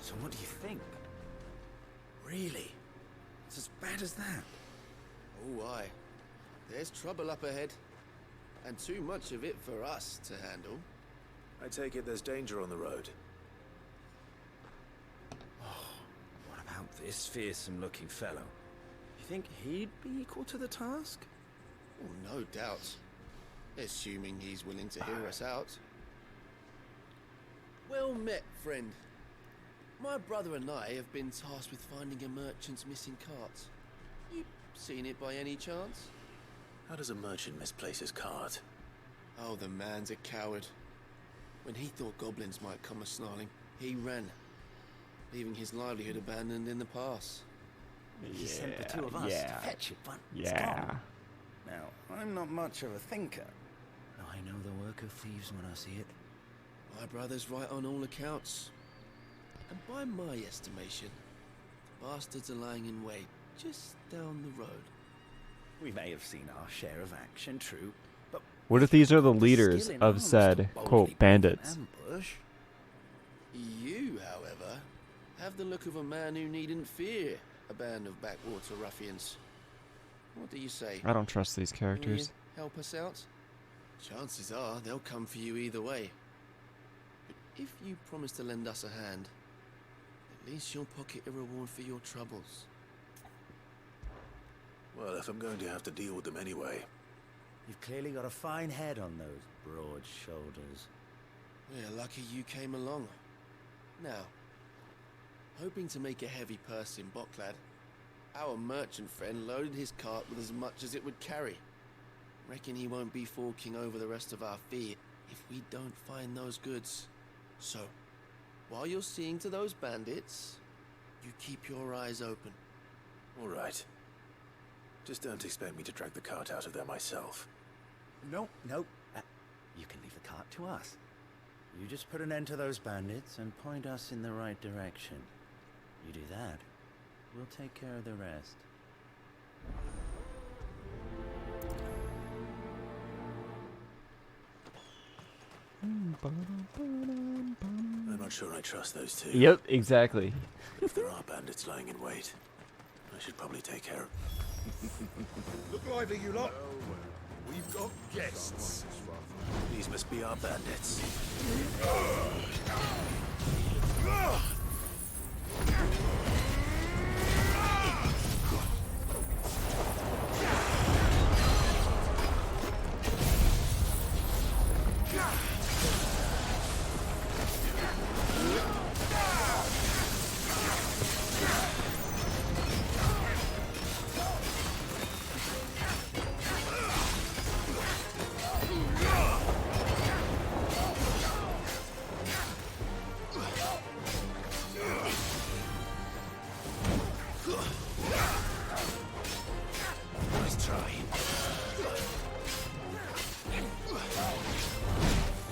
Speaker 7: So what do you think? Really? It's as bad as that?
Speaker 14: Oh, aye. There's trouble up ahead. And too much of it for us to handle.
Speaker 2: I take it there's danger on the road.
Speaker 7: What about this fearsome-looking fellow? You think he'd be equal to the task?
Speaker 14: Oh, no doubt. Assuming he's willing to hear us out. Well met, friend. My brother and I have been tasked with finding a merchant's missing cart. You seen it by any chance?
Speaker 2: How does a merchant misplace his cart?
Speaker 14: Oh, the man's a coward. When he thought goblins might come a-snarling, he ran, leaving his livelihood abandoned in the pass.
Speaker 7: He sent the two of us to fetch it, but it's gone. Now, I'm not much of a thinker. I know the work of thieves when I see it.
Speaker 14: My brother's right on all accounts. And by my estimation, the bastards are lying in wait just down the road.
Speaker 7: We may have seen our share of action, true, but
Speaker 1: What if these are the leaders of said, quote, bandits?
Speaker 16: You, however, have the look of a man who needn't fear a band of backwater ruffians. What do you say?
Speaker 1: I don't trust these characters.
Speaker 16: Will you help us out? Chances are they'll come for you either way. But if you promise to lend us a hand, at least you'll pocket a reward for your troubles.
Speaker 2: Well, if I'm going to have to deal with them anyway.
Speaker 7: You've clearly got a fine head on those broad shoulders.
Speaker 16: We're lucky you came along. Now, hoping to make a heavy purse in Bocklad, our merchant friend loaded his cart with as much as it would carry. Reckon he won't be forking over the rest of our fee if we don't find those goods. So, while you're seeing to those bandits, you keep your eyes open.
Speaker 2: All right. Just don't expect me to drag the cart out of there myself.
Speaker 7: No. You can leave the cart to us. You just put an end to those bandits and point us in the right direction. You do that, we'll take care of the rest.
Speaker 2: I'm not sure I trust those two.
Speaker 1: Yep, exactly.
Speaker 2: If there are bandits lying in wait, I should probably take care of
Speaker 17: Look lively, you lot. We've got guests.
Speaker 2: These must be our bandits.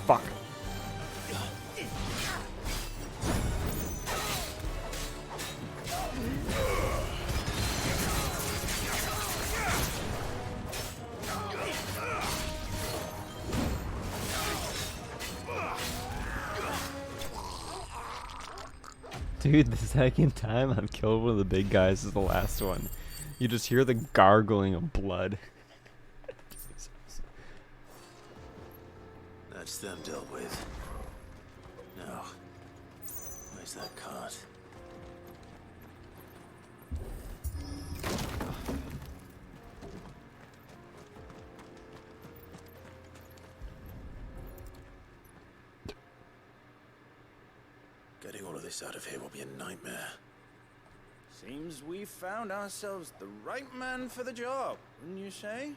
Speaker 1: Fuck. Dude, the second time I've killed one of the big guys is the last one. You just hear the gargling of blood.
Speaker 2: That's them dealt with. Now, where's that cart? Getting all of this out of here will be a nightmare.
Speaker 7: Seems we've found ourselves the right man for the job, wouldn't you say?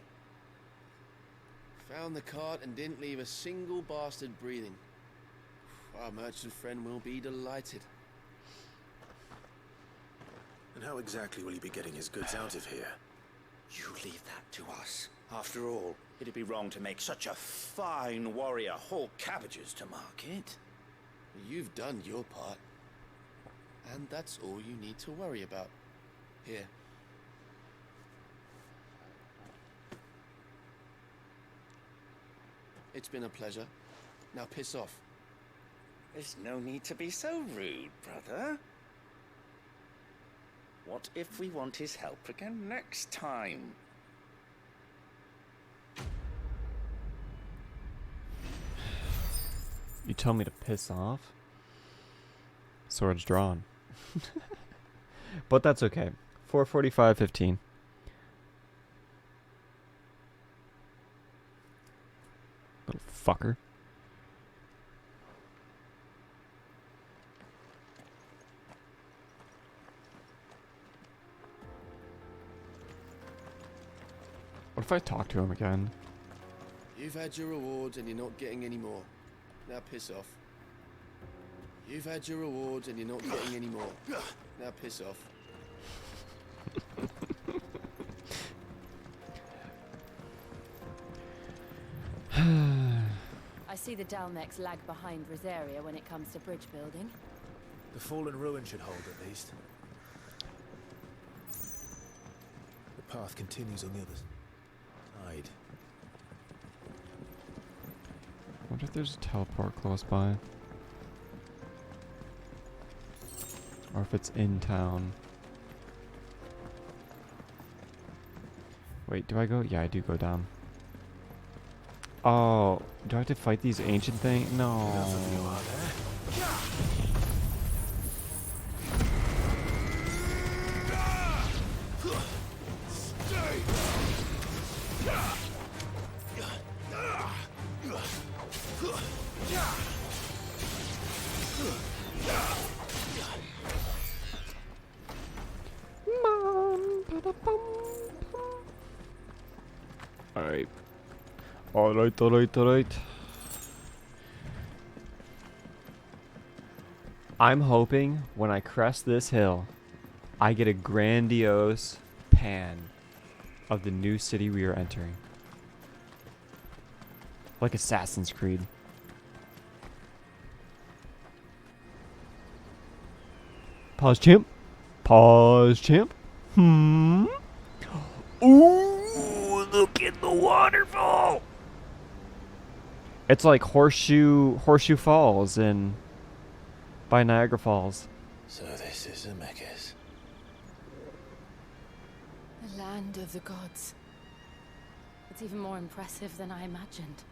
Speaker 16: Found the cart and didn't leave a single bastard breathing. Our merchant friend will be delighted.
Speaker 2: And how exactly will he be getting his goods out of here?
Speaker 18: You leave that to us. After all, it'd be wrong to make such a fine warrior haul cabbages to market.
Speaker 16: You've done your part. And that's all you need to worry about. Here. It's been a pleasure. Now piss off.
Speaker 18: There's no need to be so rude, brother. What if we want his help again next time?
Speaker 1: You tell me to piss off? Swords drawn. But that's okay. 4:45:15. Little fucker. What if I talk to him again?
Speaker 16: You've had your rewards and you're not getting any more. Now piss off. You've had your rewards and you're not getting any more. Now piss off.
Speaker 19: I see the Dalmex lag behind Rosaria when it comes to bridge building.
Speaker 23: The fallen ruin should hold at least. The path continues on the other side.
Speaker 1: if there's a teleport close by. Or if it's in town. Wait, do I go? Yeah, I do go down. Oh, do I have to fight these ancient things? No. Alright. Alright. I'm hoping when I crest this hill, I get a grandiose pan of the new city we are entering. Like Assassin's Creed. Pause, champ. Pause, champ. Ooh, look at the waterfall. It's like Horseshoe Falls by Niagara Falls.
Speaker 2: So this is Zemeckis.
Speaker 19: The land of the gods. It's even more impressive than I imagined.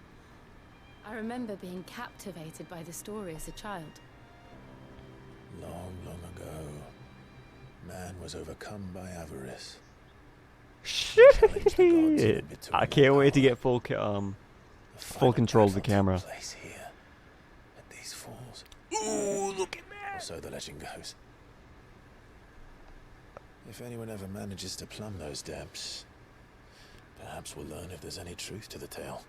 Speaker 19: I remember being captivated by the story as a child.
Speaker 2: Long, long ago, man was overcome by avarice.
Speaker 1: Shit! I can't wait to get full control of the camera.
Speaker 2: Place here, at these falls. Ooh, look at that! Or so the legend goes. If anyone ever manages to plumb those depths, perhaps we'll learn if there's any truth to the tale.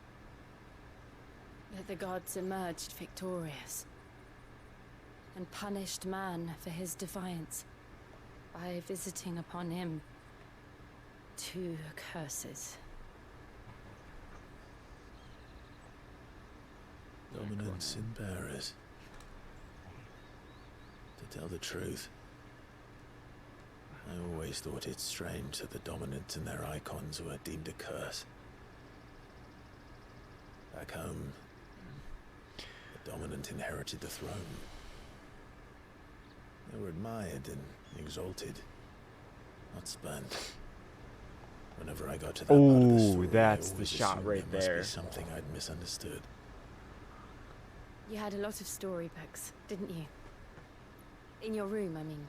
Speaker 19: That the gods emerged victorious and punished man for his defiance by visiting upon him 2 curses.
Speaker 2: Dominant sin bearers. To tell the truth, I always thought it strange that the dominants and their icons were deemed a curse. Back home, the dominant inherited the throne. They were admired and exalted, not spurned. Whenever I got to that part of the story,
Speaker 1: that's
Speaker 2: I
Speaker 1: the
Speaker 2: always
Speaker 1: shot
Speaker 2: assumed
Speaker 1: right
Speaker 2: there must
Speaker 1: there.
Speaker 2: be something I'd misunderstood.
Speaker 19: You had a lot of storybooks, didn't you? In your room, I mean.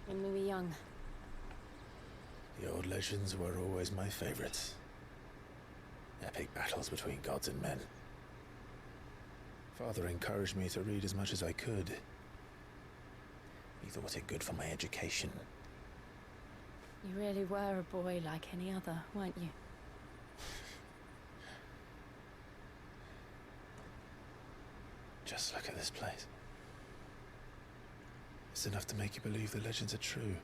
Speaker 19: When we were young.
Speaker 2: The old legends were always my favorites. Epic battles between gods and men. Father encouraged me to read as much as I could. He thought it good for my education.
Speaker 19: You really were a boy like any other, weren't you?
Speaker 2: Just look at this place. It's enough to make you believe the legends are true.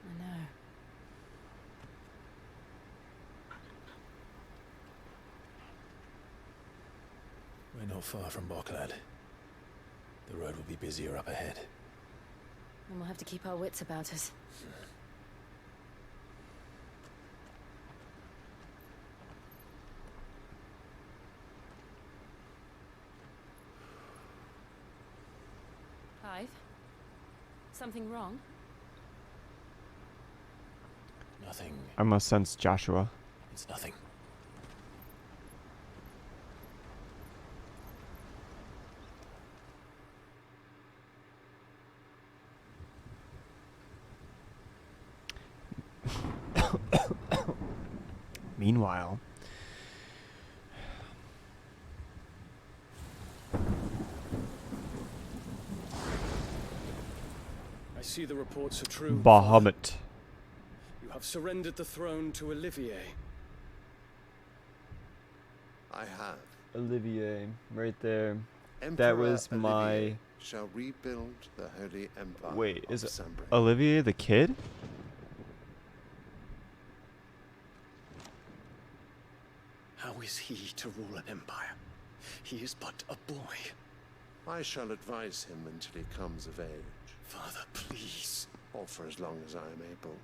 Speaker 19: I know.
Speaker 2: We're not far from Boklad. The road will be busier up ahead.
Speaker 19: And we'll have to keep our wits about us. Clive? Something wrong?
Speaker 2: Nothing.
Speaker 1: I must sense Joshua.
Speaker 2: It's nothing.
Speaker 1: Meanwhile,
Speaker 8: I see the reports are true.
Speaker 1: Bahamut.
Speaker 8: You have surrendered the throne to Olivier.
Speaker 6: I have.
Speaker 1: Olivier, right there.
Speaker 6: Emperor
Speaker 1: That was
Speaker 6: Olivier
Speaker 1: my.
Speaker 6: shall rebuild the Holy Empire.
Speaker 1: Wait, is
Speaker 6: of
Speaker 1: it
Speaker 6: Sambre.
Speaker 1: Olivier the kid?
Speaker 8: How is he to rule an empire? He is but a boy.
Speaker 6: I shall advise him until he comes of age.
Speaker 8: Father, please.
Speaker 6: Or for as long as I am able.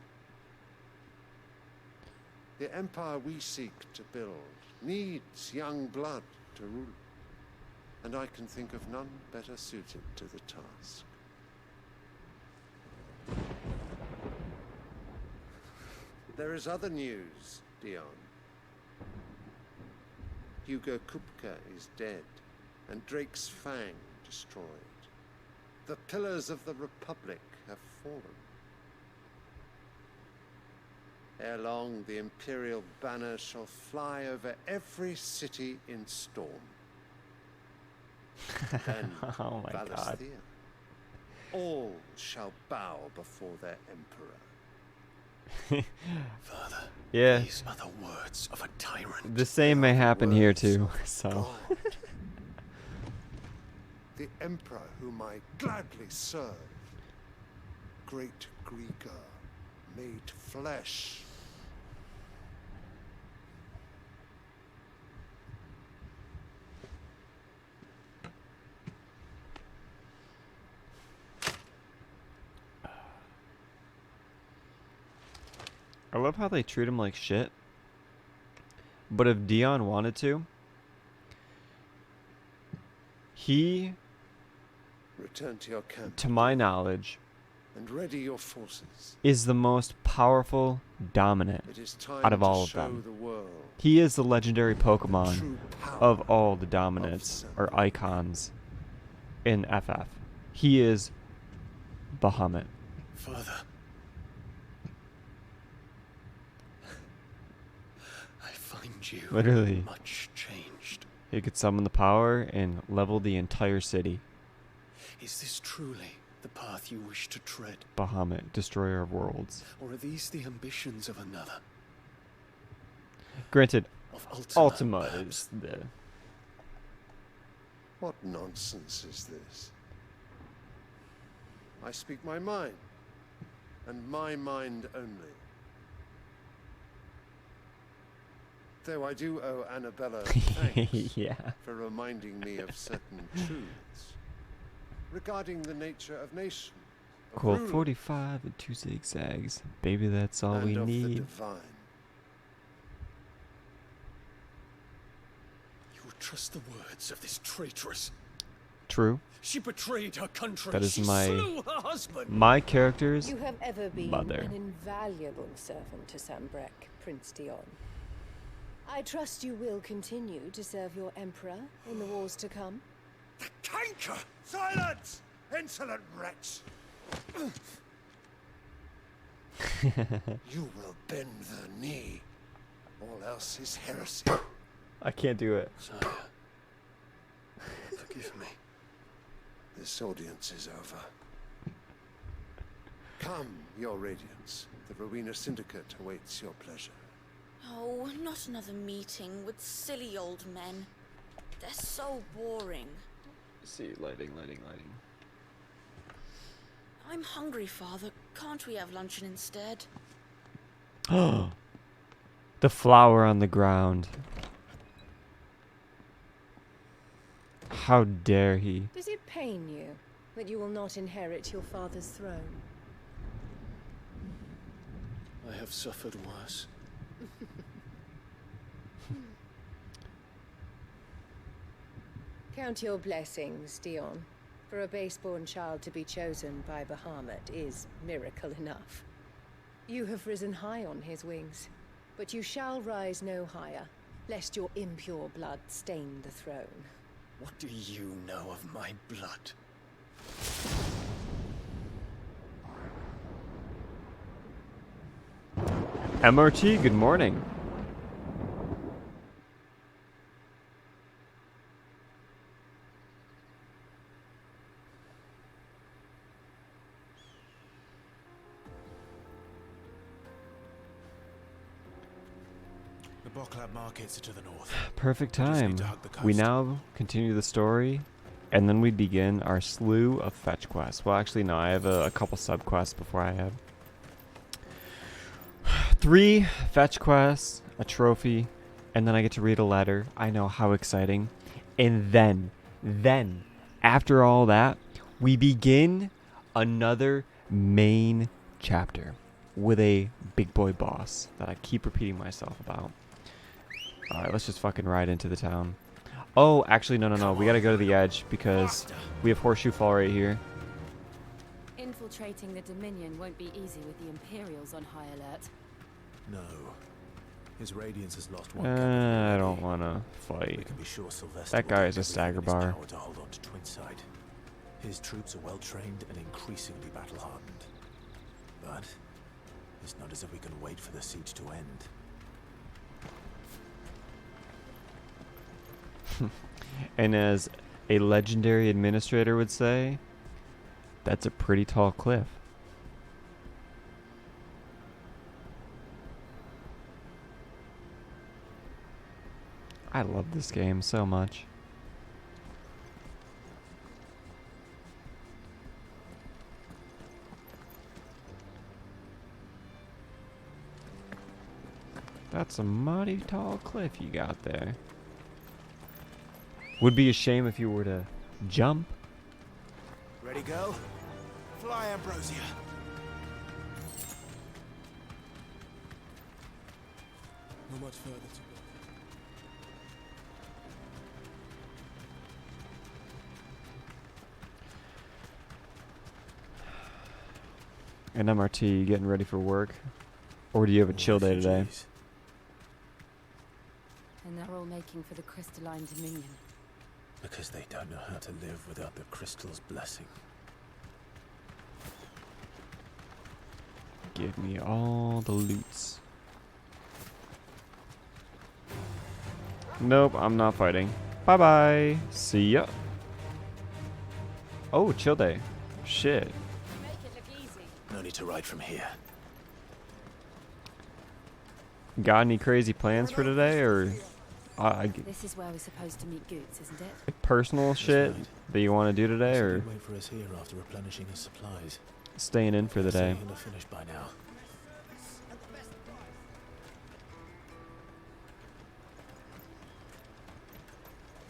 Speaker 6: The empire we seek to build needs young blood
Speaker 10: to rule. And I can think of none better suited to the task. There is other news, Dion. Hugo Kupka is dead, and Drake's Fang destroyed. The pillars of the Republic have fallen. Ere long, the Imperial banner shall fly over every city in Storm. Then,
Speaker 1: Oh my God.
Speaker 10: Valisthea. All shall bow before their emperor.
Speaker 8: Father,
Speaker 1: Yeah.
Speaker 8: these are the words of a tyrant.
Speaker 1: The same may happen here too. So.
Speaker 10: The emperor whom I gladly serve. Great Grieger, made flesh.
Speaker 1: I love how they treat him like shit. But if Dion wanted to, he,
Speaker 10: Return to your camp.
Speaker 1: to my knowledge,
Speaker 10: And ready your forces.
Speaker 1: is the most powerful dominant
Speaker 10: It is time
Speaker 1: out of
Speaker 10: to
Speaker 1: all of
Speaker 10: show
Speaker 1: them.
Speaker 10: the world
Speaker 1: He is the legendary Pokemon
Speaker 10: true power
Speaker 1: of all the dominants or icons in FF. He is Bahamut.
Speaker 8: Father, I find you
Speaker 1: Literally.
Speaker 8: much changed.
Speaker 1: He could summon the power and level the entire city.
Speaker 8: Is this truly the path you wish to tread?
Speaker 1: Bahamut, destroyer of worlds.
Speaker 8: Or are these the ambitions of another?
Speaker 1: Granted,
Speaker 8: Of
Speaker 1: Ultima is the...
Speaker 10: What nonsense is this? I speak my mind, and my mind only. Though I do owe Annabella thanks
Speaker 1: Yeah.
Speaker 10: for reminding me of certain truths regarding the nature of nation, of
Speaker 1: Cool,
Speaker 10: ruler,
Speaker 1: 45 and 2 zigzags. Baby, that's all
Speaker 10: and
Speaker 1: we
Speaker 10: of the
Speaker 1: need.
Speaker 10: divine.
Speaker 8: You would trust the words of this traitress.
Speaker 1: True.
Speaker 8: She betrayed her country.
Speaker 1: That is
Speaker 8: She
Speaker 1: my
Speaker 8: slew her husband.
Speaker 1: my character's
Speaker 11: You have ever been
Speaker 1: mother.
Speaker 11: an invaluable servant to Sambrek, Prince Dion. I trust you will continue to serve your emperor in the wars to come.
Speaker 10: Canker! Silence! Insolent wretch! You will bend the knee. All else is heresy.
Speaker 1: I can't do it.
Speaker 8: Sire, forgive me.
Speaker 10: This audience is over. Come, your radiance. The Rowena Syndicate awaits your pleasure.
Speaker 20: Oh, not another meeting with silly old men. They're so boring.
Speaker 1: See, lighting.
Speaker 20: I'm hungry, Father. Can't we have luncheon instead?
Speaker 1: The flower on the ground. How dare he?
Speaker 11: Does it pain you that you will not inherit your father's throne?
Speaker 8: I have suffered worse.
Speaker 11: Count your blessings, Dion. For a base-born child to be chosen by Bahamut is miracle enough. You have risen high on his wings, but you shall rise no higher, lest your impure blood stain the throne.
Speaker 8: What do you know of my blood?
Speaker 1: MRT, good morning.
Speaker 23: The Boklab markets are to the north.
Speaker 1: Perfect
Speaker 23: We just
Speaker 1: time.
Speaker 23: need to hug the
Speaker 1: We
Speaker 23: coast.
Speaker 1: now continue the story, and then we begin our slew of fetch quests. Well, actually, no, I have a couple sub quests before I have 3 fetch quests, a trophy, and then I get to read a letter. I know, how exciting. And then, after all that, we begin another main chapter with a big boy boss that I keep repeating myself about. Alright, let's just fucking ride into the town. Oh, actually, no. We gotta go to the edge because we have Horseshoe Fall right here.
Speaker 19: Infiltrating the Dominion won't be easy with the Imperials on high alert.
Speaker 2: No. His Radiance has lost one.
Speaker 1: I don't wanna fight.
Speaker 2: We can be sure Sylvester
Speaker 1: That
Speaker 2: will
Speaker 1: guy
Speaker 2: do
Speaker 1: is a
Speaker 2: everything
Speaker 1: stagger
Speaker 2: in his
Speaker 1: bar.
Speaker 2: power to hold on to Twinside. His troops are well trained and increasingly battle hardened. But it's not as if we can wait for the siege to end.
Speaker 1: And as a legendary administrator would say, that's a pretty tall cliff. I love this game so much. That's a mighty tall cliff you got there. Would be a shame if you were to jump.
Speaker 17: Ready, go? Fly, Ambrosia.
Speaker 23: Not much further to go.
Speaker 1: And MRT, you getting ready for work? Or do you have a chill day today?
Speaker 19: And they're all making for the crystalline Dominion.
Speaker 2: Because they don't know how to live without the crystal's blessing.
Speaker 1: Give me all the loots. Nope, I'm not fighting. Bye-bye. See ya. Oh, chill day. Shit.
Speaker 2: No need to ride from here.
Speaker 1: Got any crazy plans for today, or
Speaker 19: This is where we're supposed to meet Goots, isn't it?
Speaker 1: personal shit that you want to do today, or
Speaker 2: Wait for us here after replenishing his supplies.
Speaker 1: staying in for the day?
Speaker 2: He'll have finished by now.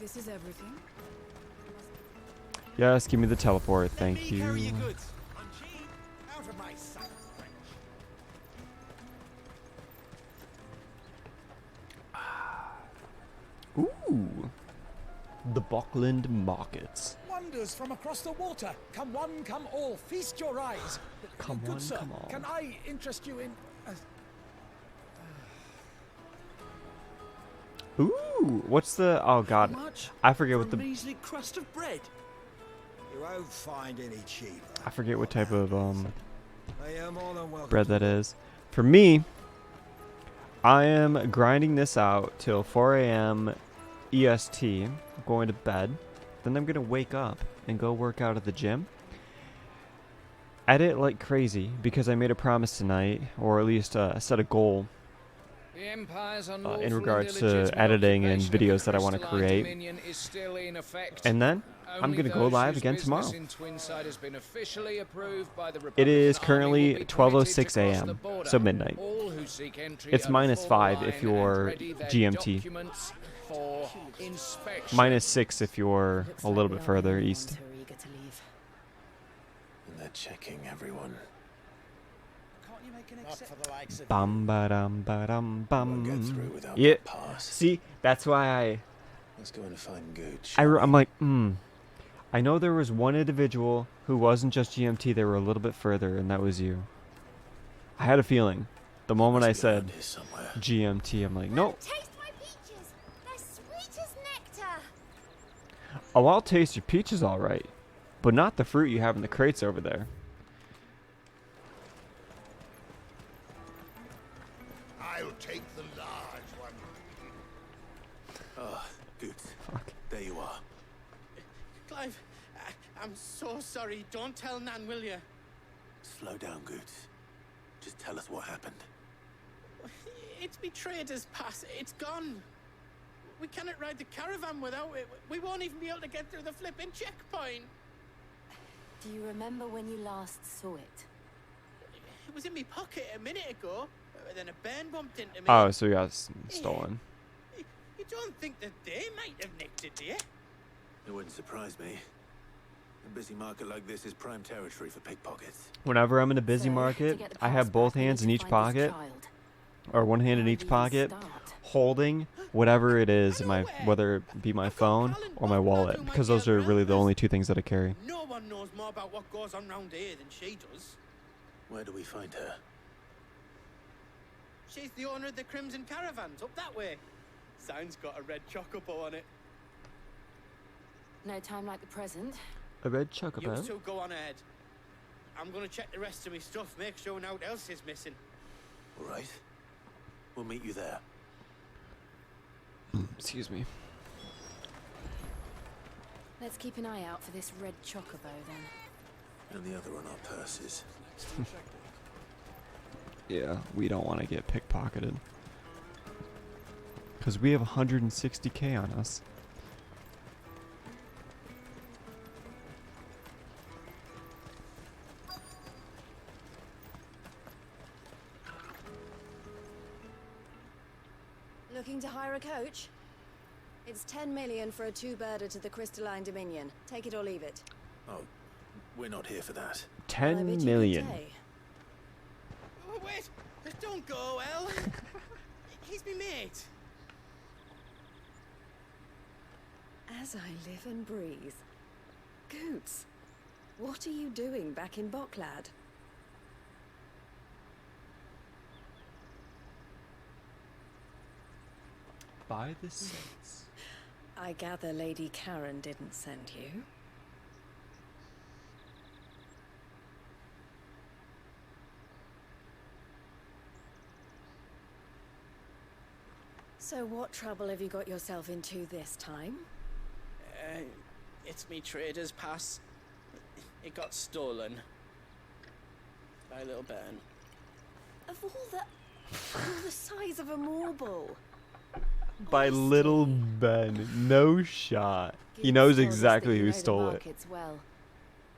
Speaker 19: This is everything.
Speaker 1: Yes, give me the teleport, thank you.
Speaker 17: Out of my sight.
Speaker 1: Ooh. The Buckland Markets.
Speaker 12: Wonders from across the water. Come one, come all. Feast your eyes.
Speaker 1: Come
Speaker 12: Good
Speaker 1: one,
Speaker 12: sir,
Speaker 1: come all.
Speaker 12: can I interest you in...
Speaker 1: Ooh, what's the... Oh, God. I forget what the...
Speaker 18: measly crust of bread.
Speaker 17: You won't find any cheaper.
Speaker 1: I forget what type of
Speaker 17: They are more than welcome
Speaker 1: bread
Speaker 17: to
Speaker 1: that is. For me, I am grinding this out till 4 a.m. EST. I'm going to bed. Then I'm going to wake up and go work out at the gym. Edit like crazy because I made a promise tonight, or at least set a goal in regards to editing and videos that I want to create. And then I'm going to go live again tomorrow. It is currently 12:06 a.m., so midnight. It's -5 if you're GMT. -6 if you're a little bit further east.
Speaker 2: And they're checking everyone.
Speaker 1: Bum ba dum ba dum bum.
Speaker 2: Won't get through without
Speaker 1: Yeah.
Speaker 2: that pass.
Speaker 1: See, that's why
Speaker 2: Let's go and find Gooch.
Speaker 1: I'm like, I know there was one individual who wasn't just GMT, they were a little bit further, and that was you. I had a feeling. The moment I said GMT, I'm like, nope.
Speaker 4: Taste my peaches. They're sweet as nectar.
Speaker 1: Oh, I'll taste your peaches all right, but not the fruit you have in the crates over there.
Speaker 6: I'll take the large one.
Speaker 2: Oh, Gooch.
Speaker 1: Fuck.
Speaker 2: There you are.
Speaker 13: Clive, I'm so sorry. Don't tell Nan, will you?
Speaker 2: Slow down, Gooch. Just tell us what happened.
Speaker 13: It's me trader's pass. It's gone. We cannot ride the caravan without it. We won't even be able to get through the flipping checkpoint.
Speaker 19: Do you remember when you last saw it?
Speaker 13: It was in my pocket a minute ago. Then a bairn bumped into me.
Speaker 1: Oh, so you got stolen.
Speaker 13: You don't think that they might have nicked it, do you?
Speaker 2: It wouldn't surprise me. A busy market like this is prime territory for pickpockets.
Speaker 1: Whenever I'm in a busy market, I have both hands in each pocket, or one hand in each pocket, holding whatever it is, whether it be my phone or my wallet, because those are really the only two things that I carry.
Speaker 13: No one knows more about what goes on round here than she does.
Speaker 2: Where do we find her?
Speaker 13: She's the owner of the Crimson Caravans, up that way. Sign's got a red chocobo on it.
Speaker 19: No time like the present.
Speaker 1: A red
Speaker 13: You
Speaker 1: chocobo?
Speaker 13: two go on ahead. I'm gonna check the rest of my stuff, make sure no one else is missing.
Speaker 2: All right. We'll meet you there.
Speaker 1: Excuse me.
Speaker 19: Let's keep an eye out for this red chocobo then.
Speaker 2: And the other on our purses.
Speaker 1: Yeah, we don't want to get pickpocketed. Because we have 160k on us.
Speaker 15: Looking to hire a coach? It's 10 million for a two-birder to the Crystalline Dominion. Take it or leave it.
Speaker 2: Oh, we're not here for that.
Speaker 1: 10 million.
Speaker 13: Oh, wait! Don't go, El! He's me mate.
Speaker 15: As I live and breathe. Goots, what are you doing back in Bocklad?
Speaker 1: By the saints.
Speaker 15: I gather Lady Karen didn't send you. So what trouble have you got yourself into this time?
Speaker 13: It's me trader's pass. It got stolen. By little Ben.
Speaker 15: Of all the size of a marble.
Speaker 1: By little Ben. No shot. He knows exactly who stole it.
Speaker 19: Markets well.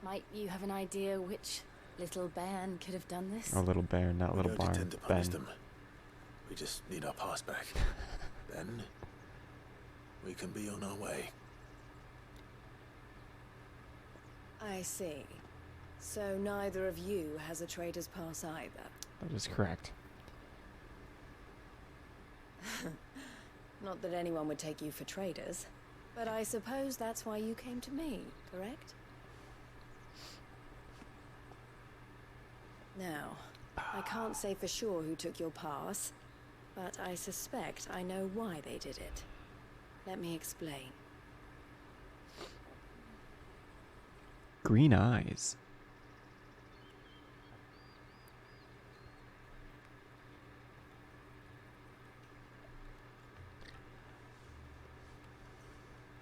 Speaker 19: Might you have an idea which little bairn could have done this?
Speaker 1: Or little bairn, not little
Speaker 2: We don't
Speaker 1: barn.
Speaker 2: intend to punish
Speaker 1: Ben.
Speaker 2: them. We just need our pass back. Then we can be on our way.
Speaker 15: I see. So neither of you has a trader's pass either.
Speaker 1: That is correct.
Speaker 15: Not that anyone would take you for traders, but I suppose that's why you came to me, correct? Now, I can't say for sure who took your pass, but I suspect I know why they did it. Let me explain.
Speaker 1: Green eyes.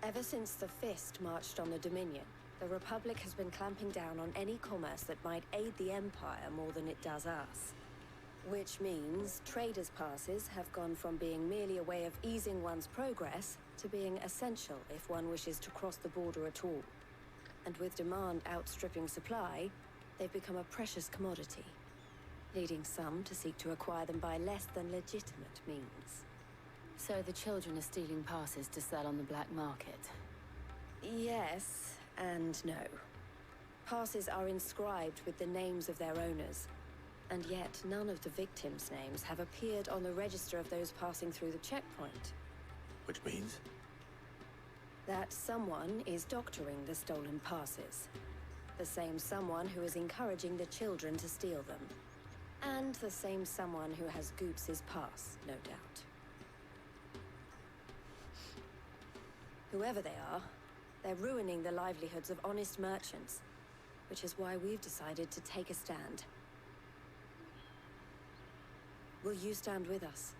Speaker 15: Ever since the Fist marched on the Dominion, the Republic has been clamping down on any commerce that might aid the Empire more than it does us. Which means traders' passes have gone from being merely a way of easing one's progress to being essential if one wishes to cross the border at all. And with demand outstripping supply, they've become a precious commodity, leading some to seek to acquire them by less than legitimate means.
Speaker 19: So the children are stealing passes to sell on the black market?
Speaker 15: Yes and no. Passes are inscribed with the names of their owners, and yet none of the victims' names have appeared on the register of those passing through the checkpoint.
Speaker 2: Which means?
Speaker 15: That someone is doctoring the stolen passes. The same someone who is encouraging the children to steal them. And the same someone who has Goots' pass, no doubt. Whoever they are, they're ruining the livelihoods of honest merchants, which is why we've decided to take a stand. Will you stand with us?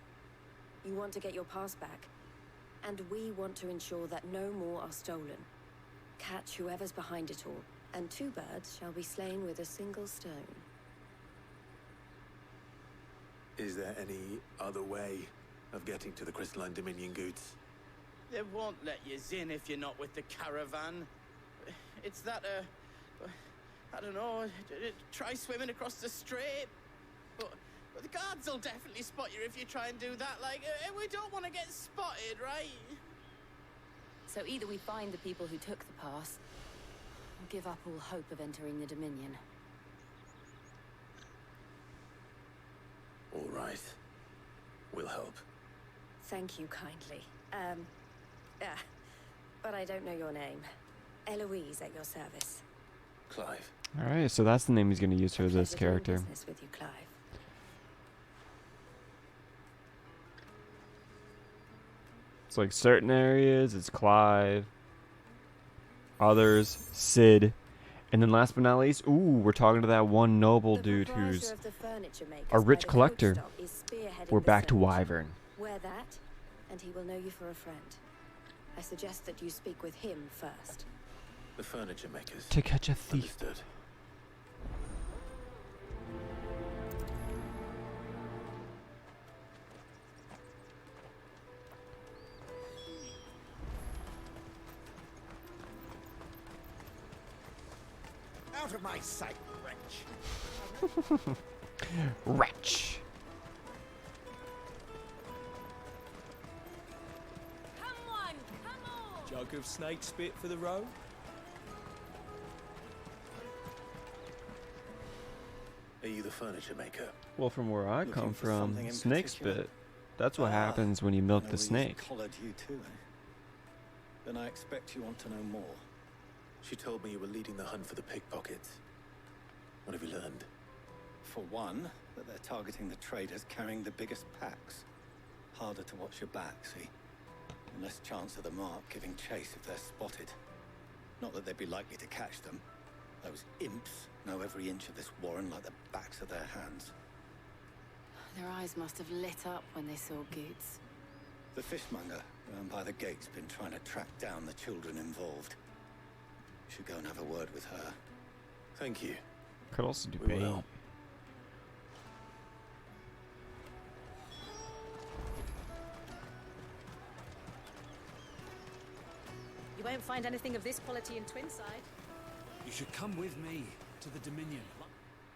Speaker 15: You want to get your pass back, and we want to ensure that no more are stolen. Catch whoever's behind it all, and two birds shall be slain with a single stone.
Speaker 2: Is there any other way of getting to the Crystalline Dominion, Goots?
Speaker 13: They won't let you in if you're not with the caravan. It's that, I don't know, try swimming across the strait. But the guards will definitely spot you if you try and do that. Like, we don't want to get spotted, right?
Speaker 19: So either we find the people who took the pass, or give up all hope of entering the Dominion.
Speaker 2: All right. We'll help.
Speaker 15: thank you kindly. But I don't know your name. Eloise at your service.
Speaker 2: Clive.
Speaker 1: Alright, so that's the name he's going to use for this character.
Speaker 15: Business with you, Clive.
Speaker 1: It's like certain areas, it's Clive. Others, Sid. And then last but not least, ooh, we're talking to that one noble dude who's a rich collector. We're back to Wyvern.
Speaker 15: Wear that, and he will know you for a friend. I suggest that you speak with him first.
Speaker 2: The furniture makers.
Speaker 1: To catch a thief.
Speaker 2: Understood.
Speaker 17: Out of my sight, wretch.
Speaker 1: Wretch.
Speaker 3: Jug of snake spit for the road?
Speaker 2: Are you the furniture maker?
Speaker 1: Well, from where I
Speaker 8: Looking
Speaker 1: come
Speaker 8: for
Speaker 1: from,
Speaker 8: something in
Speaker 1: snake
Speaker 8: particular?
Speaker 1: spit. That's what happens when you milk the
Speaker 8: Eloise
Speaker 1: snake.
Speaker 8: collared you too, eh? Then I expect you want to know more.
Speaker 2: She told me you were leading the hunt for the pickpockets. What have you learned?
Speaker 8: For one, that they're targeting the traders carrying the biggest packs. Harder to watch your back, see? And less chance of the mark giving chase if they're spotted. Not that they'd be likely to catch them. Those imps know every inch of this warren like the backs of their hands.
Speaker 19: Their eyes must have lit up when they saw Goots.
Speaker 8: The fishmonger round by the gate's been trying to track down the children involved. Should go and have a word with her.
Speaker 2: Thank you.
Speaker 1: Could also do
Speaker 2: We
Speaker 1: bait.
Speaker 2: will.
Speaker 21: You won't find anything of this quality in Twinside.
Speaker 12: You should come with me to the Dominion.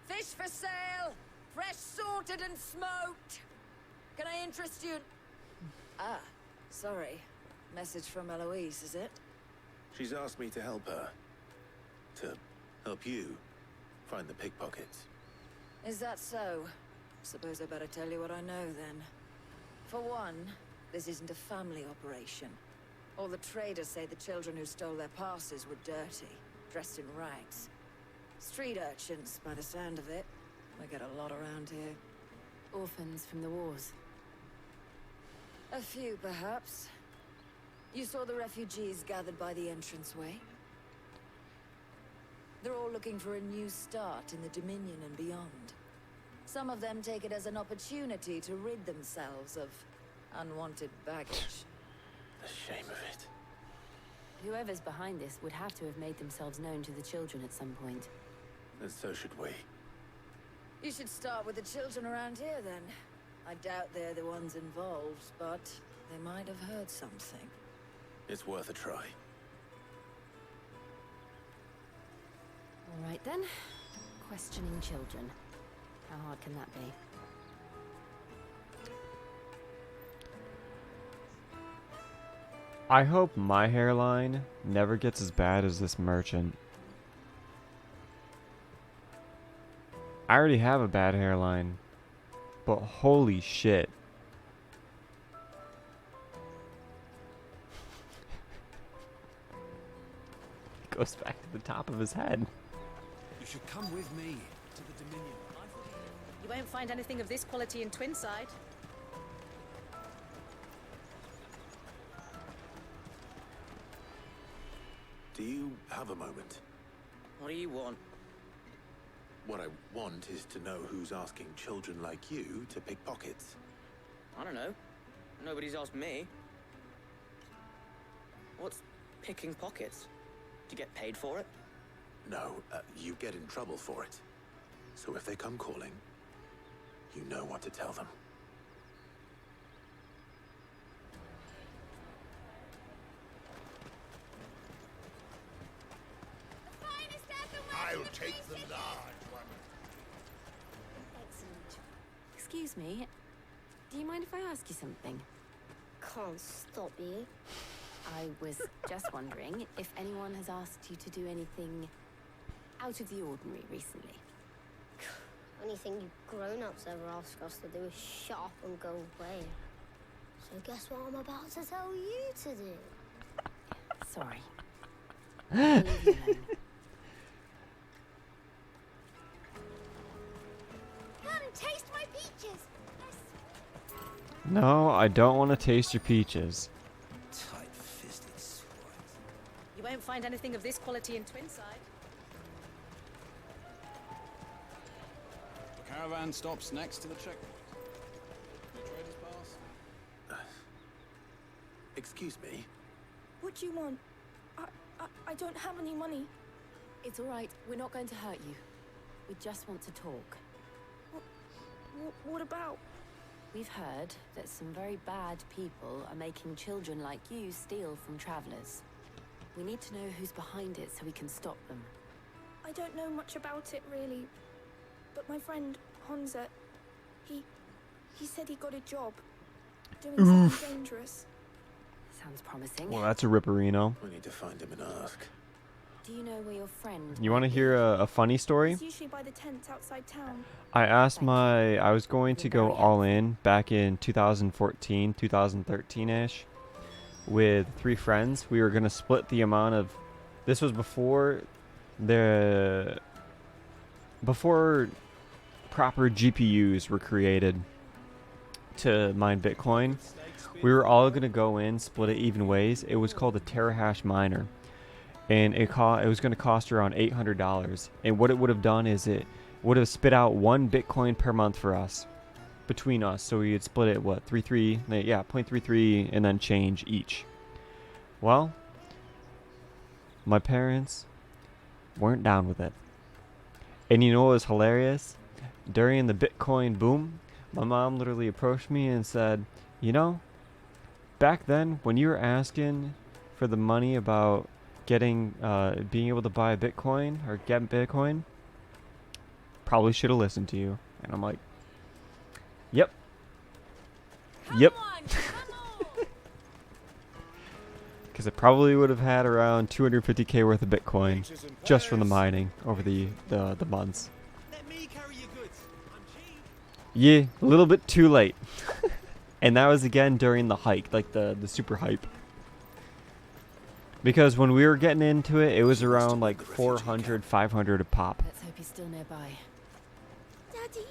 Speaker 22: Fish for sale! Fresh sorted and smoked! Can I interest you? Ah, sorry. Message from Eloise, is it?
Speaker 2: She's asked me to help her. To help you find the pickpockets.
Speaker 22: Is that so? Suppose I better tell you what I know then. For one, this isn't a family operation. All the traders say the children who stole their passes were dirty, dressed in rags. Street urchins, by the sound of it. We get a lot around here.
Speaker 19: Orphans from the wars.
Speaker 22: A few, perhaps. You saw the refugees gathered by the entranceway? They're all looking for a new start in the Dominion and beyond. Some of them take it as an opportunity to rid themselves of unwanted baggage.
Speaker 2: The shame of it.
Speaker 19: Whoever's behind this would have to have made themselves known to the children at some point.
Speaker 2: And so should we.
Speaker 22: You should start with the children around here, then. I doubt they're the ones involved, but they might have heard something.
Speaker 2: It's worth a try.
Speaker 19: All right then. Questioning children. How hard can that be?
Speaker 1: I hope my hairline never gets as bad as this merchant. I already have a bad hairline, but holy shit. It goes back to the top of his head.
Speaker 12: You should come with me to the Dominion.
Speaker 21: You won't find anything of this quality in Twinside.
Speaker 2: Do you have a moment?
Speaker 13: What do you want?
Speaker 2: What I want is to know who's asking children like you to pick pockets.
Speaker 13: I don't know. Nobody's asked me. What's picking pockets? Do you get paid for it?
Speaker 2: No, you get in trouble for it. So if they come calling, you know what to tell them.
Speaker 17: I'll take the large one.
Speaker 19: Excellent. Excuse me. Do you mind if I ask you something?
Speaker 24: Can't stop you.
Speaker 19: I was just wondering if anyone has asked you to do anything out of the ordinary recently.
Speaker 24: Anything you grown-ups ever ask us to do is shut up and go away. So guess what I'm about to tell you to do?
Speaker 11: Sorry. I'll leave you alone.
Speaker 24: Come taste my peaches.
Speaker 1: No, I don't want to taste your peaches.
Speaker 3: Tight-fisted swine.
Speaker 21: You won't find anything of this quality in Twinside.
Speaker 5: The caravan stops next to the checkpoint. No traders pass.
Speaker 2: Excuse me.
Speaker 7: What do you want? I don't have any money.
Speaker 11: It's all right. We're not going to hurt you. We just want to talk.
Speaker 7: What about?
Speaker 11: We've heard that some very bad people are making children like you steal from travelers. We need to know who's behind it so we can stop them.
Speaker 7: I don't know much about it, really. But my friend, Honza, he said he got a job doing something dangerous.
Speaker 11: Sounds promising.
Speaker 1: Well, that's a ripperino.
Speaker 2: We need to find him and ask.
Speaker 11: Do you know where your friend...
Speaker 1: You want to hear a funny story?
Speaker 7: It's usually by the tents outside town.
Speaker 1: I was going to go all in back in 2014, 2013-ish with 3 friends. We were going to split the amount of... This was before proper GPUs were created to mine Bitcoin. We were all going to go in, split it even ways. It was called a terahash miner. And it was going to cost around $800. And what it would have done is it would have spit out 1 Bitcoin per month for us, between us. So we would split it, what, 0.33 and then change each. Well, my parents weren't down with it. And you know what was hilarious? During the Bitcoin boom, my mom literally approached me and said, you know, back then when you were asking for the money about getting being able to buy a Bitcoin or get Bitcoin, probably should have listened to you. And I'm like, yep. Because it probably would have had around 250k worth of Bitcoin just from the mining over the months. Yeah, a little bit too late. And that was again during the hike, like the super hype. Because when we were getting into it, it was around like 400, 500 a pop.
Speaker 11: Let's hope he's still nearby.
Speaker 24: Daddy.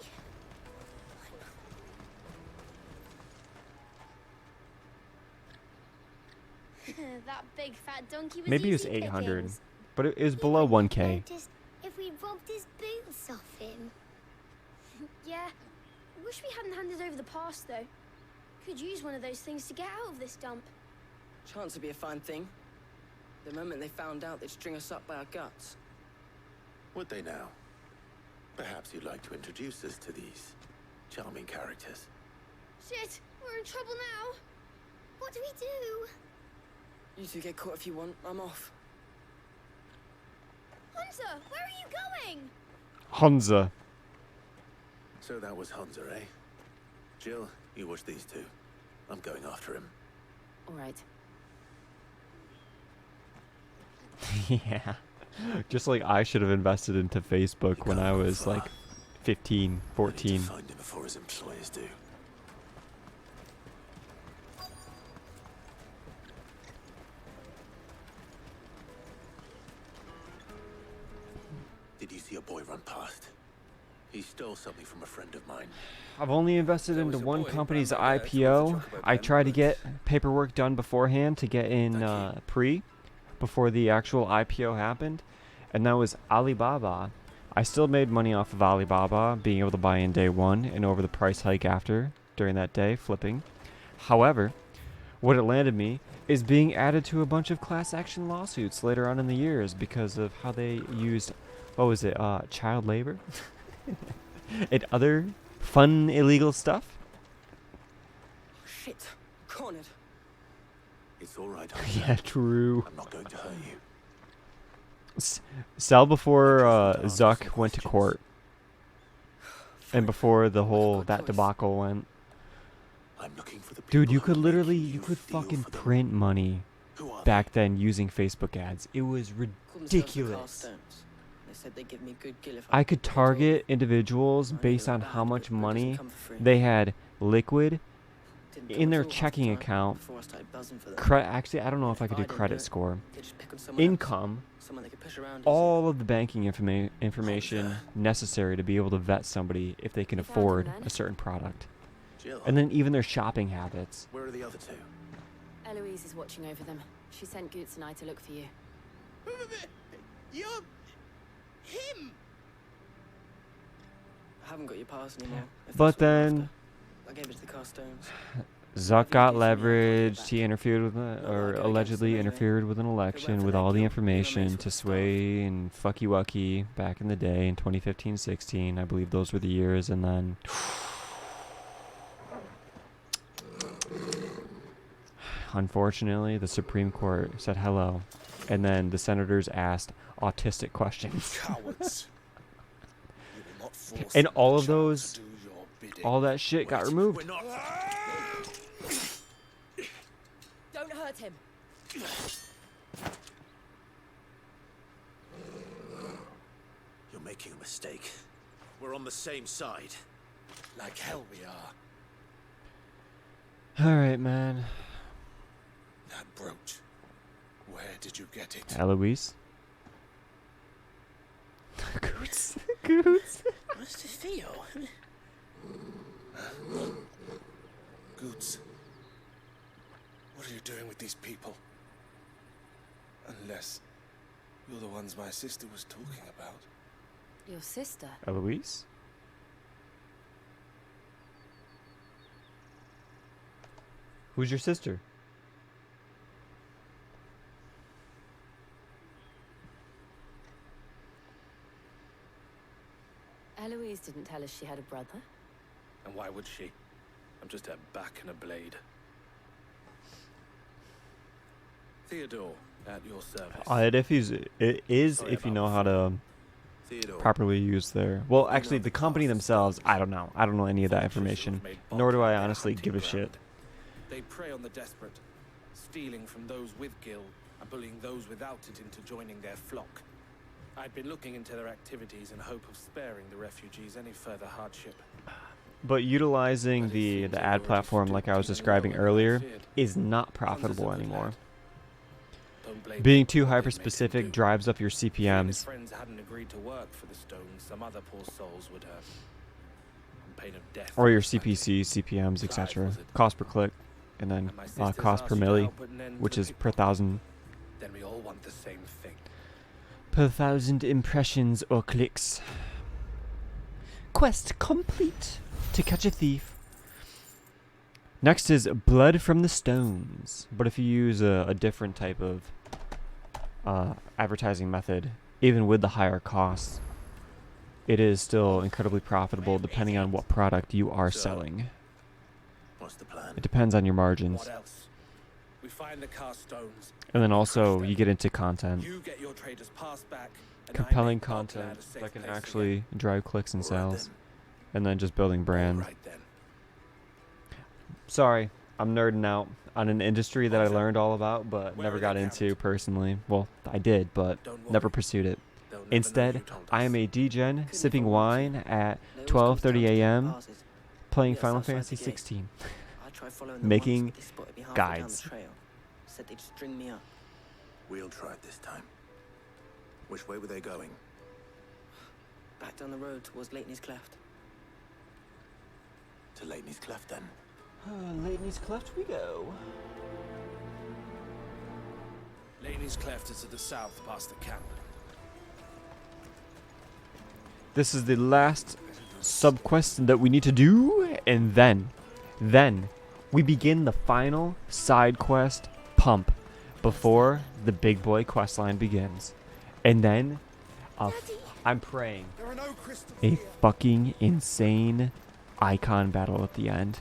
Speaker 24: That big fat donkey was
Speaker 1: Maybe it was
Speaker 24: easy
Speaker 1: 800,
Speaker 24: pickings.
Speaker 1: but it was below 1k.
Speaker 24: Noticed if we robbed his boots off him. Yeah. Wish we hadn't handed over the pass, though. Could use one of those things to get out of this dump.
Speaker 9: Chance would be a fine thing. The moment they found out, they'd string us up by our guts.
Speaker 2: Would they now? Perhaps you'd like to introduce us to these charming characters.
Speaker 24: Shit, we're in trouble now. What do we do?
Speaker 9: You two get caught if you want. I'm off.
Speaker 24: Hunter, where are you going?
Speaker 1: Hunza.
Speaker 2: So that was Hunter, eh? Jill, you watch these two. I'm going after him.
Speaker 11: All right.
Speaker 1: Yeah. Just like I should have invested into Facebook when I was like 15, 14.
Speaker 2: Find him before his employers do. Did you see a boy run past? He stole something from a friend of mine.
Speaker 1: I've only invested into one company's IPO. I tried to get paperwork done beforehand to get in before the actual IPO happened, and that was Alibaba. I still made money off of Alibaba, being able to buy in day one and over the price hike after during that day, flipping. However, what it landed me is being added to a bunch of class action lawsuits later on in the years because of how they used, what was it, child labor and other fun illegal stuff.
Speaker 9: Shit, cornered.
Speaker 2: It's all right.
Speaker 1: Yeah, true.
Speaker 2: I'm not going to hurt you.
Speaker 1: Sell before Zuck went to court, and before the whole that debacle went.
Speaker 2: I'm looking for the
Speaker 1: Dude, you could fucking print money back then using Facebook ads. It was ridiculous.
Speaker 9: They said they'd give me good gill if
Speaker 1: I could target individuals based on how much money they had liquid,
Speaker 9: Didn't do
Speaker 1: in
Speaker 9: it
Speaker 1: their
Speaker 9: all half the
Speaker 1: checking
Speaker 9: time
Speaker 1: account,
Speaker 9: before I started buzzing for them.
Speaker 1: actually, I don't know if I could do
Speaker 9: I didn't
Speaker 1: credit
Speaker 9: do it,
Speaker 1: score,
Speaker 9: they'd just pick on someone else.
Speaker 1: income,
Speaker 9: Someone they could push around
Speaker 1: all of the banking information necessary to be able to vet somebody if they can
Speaker 9: You found him
Speaker 1: afford
Speaker 9: then?
Speaker 1: a certain product.
Speaker 2: Jill.
Speaker 1: And then even their shopping habits.
Speaker 2: Where are the other two?
Speaker 19: Eloise is watching over them. She sent Goots and I to look for you.
Speaker 13: You're him.
Speaker 9: I haven't got your pass anymore. if
Speaker 1: But
Speaker 9: that's what you're
Speaker 1: then
Speaker 9: after. I gave it to the Carstones.
Speaker 1: Zuck got leveraged. He interfered with, or allegedly interfered with an election with all the information to sway and fucky wucky back in the day in 2015-16. I believe those were the years. And then unfortunately, the Supreme Court said hello. And then the senators asked autistic questions.
Speaker 17: Cowards.
Speaker 1: And all of those, all that shit got removed.
Speaker 21: Don't hurt him.
Speaker 2: You're making a mistake. We're on the same side.
Speaker 17: Like hell we are.
Speaker 1: Alright, man.
Speaker 17: That brooch. Where did you get it?
Speaker 1: Eloise? Goots. Goots.
Speaker 13: What's the feel?
Speaker 17: Goots. What are you doing with these people? Unless you're the ones my sister was talking about.
Speaker 19: Your sister?
Speaker 1: Eloise? Who's your sister?
Speaker 19: Eloise didn't tell us she had a brother.
Speaker 17: And why would she? I'm just a back and a blade. Theodore, at your service.
Speaker 1: It is if you know how to properly use their... Well, actually, the company themselves, I don't know. I don't know any of that information. Nor do I honestly give a shit.
Speaker 17: They prey on the desperate, stealing from those with gil and bullying those without it into joining their flock. I'd been looking into their activities in hope of sparing the refugees any further hardship.
Speaker 1: But utilizing the ad platform like I was describing earlier is not profitable anymore. Being too hyper-specific drives up your CPMs.
Speaker 17: Friends hadn't agreed to work for the stones, some other poor souls would have. On pain of death.
Speaker 1: Or your CPC, CPMs, etc. Cost per click. And then cost per milli, which is per thousand.
Speaker 17: Then we all want the same thing.
Speaker 1: Per thousand impressions or clicks. Quest complete to catch a thief. Next is Blood from the Stones. But if you use a different type of advertising method, even with the higher costs, it is still incredibly profitable depending on what product you are selling.
Speaker 2: What's the plan?
Speaker 1: It depends on your margins.
Speaker 17: What else? We find the Carstones.
Speaker 1: And then also you get into content.
Speaker 17: You get your traders passed back.
Speaker 1: Compelling content that can actually drive clicks and sales. And then just building brands. Sorry, I'm nerding out on an industry that I learned all about but never got into personally. Well, I did, but never pursued it. Instead, I am a degen sipping wine at 12:30 a.m. playing Final Fantasy 16. Making guides.
Speaker 9: Said they'd string me up.
Speaker 2: We'll try it this time. Which way were they going?
Speaker 9: Back down the road towards Leighton's Cleft.
Speaker 2: To Leighton's Cleft, then.
Speaker 1: Leighton's Cleft we go.
Speaker 17: Leighton's Cleft is to the south past the camp.
Speaker 1: This is the last sub-quest that we need to do, and then we begin the final side quest pump before the big boy quest line begins. And then I'm praying a fucking insane icon battle at the end.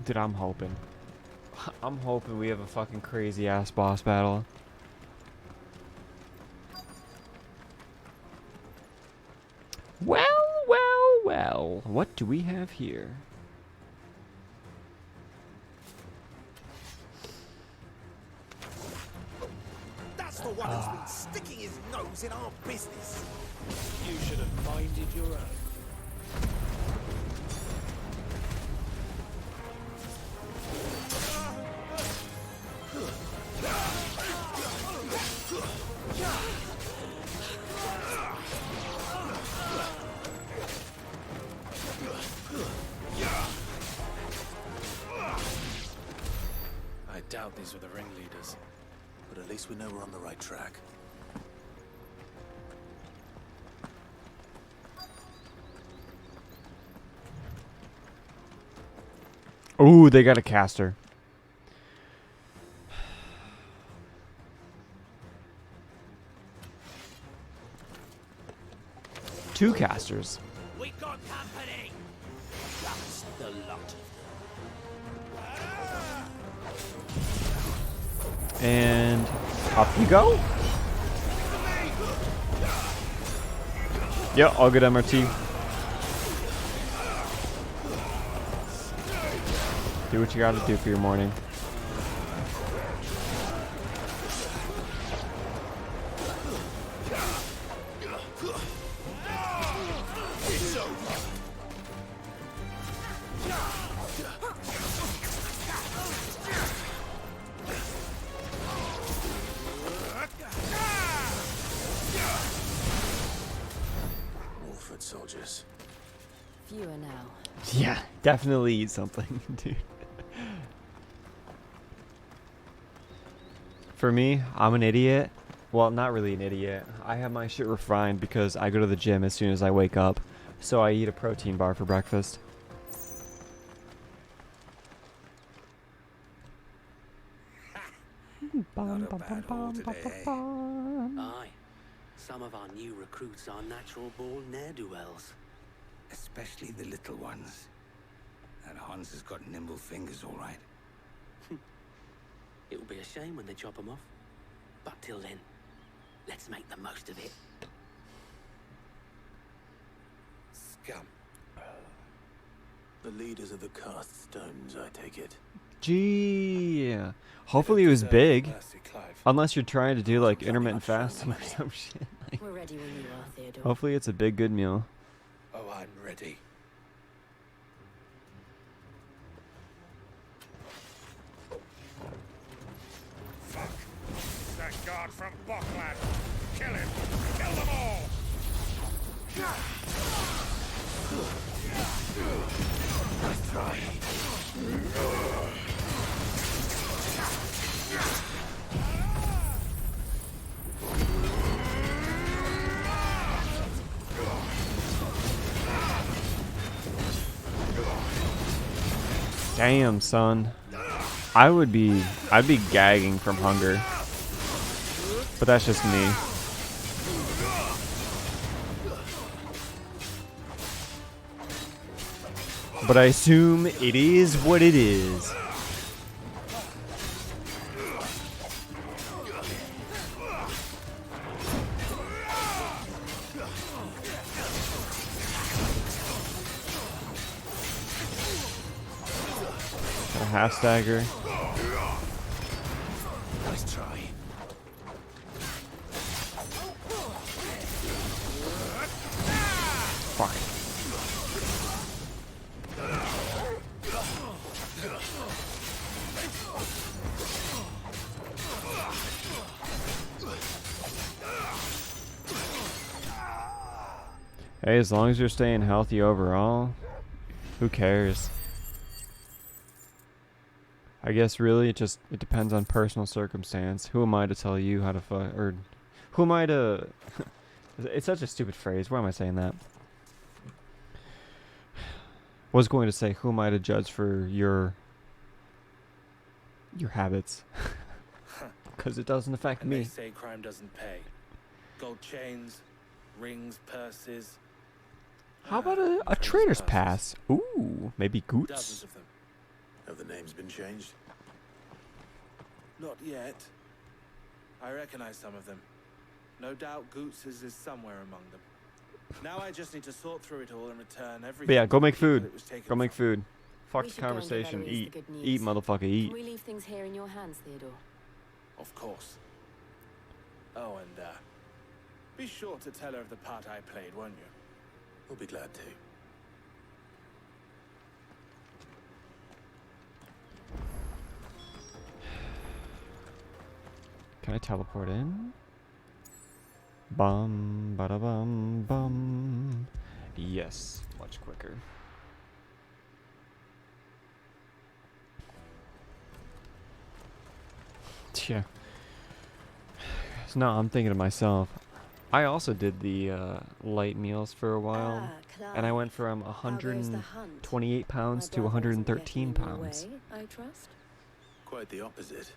Speaker 1: Dude, I'm hoping we have a fucking crazy ass boss battle. Well, what do we have here?
Speaker 17: That's the one who's been sticking his nose toes in our business.
Speaker 5: You should have minded your own. I doubt these were the ringleaders.
Speaker 2: But at least we know we're on the right track.
Speaker 1: Ooh, they got a caster. Two casters.
Speaker 3: We got company. Just the lot.
Speaker 1: And up you go. Yep, all good MRT. Do what you gotta do for your morning.
Speaker 2: Wolford soldiers.
Speaker 19: Fewer now.
Speaker 1: Yeah, definitely eat something, dude. For me, I'm an idiot. Well, not really an idiot. I have my shit refined because I go to the gym as soon as I wake up. So I eat a protein bar for breakfast.
Speaker 3: Aye. Some of our new recruits are natural-born ne'er-do-wells.
Speaker 17: Especially the little ones. That Hans has got nimble fingers, all right.
Speaker 3: It will be a shame when they chop them off. But till then, let's make the most of it.
Speaker 2: Scum. The leaders of the cast stones, I take it.
Speaker 1: Gee. Hopefully it was big. Unless you're trying to do like intermittent fasting or some shit. Like,
Speaker 19: We're ready when you are, Theodore.
Speaker 1: hopefully it's a big good meal.
Speaker 5: Oh, I'm ready.
Speaker 17: Fuck! That guard from Bockland! Kill him! Kill them all! Nice try.
Speaker 1: Damn, son. I'd be gagging from hunger. But that's just me. But I assume it is what it is. A half stagger.
Speaker 17: Nice try.
Speaker 1: Fuck. Hey, as long as you're staying healthy overall, who cares? I guess really it depends on personal circumstance. Who am I to tell you how to fight, or who am I to it's such a stupid phrase. Why am I saying that? Was going to say who am I to judge for your habits? Cuz it doesn't affect
Speaker 5: And
Speaker 1: me.
Speaker 5: they say crime doesn't pay. Gold chains, rings, purses.
Speaker 1: How about a trader's pass? Ooh, maybe Goots.
Speaker 5: Dozens of them.
Speaker 2: Have the names been changed?
Speaker 5: Not yet. I recognize some of them. No doubt Goots's is somewhere among them. Now I just need to sort through it all and return everything.
Speaker 1: But yeah, go
Speaker 5: to the
Speaker 1: make
Speaker 5: people
Speaker 1: food.
Speaker 5: it was taken
Speaker 1: Go make
Speaker 5: from.
Speaker 1: food. Fuck
Speaker 19: We
Speaker 1: the
Speaker 19: should go and give
Speaker 1: conversation.
Speaker 19: Eloise
Speaker 1: Eat.
Speaker 19: the good
Speaker 1: Eat,
Speaker 19: news.
Speaker 1: motherfucker,
Speaker 19: Can
Speaker 1: eat.
Speaker 19: we leave things here in your hands, Theodore?
Speaker 5: Of course. Oh, and Be sure to tell her of the part I played, won't you?
Speaker 2: We'll be glad to.
Speaker 1: Can I teleport in? Bum, bada bum, bum. Yes, much quicker. Yeah. So now I'm thinking to myself, I also did the light meals for a while, and I went from 128 pounds to 113 pounds.
Speaker 15: I trust.
Speaker 2: Quite the opposite.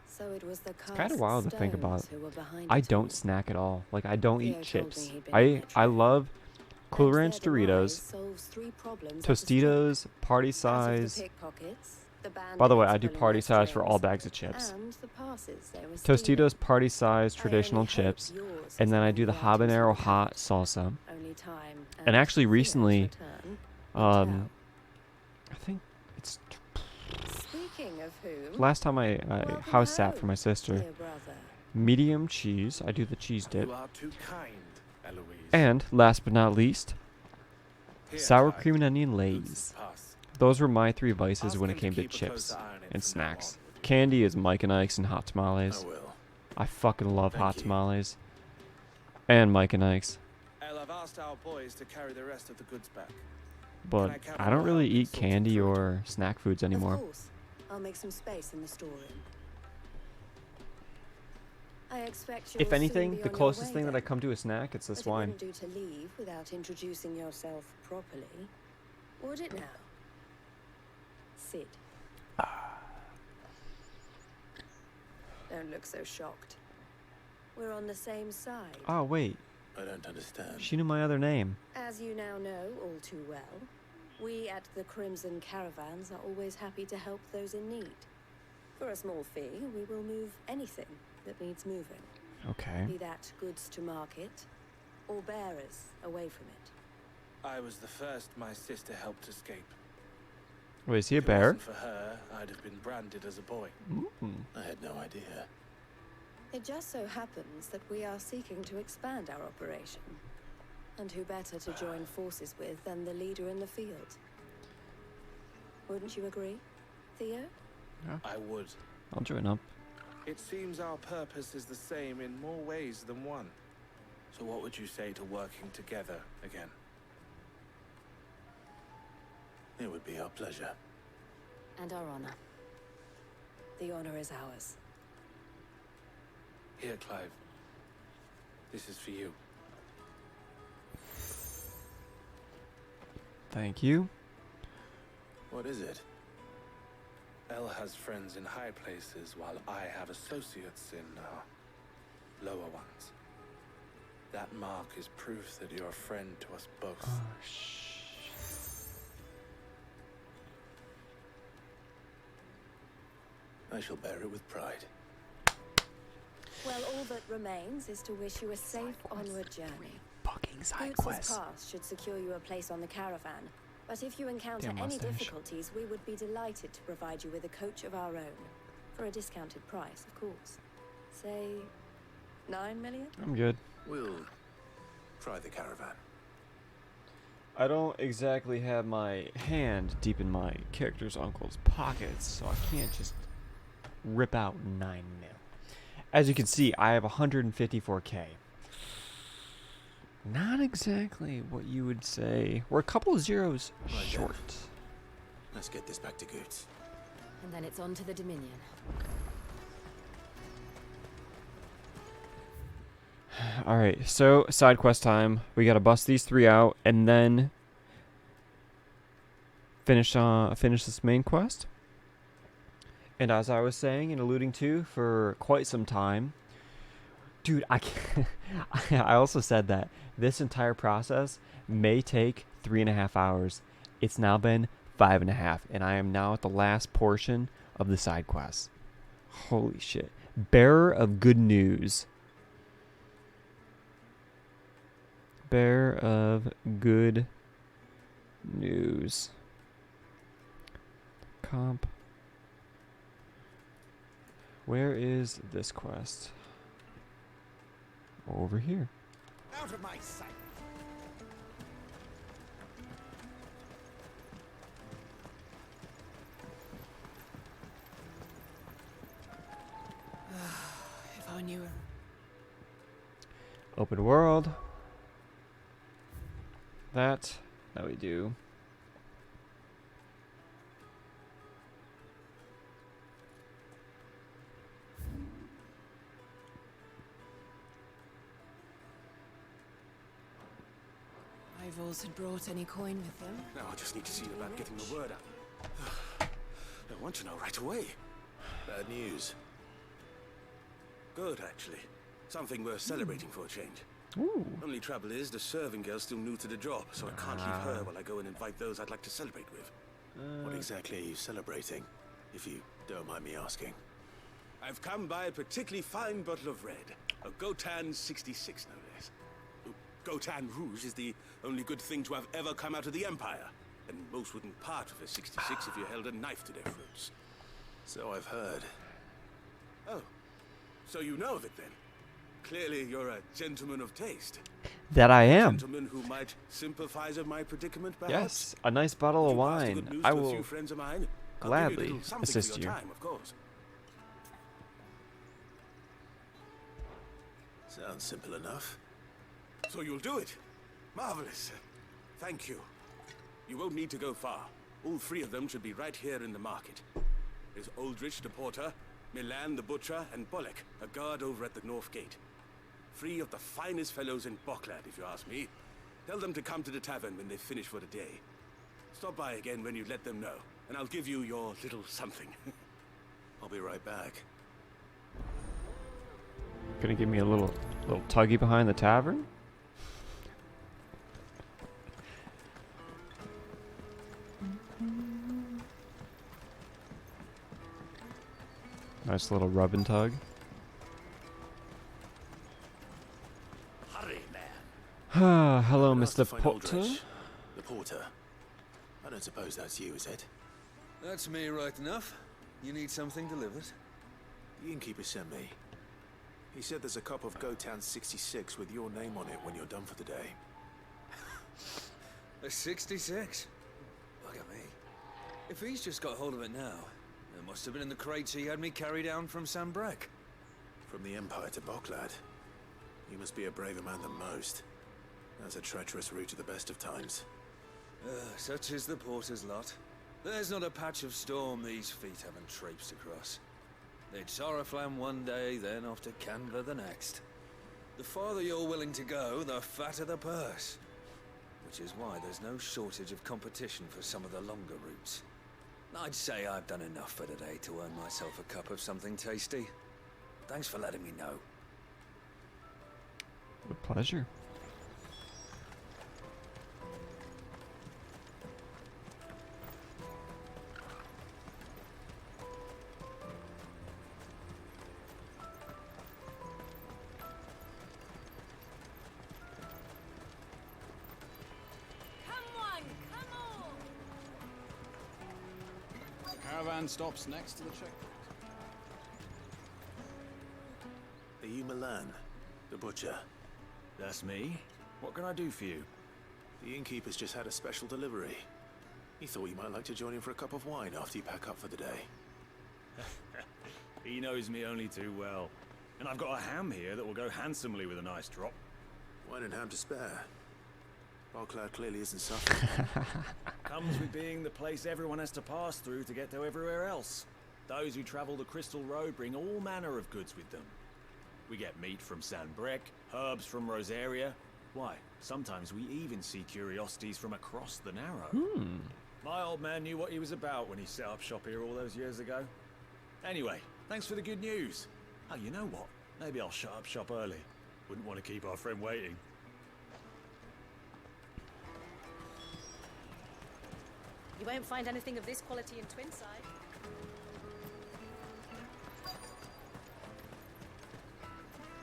Speaker 15: So it was the
Speaker 1: It's kind of wild to think about.
Speaker 15: who were behind
Speaker 1: I
Speaker 15: it
Speaker 1: don't
Speaker 15: all.
Speaker 1: snack at all. Like, I don't
Speaker 15: Theo
Speaker 1: eat
Speaker 15: told me
Speaker 1: chips.
Speaker 15: he'd been on
Speaker 1: I
Speaker 15: their
Speaker 1: love Cool
Speaker 15: And
Speaker 1: Ranch
Speaker 15: their demise
Speaker 1: Doritos,
Speaker 15: solves 3 problems at the
Speaker 1: Tostitos, party
Speaker 15: As of
Speaker 1: size.
Speaker 15: the pickpockets, the
Speaker 1: By the way, I
Speaker 15: bandits
Speaker 1: do
Speaker 15: pulling
Speaker 1: party
Speaker 15: their
Speaker 1: size for all
Speaker 15: strings,
Speaker 1: bags of chips.
Speaker 15: and the passes they were
Speaker 1: Tostitos
Speaker 15: stealing.
Speaker 1: party size
Speaker 15: I
Speaker 1: traditional
Speaker 15: only hope
Speaker 1: chips,
Speaker 15: yours
Speaker 1: and
Speaker 15: is
Speaker 1: then
Speaker 15: the
Speaker 1: I
Speaker 15: one
Speaker 1: do the
Speaker 15: the items
Speaker 1: habanero
Speaker 15: will
Speaker 1: hot salsa.
Speaker 15: Only time
Speaker 1: And actually
Speaker 15: Theo's
Speaker 1: recently,
Speaker 15: return will
Speaker 1: I think it's
Speaker 15: tell. Speaking of whom,
Speaker 1: last time I
Speaker 15: welcome
Speaker 1: house sat for
Speaker 15: home,
Speaker 1: my sister.
Speaker 15: dear brother.
Speaker 1: Medium cheese. I do the cheese dip.
Speaker 5: You are too kind, Eloise.
Speaker 1: And last but not least,
Speaker 5: Here,
Speaker 1: sour
Speaker 5: Clive.
Speaker 1: cream and onion
Speaker 5: Boots
Speaker 1: Lays.
Speaker 5: pass.
Speaker 1: Those were my 3 vices
Speaker 5: Ask
Speaker 1: when
Speaker 5: him
Speaker 1: it
Speaker 5: to
Speaker 1: came to
Speaker 5: keep a
Speaker 1: chips
Speaker 5: closer eye on it
Speaker 1: and
Speaker 5: from now
Speaker 1: snacks.
Speaker 5: on.
Speaker 1: Candy is Mike and Ike's and hot tamales.
Speaker 2: I will.
Speaker 1: I fucking love
Speaker 2: Thank
Speaker 1: hot
Speaker 2: you.
Speaker 1: tamales. And Mike and Ike's.
Speaker 5: El, I've asked our boys to carry the rest of the goods back.
Speaker 1: But
Speaker 5: I count
Speaker 1: I
Speaker 5: on
Speaker 1: don't
Speaker 5: your
Speaker 1: really
Speaker 5: help in
Speaker 1: eat
Speaker 5: sorting
Speaker 1: candy
Speaker 5: through it?
Speaker 1: or snack foods anymore.
Speaker 15: Of course, I'll make some space in the storeroom. I expect you'll
Speaker 1: If
Speaker 15: soon
Speaker 1: anything,
Speaker 15: be
Speaker 1: the
Speaker 15: on your
Speaker 1: closest
Speaker 15: way
Speaker 1: thing that I
Speaker 15: then.
Speaker 1: come to a snack, it's this
Speaker 15: But
Speaker 1: wine.
Speaker 15: it wouldn't do to leave without introducing yourself properly, would it now? Sid. Don't look so shocked. We're on the same side.
Speaker 1: Oh, wait.
Speaker 2: I don't understand.
Speaker 1: She knew my other name.
Speaker 15: As you now know all too well, we at the Crimson Caravans are always happy to help those in need. For a small fee, we will move anything that needs moving.
Speaker 1: Okay.
Speaker 15: Be that goods to market, or bearers away from it.
Speaker 5: I was the first my sister helped escape.
Speaker 1: Wait, is he a
Speaker 5: If it
Speaker 1: bear?
Speaker 5: wasn't for her, I'd have been branded as a boy.
Speaker 2: I had no idea.
Speaker 15: It just so happens that we are seeking to expand our operation. And who better to join forces with than the leader in the field? Wouldn't you agree, Theo?
Speaker 1: Yeah.
Speaker 5: I would.
Speaker 1: I'll join up.
Speaker 5: It seems our purpose is the same in more ways than one. So what would you say to working together again?
Speaker 2: It would be our pleasure.
Speaker 15: And our honor. The honor is ours.
Speaker 5: Here, Clive. This is for you.
Speaker 1: Thank you.
Speaker 2: What is it?
Speaker 5: El has friends in high places while I have associates in lower ones. That mark is proof that you're a friend to us both.
Speaker 2: I shall bear it with pride.
Speaker 15: Well, all that remains is to wish you a safe onward journey.
Speaker 1: Fucking side
Speaker 15: Boots'
Speaker 1: quests.
Speaker 15: pass should secure you a place on the caravan. But if you encounter
Speaker 1: Damn
Speaker 15: any
Speaker 1: mustache.
Speaker 15: difficulties, we would be delighted to provide you with a coach of our own. For a discounted price, of course. Say, 9 million?
Speaker 1: I'm good.
Speaker 2: We'll try the caravan.
Speaker 1: I don't exactly have my hand deep in my character's uncle's pockets, so I can't just rip out 9 mil. As you can see, I have 154k. Not exactly what you would say. We're a couple of zeros
Speaker 2: Right
Speaker 1: short.
Speaker 2: then. Let's get this back to Goots.
Speaker 19: And then it's on to the Dominion.
Speaker 1: Alright, so side quest time. We gotta bust these 3 out and then finish this main quest. And as I was saying and alluding to for quite some time, dude, I can't I also said that this entire process may take 3.5 hours. It's now been 5.5, and I am now at the last portion of the side quest. Holy shit. Bearer of good news. Bearer of good News. Comp. Where is this quest? Over here.
Speaker 17: Out of my sight.
Speaker 9: If I knew him.
Speaker 1: Open world. That we do.
Speaker 9: Ivors had brought any coin with them.
Speaker 10: Now I just need to see about getting the word out. I want to know right away.
Speaker 2: Bad news.
Speaker 10: Good, actually. Something worth celebrating for a change.
Speaker 1: Ooh.
Speaker 10: Only trouble is, the serving girl's still new to the job, so I can't leave her while I go and invite those I'd like to celebrate with.
Speaker 2: What exactly are you celebrating, if you don't mind me asking?
Speaker 10: I've come by a particularly fine bottle of red. A Gotan 66, no less. Gotan Rouge is the only good thing to have ever come out of the Empire. And most wouldn't part with a 66 if you held a knife to their throats.
Speaker 2: So I've heard.
Speaker 10: Oh, so you know of it then? Clearly you're a gentleman of taste.
Speaker 1: That I am.
Speaker 10: A gentleman who might sympathize with my predicament, perhaps?
Speaker 1: Yes, a nice bottle of wine. I will
Speaker 10: few friends of mine.
Speaker 1: gladly assist you.
Speaker 10: Time, of course.
Speaker 2: Sounds simple enough.
Speaker 10: So you'll do it? Marvelous. Thank you. You won't need to go far. All three of them should be right here in the market. There's Aldrich the porter, Milan the butcher, and Bolek, a guard over at the north gate. Three of the finest fellows in Boklad, if you ask me. Tell them to come to the tavern when they finish for the day. Stop by again when you let them know, and I'll give you your little something.
Speaker 2: I'll be right back.
Speaker 1: Gonna give me a little tuggy behind the tavern? Nice little rub and tug.
Speaker 2: Hurry, man.
Speaker 1: Hello,
Speaker 2: I'll
Speaker 1: Mr.
Speaker 2: have to find
Speaker 1: Potter.
Speaker 2: Aldrich. The porter. I don't suppose that's you, is it?
Speaker 14: That's me right enough. You need something delivered?
Speaker 2: The innkeeper sent me. He said there's a cup of Gotan 66 with your name on it when you're done for the day.
Speaker 14: A 66? Look at me. If he's just got hold of it now, it must have been in the crates he had me carry down from Sambrek.
Speaker 2: From the Empire to Boklad. You must be a braver man than most. That's a treacherous route to the best of times.
Speaker 14: Such is the porter's lot. There's not a patch of storm these feet haven't traipsed across. They'd Oriflamme one day, then off to Canva the next. The farther you're willing to go, the fatter the purse. Which is why there's no shortage of competition for some of the longer routes. I'd say I've done enough for today to earn myself a cup of something tasty. Thanks for letting me know.
Speaker 1: With pleasure.
Speaker 16: Caravan stops next to the checkpoint.
Speaker 2: Are you Milan, the butcher?
Speaker 16: That's me. What can I do for you?
Speaker 2: The innkeeper's just had a special delivery. He thought you might like to join him for a cup of wine after you pack up for the day.
Speaker 16: He knows me only too well. And I've got a ham here that will go handsomely with a nice drop.
Speaker 2: Wine and ham to spare. Boklad clearly isn't suffering.
Speaker 16: Comes with being the place everyone has to pass through to get to everywhere else. Those who travel the Crystal Road bring all manner of goods with them. We get meat from Sanbrek, herbs from Rosaria. Why, sometimes we even see curiosities from across the Narrow. My old man knew what he was about when he set up shop here all those years ago. Anyway, thanks for the good news. Oh, you know what? Maybe I'll shut up shop early. Wouldn't want to keep our friend waiting.
Speaker 21: You won't find anything of this quality in Twinside.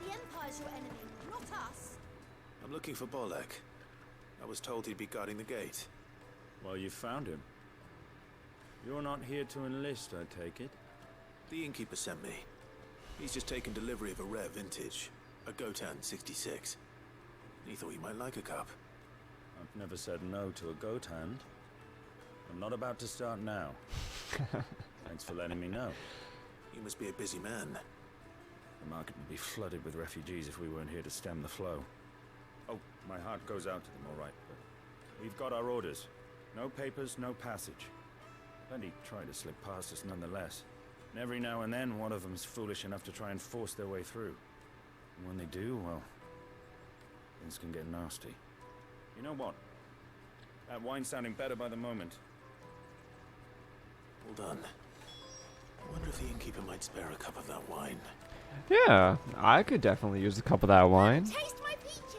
Speaker 24: The Empire's your enemy, not us.
Speaker 2: I'm looking for Bolek. I was told he'd be guarding the gate.
Speaker 16: Well, you found him. You're not here to enlist, I take it?
Speaker 2: The innkeeper sent me. He's just taken delivery of a rare vintage, a Gotan 66. He thought you might like a cup.
Speaker 16: I've never said no to a goat hand. I'm not about to start now. Thanks for letting me know.
Speaker 2: You must be a busy man.
Speaker 16: The market would be flooded with refugees if we weren't here to stem the flow. Oh, my heart goes out to them, all right, but we've got our orders. No papers, no passage. Plenty try to slip past us nonetheless. And every now and then, one of them's foolish enough to try and force their way through. And when they do, well, things can get nasty. You know what? That wine's sounding better by the moment.
Speaker 2: Well done. I wonder if the innkeeper might spare a cup of that wine.
Speaker 1: Yeah, I could definitely use a cup of that wine.
Speaker 24: Taste my peaches.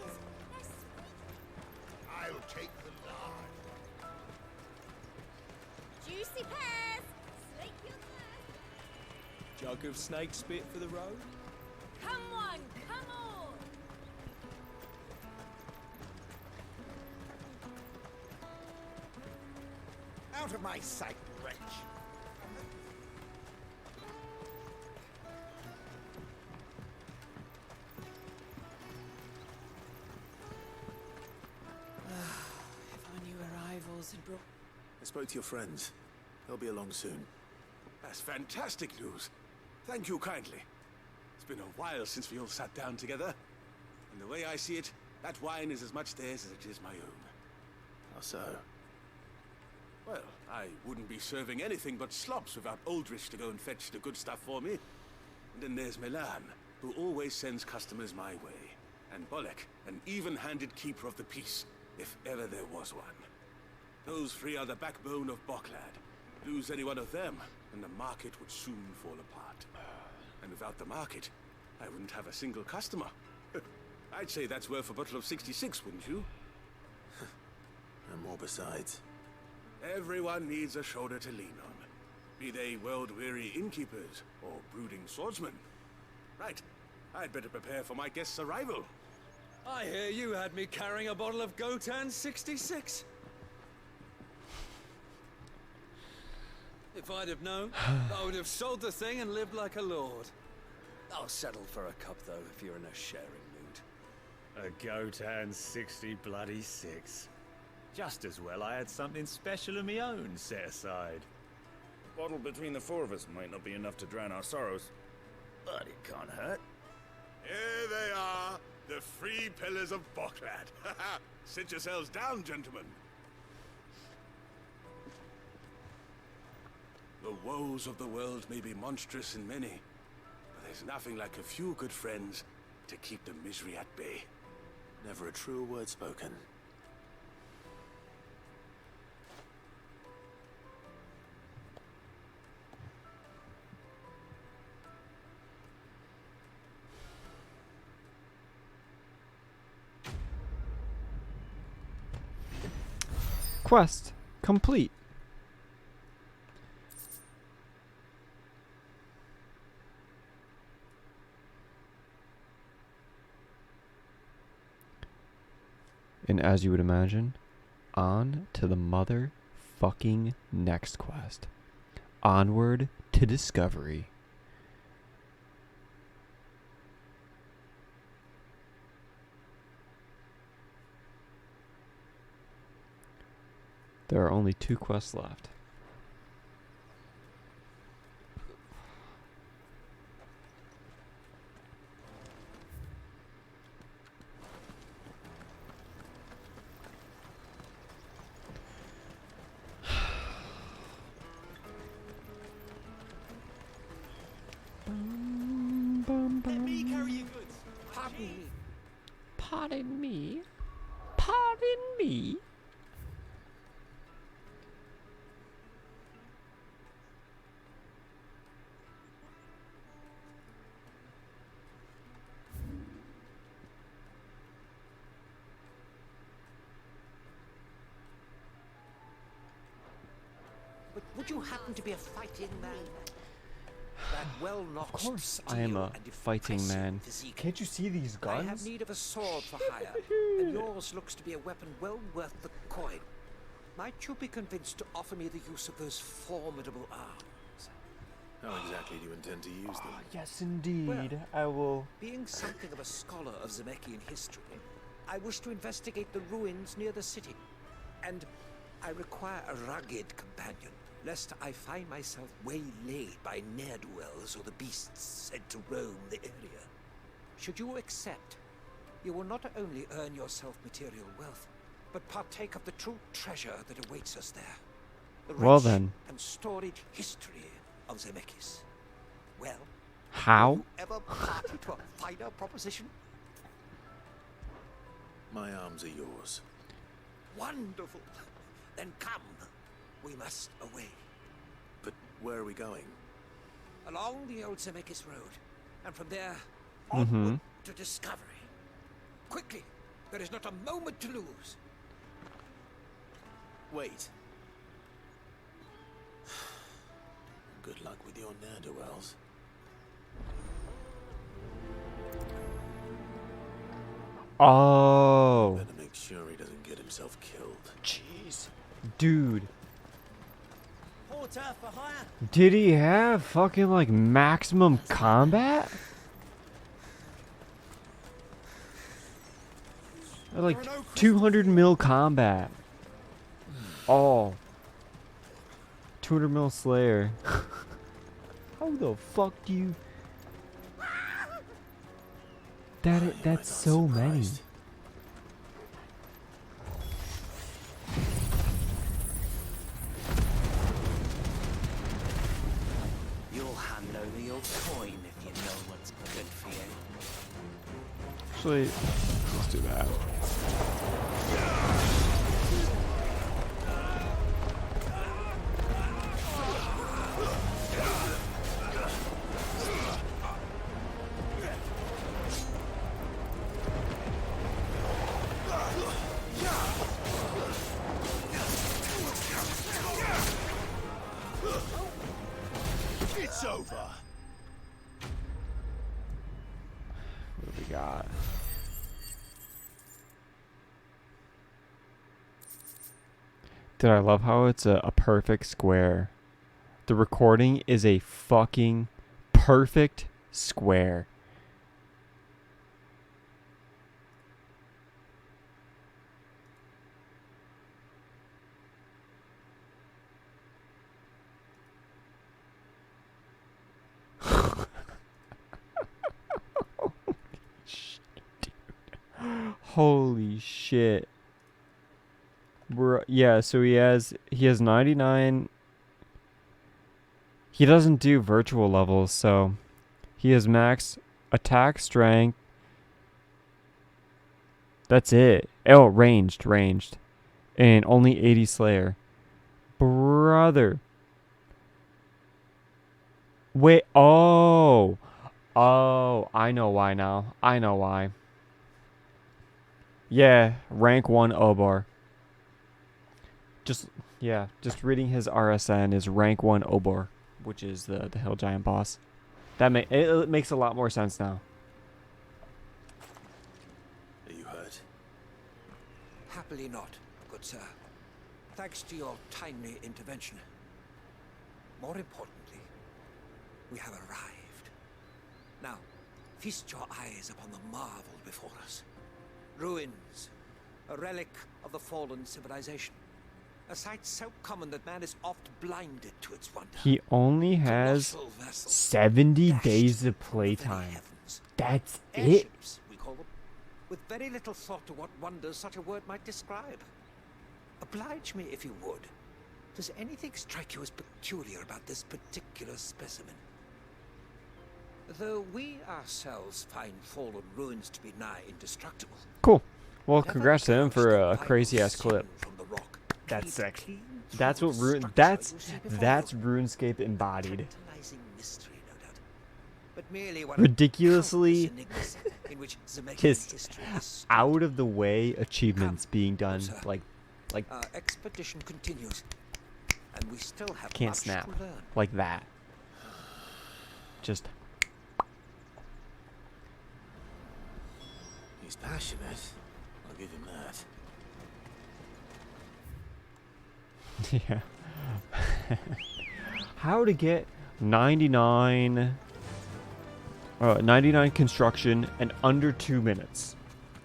Speaker 6: I'll take the large.
Speaker 24: Juicy pears. Slake your thirst.
Speaker 4: Jug of snake spit for the road?
Speaker 24: Come on, come on.
Speaker 17: Out of my sight, wretch.
Speaker 9: If our new arrivals had brought...
Speaker 2: I spoke to your friends. They'll be along soon.
Speaker 10: That's fantastic news. Thank you kindly. It's been a while since we all sat down together. And the way I see it, that wine is as much theirs as it is my own.
Speaker 2: How so?
Speaker 10: Well, I wouldn't be serving anything but slops without Aldrich to go and fetch the good stuff for me. And then there's Milan, who always sends customers my way. And Bolek, an even-handed keeper of the peace, if ever there was one. Those three are the backbone of Boklad. Lose any one of them, and the market would soon fall apart. And without the market, I wouldn't have a single customer. I'd say that's worth a bottle of 66, wouldn't you?
Speaker 2: And more besides.
Speaker 10: Everyone needs a shoulder to lean on. Be they world-weary innkeepers or brooding swordsmen. Right, I'd better prepare for my guest's arrival.
Speaker 14: I hear you had me carrying a bottle of Gotan 66. If I'd have known, I would have sold the thing and lived like a lord. I'll settle for a cup, though, if you're in a sharing mood.
Speaker 16: A Gotan 60 bloody 6. Just as well I had something special of my own set aside. Bottle between the four of us might not be enough to drown our sorrows, but it can't hurt.
Speaker 10: Here they are, the three pillars of Boklad. Sit yourselves down, gentlemen. The woes of the world may be monstrous in many, but there's nothing like a few good friends to keep the misery at bay.
Speaker 2: Never a truer word spoken.
Speaker 1: Quest complete. And as you would imagine, on to the motherfucking next quest. Onward to discovery. There are only 2 quests left.
Speaker 4: Let me carry your goods. Pardon me.
Speaker 1: Pardon me? Pardon me?
Speaker 18: But would you happen to be a fighting man? That well-knocked
Speaker 1: Of course I am a fighting man. Can't you see these
Speaker 18: I have
Speaker 1: guns?
Speaker 18: need of a sword for hire, and yours looks to be a weapon well worth the coin. Might you be convinced to offer me the use of those formidable arms?
Speaker 2: How exactly do you intend to use them?
Speaker 1: Yes, indeed.
Speaker 18: Well,
Speaker 1: I will.
Speaker 18: Being something of a scholar of Zemeckis history, I wish to investigate the ruins near the city. And I require a rugged companion, lest I find myself waylaid by ne'er-do-wells or the beasts said to roam the area. Should you accept, you will not only earn yourself material wealth, but partake of the true treasure that awaits us there. The
Speaker 1: Well
Speaker 18: rich
Speaker 1: then.
Speaker 18: and storied history of Zemeckis. Well,
Speaker 1: How?
Speaker 18: will you ever party to a finer proposition?
Speaker 2: My arms are yours.
Speaker 18: Wonderful. Then come. We must away.
Speaker 2: But where are we going?
Speaker 18: Along the old Zemeckis Road, and from there
Speaker 1: Mm-hmm.
Speaker 18: to discovery. Quickly! There is not a moment to lose.
Speaker 2: Wait. Good luck with your ne'er-do-wells.
Speaker 1: Oh.
Speaker 2: Better make sure he doesn't get himself killed.
Speaker 1: Jeez. Dude.
Speaker 4: Porter for hire.
Speaker 1: Did he have fucking like maximum combat? Like 200 mil combat. Oh. 200 mil Slayer. How the fuck do you... That's so many.
Speaker 18: You'll hand over your coin if you know what's good for you.
Speaker 1: Actually, let's do that.
Speaker 4: It's over.
Speaker 1: What do we got? Dude, I love how it's a perfect square. The recording is a fucking perfect square. Holy shit. Yeah, so he has 99. He doesn't do virtual levels, so he has max attack strength. That's it. Oh, ranged. And only 80 Slayer. Brother. Wait, oh, I know why now. I know why. Yeah, rank 1 Obar. Just reading his RSN is rank 1 Obar, which is the Hill Giant boss. It makes a lot more sense now.
Speaker 2: Are you hurt?
Speaker 18: Happily not, good sir. Thanks to your timely intervention. More importantly, we have arrived. Now, feast your eyes upon the marvel before us. Ruins, a relic of the fallen civilization. A sight so common that man is oft blinded to its wonder.
Speaker 1: He only has 70 days of playtime. That's it?
Speaker 18: Airships, we call them, with very little thought to what wonders such a word might describe. Oblige me if you would. Does anything strike you as peculiar about this particular specimen? Though we ourselves find fallen ruins to be nigh indestructible.
Speaker 1: Cool. Well, congrats to him for a crazy-ass clip. That's sick. That's what that's RuneScape embodied. Ridiculously just out of the way achievements being done like
Speaker 18: Our expedition continues, and we still have
Speaker 1: can't
Speaker 18: much
Speaker 1: snap
Speaker 18: to learn.
Speaker 1: like that. Just
Speaker 2: He's passionate. I'll give him that.
Speaker 1: Yeah. How to get 99 construction in under 2 minutes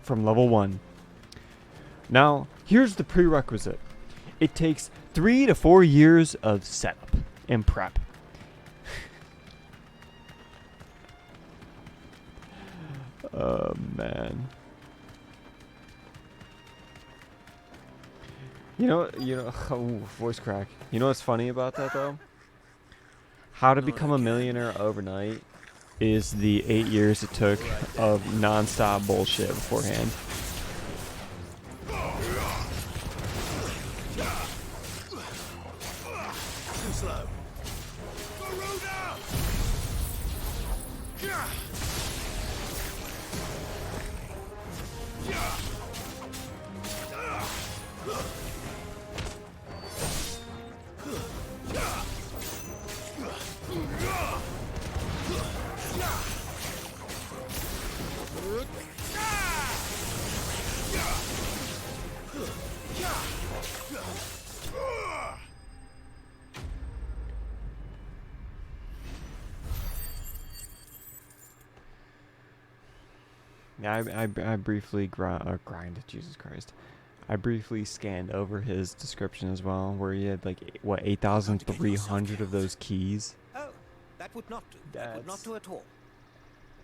Speaker 1: from level 1. Now, here's the prerequisite. It takes 3 to 4 years of setup and prep. Oh, man. You know, oh, voice crack. You know what's funny about that, though? How to become a millionaire overnight is the 8 years it took of non-stop bullshit beforehand.
Speaker 2: Too slow. Garuda! Yeah.
Speaker 1: Yeah, I briefly grinded, Jesus Christ. I briefly scanned over his description as well, where he had like, what, 8,300 of those keys?
Speaker 18: Oh, that would not do. That would not do at all.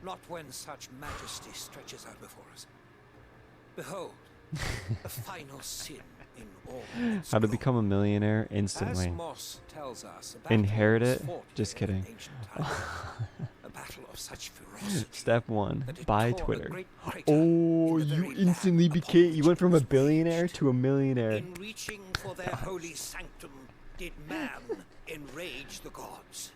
Speaker 18: Not when such majesty stretches out before us. Behold, the final sin in all.
Speaker 1: How to become a millionaire instantly.
Speaker 18: As Moss tells us, a
Speaker 1: Inherit
Speaker 18: battle
Speaker 1: it?
Speaker 18: was fought
Speaker 1: Just
Speaker 18: here in
Speaker 1: kidding.
Speaker 18: ancient times. A battle of such ferocity.
Speaker 1: Step 1,
Speaker 18: that it
Speaker 1: buy
Speaker 18: tore a
Speaker 1: Twitter.
Speaker 18: great crater
Speaker 1: Oh,
Speaker 18: in the
Speaker 1: you
Speaker 18: very
Speaker 1: instantly became, you went from a billionaire to a millionaire.
Speaker 18: In reaching for their holy sanctum, did man enrage the gods,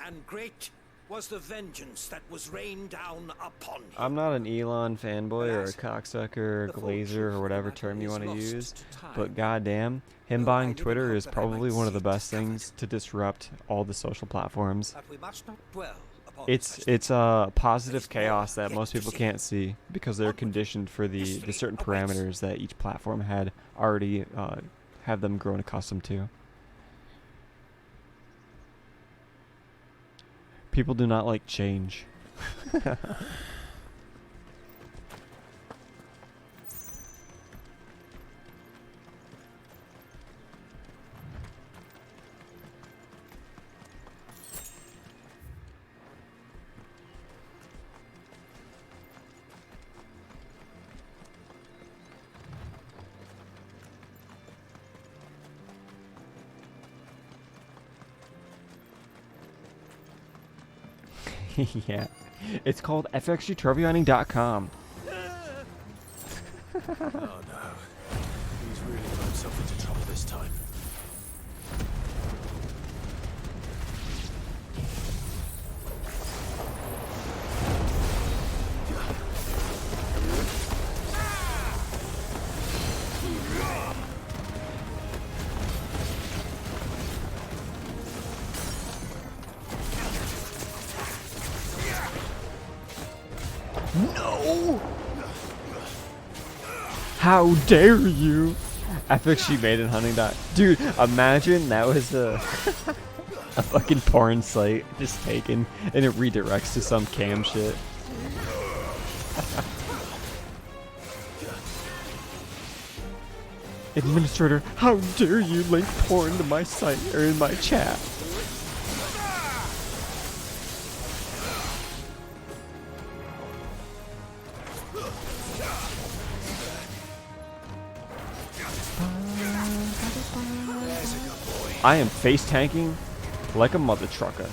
Speaker 18: and great was the vengeance that was rained down upon him.
Speaker 1: I'm not an Elon fanboy or a cocksucker or glazer or whatever term you want to use, but goddamn, him buying Twitter is probably one of the best things to disrupt all the social platforms.
Speaker 18: But we must not dwell upon
Speaker 1: It's a positive chaos that most people can't see because they're conditioned for the certain parameters that each platform had already have them grown accustomed to. People do not like change. Yeah. It's called FX16trivia.com.
Speaker 2: Oh no. He's really got himself into trouble this time.
Speaker 1: No! How dare you! FX made in hunting dot. Dude, imagine that was a a fucking porn site just taken and it redirects to some cam shit. Administrator, how dare you link porn to my site or in my chat? I am face tanking like a mother trucker.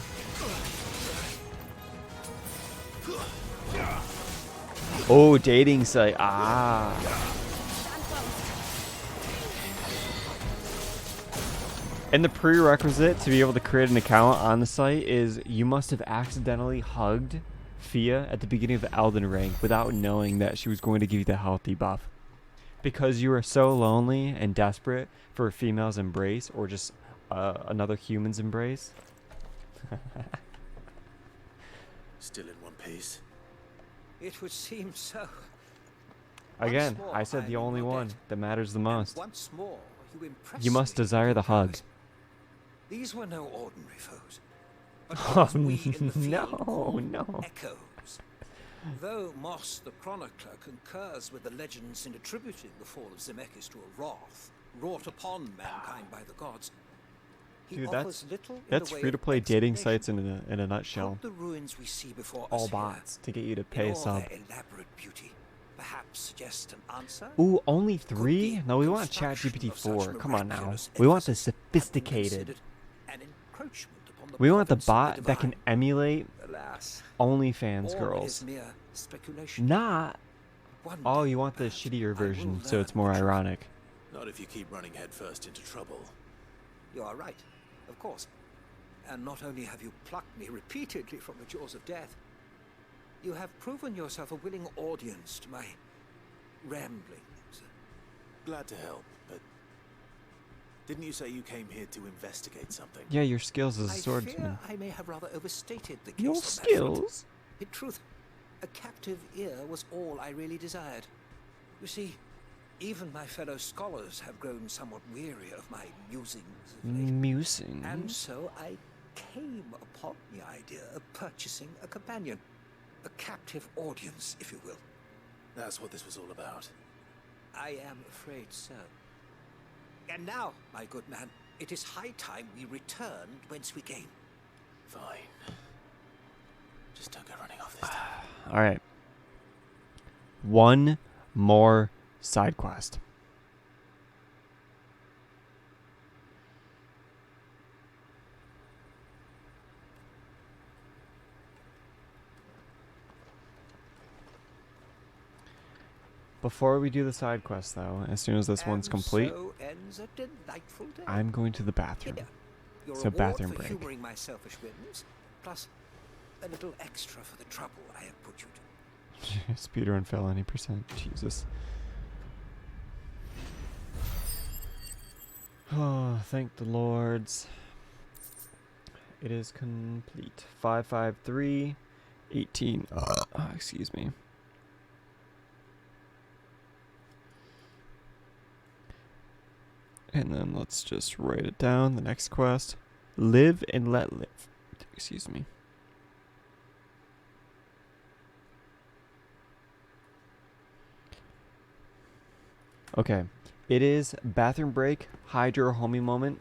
Speaker 1: Oh, dating site. Ah. And the prerequisite to be able to create an account on the site is you must have accidentally hugged Fia at the beginning of Elden Ring without knowing that she was going to give you the health debuff. Because you were so lonely and desperate for a female's embrace or just another human's embrace.
Speaker 2: Still in one piece.
Speaker 18: It would seem so.
Speaker 1: Again,
Speaker 18: Once more,
Speaker 1: I said
Speaker 18: I'm
Speaker 1: the
Speaker 18: in
Speaker 1: only
Speaker 18: your
Speaker 1: one
Speaker 18: debt.
Speaker 1: that matters the
Speaker 18: And
Speaker 1: most.
Speaker 18: once more, You impressed
Speaker 1: You must
Speaker 18: me
Speaker 1: desire
Speaker 18: with
Speaker 1: the
Speaker 18: your
Speaker 1: hug.
Speaker 18: prowess. These were no ordinary foes. But
Speaker 1: Oh,
Speaker 18: what we in the field
Speaker 1: no,
Speaker 18: call
Speaker 1: no.
Speaker 18: echoes. Though Moss the Chronicler concurs with the legends in attributing the fall of Zemeckis to a wrath wrought upon mankind by the gods, he
Speaker 1: Dude,
Speaker 18: offers little in
Speaker 1: that's
Speaker 18: the way
Speaker 1: free to
Speaker 18: of
Speaker 1: play dating
Speaker 18: explanation.
Speaker 1: sites in a nutshell.
Speaker 18: Could the ruins we see before
Speaker 1: All
Speaker 18: us here,
Speaker 1: bots to get you to
Speaker 18: in
Speaker 1: pay a
Speaker 18: all
Speaker 1: sub.
Speaker 18: their elaborate beauty, perhaps suggest an answer?
Speaker 1: Ooh, only 3? No, we want ChatGPT 4. Come on now. We want the sophisticated.
Speaker 18: An encroachment upon the
Speaker 1: We want the
Speaker 18: province of
Speaker 1: bot that can
Speaker 18: divine.
Speaker 1: emulate
Speaker 18: Alas,
Speaker 1: OnlyFans
Speaker 18: all
Speaker 1: girls.
Speaker 18: is mere speculation.
Speaker 1: Not.
Speaker 18: One
Speaker 1: Oh, you want the shittier version, so it's more ironic.
Speaker 2: Not if you keep running headfirst into trouble.
Speaker 18: You are right, of course. And not only have you plucked me repeatedly from the jaws of death, you have proven yourself a willing audience to my ramblings.
Speaker 2: Glad to help, but didn't you say you came here to investigate something?
Speaker 1: Yeah, your skills as a
Speaker 18: I
Speaker 1: swordsman.
Speaker 18: fear I may have rather overstated the case
Speaker 1: Your
Speaker 18: on that front.
Speaker 1: skills?
Speaker 18: In truth, a captive ear was all I really desired. You see, even my fellow scholars have grown somewhat weary of my musings of late.
Speaker 1: Musing.
Speaker 18: And so I came upon the idea of purchasing a companion. A captive audience, if you will.
Speaker 2: That's what this was all about.
Speaker 18: I am afraid so. And now, my good man, it is high time we returned whence we came.
Speaker 2: Fine. Just don't go running off this time.
Speaker 1: Alright. One more side quest. Before we do the side quest, though, as soon as this one's complete,
Speaker 18: So ends a delightful day.
Speaker 1: I'm going to the bathroom.
Speaker 18: Here, your
Speaker 1: So
Speaker 18: reward
Speaker 1: bathroom
Speaker 18: for
Speaker 1: break.
Speaker 18: humoring my selfish whims, plus a little extra for the trouble I have put you to.
Speaker 1: Speedrun fell any percent. Jesus. Oh, thank the lords. It is complete. 553 18. Excuse me. And then let's just write it down. The next quest. Live and let live. Excuse me. Okay. It is bathroom break. Hide your homie moment.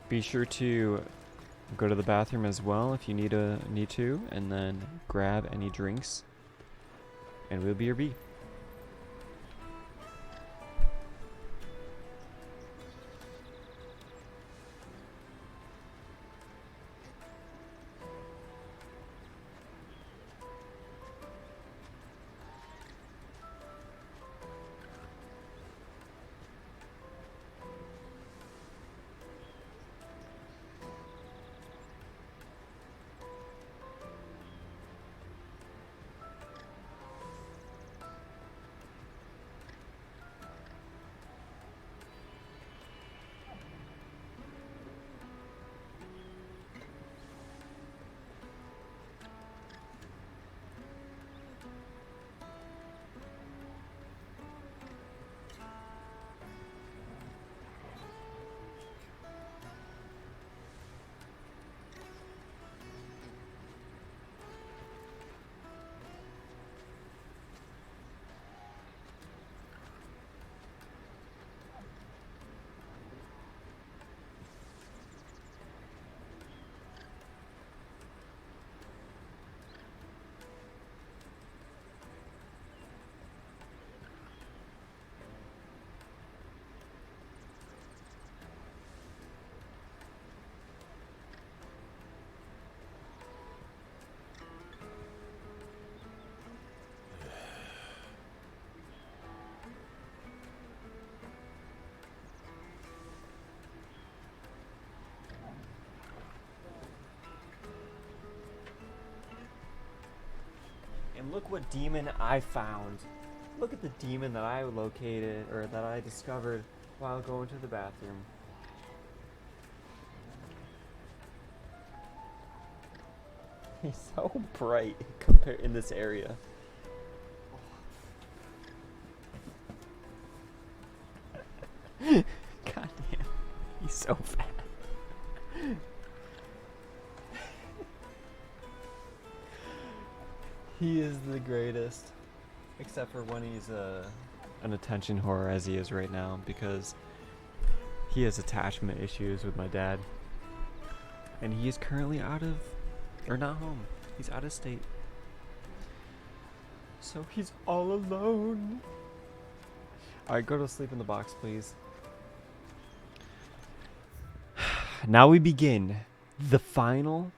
Speaker 1: Be sure to go to the bathroom as well if you need to, and then grab any drinks. And we'll be your B. And look what demon I found. Look at the demon that I located, or that I discovered while going to the bathroom. He's so bright compared in this area. He is the greatest. Except for when he's an attention whore as he is right now, because he has attachment issues with my dad. And he is currently out of, or not home. He's out of state. So he's all alone. Alright, go to sleep in the box, please. Now we begin the final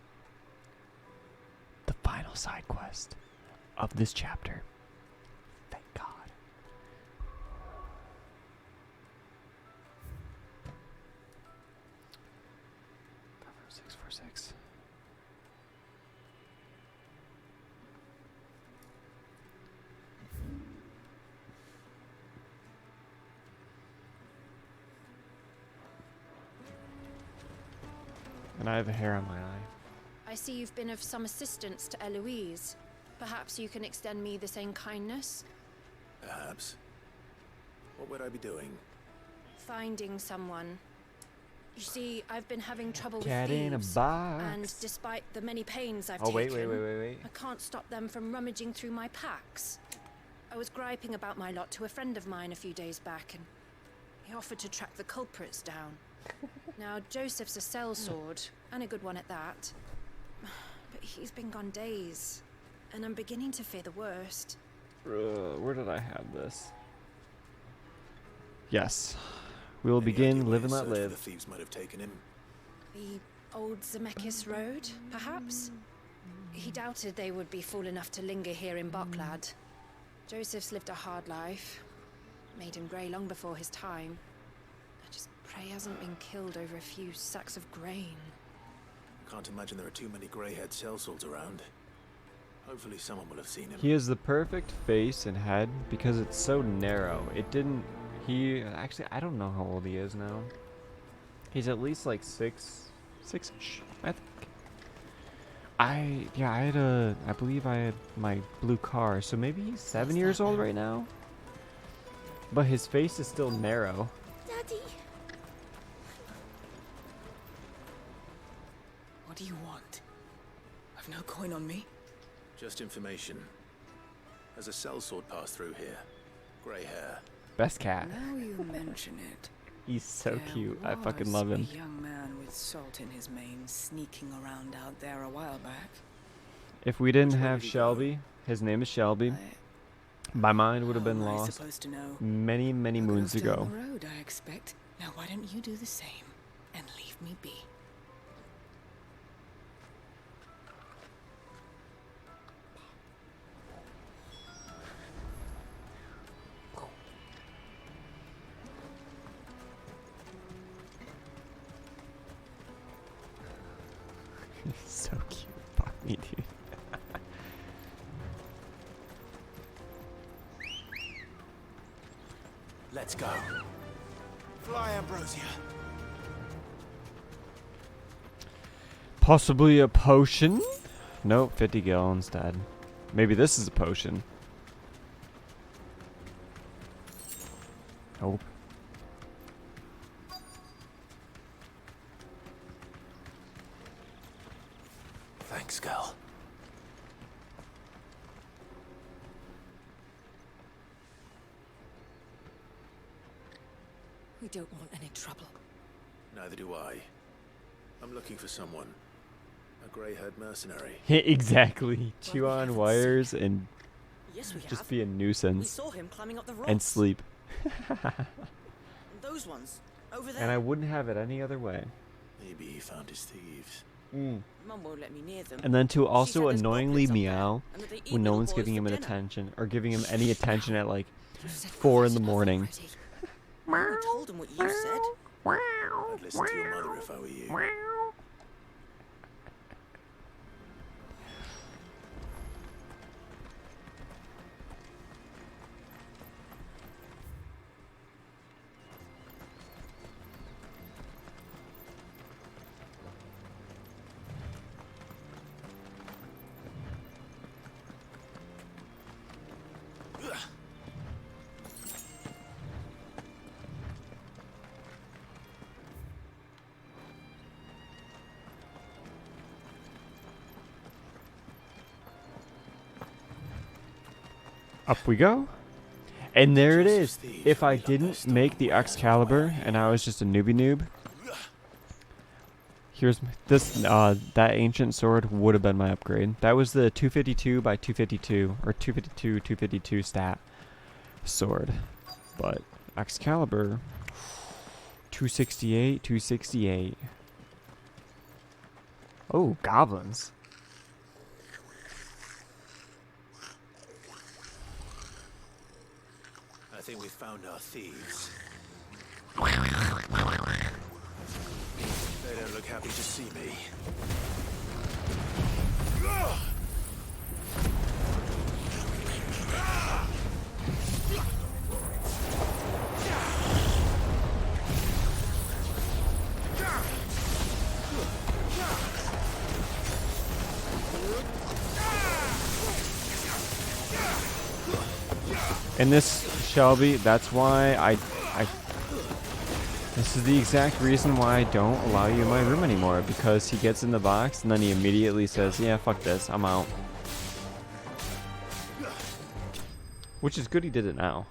Speaker 1: side quest of this chapter. Thank God. FF646. And I have a hair on my eye.
Speaker 21: I see you've been of some assistance to Eloise. Perhaps you can extend me the same kindness?
Speaker 2: Perhaps. What would I be doing?
Speaker 21: Finding someone. You see, I've been having trouble with
Speaker 1: Cat in a
Speaker 21: thieves,
Speaker 1: box.
Speaker 21: and despite the many pains I've
Speaker 1: Oh, wait,
Speaker 21: taken,
Speaker 1: wait.
Speaker 21: I can't stop them from rummaging through my packs. I was griping about my lot to a friend of mine a few days back, and he offered to track the culprits down. Now, Joseph's a sellsword, and a good one at that. But he's been gone days, and I'm beginning to fear the worst.
Speaker 1: Where did I have this? Yes. We will begin Live and Let Live.
Speaker 2: The thieves might have taken him.
Speaker 21: The old Zemeckis Road, perhaps? He doubted they would be fool enough to linger here in Boklad. Joseph's lived a hard life. Made him grey long before his time. I just pray he hasn't been killed over a few sacks of grain.
Speaker 2: Can't imagine there are too many grey-haired sellswords around. Hopefully someone will have seen him.
Speaker 1: He has the perfect face and head because it's so narrow. It didn't... Actually, I don't know how old he is now. He's at least like six-ish, I think. I believe I had my blue car, so maybe he's 7 years old right now? But his face is still narrow.
Speaker 24: Daddy.
Speaker 9: What do you want? I've no coin on me.
Speaker 2: Just information. There's a sellsword passed through here. Grey hair.
Speaker 1: Best cat.
Speaker 9: Now you mention it.
Speaker 1: He's so
Speaker 9: There
Speaker 1: cute. I fucking
Speaker 9: was
Speaker 1: love him.
Speaker 9: A young man with salt in his mane sneaking around out there a while back.
Speaker 1: If we didn't have Shelby, his name is Shelby, my mind would have been
Speaker 9: How am I
Speaker 1: lost
Speaker 9: supposed to know?
Speaker 1: many, many moons
Speaker 9: Down
Speaker 1: ago.
Speaker 9: the road, I expect. Now why don't you do the same and leave me be?
Speaker 1: He's so cute. Fuck me, dude.
Speaker 2: Let's go. Fly, Ambrosia.
Speaker 1: Possibly a potion? Nope, 50 gil instead. Maybe this is a potion. Nope.
Speaker 2: Thanks, girl.
Speaker 21: We don't want any trouble.
Speaker 2: Neither do I. I'm looking for someone. A grey-haired mercenary.
Speaker 1: Exactly. Chew on wires and
Speaker 9: Yes, we
Speaker 1: just
Speaker 9: have.
Speaker 1: be a
Speaker 9: We
Speaker 1: nuisance.
Speaker 9: saw him climbing up the rocks.
Speaker 1: And sleep.
Speaker 9: Those ones over there.
Speaker 1: And I wouldn't have it any other way.
Speaker 2: Maybe he found his thieves.
Speaker 1: Mm.
Speaker 9: Mum won't let me near them.
Speaker 1: And then to
Speaker 9: She
Speaker 1: also
Speaker 9: said there's
Speaker 1: annoyingly
Speaker 9: goblins up there,
Speaker 1: meow
Speaker 9: and that they eat
Speaker 1: when no
Speaker 9: little
Speaker 1: one's
Speaker 9: boys
Speaker 1: giving
Speaker 9: for
Speaker 1: him an
Speaker 9: dinner.
Speaker 1: attention or giving him any attention at like 4 in the morning.
Speaker 9: I told him what you said.
Speaker 2: I'd listen to your mother if I were you.
Speaker 1: Up we go. And there it is. If I didn't make the Excalibur and I was just a newbie noob, here's this. That ancient sword would have been my upgrade. That was the 252 by 252 or 252 stat sword. But Excalibur, 268, 268. Oh, goblins.
Speaker 2: I think we found our thieves. They don't look happy to see me.
Speaker 1: And this, Shelby, that's why this is the exact reason why I don't allow you in my room anymore, because he gets in the box and then he immediately says, yeah, fuck this, I'm out. Which is good he did it now.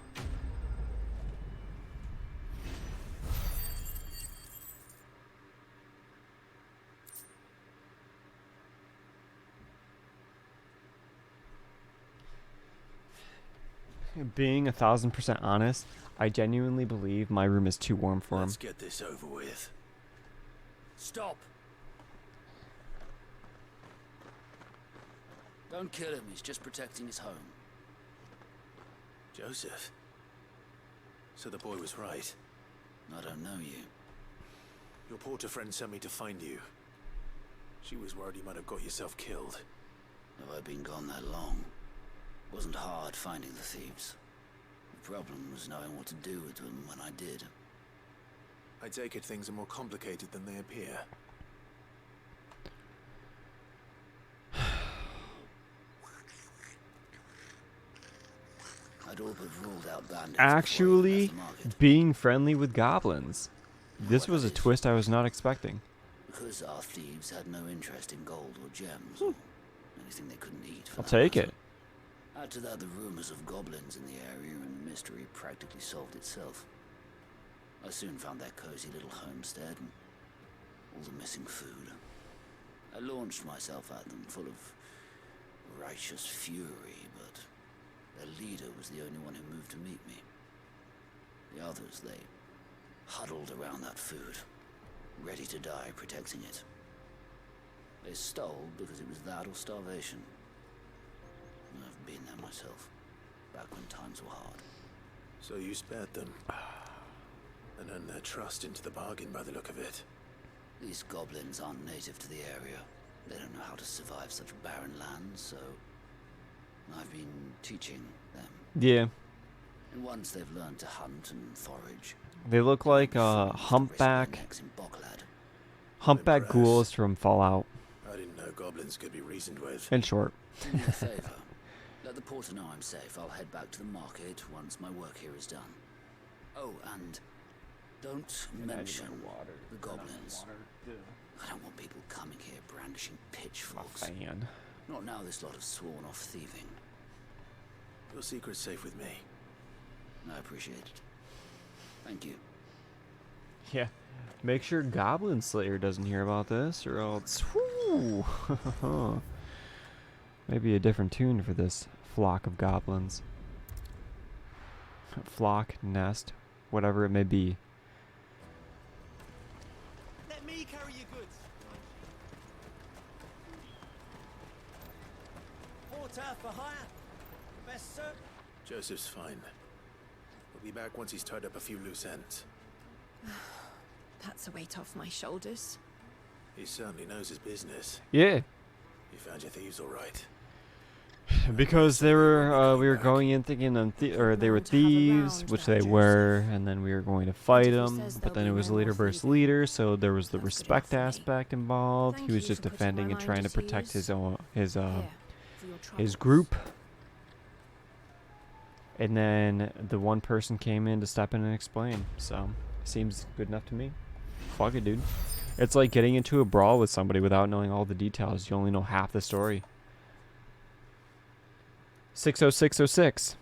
Speaker 1: Being 1000% honest, I genuinely believe my room is too warm for him.
Speaker 2: Let's get this over with.
Speaker 8: Stop. Don't kill him, he's just protecting his home.
Speaker 2: Joseph? So the boy was right.
Speaker 8: I don't know you.
Speaker 2: Your porter friend sent me to find you. She was worried you might have got yourself killed.
Speaker 8: Have I been gone that long? It wasn't hard finding the thieves. The problem was knowing what to do with them when I did.
Speaker 2: I take it things are more complicated than they appear.
Speaker 8: I'd all but ruled out bandits.
Speaker 1: Actually, being friendly with goblins. This was a twist I was not expecting.
Speaker 8: Because our thieves had no interest in gold or gems, or anything they couldn't eat.
Speaker 1: I'll take it.
Speaker 8: Add to that the rumors of goblins in the area, and the mystery practically solved itself. I soon found their cozy little homestead and all the missing food. I launched myself at them, full of righteous fury, but their leader was the only one who moved to meet me. The others, they huddled around that food, ready to die protecting it. They stole because it was that or starvation. I've been there myself, back when times were hard.
Speaker 2: So you spared them, and earned their trust into the bargain by the look of it.
Speaker 8: These goblins aren't native to the area. They don't know how to survive such barren lands, so I've been teaching them.
Speaker 1: Yeah.
Speaker 8: And once they've learned to hunt and forage,
Speaker 1: They look like humpback ghouls from Fallout.
Speaker 2: I didn't know goblins could be reasoned with.
Speaker 1: In short.
Speaker 8: do me a favor. Let the porter know I'm safe. I'll head back to the market once my work here is done. Oh, and don't mention the goblins. I don't want people coming here brandishing pitchforks.
Speaker 1: Fan.
Speaker 8: Not now this lot have sworn off thieving.
Speaker 2: Your secret's safe with me.
Speaker 8: I appreciate it. Thank you.
Speaker 1: Yeah. Make sure Goblin Slayer doesn't hear about this, or else... Whoo, maybe a different tune for this flock of goblins. Flock, nest, whatever it may be.
Speaker 4: Let me carry your goods. Porter for hire. Best sir.
Speaker 2: Joseph's fine. He'll be back once he's tied up a few loose ends.
Speaker 21: That's a weight off my shoulders.
Speaker 2: He certainly knows his business.
Speaker 1: Yeah.
Speaker 2: You found your thieves all right.
Speaker 1: Because they were, we were going in thinking they were thieves, which they were, and then we were going to fight them. But then it was leader versus leader, so there was the respect aspect involved. He was just defending and trying to protect his own his group. And then the one person came in to step in and explain. So seems good enough to me. Fuck it, dude. It's like getting into a brawl with somebody without knowing all the details. You only know half the story. 60606.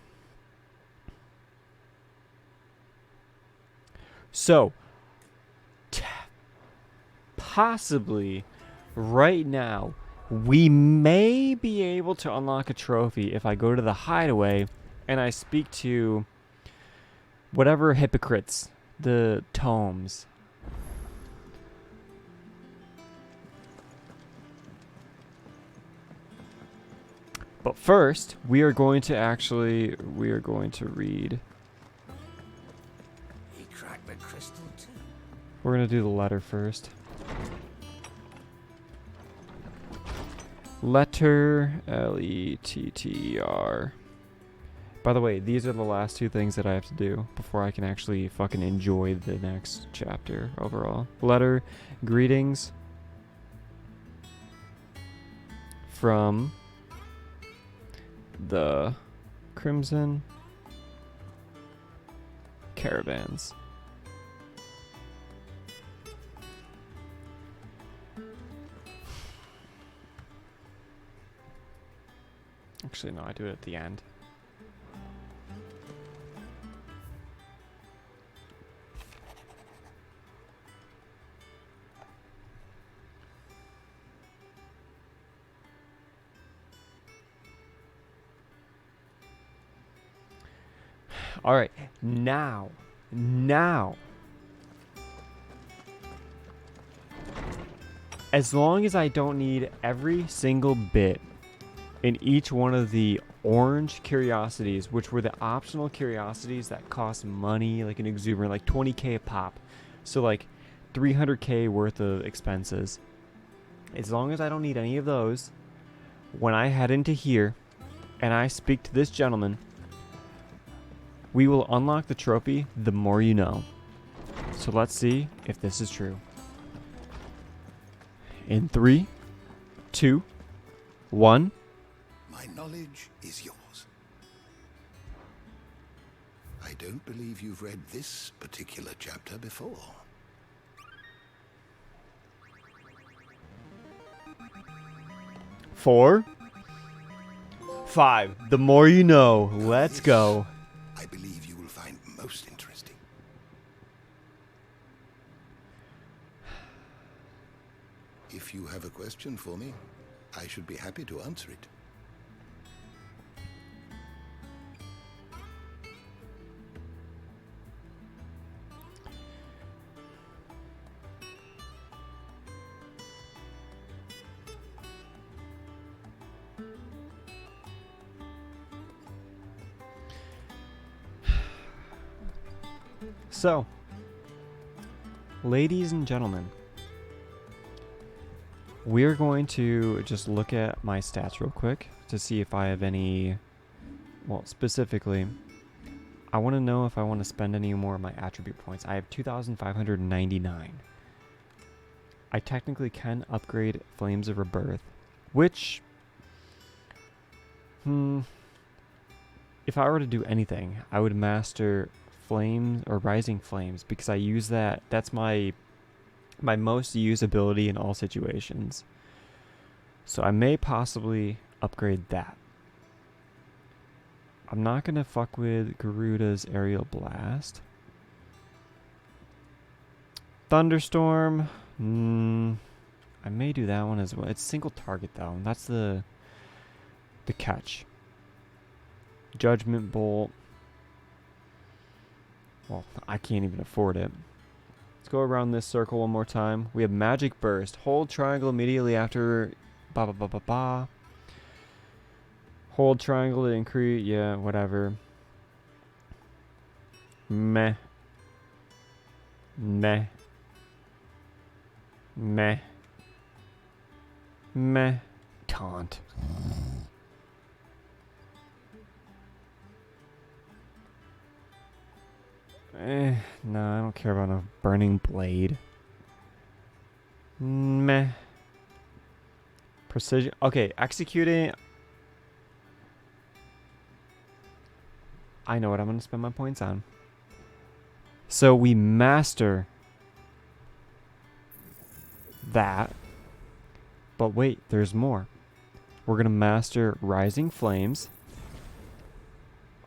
Speaker 1: So, possibly, right now, we may be able to unlock a trophy if I go to the hideaway and I speak to whatever hypocrites, the tomes. But first, we are going to read.
Speaker 8: He cracked the crystal too.
Speaker 1: We're going to do the letter first. Letter, Letter. By the way, these are the last two things that I have to do before I can actually fucking enjoy the next chapter overall. Letter, greetings from the Crimson Caravans. Actually, no, I do it at the end. All right, now, as long as I don't need every single bit in each one of the orange curiosities, which were the optional curiosities that cost money, like an exuberant, like 20k a pop, so like 300k worth of expenses. As long as I don't need any of those, when I head into here and I speak to this gentleman, we will unlock the trophy, the more you know. So let's see if this is true. In 3, 2, 1.
Speaker 6: My knowledge is yours. I don't believe you've read this particular chapter before.
Speaker 1: Four, 5. The more you know. Let's go.
Speaker 6: I believe you will find most interesting. If you have a question for me, I should be happy to answer it.
Speaker 1: So, ladies and gentlemen, we're going to just look at my stats real quick to see if I have any, well, specifically, I want to know if I want to spend any more of my attribute points. I have 2,599. I technically can upgrade Flames of Rebirth, which, if I were to do anything, I would master Flames or Rising Flames, because I use that. That's my most used ability in all situations. So I may possibly upgrade that. I'm not gonna fuck with Garuda's Aerial Blast. Thunderstorm. I may do that one as well. It's single target though, and that's the catch. Judgment Bolt. Well, I can't even afford it. Let's go around this circle one more time. We have Magic Burst. Hold triangle immediately after Hold triangle to increase. Yeah, whatever. Meh. Meh. Meh. Meh. Taunt. No, I don't care about a burning blade. Meh. Precision. Okay, executing. I know what I'm going to spend my points on. So we master that. But wait, there's more. We're going to master Rising Flames.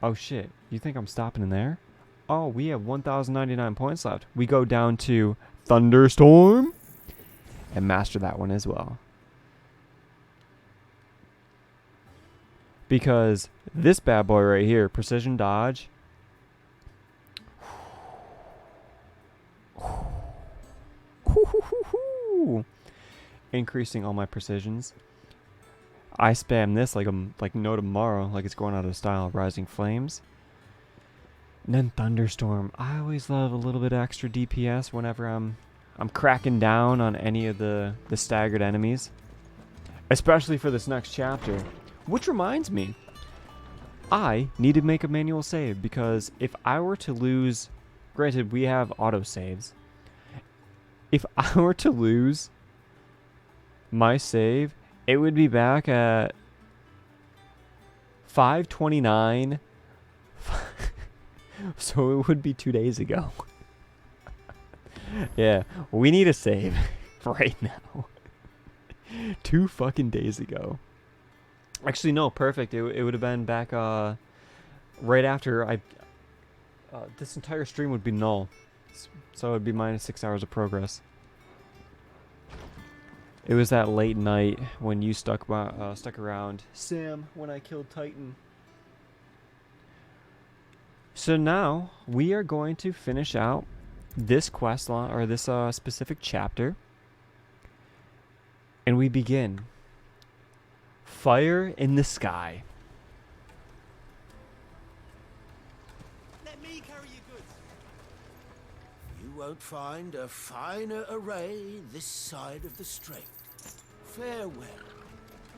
Speaker 1: Oh shit, you think I'm stopping in there? Oh, we have 1,099 points left. We go down to Thunderstorm and master that one as well. Because this bad boy right here, precision dodge, increasing all my precisions. I spam this like no tomorrow, like it's going out of style. Rising Flames. And then Thunderstorm. I always love a little bit extra DPS whenever I'm cracking down on any of the staggered enemies. Especially for this next chapter. Which reminds me, I need to make a manual save because if I were to lose, granted we have autosaves. If I were to lose my save, it would be back at 529. So it would be 2 days ago. Yeah, we need a save right now. 2 fucking days ago. Actually, no, perfect. It would have been back right after I. This entire stream would be null, so it would be minus 6 hours of progress. It was that late night when you stuck around, Sam, when I killed Titan. So now we are going to finish out this quest line or this specific chapter, and we begin. Fire in the Sky.
Speaker 4: Let me carry your goods.
Speaker 12: You won't find a finer array this side of the strait. Farewell.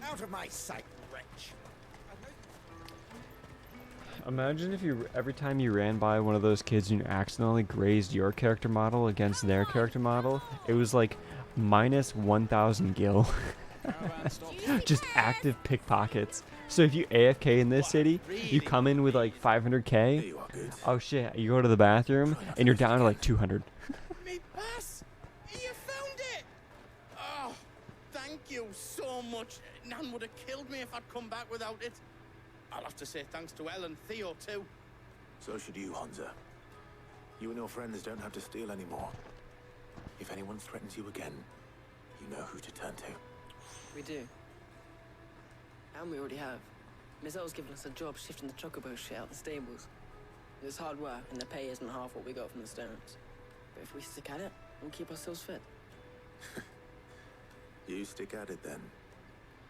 Speaker 17: Out of my sight, wretch.
Speaker 1: Imagine if you every time you ran by one of those kids and you accidentally grazed your character model against their character model, it was like minus 1,000 gil. Just active pickpockets. So if you AFK in this city, you come in with like 500k. Oh shit, you go to the bathroom and you're down to like 200.
Speaker 13: Me pass! You found it! Oh, thank you so much. Nan would have killed me if I'd come back without it. I'll have to say thanks to Elle and Theo too.
Speaker 2: So should you, Hansa. You and your friends don't have to steal anymore. If anyone threatens you again, you know who to turn to.
Speaker 9: We do. And we already have. Mizelle's given us a job shifting the chocobo shit out the stables. It's hard work, and the pay isn't half what we got from the stones. But if we stick at it, we'll keep ourselves fit.
Speaker 2: You stick at it then.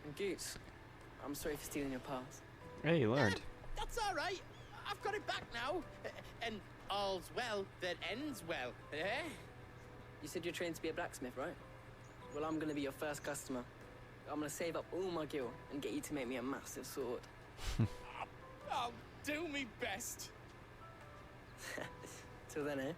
Speaker 9: And Goose, I'm sorry for stealing your pass.
Speaker 1: Hey, you learned.
Speaker 13: That's all right. I've got it back now. And all's well that ends well, eh?
Speaker 9: You said you're trained to be a blacksmith, right? Well, I'm gonna be your first customer. I'm gonna save up all my gil and get you to make me a massive sword.
Speaker 13: I'll do me best.
Speaker 9: Till then, eh?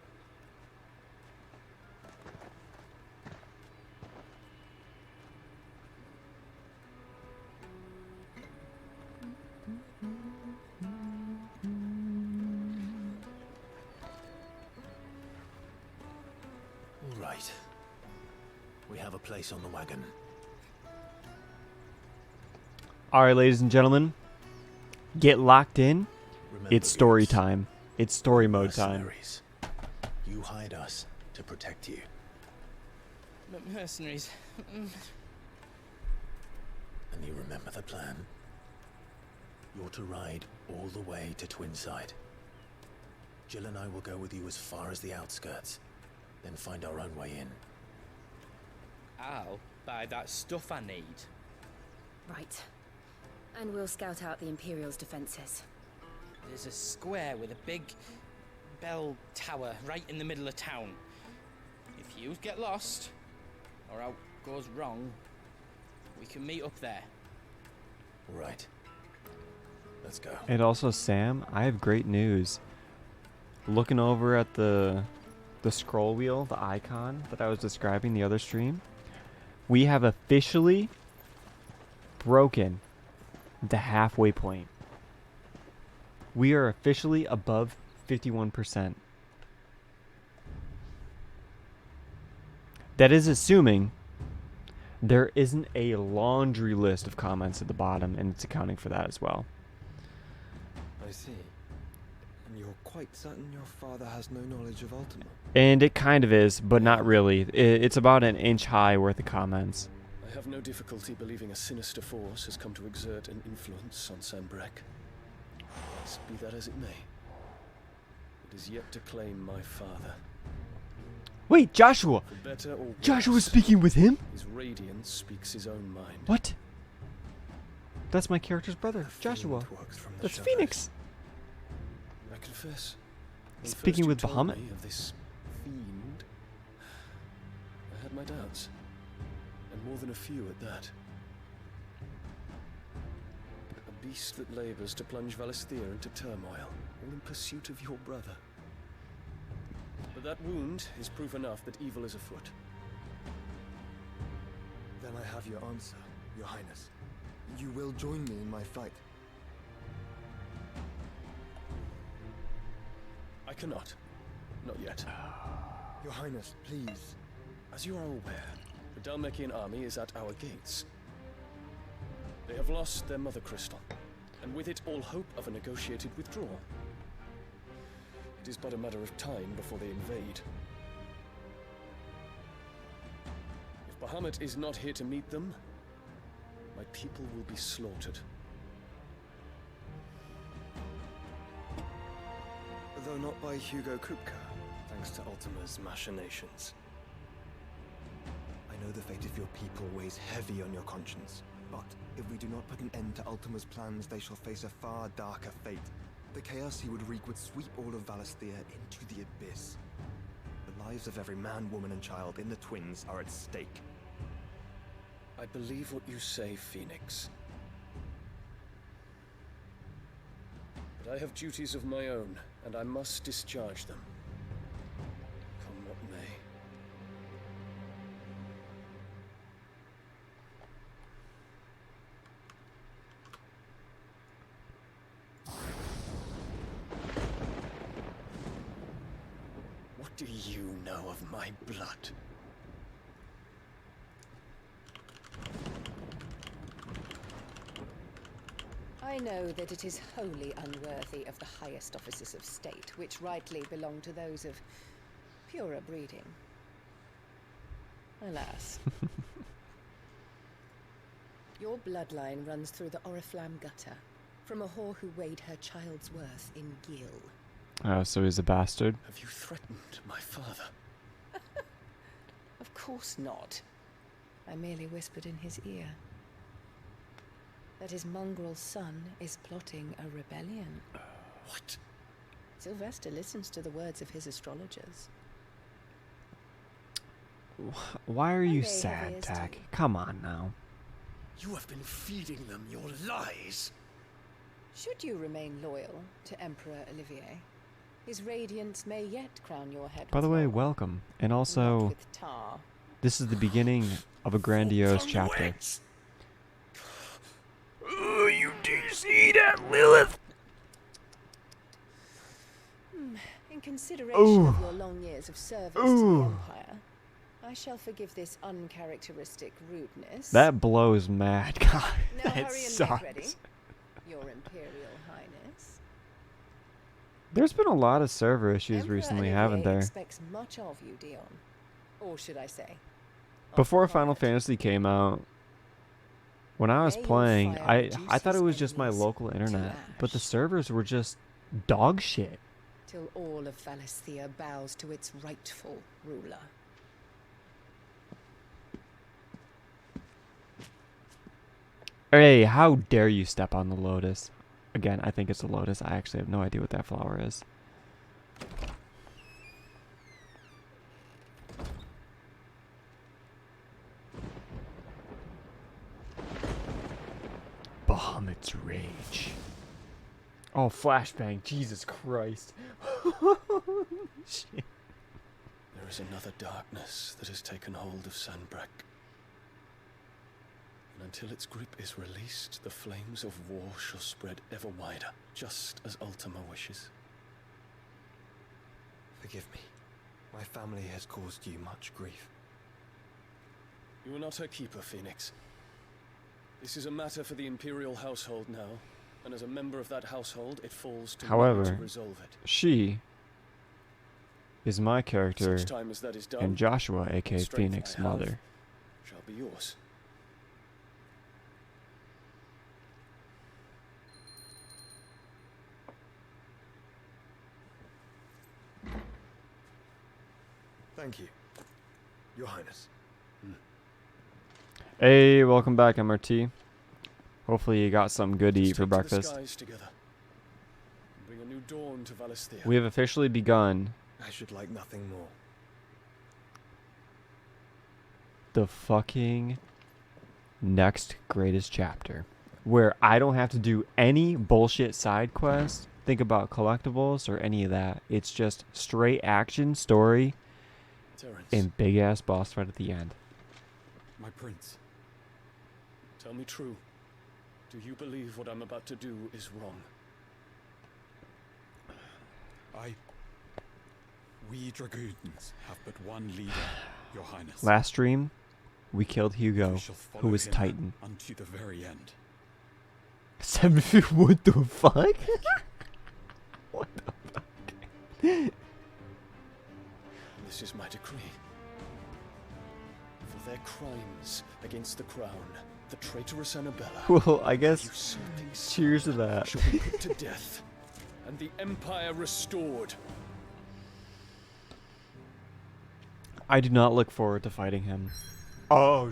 Speaker 2: All right. We have a place on the wagon.
Speaker 1: Alright, ladies and gentlemen, get locked in.
Speaker 2: Remember,
Speaker 1: It's story
Speaker 2: Goose,
Speaker 1: time. It's story mode time.
Speaker 2: mercenaries. You hired us to protect you.
Speaker 13: But mercenaries.
Speaker 2: And you remember the plan? You're to ride all the way to Twinside. Jill and I will go with you as far as the outskirts, then find our own way in.
Speaker 20: I'll buy that stuff I need.
Speaker 15: Right. And we'll scout out the Imperial's defenses.
Speaker 20: There's a square with a big bell tower right in the middle of town. If you get lost, or out goes wrong, we can meet up there.
Speaker 2: Right. Let's go.
Speaker 1: And also, Sam, I have great news. Looking over at the scroll wheel, the icon that I was describing the other stream, we have officially broken the halfway point. We are officially above 51%. That is assuming there isn't a laundry list of comments at the bottom, and it's accounting for that as well.
Speaker 22: I see. And you're
Speaker 7: quite certain your father has no knowledge of Ultima?
Speaker 1: And it kind of is, but not really. It's about an inch high worth of comments.
Speaker 11: I have no difficulty believing a sinister force has come to exert an influence on Sanbreque. But be that as it may, it is yet to claim my father.
Speaker 1: Wait, Joshua!
Speaker 11: For better or worse,
Speaker 1: Joshua's speaking with him?
Speaker 11: His radiance speaks his own mind.
Speaker 1: What? That's my character's brother, Joshua. That's Phoenix.
Speaker 11: I confess, when
Speaker 1: Speaking
Speaker 11: first
Speaker 1: with
Speaker 11: you told
Speaker 1: Bahamut?
Speaker 11: me of this fiend, I had my doubts, and more than a few at that. A beast that labours to plunge Valisthea into turmoil, all in pursuit of your brother. But that wound is proof enough that evil is afoot.
Speaker 7: Then I have your answer, Your Highness. You will join me in my fight.
Speaker 11: I cannot. Not yet.
Speaker 7: Your Highness, please.
Speaker 11: As you are aware, the Dhalmekian army is at our gates. They have lost their mother crystal, and with it all hope of a negotiated withdrawal. It is but a matter of time before they invade. If Bahamut is not here to meet them, my people will be slaughtered.
Speaker 7: Though not by Hugo Kupka, thanks to Ultima's machinations. I know the fate of your people weighs heavy on your conscience, but if we do not put an end to Ultima's plans, they shall face a far darker fate. The chaos he would wreak would sweep all of Valisthea into the abyss. The lives of every man, woman, and child in the Twins are at stake.
Speaker 11: I believe what you say, Phoenix. But I have duties of my own, and I must discharge them. Come what may. What do you know of my blood?
Speaker 22: I know that it is wholly unworthy of the highest offices of state, which rightly belong to those of purer breeding. Alas. Your bloodline runs through the Oriflamme gutter, from a whore who weighed her child's worth in Gil.
Speaker 1: Oh, so he's a bastard.
Speaker 11: Have you threatened my father?
Speaker 22: Of course not. I merely whispered in his ear that his mongrel son is plotting a rebellion.
Speaker 11: What?
Speaker 22: Sylvester listens to the words of his astrologers.
Speaker 1: Why are you
Speaker 22: One day heavy
Speaker 1: sad,
Speaker 22: as
Speaker 1: Tack?
Speaker 22: tea.
Speaker 1: Come on now.
Speaker 11: You have been feeding them your lies.
Speaker 22: Should you remain loyal to Emperor Olivier, his radiance may yet crown your head
Speaker 1: By the
Speaker 22: with
Speaker 1: way,
Speaker 22: laurel,
Speaker 1: welcome. And
Speaker 22: not
Speaker 1: also,
Speaker 22: with tar.
Speaker 1: this is the beginning of a grandiose chapter.
Speaker 22: Oh, you did see that, Lilith? In consideration
Speaker 1: Ooh.
Speaker 22: of your long years of service to the
Speaker 1: Ooh.
Speaker 22: Empire, I shall forgive this uncharacteristic rudeness.
Speaker 1: That blows mad. God,
Speaker 22: Now
Speaker 1: that
Speaker 22: hurry and make ready,
Speaker 1: sucks.
Speaker 22: Your Imperial Highness.
Speaker 1: There's been a lot of server issues
Speaker 22: Emperor
Speaker 1: recently,
Speaker 22: Olivier
Speaker 1: haven't there?
Speaker 22: expects much of you, Dion. Or should I say,
Speaker 1: Before Final Fantasy came out, when I was
Speaker 22: May your
Speaker 1: playing,
Speaker 22: fire
Speaker 1: I thought it was
Speaker 22: reduce
Speaker 1: just my
Speaker 22: enemies
Speaker 1: local
Speaker 22: to
Speaker 1: internet, but the
Speaker 22: ash.
Speaker 1: servers were just dog shit.
Speaker 22: till all of Valisthea bows to its rightful ruler.
Speaker 1: Hey, how dare you step on the lotus? Again, I think it's a lotus. I actually have no idea what that flower is. Bahamut's rage. Oh, flashbang. Jesus Christ. Shit.
Speaker 11: There is another darkness that has taken hold of Sanbreque. And until its grip is released, the flames of war shall spread ever wider, just as Ultima wishes.
Speaker 7: Forgive me. My family has caused you much grief.
Speaker 11: You are not her keeper, Phoenix. This is a matter for the Imperial household now, And as a member of that household, it falls to me
Speaker 1: However,
Speaker 11: to resolve it.
Speaker 1: she is my character
Speaker 11: Such time as that is done,
Speaker 1: and Joshua, aka
Speaker 11: what strength
Speaker 1: Phoenix'
Speaker 11: I have
Speaker 1: mother.
Speaker 11: shall be yours.
Speaker 7: Thank you, Your Highness.
Speaker 1: Hey, welcome back, MRT. Hopefully you got something good to eat for
Speaker 11: Take to the
Speaker 1: breakfast.
Speaker 11: skies together. Bring a new dawn to Valisthea.
Speaker 1: We have officially begun
Speaker 7: I should like nothing more.
Speaker 1: the fucking next greatest chapter, where I don't have to do any bullshit side quests, think about collectibles or any of that. It's just straight action story
Speaker 11: Terence,
Speaker 1: and big ass boss fight at the end.
Speaker 11: my prince. Tell me true. Do you believe what I'm about to do is wrong?
Speaker 3: We dragoons have but one leader, Your Highness.
Speaker 1: Last stream, we killed Hugo,
Speaker 3: We shall
Speaker 1: who
Speaker 3: follow
Speaker 1: was
Speaker 3: him
Speaker 1: Titan.
Speaker 3: unto the very end.
Speaker 1: 750, what the fuck? What the fuck?
Speaker 11: This is my decree. For their crimes against the crown, the traitorous Annabella,
Speaker 1: Well, I guess
Speaker 11: usurping
Speaker 1: cheers to that.
Speaker 11: shall be put to death, and the empire restored.
Speaker 1: I do not look forward to fighting him. Oh,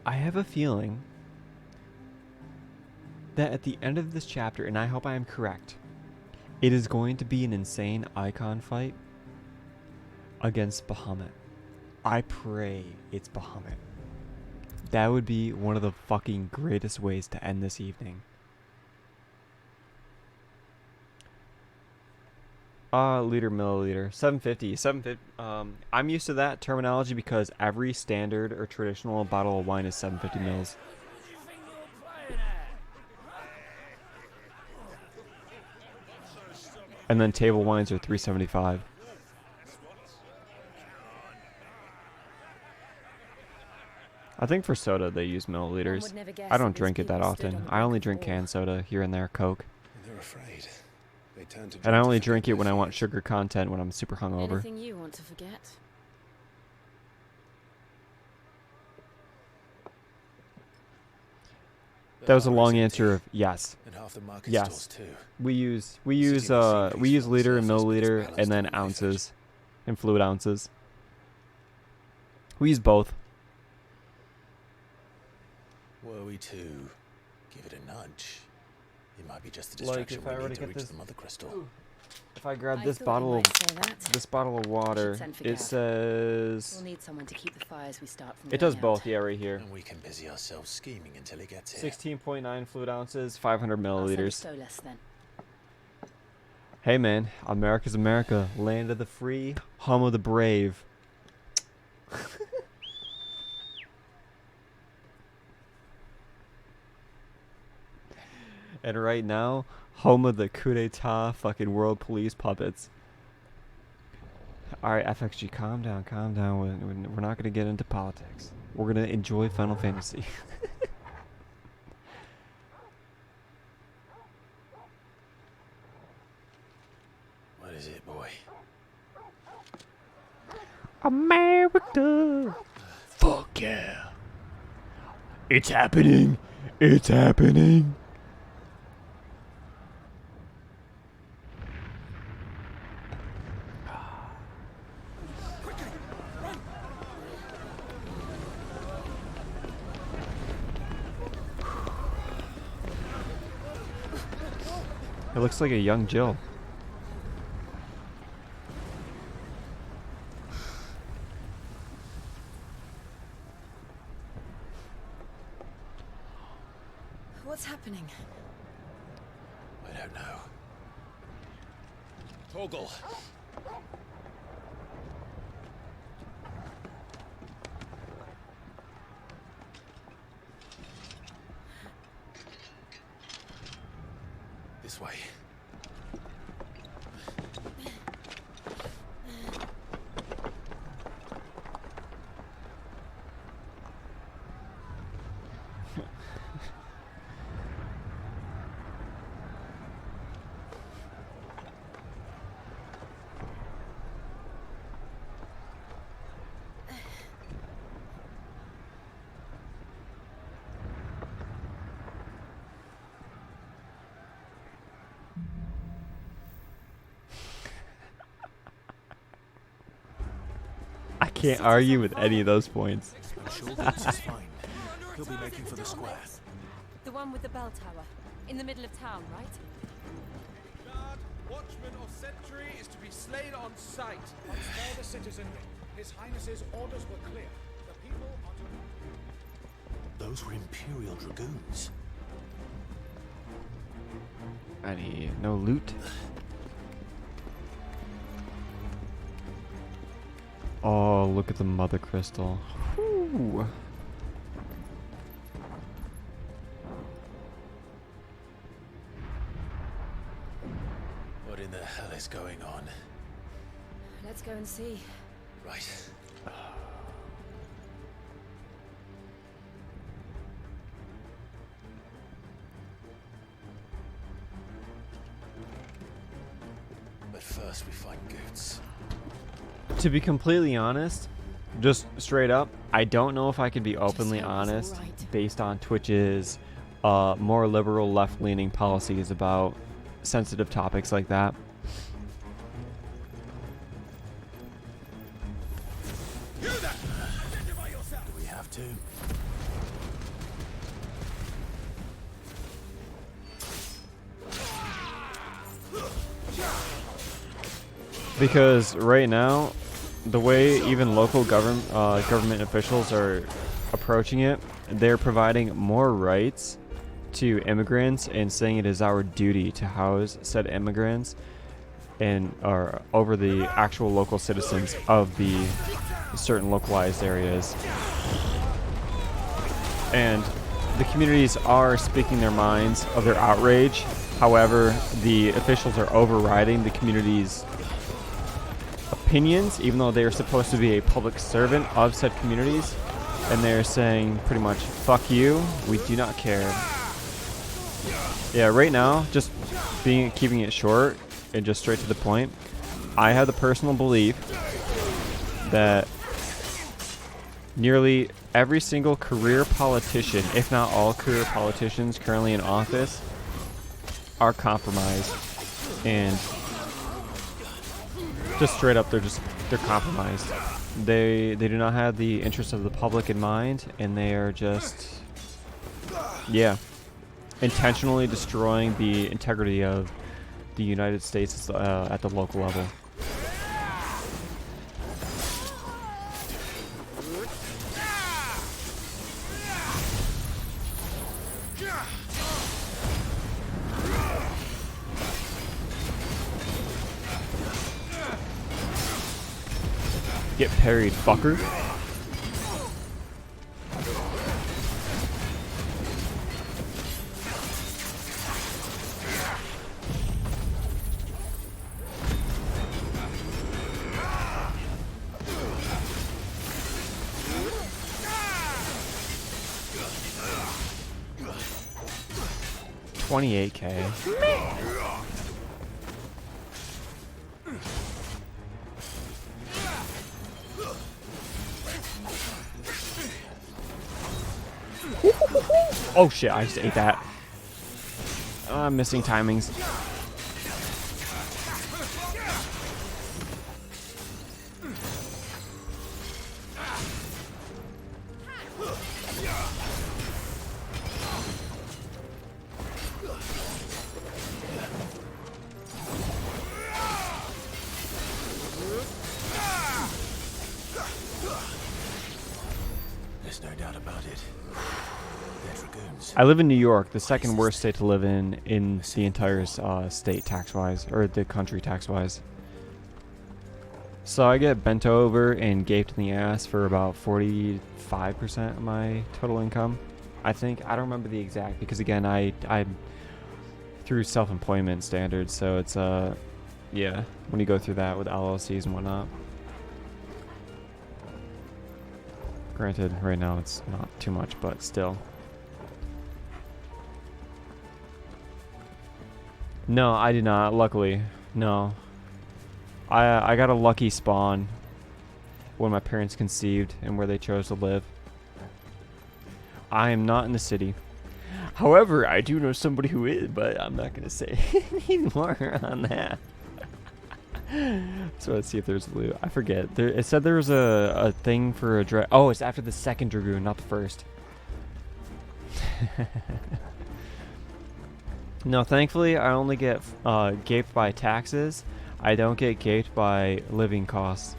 Speaker 1: I have a feeling that at the end of this chapter, and I hope I am correct, it is going to be an insane icon fight against Bahamut. I pray it's Bahamut. That would be one of the fucking greatest ways to end this evening. Liter, milliliter. 750. 750. I'm used to that terminology because every standard or traditional bottle of wine is 750 mils. And then table wines are 375. I think for soda they use milliliters.
Speaker 15: never guess
Speaker 1: I
Speaker 15: that
Speaker 1: don't
Speaker 15: these
Speaker 1: drink it that
Speaker 15: people stood
Speaker 1: often.
Speaker 15: on the
Speaker 1: I only
Speaker 15: brink of
Speaker 1: drink
Speaker 15: war.
Speaker 1: canned soda here and there, Coke.
Speaker 2: They're afraid. They turn to
Speaker 1: And I
Speaker 2: drink to
Speaker 1: only
Speaker 2: forget
Speaker 1: drink it
Speaker 2: their
Speaker 1: when I want
Speaker 2: fears.
Speaker 1: sugar content when I'm super hungover.
Speaker 21: Anything you want to forget?
Speaker 1: That was a long answer of yes.
Speaker 2: And half the market
Speaker 1: Yes.
Speaker 2: stores too.
Speaker 1: We use
Speaker 2: City machinery's
Speaker 1: liter and
Speaker 2: full of surface
Speaker 1: milliliter
Speaker 2: ballast
Speaker 1: and then
Speaker 2: and wafer.
Speaker 1: ounces and fluid ounces. We use both.
Speaker 2: Were we to give it a nudge, it might be just the
Speaker 1: Like
Speaker 2: distraction
Speaker 1: if I
Speaker 2: we
Speaker 1: were
Speaker 2: need
Speaker 1: to
Speaker 2: to
Speaker 1: get
Speaker 2: reach
Speaker 1: this-
Speaker 2: the mother crystal.
Speaker 1: If I grab
Speaker 15: I
Speaker 1: this
Speaker 15: thought you
Speaker 1: bottle of
Speaker 15: might say that.
Speaker 1: this bottle of water,
Speaker 15: send for
Speaker 1: it
Speaker 15: Gav.
Speaker 1: says
Speaker 15: We'll need someone to keep the fires we start from
Speaker 1: it does
Speaker 15: going
Speaker 1: both.
Speaker 15: out.
Speaker 1: Yeah, right here.
Speaker 2: And we can busy ourselves scheming until it gets here.
Speaker 1: 16.9 fluid ounces, 500
Speaker 15: I'll send a
Speaker 1: milliliters.
Speaker 15: Stolas then.
Speaker 1: Hey man, America's America, land of the free, home of the brave. And right now, home of the coup d'etat fucking world police puppets. Alright, FXG, calm down, calm down. We're not going to get into politics. We're going to enjoy Final Fantasy.
Speaker 2: What is it, boy?
Speaker 1: America! Fuck yeah! It's happening! It's happening! It looks like a young Jill.
Speaker 21: What's happening?
Speaker 2: I don't know.
Speaker 10: Torgal.
Speaker 2: This way.
Speaker 1: can't argue with any of those points.
Speaker 12: I'm sure Vince is fine. He'll be making for the square.
Speaker 5: The one with the bell tower. In the middle of town, right?
Speaker 4: Guard, watchman, or sentry is to be slain on sight.
Speaker 3: Spare the citizenry. His Highness's orders were clear. The people are to...
Speaker 12: Those were Imperial Dragoons.
Speaker 1: Any no loot? Oh, look at the mother crystal. Whew.
Speaker 2: What in the hell is going on?
Speaker 21: Let's go and see.
Speaker 2: Right. But first we find Goots.
Speaker 1: To be completely honest, just straight up, I don't know if I could be openly honest based on Twitch's more liberal left-leaning policies about sensitive topics like that.
Speaker 2: Do we have to?
Speaker 1: Because right now, the way even local government officials are approaching it, they're providing more rights to immigrants and saying it is our duty to house said immigrants and or over the actual local citizens of the certain localized areas. And the communities are speaking their minds of their outrage. However, the officials are overriding the community's opinions, even though they are supposed to be a public servant of said communities, and they're saying pretty much, fuck you, we do not care. Yeah, right now, just keeping it short and just straight to the point, I have the personal belief that nearly every single career politician, if not all career politicians currently in office, are compromised. And just straight up, they're compromised. They do not have the interests of the public in mind, and they are just, yeah, intentionally destroying the integrity of the United States at the local level. Get parried, fucker. $28K. Oh shit, I just ate that. I'm missing timings.
Speaker 2: There's no doubt about it. They're dragoons.
Speaker 1: I live in New York, the second worst state to live in the entire state tax-wise, or the country tax-wise. So I get bent over and gaped in the ass for about 45% of my total income. I think. I don't remember the exact, because again, I'm through self-employment standards, so it's yeah, when you go through that with LLCs and whatnot. Granted, right now it's not too much, but still. No, I did not, luckily. No. I got a lucky spawn when my parents conceived and where they chose to live. I am not in the city. However, I do know somebody who is, but I'm not going to say any more on that. So let's see if there's loot. I forget. It said there was a thing for a oh, it's after the second Dragoon, not the first. No, thankfully I only get gaped by taxes. I don't get gaped by living costs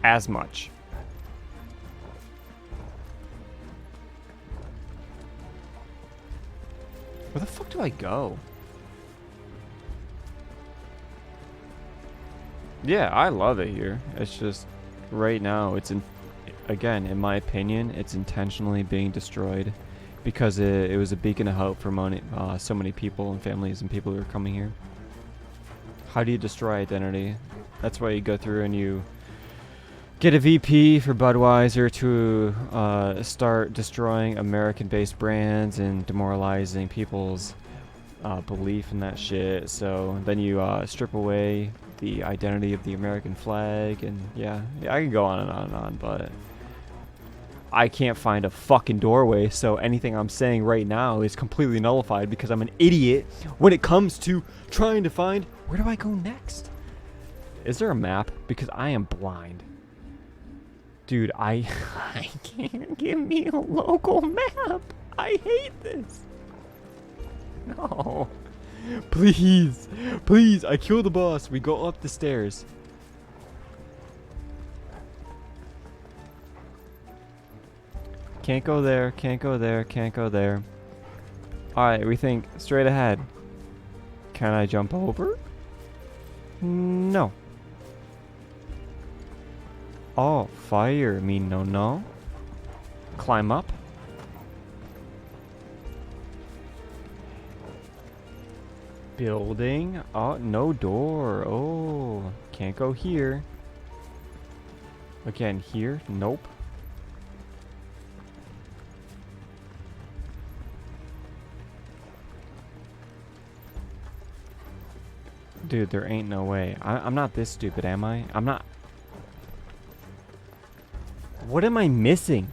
Speaker 1: as much. Where the fuck do I go? Yeah, I love it here. It's just right now it's again, in my opinion, it's intentionally being destroyed because it was a beacon of hope for so many people and families and people who are coming here. How do you destroy identity? That's why you go through and you get a VP for Budweiser to start destroying American-based brands and demoralizing people's belief in that shit. So then you strip away the identity of the American flag, and yeah, I can go on and on and on, but I can't find a fucking doorway, so anything I'm saying right now is completely nullified because I'm an idiot when it comes to trying to find where do I go next? Is there a map? Because I am blind. Dude, I can't give me a local map. I hate this. No. Please. Please, I kill the boss. We go up the stairs. Can't go there, can't go there, can't go there. Alright, we think straight ahead. Can I jump over? No. Oh, fire. Me no. Climb up. Building. Oh, no door. Oh, can't go here. Again, here. Nope. Dude, there ain't no way. I'm not this stupid, am I? I'm not. What am I missing?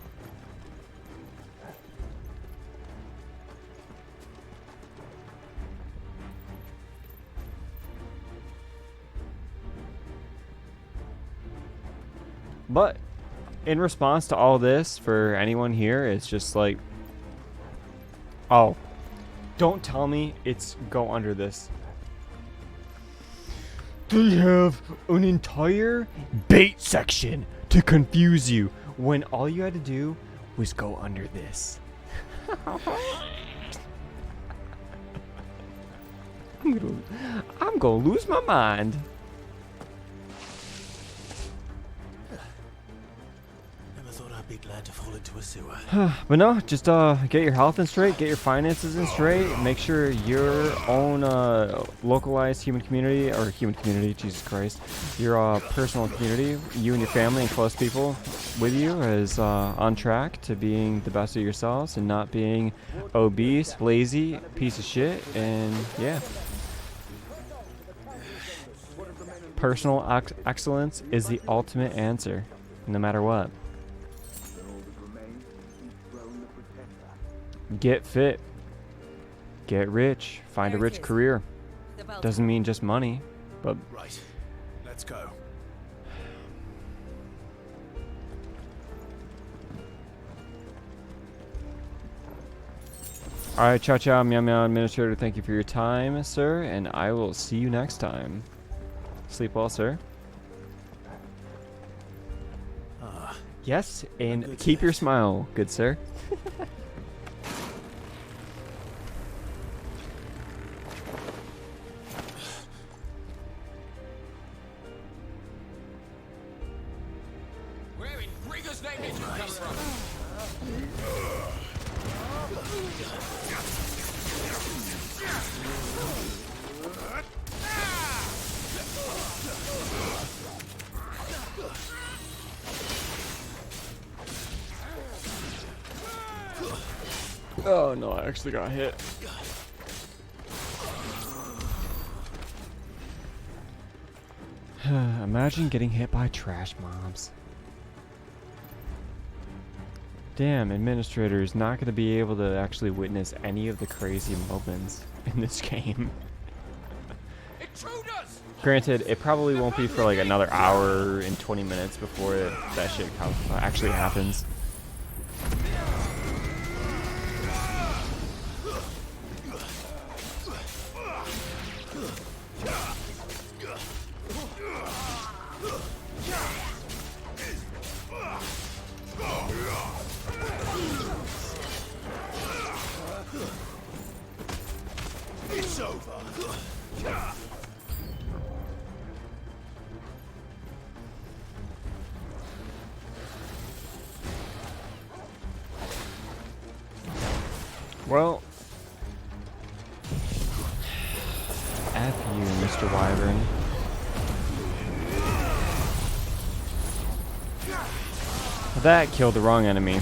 Speaker 1: But in response to all this, for anyone here, it's just like, oh, don't tell me it's go under this. They have an entire bait section to confuse you when all you had to do was go under this. I'm gonna lose my mind.
Speaker 2: Never thought I'd be glad to fall into a sewer.
Speaker 1: But no, just get your health in straight, get your finances in straight, make sure your own localized human community, Jesus Christ, your personal community, you and your family and close people with you is on track to being the best of yourselves and not being obese, lazy, piece of shit, and yeah. Personal excellence is the ultimate answer, no matter what. Get fit. Get rich. Find a rich career. Doesn't mean just money, but...
Speaker 10: Right. Let's go.
Speaker 1: Alright, ciao ciao, meow meow, administrator, thank you for your time, sir, and I will see you next time. Sleep well, sir. Yes, and keep your smile, good sir.
Speaker 4: Where in Rigger's name did you come from?
Speaker 1: Oh no, I actually got hit. Imagine getting hit by trash mobs. Damn, administrator is not going to be able to actually witness any of the crazy moments in this game.
Speaker 4: It
Speaker 1: Granted, it probably won't be for like another hour and 20 minutes before that shit actually happens.
Speaker 12: It's over.
Speaker 1: Well, F you, Mr. Wyvern. That killed the wrong enemy.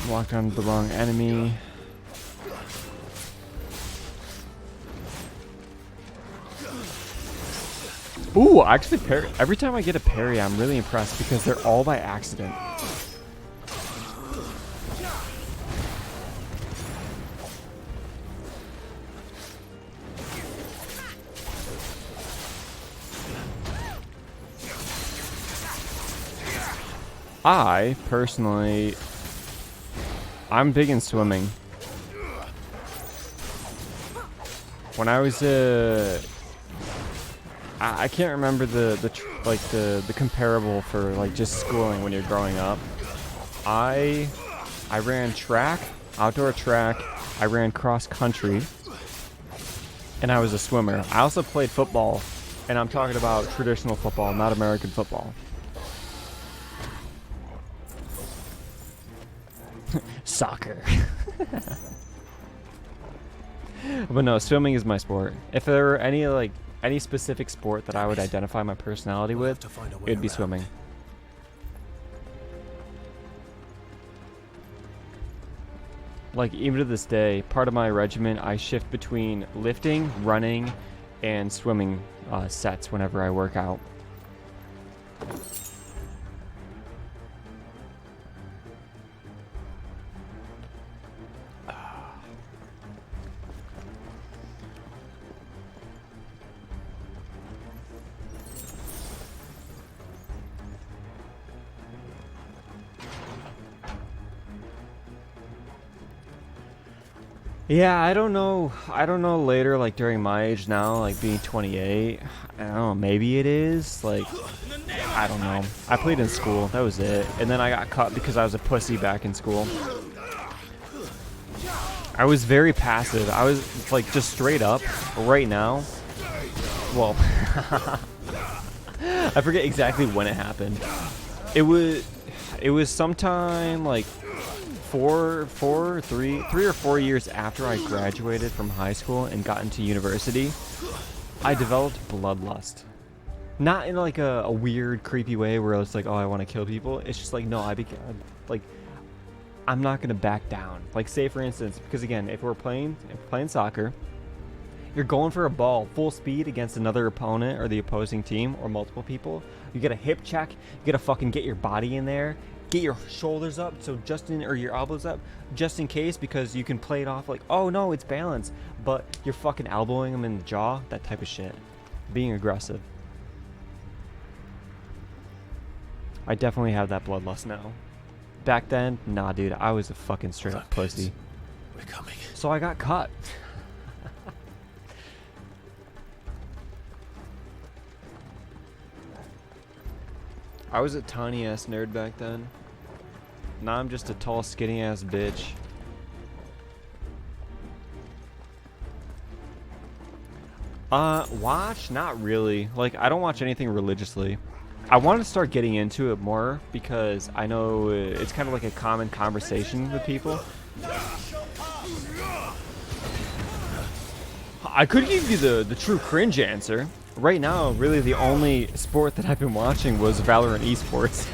Speaker 1: Walked onto the wrong enemy. Ooh, actually, every time I get a parry, I'm really impressed because they're all by accident. I, personally, I'm big in swimming. When I was I can't remember the comparable for like just schooling when you're growing up. I ran track, outdoor track. I ran cross country, and I was a swimmer. I also played football, and I'm talking about traditional football, not American football. Soccer. But no, swimming is my sport. If there were any specific sport that I would identify my personality with, it'd be swimming. Like, even to this day, part of my regimen, I shift between lifting, running, and swimming sets whenever I work out. Yeah, I don't know later, like during my age now, like being 28, I don't know, maybe it is, like, I don't know. I played in school, that was it. And then I got cut because I was a pussy back in school. I was very passive. I was, like, just straight up, right now, well, I forget exactly when it happened. It was sometime, like, 3 or 4 years after I graduated from high school and got into university, I developed bloodlust. Not in like a weird, creepy way where it's like, oh, I want to kill people. It's just like, no, I'm not gonna back down. Like, say for instance, because again, if we're playing soccer, you're going for a ball full speed against another opponent or the opposing team or multiple people. You get a hip check. You gotta fucking get your body in there. Get your shoulders up, so or your elbows up, just in case, because you can play it off like, oh no, it's balanced, but you're fucking elbowing them in the jaw, that type of shit. Being aggressive. I definitely have that bloodlust now. Back then, nah, dude, I was a fucking straight up pussy.
Speaker 2: We're coming.
Speaker 1: So I got cut. I was a tiny ass nerd back then. Now I'm just a tall, skinny ass bitch. Watch? Not really. Like, I don't watch anything religiously. I want to start getting into it more because I know it's kind of like a common conversation with people. I could give you the true cringe answer. Right now, really the only sport that I've been watching was Valorant esports.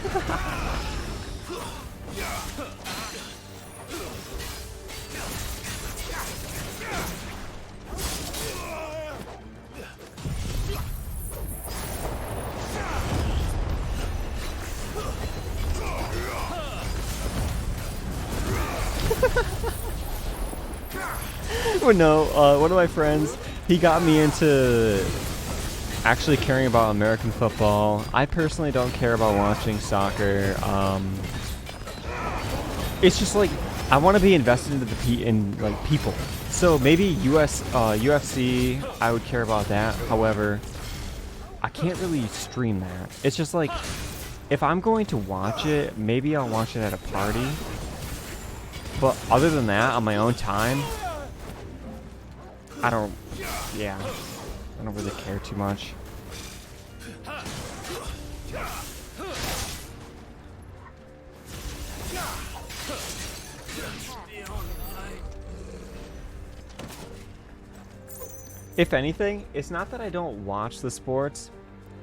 Speaker 1: Well, no, one of my friends, he got me into actually caring about American football. I personally don't care about watching soccer. It's just like I want to be invested into the people. So maybe UFC, I would care about that. However, I can't really stream that. It's just like if I'm going to watch it, maybe I'll watch it at a party. But other than that, on my own time, I don't really care too much. If anything, it's not that I don't watch the sports.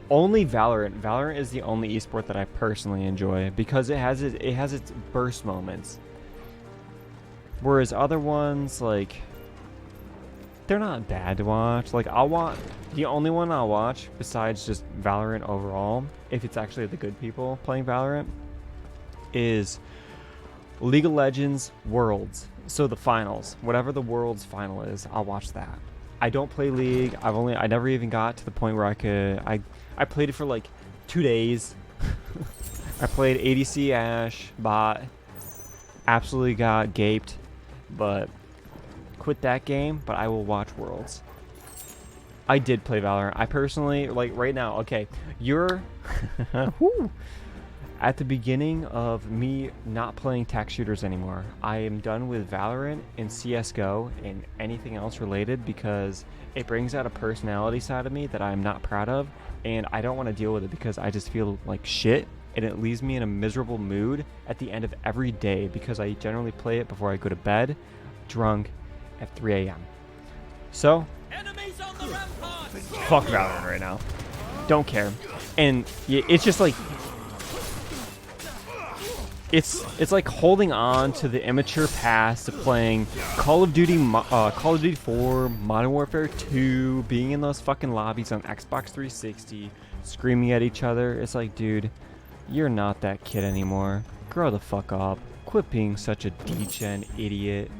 Speaker 1: Only Valorant. Valorant is the only esport that I personally enjoy because it has its burst moments. Whereas other ones, like, they're not bad to watch. Like, the only one I'll watch besides just Valorant overall, if it's actually the good people playing Valorant, is League of Legends Worlds. So the finals, whatever the Worlds final is, I'll watch that. I don't play League. I never even got to the point where I played it for like 2 days. I played ADC Ashe, bot, absolutely got gaped, but quit that game, but I will watch Worlds. I did play Valorant. I personally, like right now, okay, you're at the beginning of me not playing tech shooters anymore. I am done with Valorant and CSGO and anything else related because it brings out a personality side of me that I'm not proud of, and I don't want to deal with it because I just feel like shit, and it leaves me in a miserable mood at the end of every day because I generally play it before I go to bed, drunk, at 3 a.m. So, fuck Valorant right now. Don't care. And it's just like, it's like holding on to the immature past of playing Call of Duty 4, Modern Warfare 2, being in those fucking lobbies on Xbox 360, screaming at each other. It's like, dude, you're not that kid anymore. Grow the fuck up. Quit being such a degen idiot.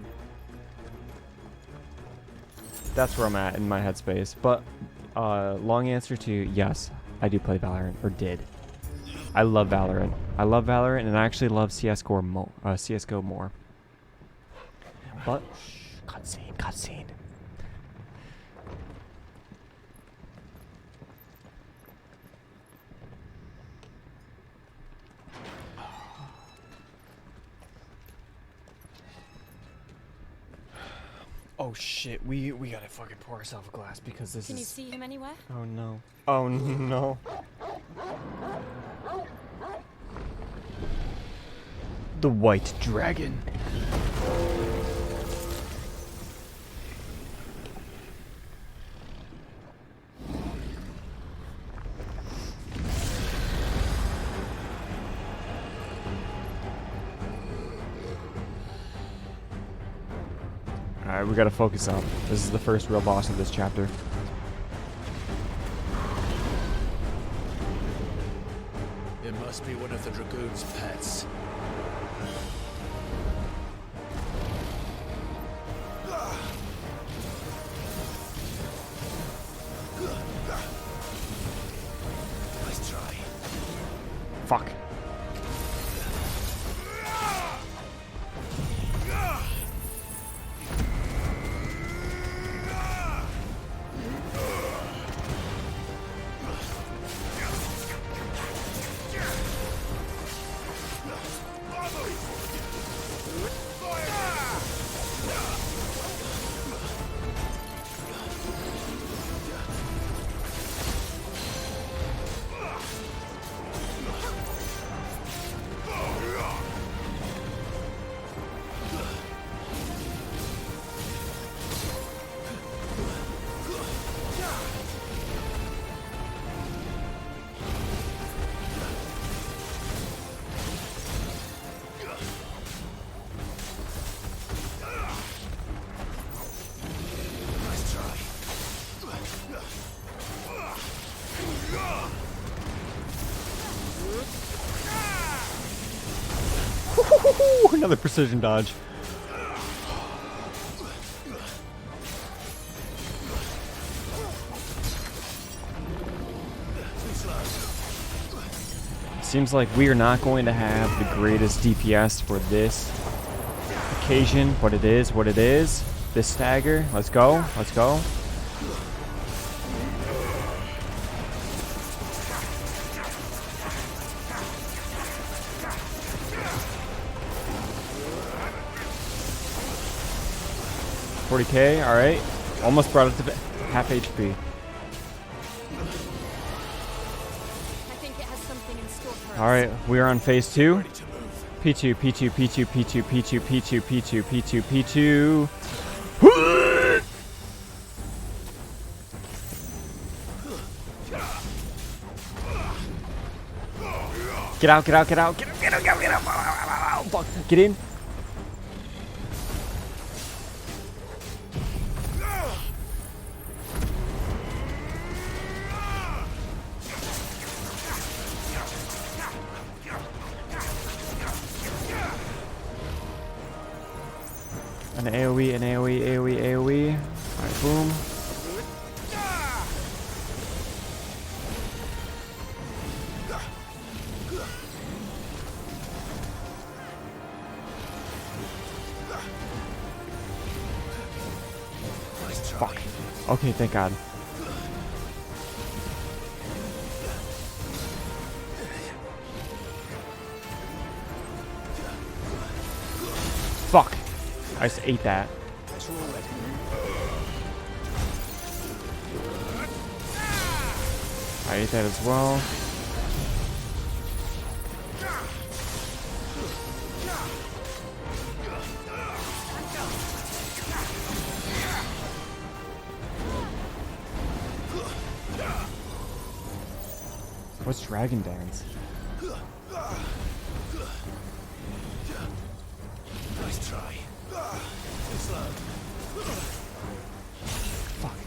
Speaker 1: That's where I'm at in my headspace. But long answer to yes, I do play Valorant, or did. I love Valorant. I love Valorant, and I actually love CSGO more. But cutscene. Oh shit, we gotta fucking pour ourselves a glass because this
Speaker 5: Can
Speaker 1: is...
Speaker 5: you see him anywhere?
Speaker 1: Oh no. Oh no. The White Dragon. Alright, we gotta focus up. This is the first real boss of this chapter.
Speaker 12: It must be one of the Dragoon's pets. Nice try.
Speaker 1: Fuck. Another precision dodge. Seems like we are not going to have the greatest DPS for this occasion, but it is what it is. This stagger, let's go, let's go. $40K, all right. Almost brought it to half HP. All right, we are on phase 2. P2, P2, P2, P2, P2, P2, P2, P2, P2. Get out, get out, get out, get out, get out, get out, get out. Fuck, get in. An AoE, an AoE, AoE, AoE. Alright, boom. Fuck. Okay, thank God. Fuck. I just ate that. I ate that as well. What's Dragon Dance?
Speaker 12: Nice try.
Speaker 1: Fuck.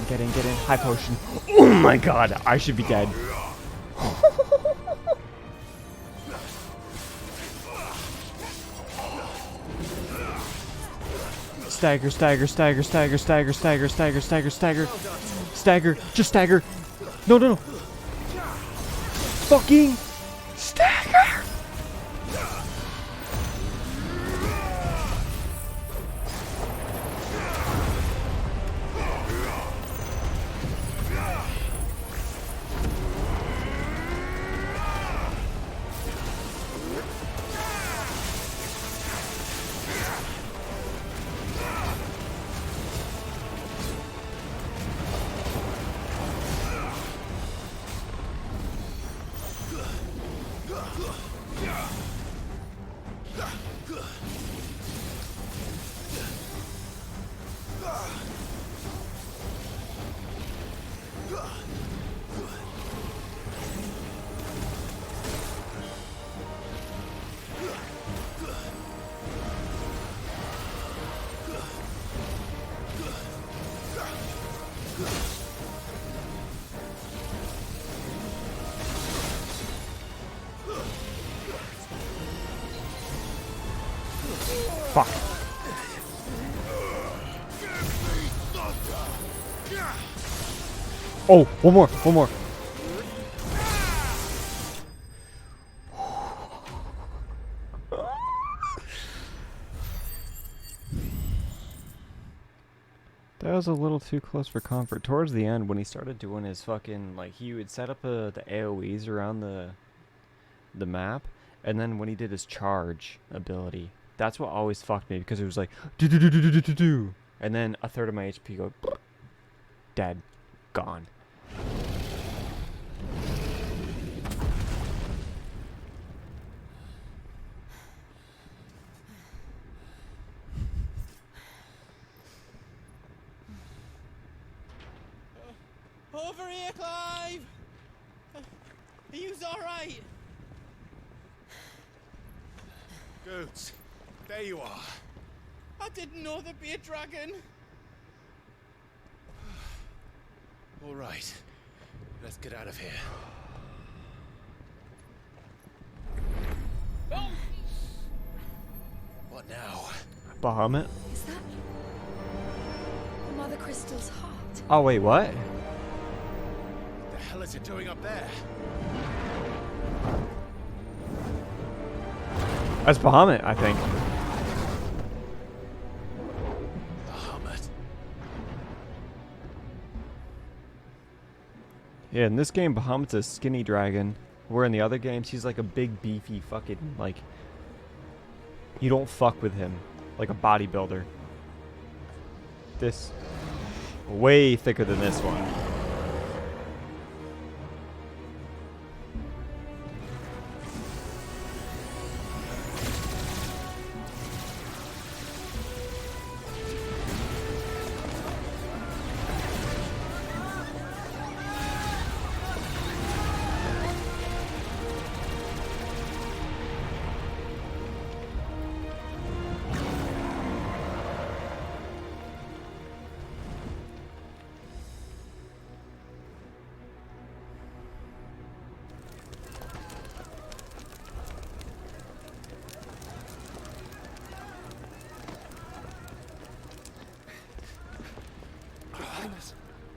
Speaker 1: Get in, get in. High potion. Oh my God, I should be dead. Stagger, stagger, stagger, stagger, stagger, stagger, stagger, stagger, stagger. Stagger, just stagger. No, no, no. Fucking stagger. Fuck. Oh, one more, one more. That was a little too close for comfort. Towards the end, when he started doing his fucking, like, he would set up the AoEs around the map, and then when he did his charge ability, that's what always fucked me, because it was like, do, and then a third of my HP go, dead, gone.
Speaker 13: Over here, Clive! Are you alright?
Speaker 10: Goats, there you are.
Speaker 13: I didn't know there'd be a dragon.
Speaker 10: All right, let's get out of here.
Speaker 12: What now?
Speaker 1: Bahamut?
Speaker 5: Is that Mother Crystal's heart?
Speaker 1: Oh, wait, what?
Speaker 12: The hell is it doing up there?
Speaker 1: That's Bahamut, I think.
Speaker 12: Bahamut.
Speaker 1: Yeah, in this game, Bahamut's a skinny dragon. Where in the other games, he's like a big, beefy fucking, like... You don't fuck with him. Like a bodybuilder. This... Way thicker than this one.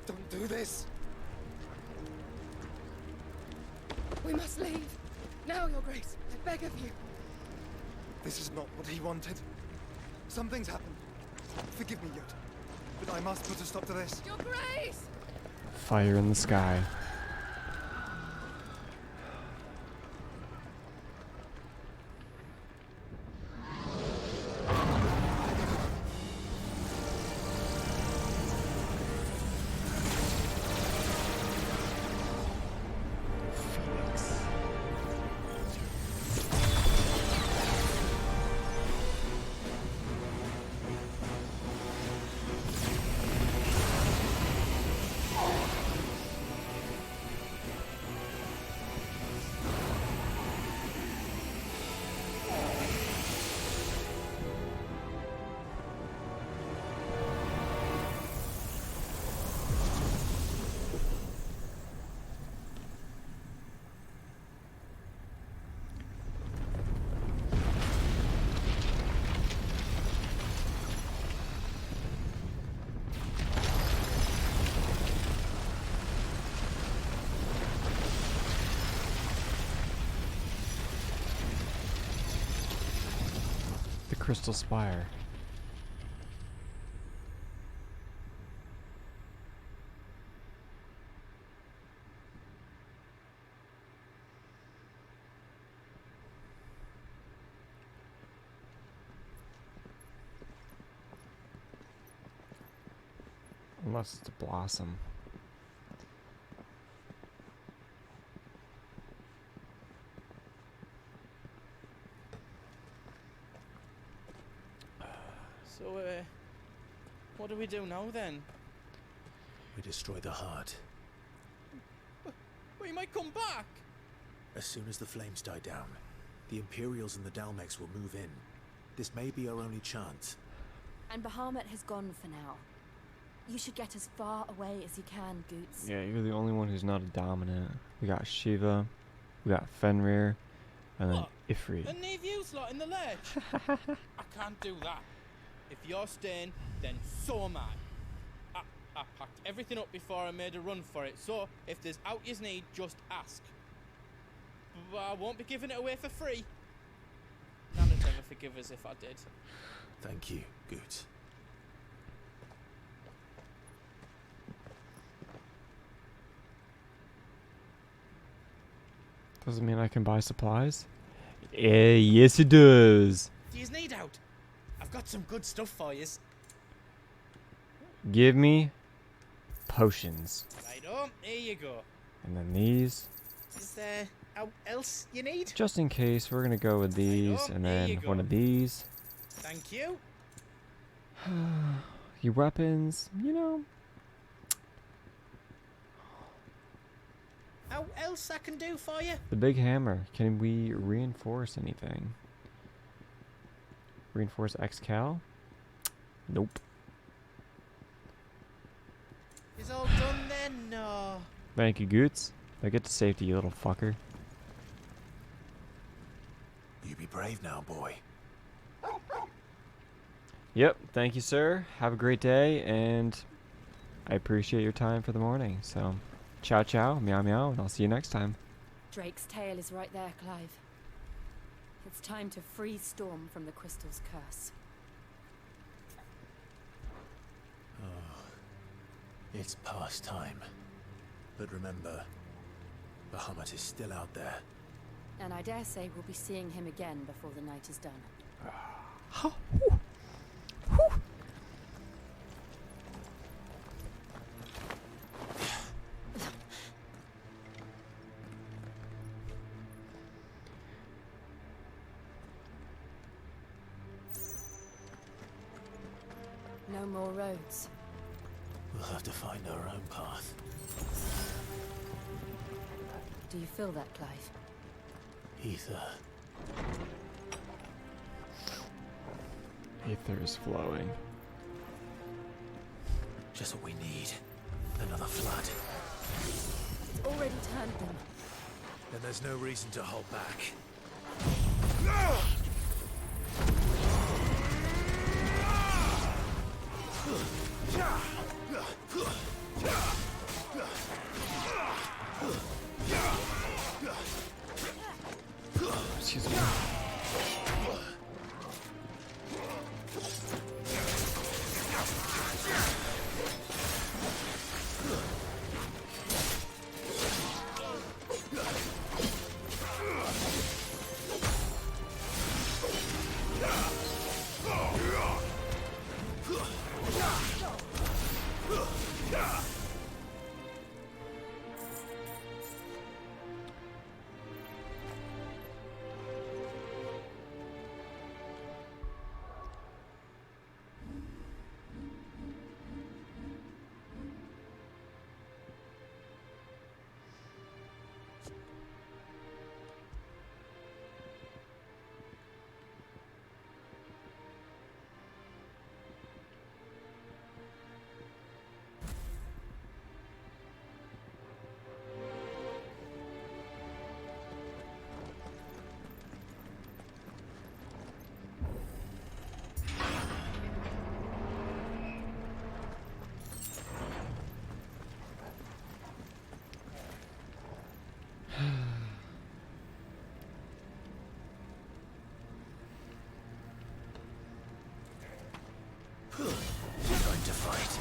Speaker 7: Don't do this.
Speaker 14: We must leave. Now, Your Grace. I beg of you.
Speaker 7: This is not what he wanted. Something's happened. Forgive me, Yurt. But I must put a stop to this.
Speaker 14: Your Grace!
Speaker 1: Fire in the sky. Crystal Spire. Unless it's a blossom.
Speaker 20: So, what do we do now then?
Speaker 2: We destroy the heart.
Speaker 20: We might come back!
Speaker 2: As soon as the flames die down, the Imperials and the Dalmex will move in. This may be our only chance.
Speaker 5: And Bahamut has gone for now. You should get as far away as you can, Goots.
Speaker 1: Yeah, you're the only one who's not a dominant. We got Shiva, we got Fenrir, and then Ifrit.
Speaker 20: And leave you slot in the ledge? I can't do that. If you're staying, then so am I. I packed everything up before I made a run for it, so if there's out you need, just ask. But I won't be giving it away for free. None would ever forgive us if I did.
Speaker 2: Thank you, Goots.
Speaker 1: Doesn't mean I can buy supplies? Yes it does.
Speaker 20: Do you need out? I've got some good stuff for you.
Speaker 1: Give me potions.
Speaker 20: Right, here you go.
Speaker 1: And then these.
Speaker 20: Is there out else you need?
Speaker 1: Just in case, we're gonna go with these, and then one of these.
Speaker 20: Thank you.
Speaker 1: Your weapons, you know.
Speaker 20: How else I can do for you?
Speaker 1: The big hammer. Can we reinforce anything? Reinforce X-Cal? Nope.
Speaker 20: Is all done then? No.
Speaker 1: Thank you, Goots. Now get to safety, you little fucker.
Speaker 2: You be brave now, boy.
Speaker 1: Yep, thank you, sir. Have a great day, and I appreciate your time for the morning. So, ciao, ciao, meow, meow, and I'll see you next time.
Speaker 5: Drake's tail is right there, Clive. It's time to free Storm from the crystal's curse.
Speaker 2: Oh, it's past time. But remember, Bahamut is still out there.
Speaker 5: And I dare say we'll be seeing him again before the night is done. No more roads.
Speaker 2: We'll have to find our own path.
Speaker 5: Do you feel that, Clive?
Speaker 2: Ether.
Speaker 1: Ether is flowing.
Speaker 2: Just what we need. Another flood.
Speaker 5: It's already turned them.
Speaker 2: Then there's no reason to hold back.
Speaker 1: Excuse me.
Speaker 2: Going to fight.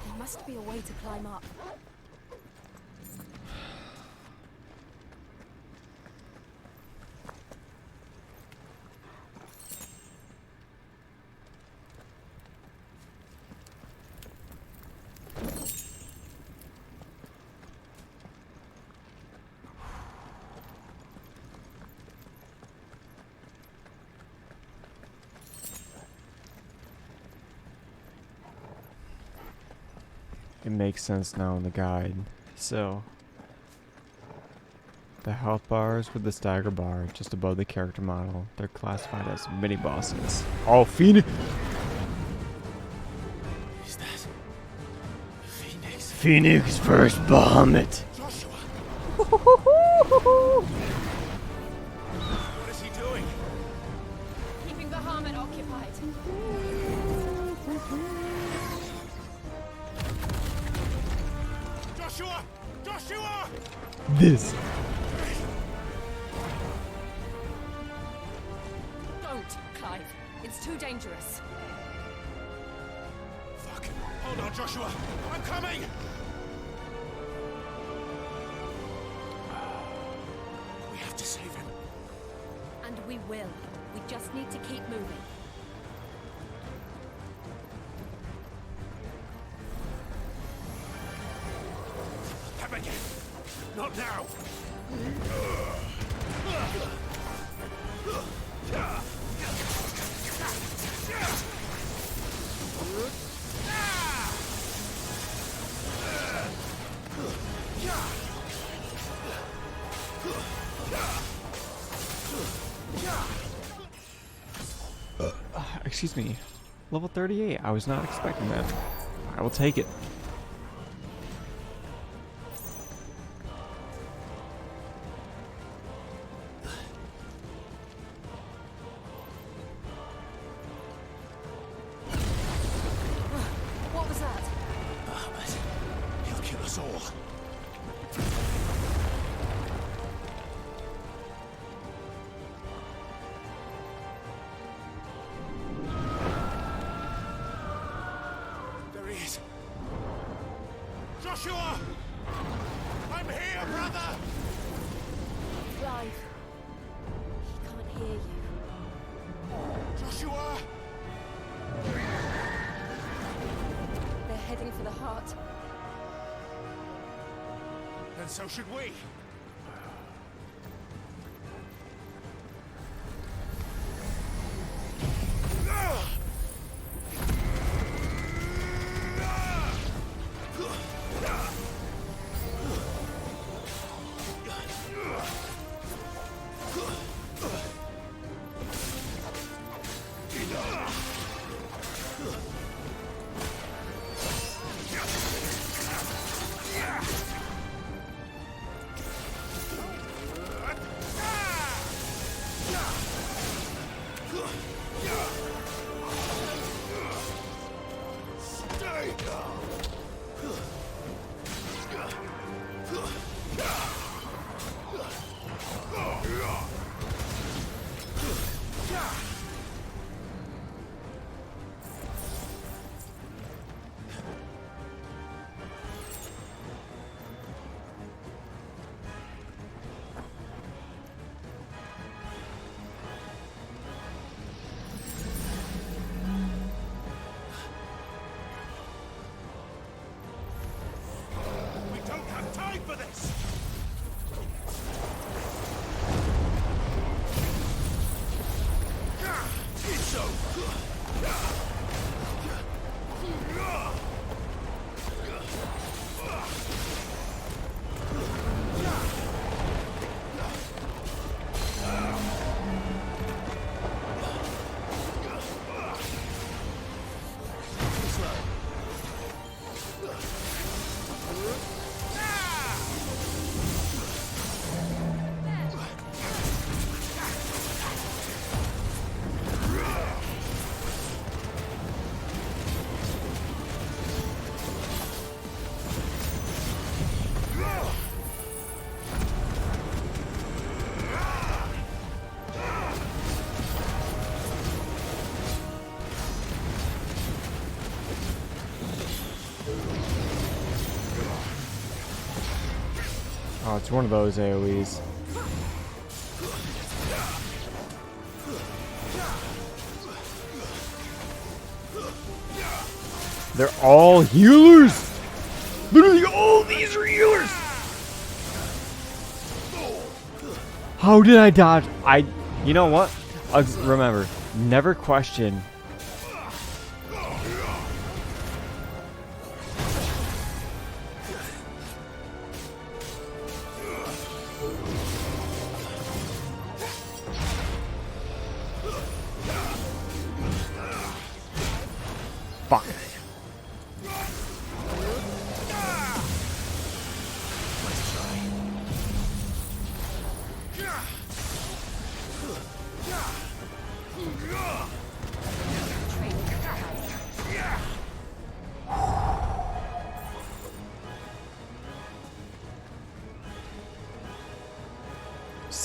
Speaker 5: There must be a way to climb up.
Speaker 1: It makes sense now in the guide. So, the health bars with the stagger bar just above the character model, they're classified as mini bosses. Oh, Phoenix!
Speaker 2: Is that Phoenix?
Speaker 1: Phoenix first Bahamut!
Speaker 2: Joshua!
Speaker 4: What is he doing?
Speaker 5: Keeping Bahamut occupied.
Speaker 3: Joshua! Joshua!
Speaker 1: This.
Speaker 5: Don't, Clive. It's too dangerous.
Speaker 3: Fuck. Hold on, Joshua. I'm coming! We have to save him.
Speaker 5: And we will. We just need to keep moving.
Speaker 3: Come again. Not now.
Speaker 1: Excuse me. Level 38. I was not expecting that. I will take it.
Speaker 5: What was that?
Speaker 3: Ahmed. He'll kill us all. There he is. Joshua! I'm here, brother!
Speaker 5: Clive. He can't hear you.
Speaker 3: Joshua!
Speaker 5: They're heading for the heart.
Speaker 3: And so should we. We don't have time for this! It's
Speaker 1: Oh, it's one of those AoEs. They're all healers! Literally all these are healers! How did I dodge? You know what? Remember, never question. Fuck.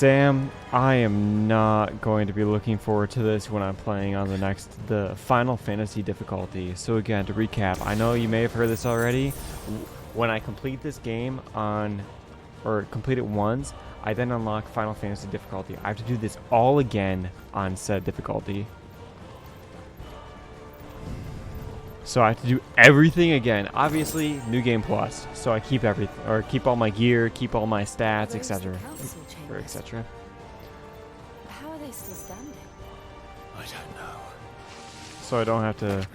Speaker 1: Sam, I am not going to be looking forward to this when I'm playing on the Final Fantasy difficulty. So again, to recap, I know you may have heard this already. When I complete this game or complete it once, I then unlock Final Fantasy difficulty. I have to do this all again on said difficulty. So I have to do everything again. Obviously, New Game Plus. So I keep everything, or keep all my gear, keep all my stats, etc. Or etc.
Speaker 5: How are they still standing?
Speaker 2: I don't know.
Speaker 1: So I don't have to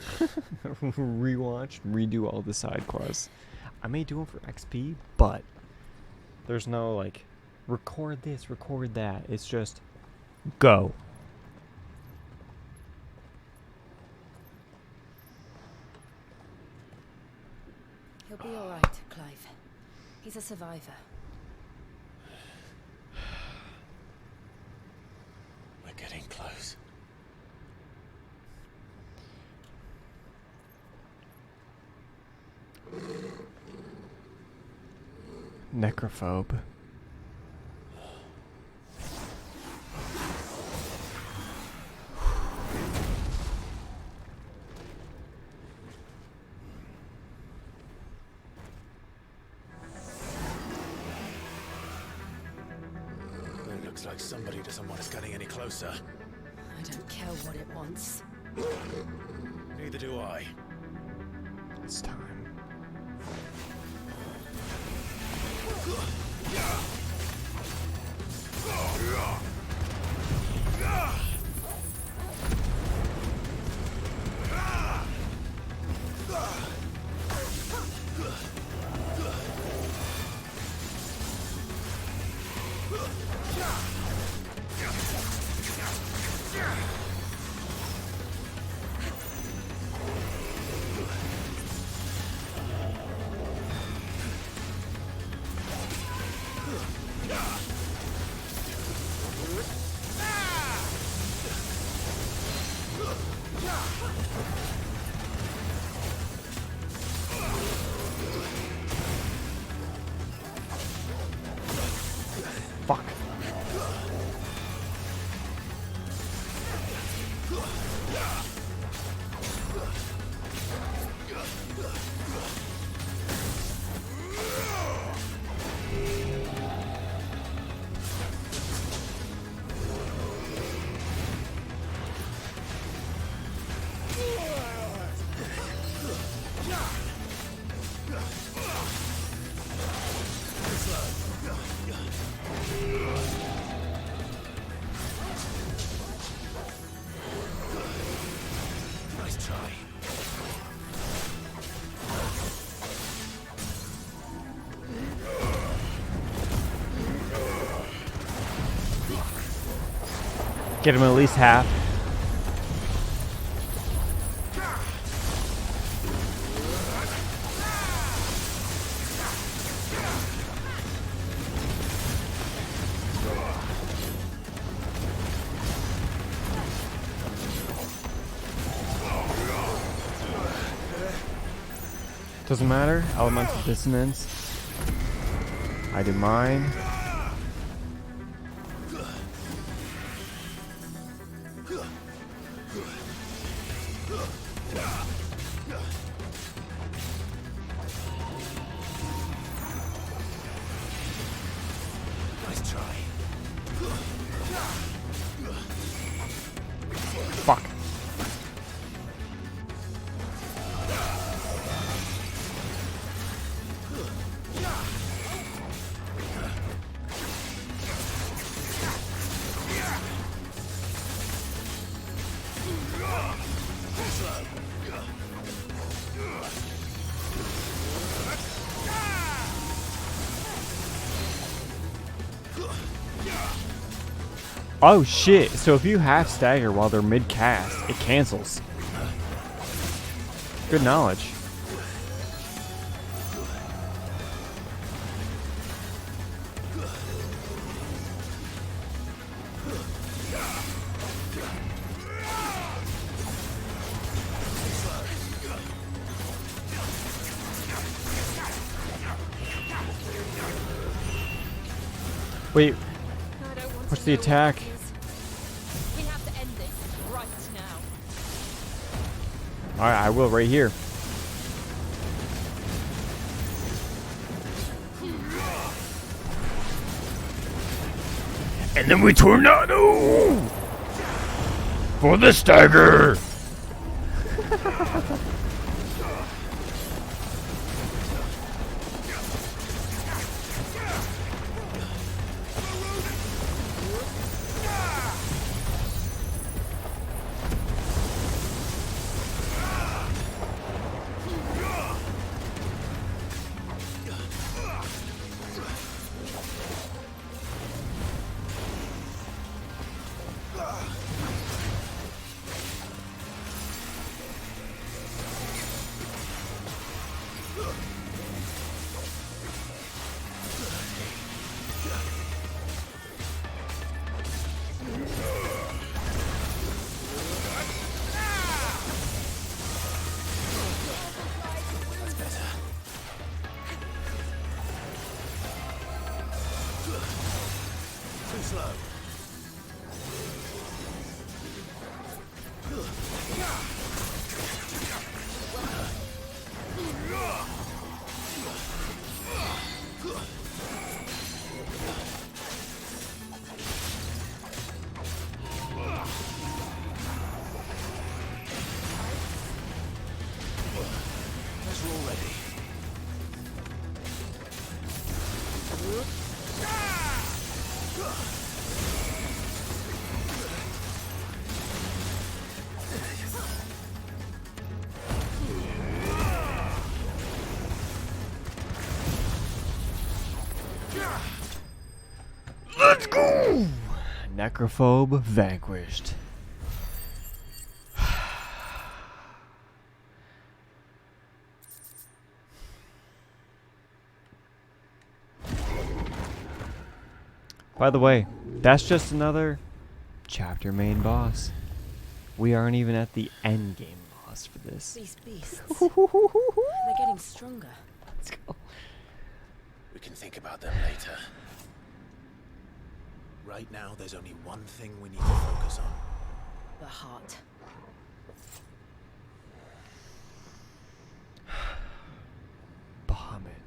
Speaker 1: rewatch, redo all the side quests. I may do them for XP, but there's no like record this, record that. It's just go.
Speaker 5: He'll be all right, Clive. He's a survivor.
Speaker 2: We're getting close.
Speaker 1: Necrophobe.
Speaker 2: It looks like somebody doesn't want us getting any closer.
Speaker 5: I don't care what it wants.
Speaker 2: Neither do I.
Speaker 1: It's time. Fuck.
Speaker 2: Nice try.
Speaker 1: Get him at least half. Doesn't matter. Elemental dissonance. I do mine.
Speaker 2: Nice try.
Speaker 1: Fuck. Oh shit, so if you half stagger while they're mid cast, it cancels. Good knowledge. Wait.
Speaker 5: I don't want
Speaker 1: What's the attack?
Speaker 5: We have to end this right now.
Speaker 1: Alright, I will right here. And then we tornado for the stagger.
Speaker 12: Too slow. Let's roll ready.
Speaker 1: Let's go! Necrophobe vanquished. By the way, that's just another chapter main boss. We aren't even at the end game boss for this.
Speaker 5: These beasts. They're getting stronger.
Speaker 1: Let's go.
Speaker 2: We can think about them later. Right now, there's only one thing we need to focus on.
Speaker 5: The heart.
Speaker 1: Bahamut.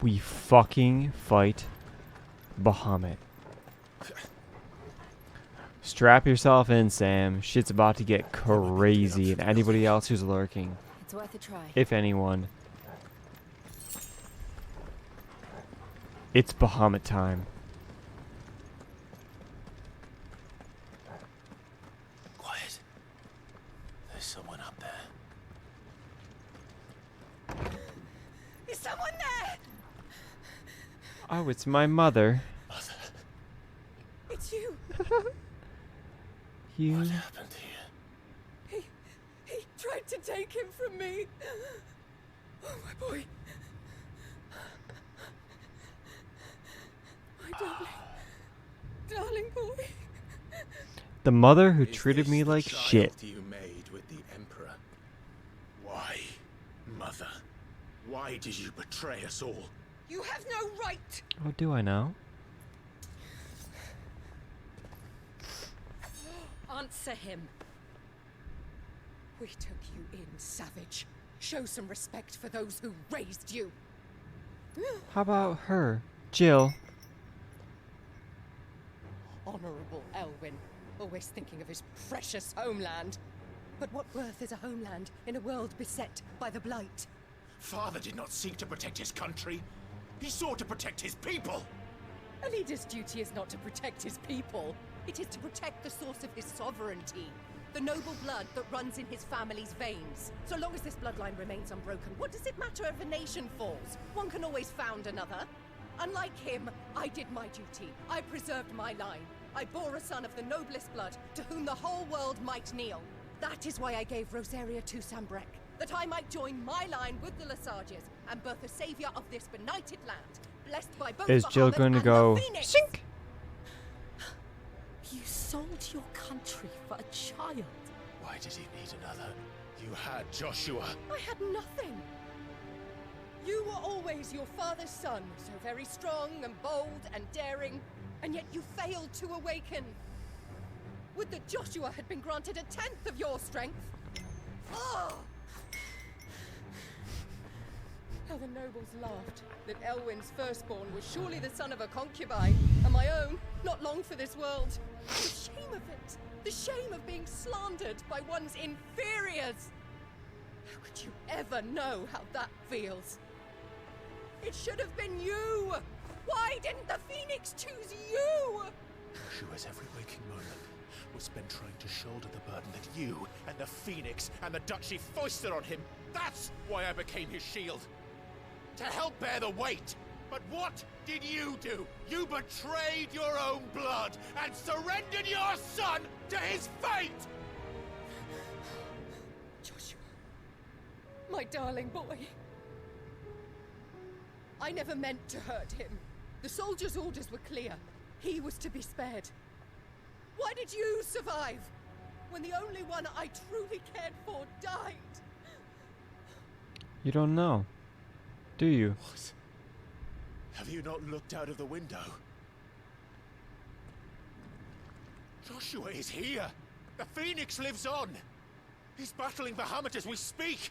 Speaker 1: We fucking fight Bahamut. Strap yourself in, Sam. Shit's about to get crazy, and anybody else who's lurking,
Speaker 5: It's worth a try.
Speaker 1: if anyone, it's Bahamut time.
Speaker 2: Quiet. There's someone up there.
Speaker 14: Is someone there?
Speaker 1: Oh, it's my mother.
Speaker 14: It's you.
Speaker 1: You.
Speaker 2: What happened here?
Speaker 14: He tried to take him from me. Oh, my boy. My darling boy.
Speaker 1: The mother who treated me like shit.
Speaker 2: You made with the Emperor. Why, Mother? Why did you betray us all?
Speaker 14: You have no right.
Speaker 1: Oh, do I now?
Speaker 14: Answer him. We took you in, savage. Show some respect for those who raised you.
Speaker 1: How about her, Jill?
Speaker 14: Honorable Elwyn, always thinking of his precious homeland. But what worth is a homeland in a world beset by the Blight?
Speaker 17: Father did not seek to protect his country. He sought to protect his people.
Speaker 14: A leader's duty is not to protect his people. It is to protect the source of his sovereignty. The noble blood that runs in his family's veins. So long as this bloodline remains unbroken, what does it matter if a nation falls? One can always found another. Unlike him, I did my duty. I preserved my line. I bore a son of the noblest blood, to whom the whole world might kneel. That is why I gave Rosaria to Sambrek, that I might join my line with the Lesages and birth a savior of this benighted land, blessed by both
Speaker 1: Is Jill
Speaker 14: Bahamut
Speaker 1: going to
Speaker 14: and
Speaker 1: go
Speaker 14: the Phoenix.
Speaker 1: sink?
Speaker 5: You sold your country for a child.
Speaker 2: Why did he need another? You had Joshua.
Speaker 14: I had nothing. You were always your father's son, so very strong and bold and daring, and yet you failed to awaken. Would that Joshua had been granted a tenth of your strength? Oh! How the nobles laughed that Elwyn's firstborn was surely the son of a concubine, and my own, not long for this world. The shame of it! The shame of being slandered by one's inferiors! How could you ever know how that feels? It should have been you! Why didn't the Phoenix choose you?
Speaker 3: Joshua's every waking moment was spent trying to shoulder the burden that you and the Phoenix and the Duchy foisted on him. That's why I became his shield. To help bear the weight. But what did you do? You betrayed your own blood and surrendered your son to his fate!
Speaker 14: Joshua, my darling boy. I never meant to hurt him. The soldiers' orders were clear. He was to be spared. Why did you survive when the only one I truly cared for died?
Speaker 1: You don't know, do you?
Speaker 3: What? Have you not looked out of the window? Joshua is here! The Phoenix lives on! He's battling Bahamut as we speak!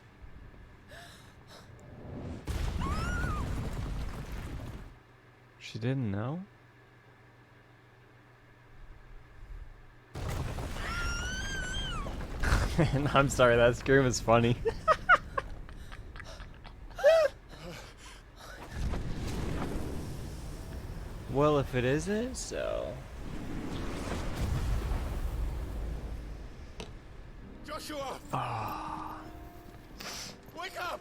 Speaker 1: She didn't know? I'm sorry, that scream was funny. Well, if it isn't, so...
Speaker 3: Joshua! Wake up!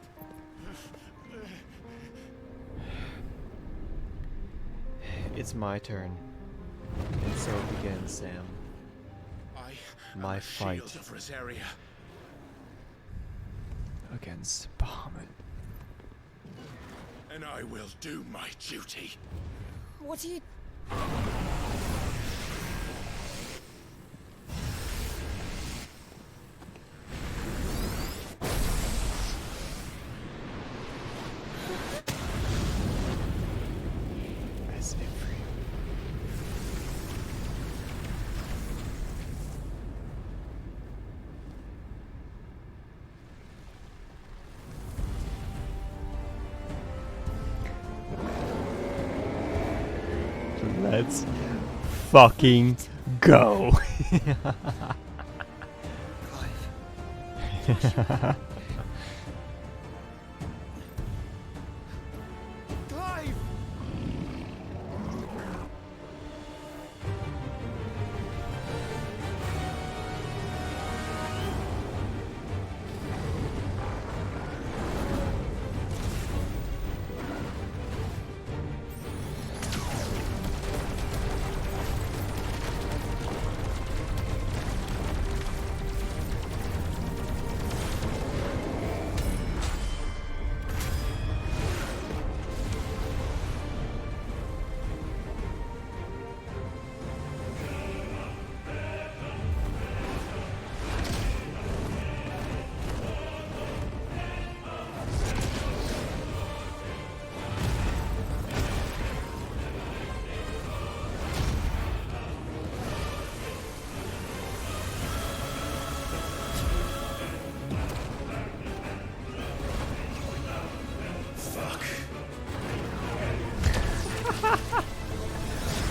Speaker 1: It's my turn. And so begins, Sam. My fight
Speaker 3: Shield of Rosaria.
Speaker 1: against Bahamut.
Speaker 3: And I will do my duty.
Speaker 14: What are you...
Speaker 1: Resident for you. Let's fucking go.
Speaker 3: Clive!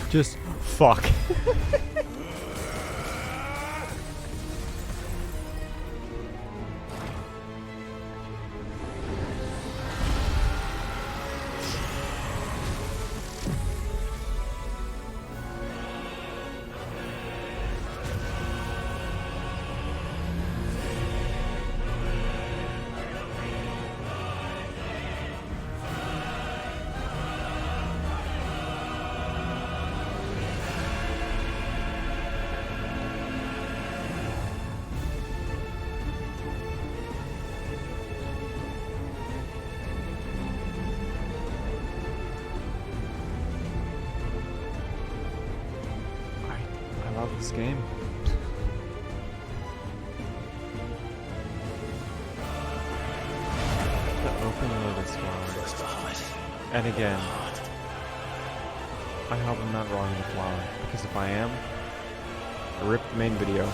Speaker 1: Just fuck. I love this game. The Open Lotus Flower. And again, I hope I'm not wrong in the flower, because if I am, rip the main video.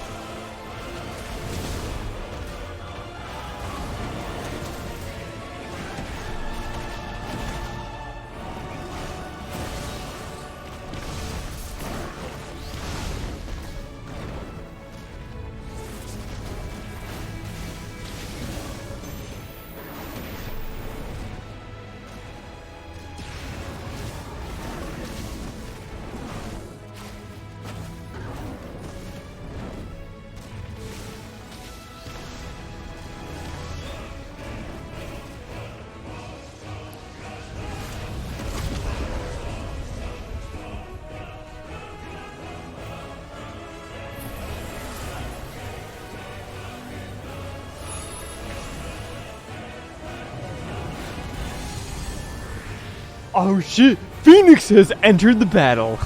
Speaker 1: Oh shit! Phoenix has entered the battle!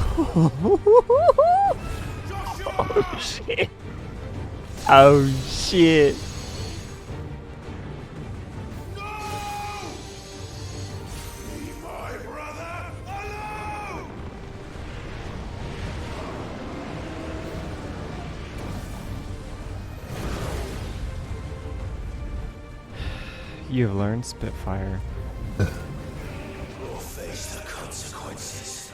Speaker 1: Oh shit! Oh shit! You've learned Spitfire.
Speaker 12: We'll face the consequences.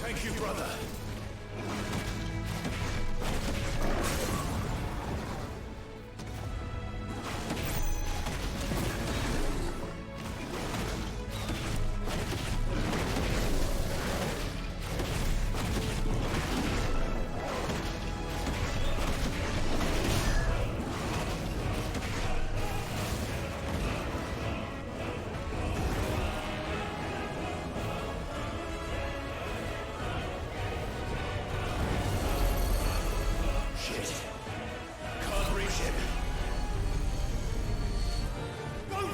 Speaker 3: Thank you, brother.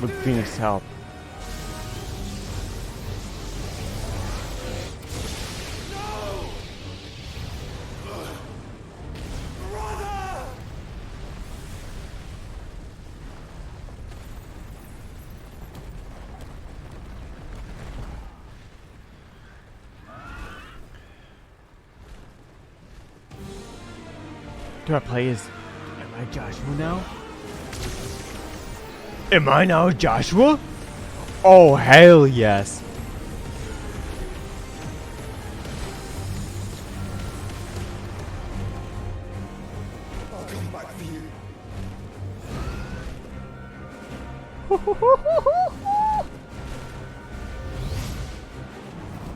Speaker 1: With Phoenix's help. Do I play as... Am I Joshua now? Am I now Joshua? Oh, hell yes.
Speaker 12: I'll come back for you.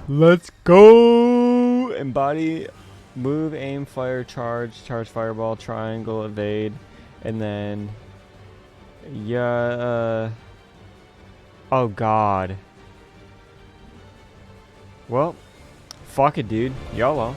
Speaker 1: Let's go! Embody, move, aim, fire, charge, fireball, triangle, evade, and then... Yeah, oh god. Well, fuck it, dude. YOLO.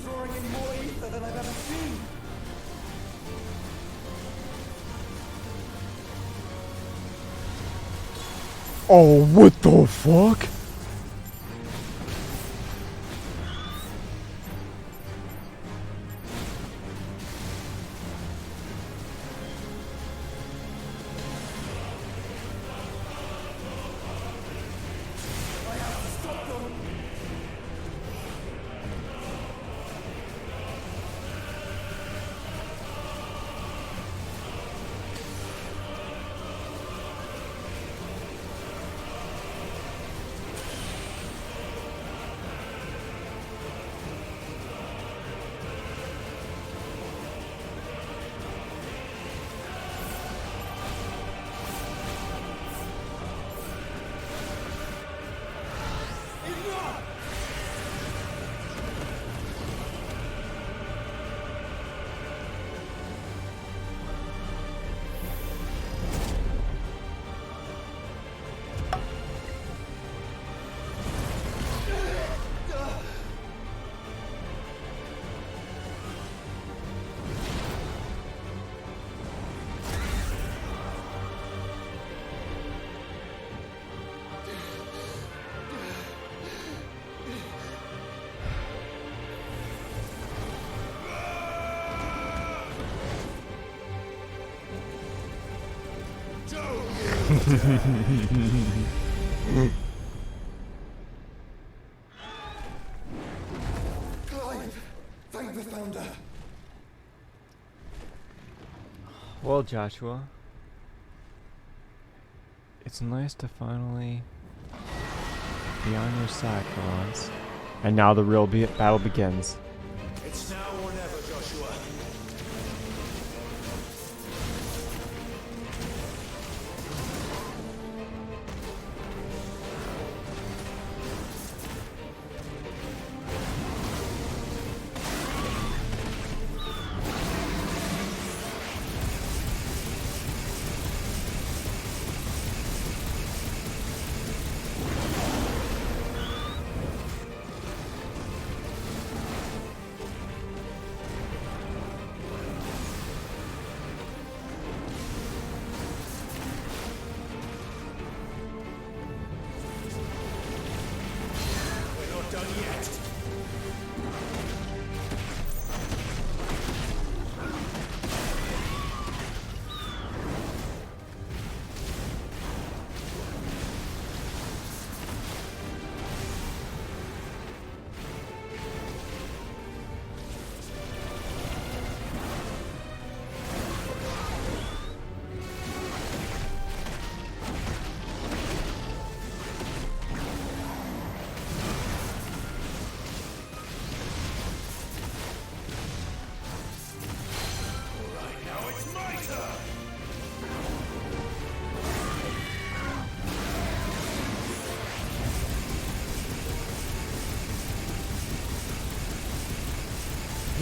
Speaker 16: roaring in more ether than I've ever seen.
Speaker 1: Oh, what the fuck?
Speaker 16: Clive! Thank the Founder!
Speaker 1: Well, Joshua, it's nice to finally be on your side for once. And now the real battle begins.
Speaker 12: It's now or never, Joshua.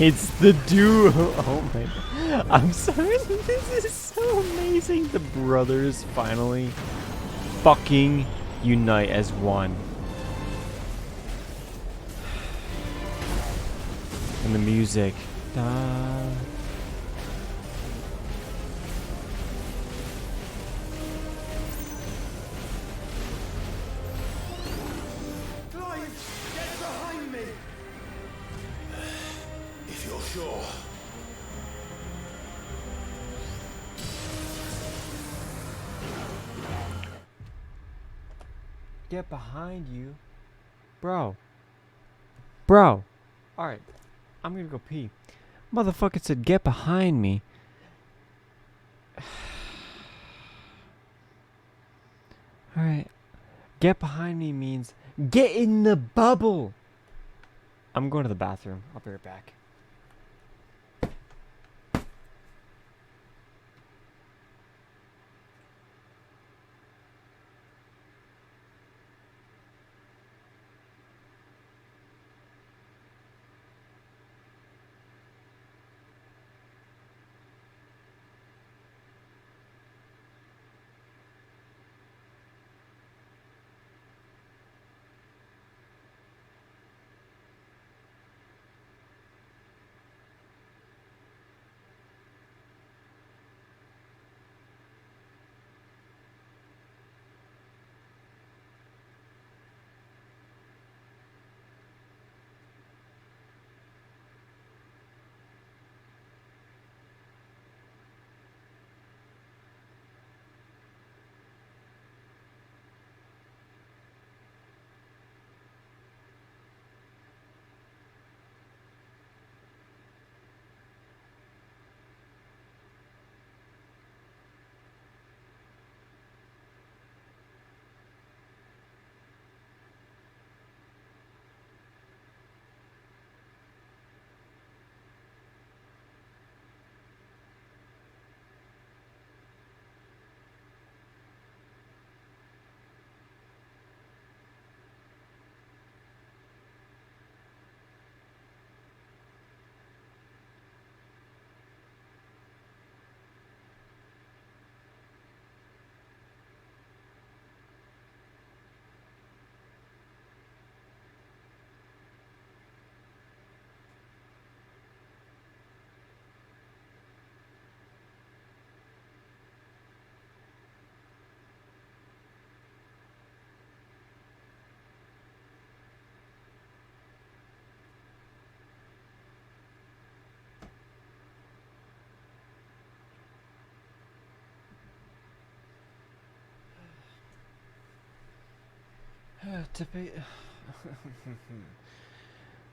Speaker 1: It's the duo. Oh my god. I'm sorry. This is so amazing. The brothers finally fucking unite as one. And the music. Da.
Speaker 16: Clive! Get behind me!
Speaker 12: If you're sure.
Speaker 1: Get behind you. Bro. Bro. Alright. I'm gonna go pee. Motherfucker said get behind me. Alright. Get behind me means get in the bubble. I'm going to the bathroom. I'll be right back.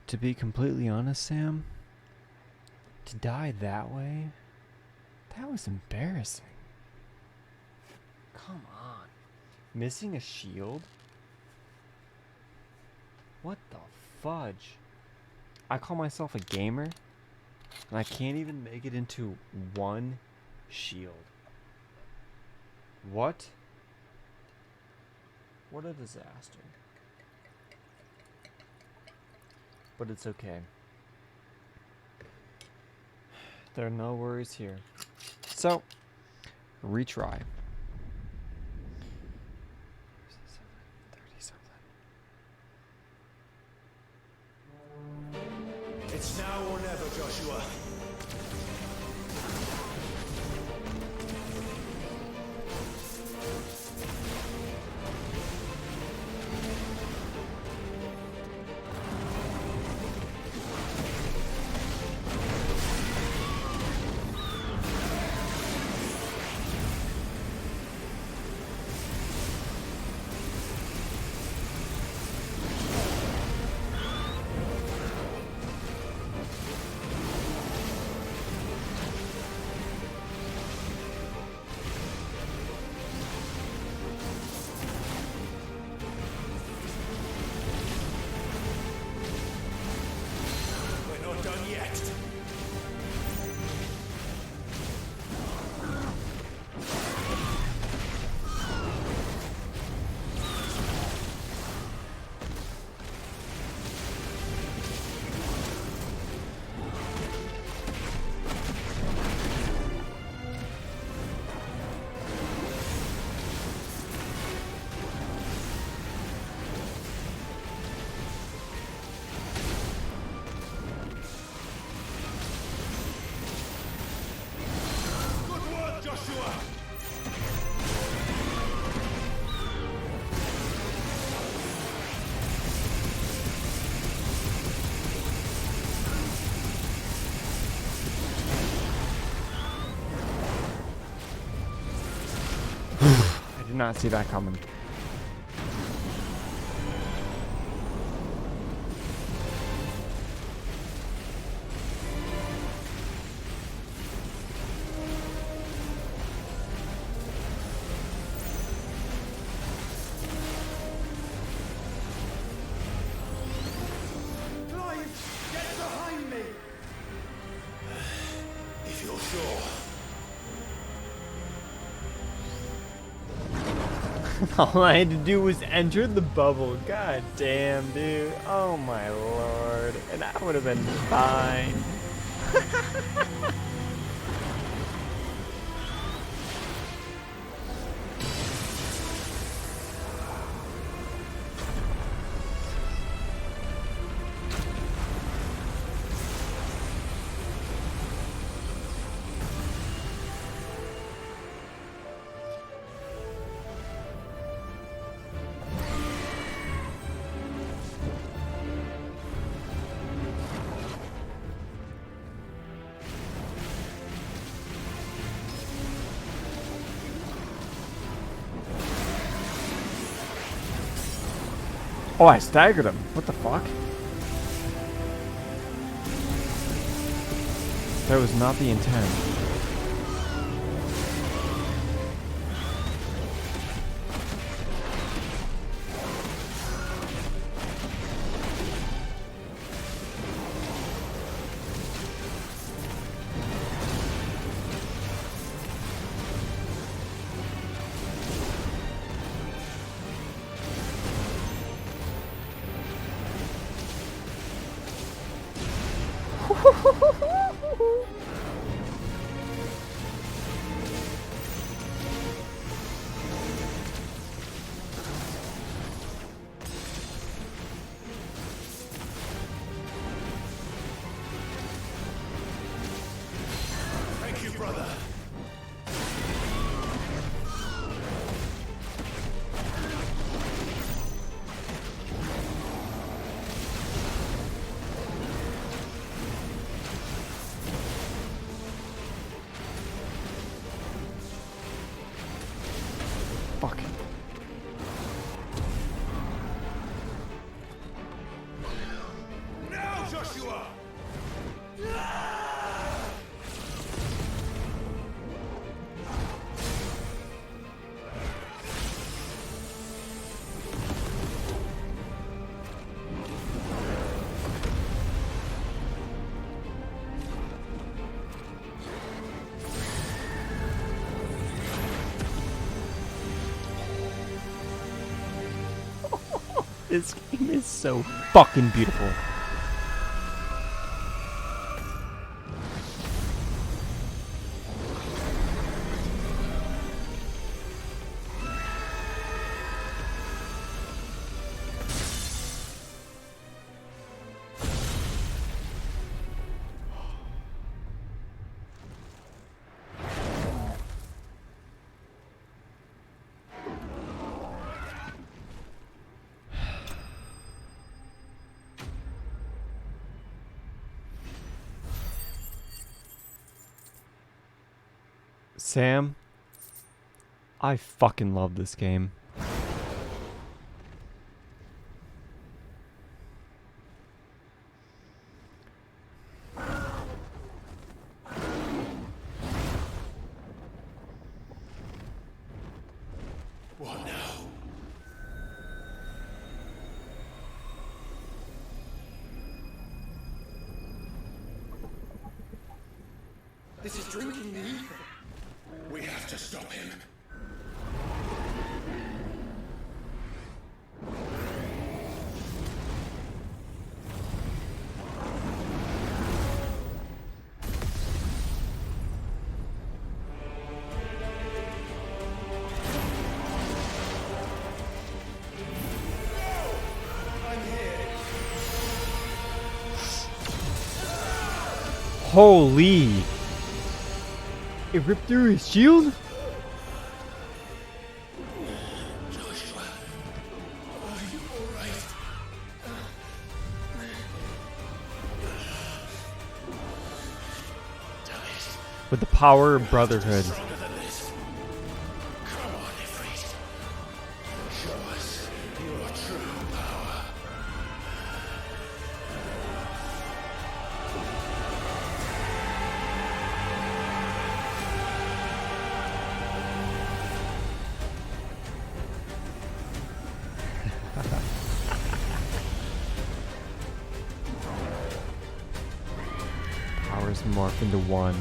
Speaker 1: To be completely honest, Sam, to die that way, that was embarrassing. Come on. Missing a shield? What the fudge? I call myself a gamer, and I can't even make it into one shield. What? What a disaster. But it's okay. There are no worries here. So, retry.
Speaker 12: It's now or never, Joshua.
Speaker 1: I did not see that coming.
Speaker 16: Clive, get behind me!
Speaker 12: If you're sure.
Speaker 1: All I had to do was enter the bubble. God damn, dude. Oh my lord. And I would have been fine. Oh, I staggered him. What the fuck? That was not the intent. This game is so fucking beautiful. Sam, I fucking love this game.
Speaker 3: What now?
Speaker 16: This is drinking the ether.
Speaker 3: We have to stop him.
Speaker 1: Holy! It ripped through his shield?
Speaker 3: Joshua, are you alright?
Speaker 1: With the power of brotherhood.
Speaker 3: Stronger than this. Come on, Ifrit. Show us your true power.
Speaker 1: Powers morph into one.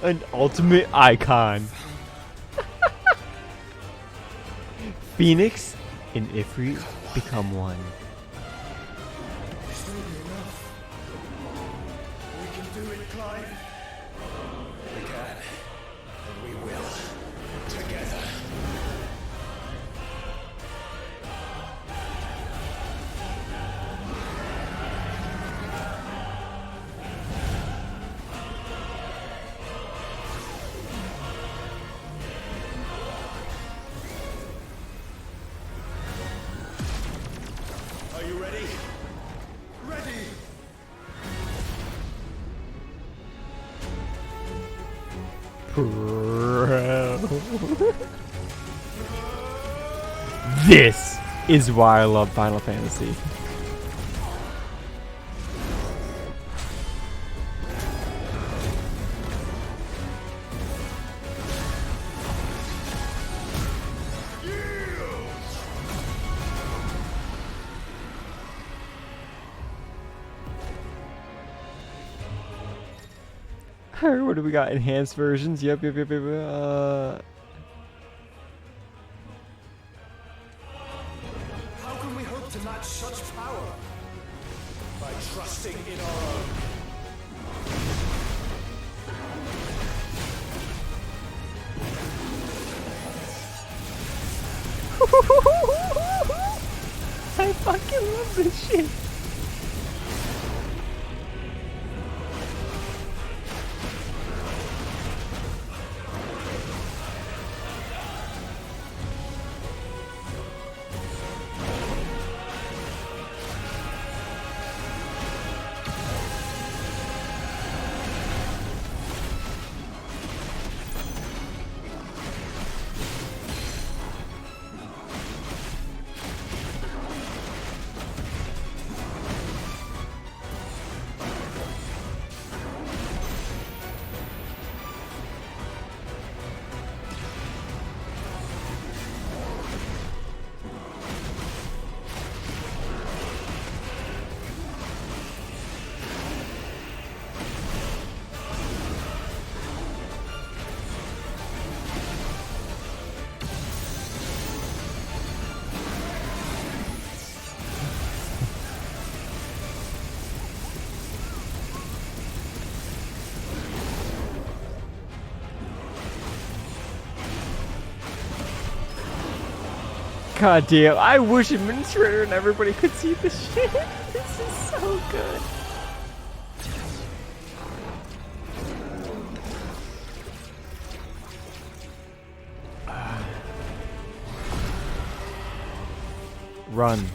Speaker 1: An ultimate icon. Phoenix and Ifrit become one.
Speaker 16: This will be enough. We can do it, Clive.
Speaker 3: We can. And we will. Together. Are you ready?
Speaker 16: Ready!
Speaker 1: Bro. This is why I love Final Fantasy. What do we got? Enhanced versions? Yep.
Speaker 12: How can we hope to match such power?
Speaker 3: By trusting in our own.
Speaker 1: I fucking love this shit. God damn, I wish Administrator and everybody could see this shit. This is so good. Run.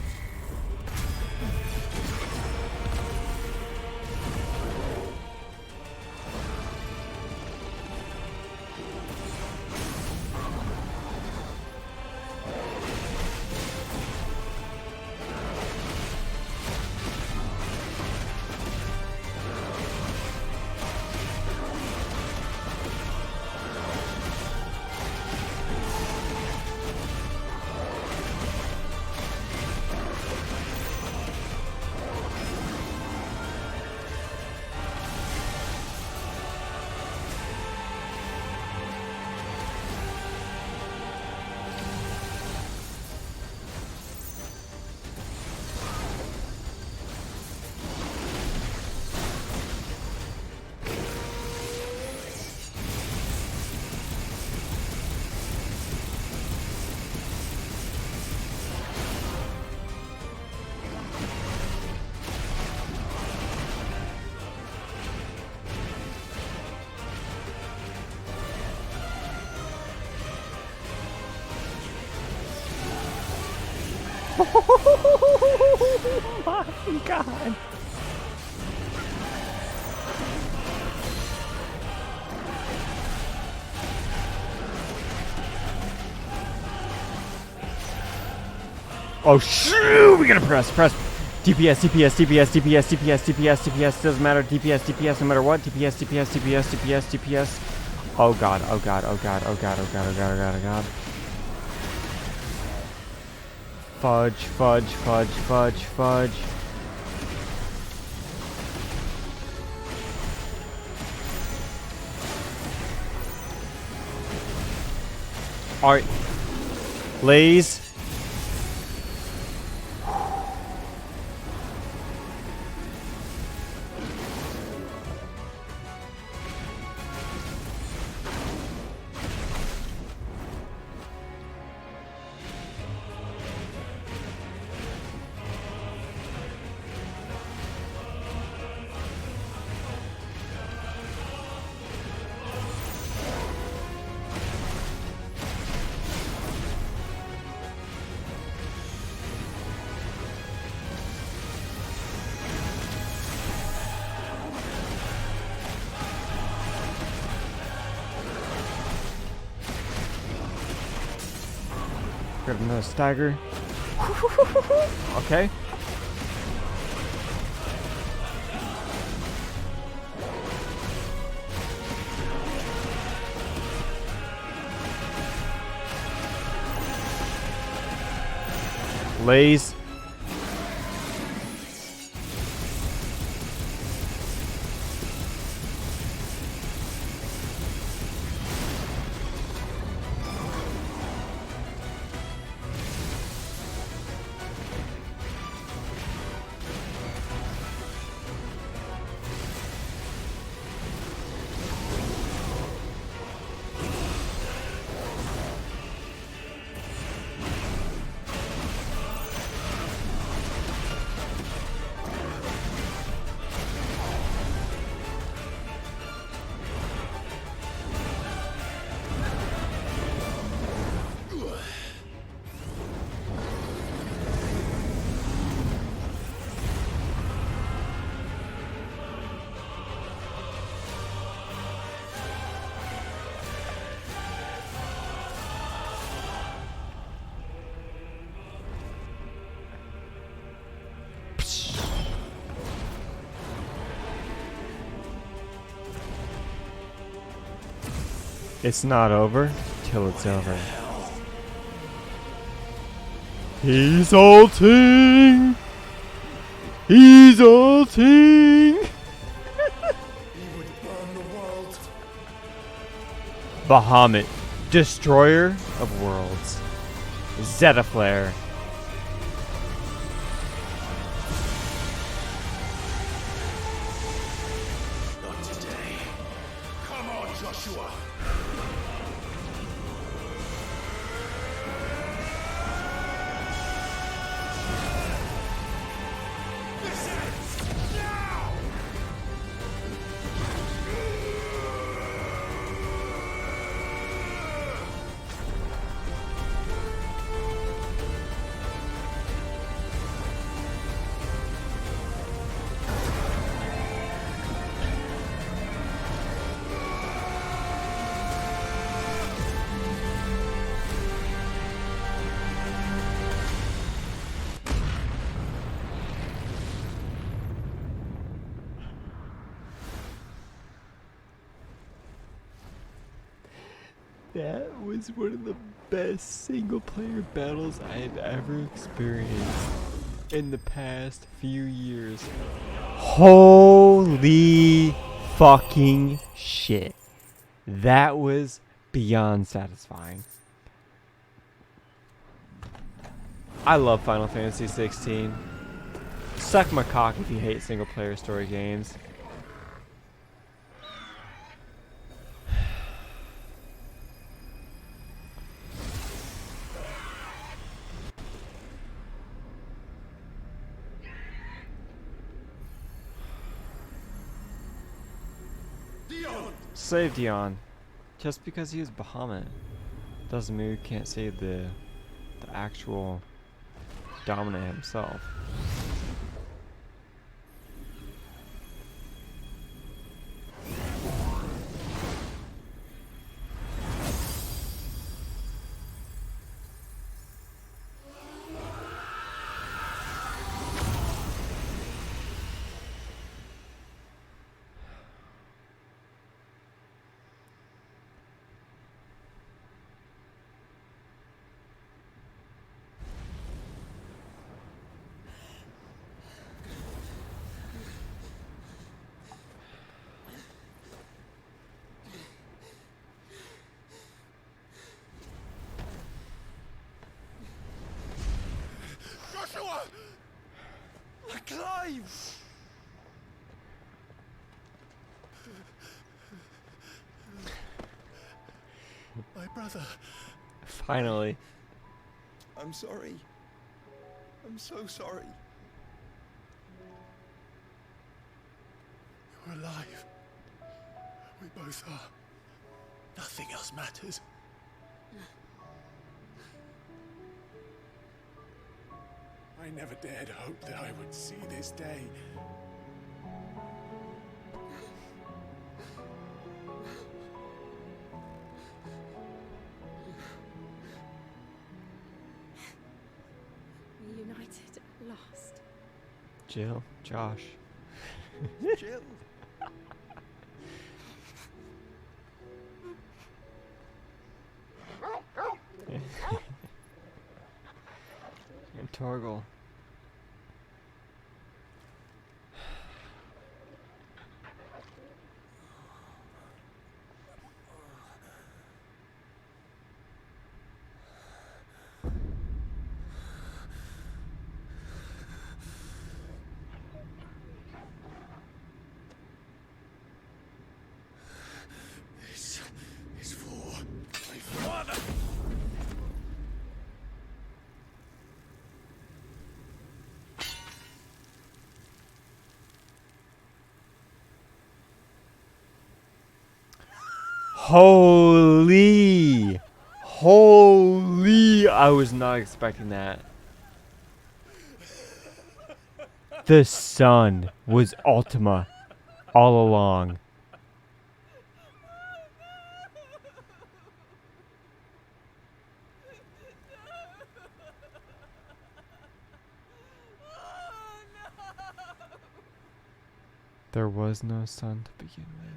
Speaker 1: Oh my god. Oh shoot! We gotta press. DPS, DPS, DPS, DPS, DPS, DPS, DPS. Doesn't matter. DPS, DPS, no matter what. DPS, DPS, DPS, DPS, DPS. Oh god, oh god, oh god, oh god, oh god, oh god, oh god, oh god. Fudge, fudge, fudge, fudge, fudge. Alright. Lays. Grab another stagger. Okay. Lays. It's not over till it's over. He's ulting! He's ulting! Bahamut, destroyer of worlds. Zeta Flare.
Speaker 3: Not today. Come on, Joshua.
Speaker 1: That was one of the best single-player battles I have ever experienced in the past few years. Holy fucking shit. That was beyond satisfying. I love Final Fantasy 16. Suck my cock if you hate single-player story games. Save Dion. Just because he was Bahamut doesn't mean we can't save the actual Dominant himself.
Speaker 3: Joshua!
Speaker 12: Clive!
Speaker 3: My brother.
Speaker 1: Finally.
Speaker 12: I'm sorry. I'm so sorry.
Speaker 3: You're alive. We both are. Nothing else matters. I never dared hope that I would see this day.
Speaker 5: Reunited at last.
Speaker 1: Jill, Josh.
Speaker 12: Jill.
Speaker 1: And Torgal.
Speaker 3: This is for my father.
Speaker 1: Holy! Holy! I was not expecting that. The sun was Ultima all along. There was no sun to begin with.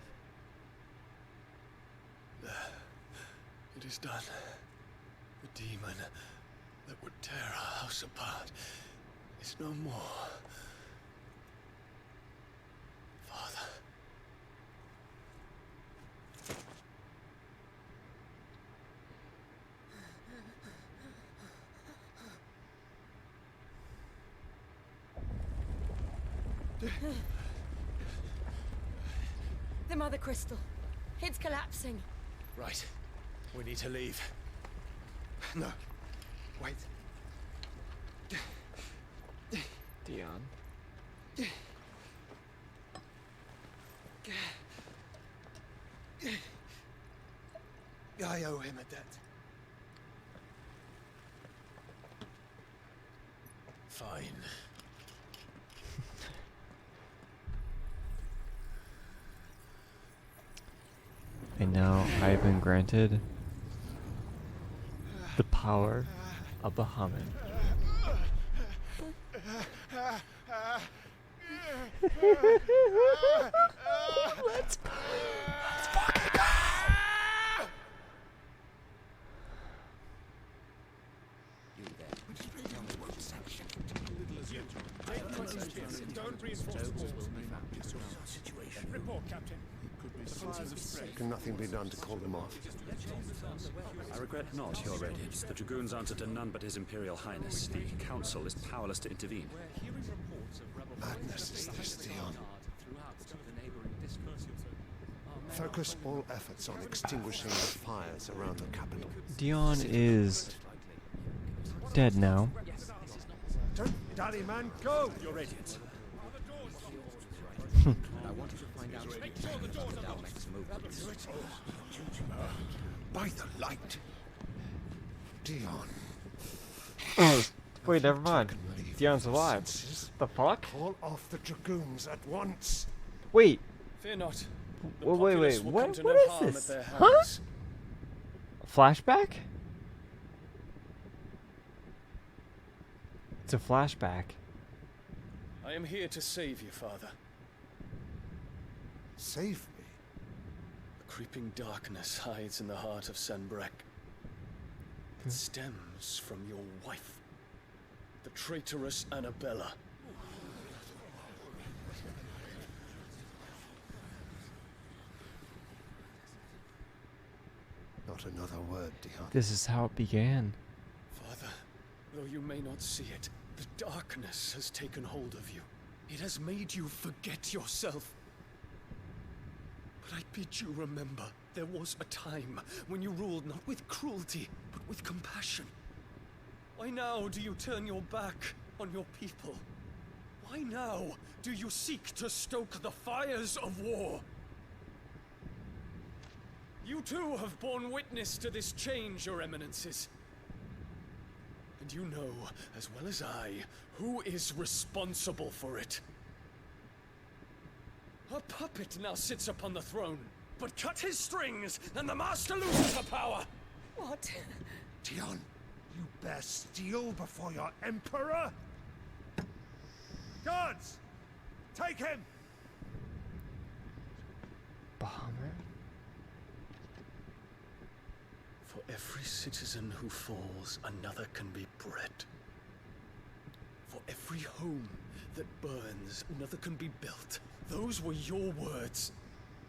Speaker 3: It is done. The demon that would tear our house apart is no more. Father.
Speaker 5: The Mother Crystal. It's collapsing.
Speaker 3: Right. We need to leave.
Speaker 12: No. Wait.
Speaker 1: Dion.
Speaker 12: I owe him a debt.
Speaker 3: Fine.
Speaker 1: And now I have been granted the power of Bahamut. Let's fucking go!
Speaker 3: more, Captain.
Speaker 18: Can nothing be done to call them off?
Speaker 19: I regret not, Your Radiance. The Dragoons answer to none but His Imperial Highness. The Council is powerless to intervene.
Speaker 18: Madness is this, Dion. Focus all efforts on extinguishing the fires around the capital.
Speaker 1: Dion is dead now.
Speaker 18: Don't dally, man, go!
Speaker 3: Your Radiance.
Speaker 23: I wanted to find out the Dalmec's movements.
Speaker 18: By the light. Dion.
Speaker 1: Wait, never mind. Dion's alive. The fuck?
Speaker 18: Call off the Dragoons at once.
Speaker 1: Wait.
Speaker 11: Fear not.
Speaker 1: Wait.
Speaker 11: Will
Speaker 1: What?
Speaker 11: come to
Speaker 1: What
Speaker 11: no
Speaker 1: is
Speaker 11: harm
Speaker 1: this?
Speaker 11: at their
Speaker 1: Huh?
Speaker 11: hands.
Speaker 1: Flashback? It's a flashback.
Speaker 11: I am here to save you, Father.
Speaker 18: Save me?
Speaker 11: The creeping darkness hides in the heart of Sanbreque. It stems from your wife, the traitorous Annabella.
Speaker 18: Not another word, Dion.
Speaker 1: This is how it began.
Speaker 11: Father, though you may not see it, the darkness has taken hold of you. It has made you forget yourself. But I bid you remember, there was a time when you ruled not with cruelty, but with compassion. Why now do you turn your back on your people? Why now do you seek to stoke the fires of war? You too have borne witness to this change, Your Eminences. And you know, as well as I, who is responsible for it. A puppet now sits upon the throne, but cut his strings, and the master loses the power!
Speaker 14: What?
Speaker 18: Dion, you bear steel before your emperor? Guards! Take him!
Speaker 1: Bomber?
Speaker 11: For every citizen who falls, another can be bred. For every home that burns, another can be built. Those were your words.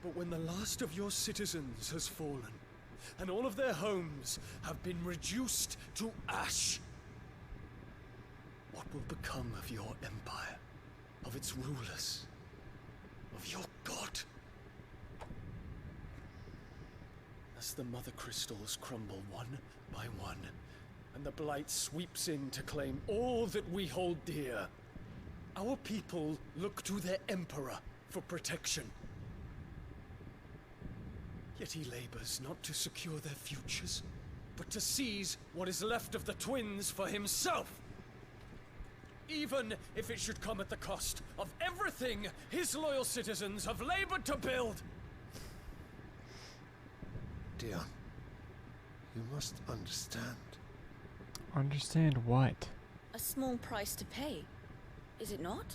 Speaker 11: But when the last of your citizens has fallen, and all of their homes have been reduced to ash, what will become of your empire, of its rulers, of your god? As the mother crystals crumble one by one, and the blight sweeps in to claim all that we hold dear, our people look to their emperor for protection. Yet he labors not to secure their futures, but to seize what is left of the twins for himself. Even if it should come at the cost of everything his loyal citizens have labored to build.
Speaker 18: Dion, you must understand.
Speaker 1: Understand what?
Speaker 24: A small price to pay, is it not?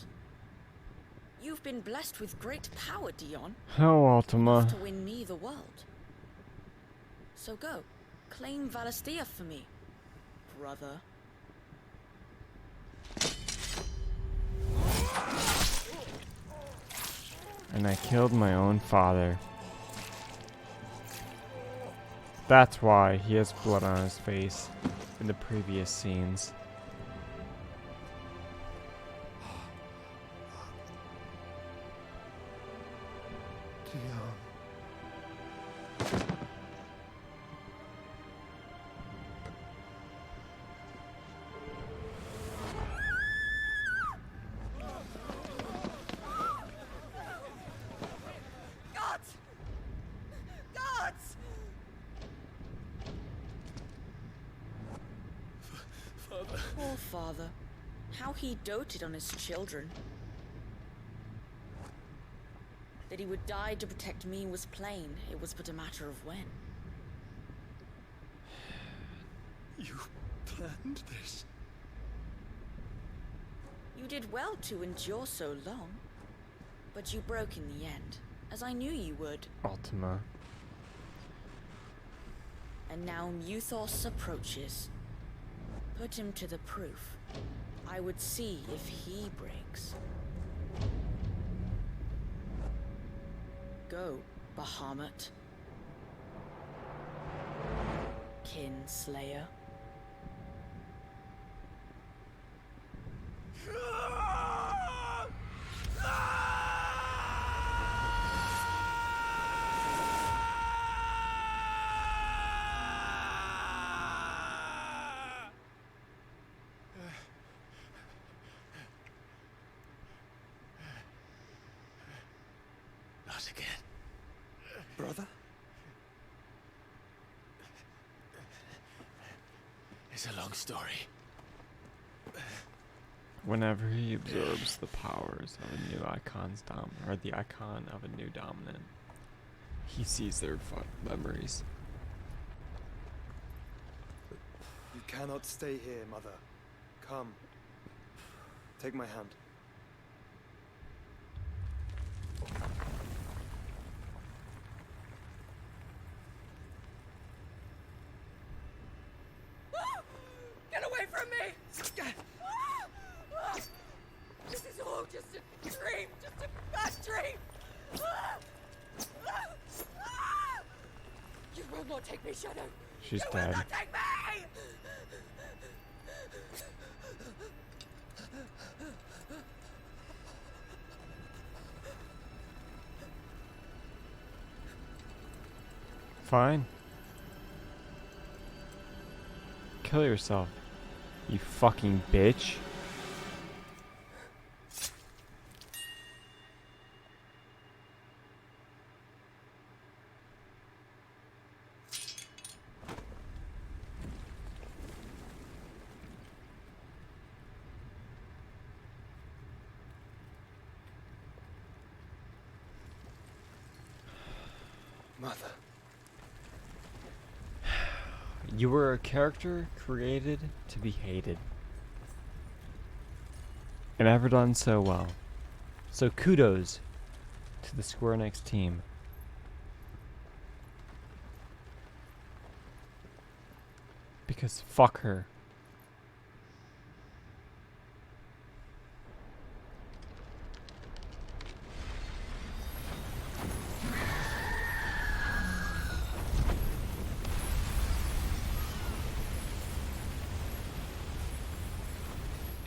Speaker 24: You've been blessed with great power, Dion.
Speaker 1: Oh, Ultima.
Speaker 24: Enough to win me the world. So go, claim Valastia for me, brother.
Speaker 1: And I killed my own father. That's why he has blood on his face in the previous scenes.
Speaker 14: Gods! Gods!
Speaker 11: Father.
Speaker 24: Poor father. How he doted on his children. That he would die to protect me was plain. It was but a matter of when.
Speaker 11: You planned this?
Speaker 24: You did well to endure so long. But you broke in the end, as I knew you would.
Speaker 1: Ultima.
Speaker 24: And now Muthos approaches. Put him to the proof. I would see if he breaks. go, Bahamut. Kinslayer.
Speaker 2: Not again.
Speaker 7: Brother?
Speaker 2: It's a long story.
Speaker 1: Whenever he absorbs the powers of a new or the icon of a new dominant, he sees their memories.
Speaker 7: You cannot stay here, Mother. Come. Take my hand.
Speaker 14: Get away from me! This is all just a dream, just a bad dream! You will not take me, Shadow!
Speaker 1: She's
Speaker 14: You will
Speaker 1: dead.
Speaker 14: not take me!
Speaker 1: Fine. Kill yourself, you fucking bitch.
Speaker 7: Mother.
Speaker 1: You were a character created to be hated. And ever done so well. So kudos to the Square Enix team. Because fuck her.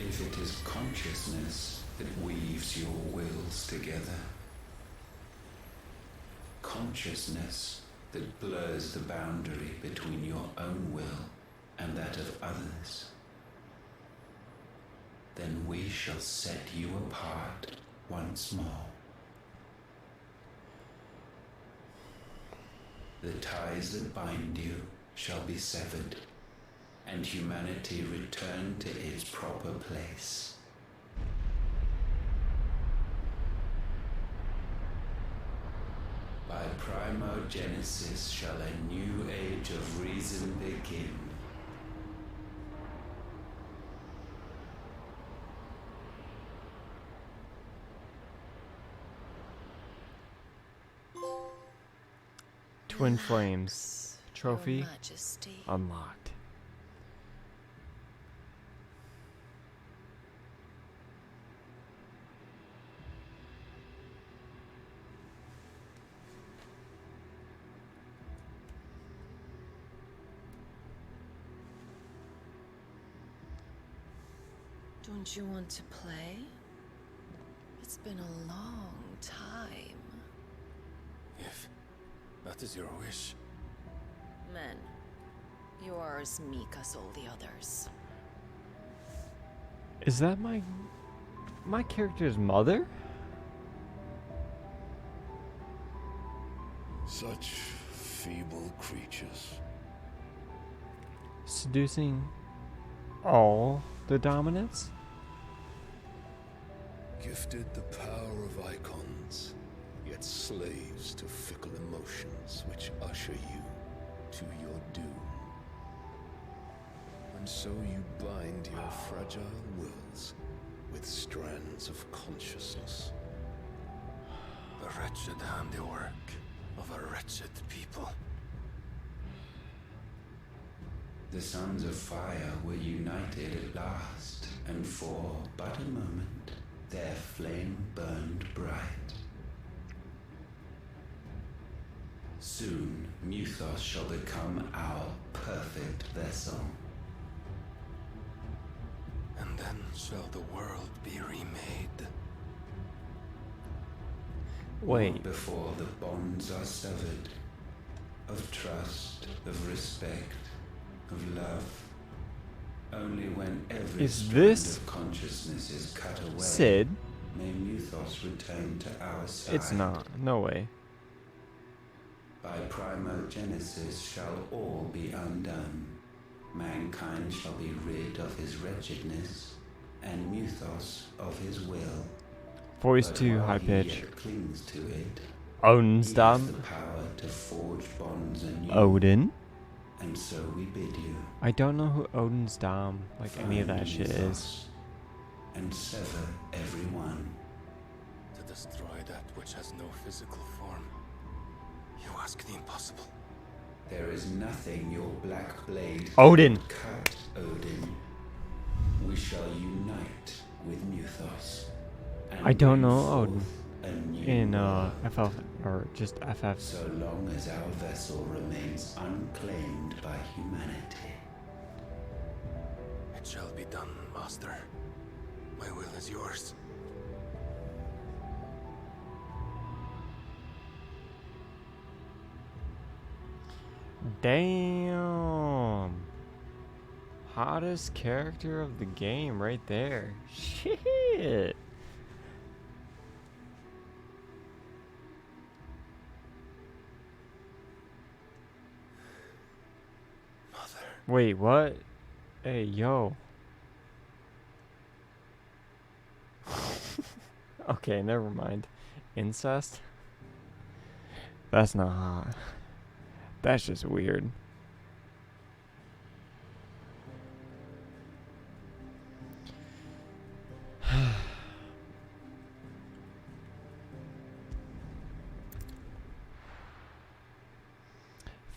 Speaker 6: If it is consciousness that weaves your wills together, consciousness that blurs the boundary between your own will and that of others, then we shall set you apart once more. The ties that bind you shall be severed, and humanity return to its proper place. By primogenesis shall a new age of reason begin.
Speaker 1: Twin Flames. Trophy
Speaker 21: Majesty.
Speaker 1: unlocked.
Speaker 21: Don't you want to play? It's been a long time.
Speaker 2: If that is your wish.
Speaker 21: Men, you are as meek as all the others.
Speaker 1: Is that my character's mother?
Speaker 8: Such feeble creatures.
Speaker 1: Seducing all the dominants?
Speaker 8: Gifted the power of icons, yet slaves to fickle emotions which usher you to your doom. And so you bind your fragile wills with strands of consciousness.
Speaker 2: The wretched handiwork of a wretched people.
Speaker 6: The sons of fire were united at last, and for but a moment their flame burned bright. Soon, Muthos shall become our perfect vessel.
Speaker 8: And then shall the world be remade.
Speaker 1: Wait.
Speaker 6: Not before the bonds are severed. Of trust, of respect, of love. Only when every
Speaker 1: Is
Speaker 6: strand
Speaker 1: this
Speaker 6: of consciousness is cut away,
Speaker 1: Sid?
Speaker 6: may Muthos return to our side.
Speaker 1: It's not. No way.
Speaker 6: By primogenesis shall all be undone. Mankind shall be rid of his wretchedness, and Muthos of his will.
Speaker 1: Voice
Speaker 6: But
Speaker 1: too
Speaker 6: while
Speaker 1: high
Speaker 6: he
Speaker 1: pitch.
Speaker 6: yet clings to it,
Speaker 1: Owns
Speaker 6: he has
Speaker 1: them.
Speaker 6: the power to forge bonds anew.
Speaker 1: Odin?
Speaker 6: And so we bid you.
Speaker 1: I don't know who Odin's Dom, like any of
Speaker 6: Find
Speaker 1: that shit
Speaker 6: Muthos
Speaker 1: is.
Speaker 6: And sever everyone.
Speaker 8: To destroy that which has no physical form. You ask the impossible.
Speaker 6: There is nothing your black blade
Speaker 1: Odin.
Speaker 6: can cut, Odin. We shall unite with Muthos. And
Speaker 1: I don't
Speaker 6: bring
Speaker 1: know
Speaker 6: forth
Speaker 1: Odin
Speaker 6: a new
Speaker 1: in
Speaker 6: world.
Speaker 1: FF or just FF.
Speaker 6: So long as our vessel remains unclaimed by humanity.
Speaker 8: It shall be done, Master. My will is yours.
Speaker 1: Damn. Hottest character of the game right there. Shit.
Speaker 8: Mother.
Speaker 1: Wait, what? Hey, yo. Okay, never mind. Incest? That's not hot. That's just weird.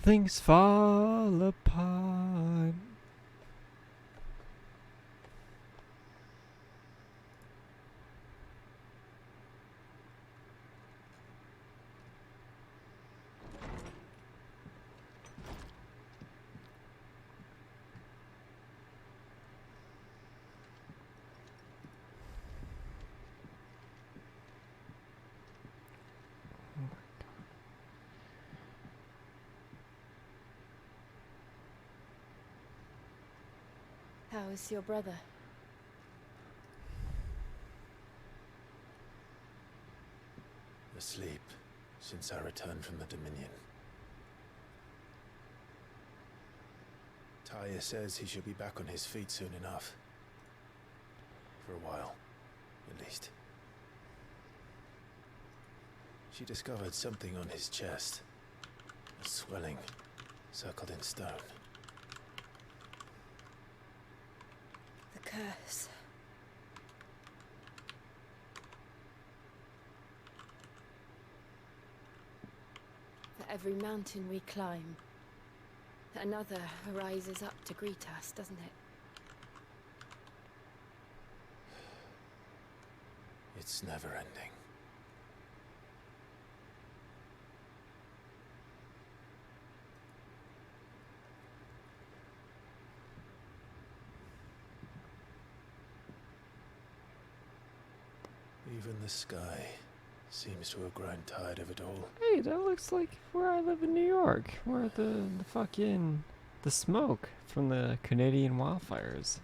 Speaker 1: Things fall apart.
Speaker 5: How is your brother?
Speaker 2: Asleep since I returned from the Dominion. Taya says he should be back on his feet soon enough. For a while, at least. She discovered something on his chest. A swelling, circled in stone.
Speaker 5: The curse. For every mountain we climb, another rises up to greet us, doesn't it?
Speaker 2: It's never ending. Even the sky seems to have grown tired of it all.
Speaker 1: Hey, that looks like where I live in New York. Where the fucking the smoke from the Canadian wildfires.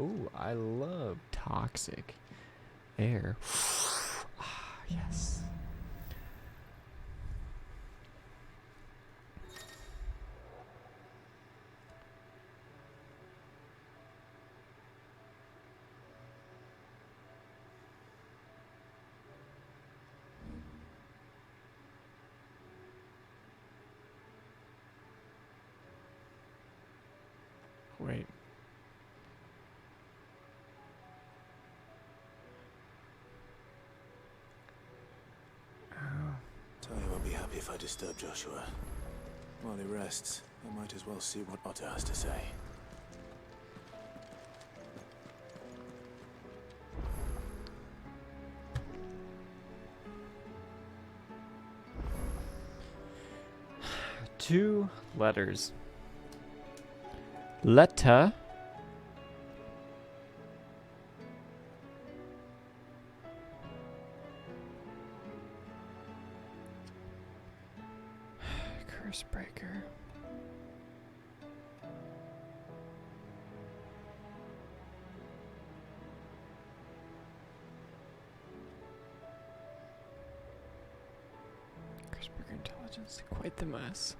Speaker 1: Ooh, I love toxic air. Ah, yes. Wait.
Speaker 2: Taya won't be happy if I disturb Joshua. While he rests, I might as well see what Otto has to say.
Speaker 1: 2 letters. Letter. Curse breaker. Curse breaker intelligence. Quite the mess.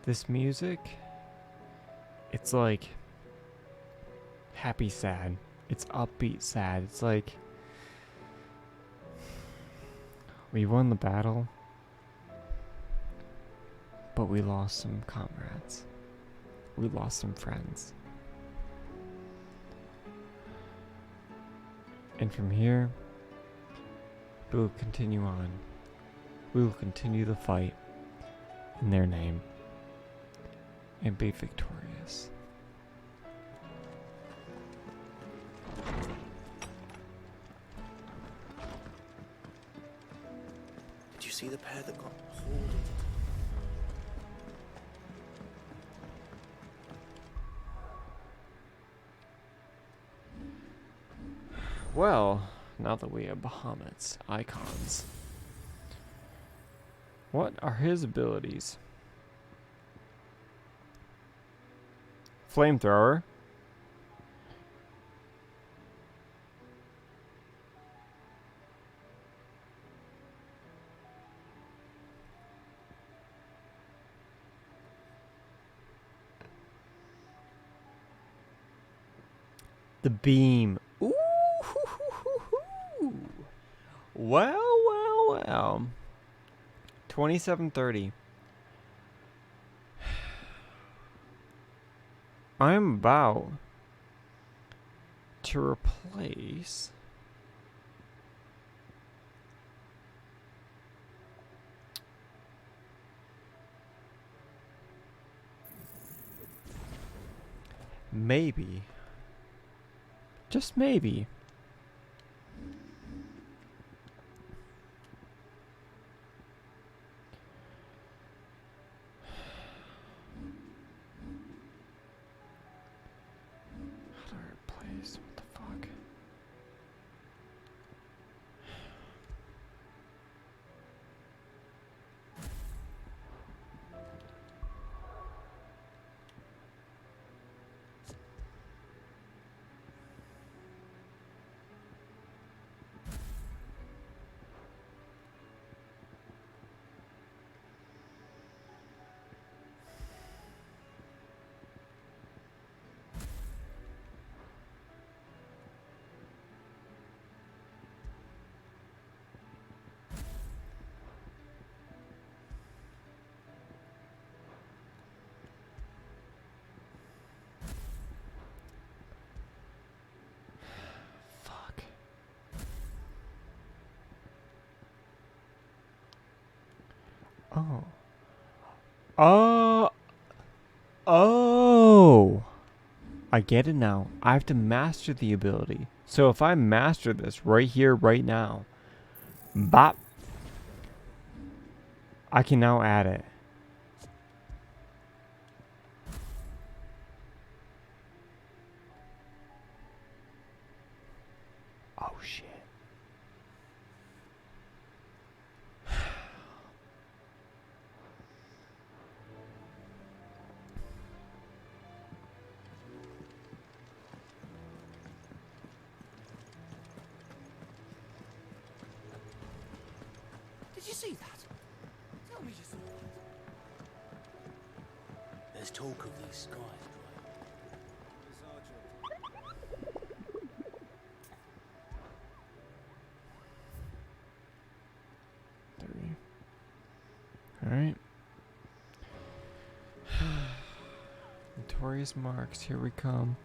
Speaker 1: This music, it's like happy sad. It's upbeat sad. It's like we won the battle, but we lost some comrades. We lost some friends. And from here, we will continue on. We will continue the fight in their name and be victorious.
Speaker 2: Did you see the pair that got hauled into
Speaker 1: Well, now that we have Bahamut's icons, what are his abilities? Flamethrower. The beam. Ooh. Well. 2730. I'm about to replace maybe, just maybe, how do I replace, what the fuck? Oh. Oh. I get it now. I have to master the ability. So if I master this right here, right now, bop, I can now add it. Oh shit.
Speaker 12: see that? Tell me you saw that. There's talk of these skies,
Speaker 1: Alright. Notorious marks, here we come.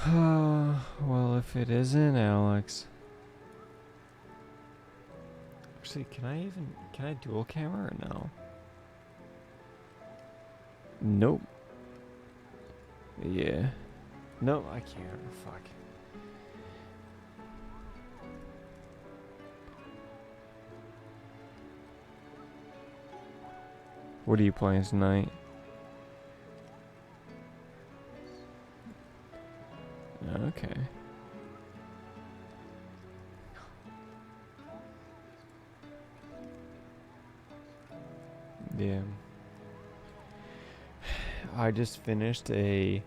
Speaker 1: Well, if it isn't Alex. Actually, can I dual camera or no? Nope. Yeah. No, I can't. Fuck. What are you playing tonight? Okay. Yeah. I just finished a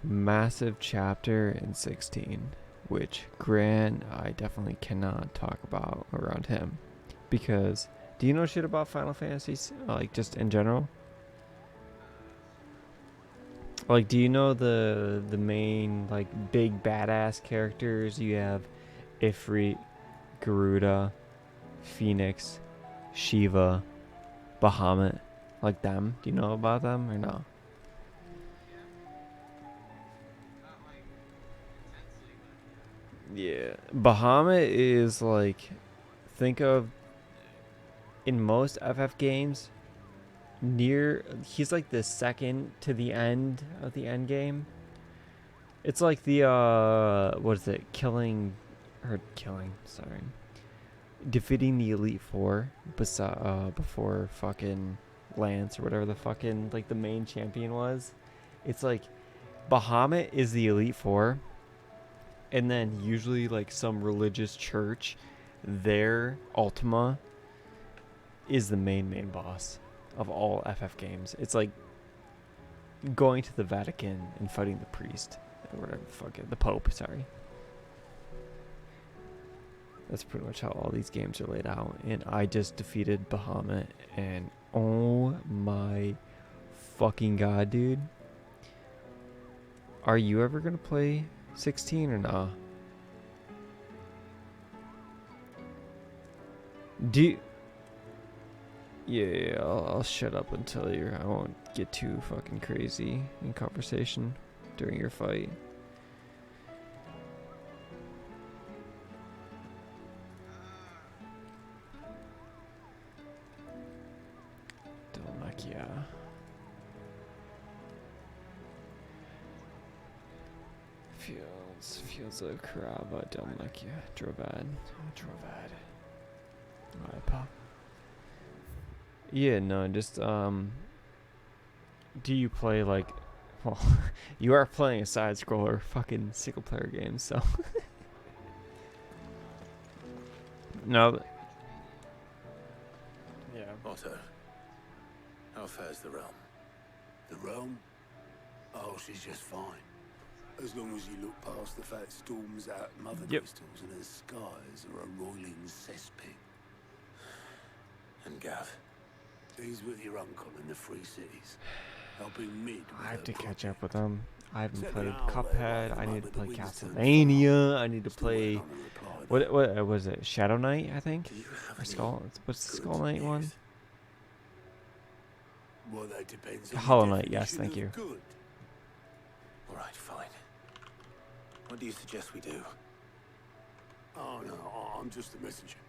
Speaker 1: massive chapter in 16, which Grant I definitely cannot talk about around him, because do you know shit about Final Fantasies, like just in general? Like, do you know the main like big badass characters? You have Ifrit, Garuda, Phoenix, Shiva, Bahamut, like them. Do you know about them or no? Yeah, Bahamut is like, think of in most FF games, he's like the second to the end of the end game. It's like the what is it? Defeating the Elite Four before fucking Lance or whatever the fucking like the main champion was. It's like Bahamut is the Elite Four, and then usually like some religious church, their Ultima is the main boss of all FF games. It's like going to the Vatican and fighting the priest or whatever the fuck the Pope, sorry. That's pretty much how all these games are laid out. And I just defeated Bahamut, and oh my fucking god, dude. Are you ever gonna play 16 or nah? Yeah, I'll shut up until I won't get too fucking crazy in conversation during your fight. Dalmacia. Fields of Karava, Dalmacia, Drovad. Alright, pal. Yeah, no, just, do you play, like, well, you are playing a side-scroller fucking single-player game, so. No.
Speaker 2: Yeah. Otto, how fares the realm?
Speaker 8: The realm? Oh, she's just fine. As long as you look past the fact storms out mother crystals and her skies are a roiling cesspit.
Speaker 2: And Gav?
Speaker 8: He's with your uncle in the Free Cities, helping Mid.
Speaker 1: I have to catch up with them. I haven't played Cuphead. I need to play Castlevania. I need to play what was it? Shadow Knight, I think. Or Skull. What's the Skull Knight one?
Speaker 8: Well, that depends.
Speaker 1: Hollow Knight. Yes, thank you.
Speaker 2: All right, fine. What do you suggest we do?
Speaker 8: Oh no, I'm just a messenger.